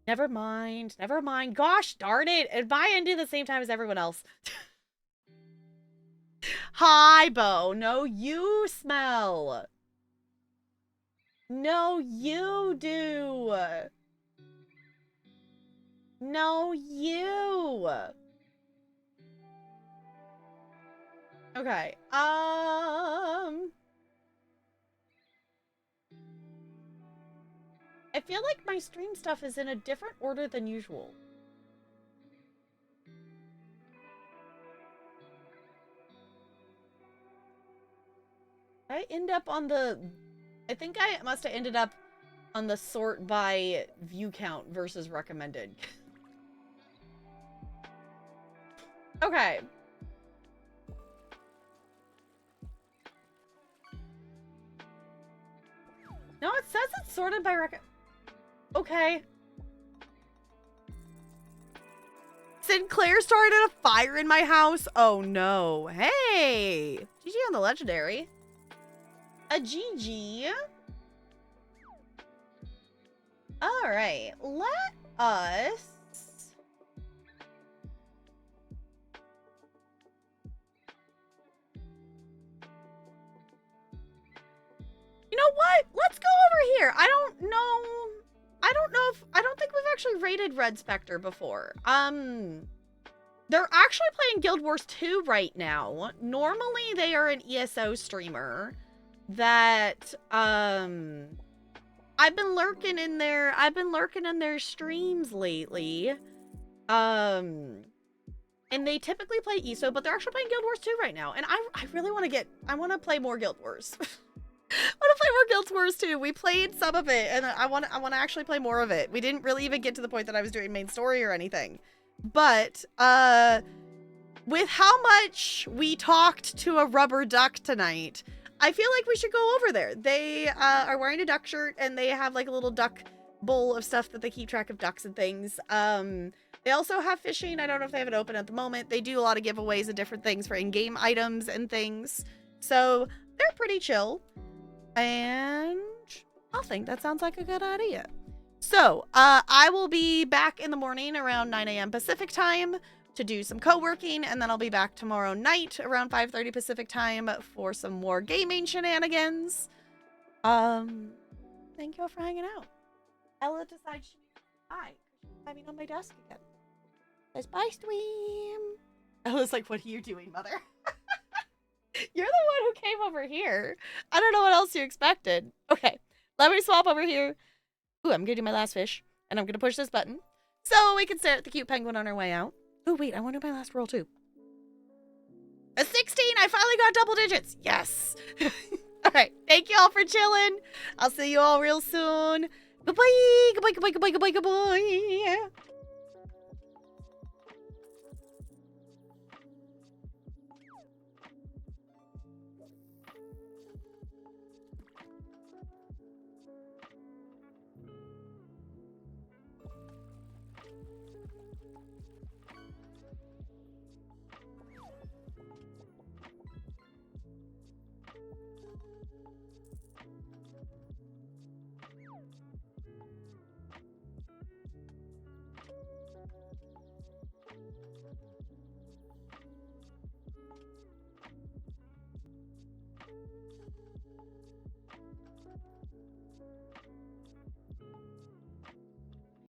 Never mind. Never mind. Gosh darn it. And I ended the same time as everyone else. Hi, Bo. No, you smell. No, you do. No, you. Okay. I feel like my stream stuff is in a different order than usual. I end up on the... I think I must have ended up on the sort by view count versus recommended. Okay. No, it says it's sorted by Okay. Sinclair started a fire in my house. Oh no. Hey. GG on the legendary. A GG. Alright. Let us... You know what? Let's go over here. I don't think we've actually rated Red Spectre before. They're actually playing Guild Wars 2 right now. Normally they are an ESO streamer that I've been lurking in their streams lately. And they typically play ESO, but they're actually playing Guild Wars 2 right now. And I really want to play more Guild Wars. I want to play more Guild Wars 2. We played some of it, and I want to actually play more of it. We didn't really even get to the point that I was doing main story or anything. But, with how much we talked to a rubber duck tonight, I feel like we should go over there. They are wearing a duck shirt, and they have like a little duck bowl of stuff that they keep track of ducks and things. They also have fishing. I don't know if they have it open at the moment. They do a lot of giveaways and different things for in-game items and things. So they're pretty chill. And I think that sounds like a good idea. So, I will be back in the morning around 9 a.m. Pacific time to do some co-working, and then I'll be back tomorrow night around 5:30 Pacific time for some more gaming shenanigans. Thank you all for hanging out. Ella decides she bye. She's climbing on my desk again. Says bye, stream. Ella's like, what are you doing, mother? You're the one who came over here. I don't know what else you expected. Okay, let me swap over here. Ooh, I'm gonna do my last fish, and I'm gonna push this button so we can stare at the cute penguin on our way out. Oh wait, I want to do my last roll too. A 16. I finally got double digits. Yes. All right. Thank you all for chilling. I'll see you all real soon. Goodbye. Goodbye. Goodbye. Goodbye. Goodbye. Goodbye.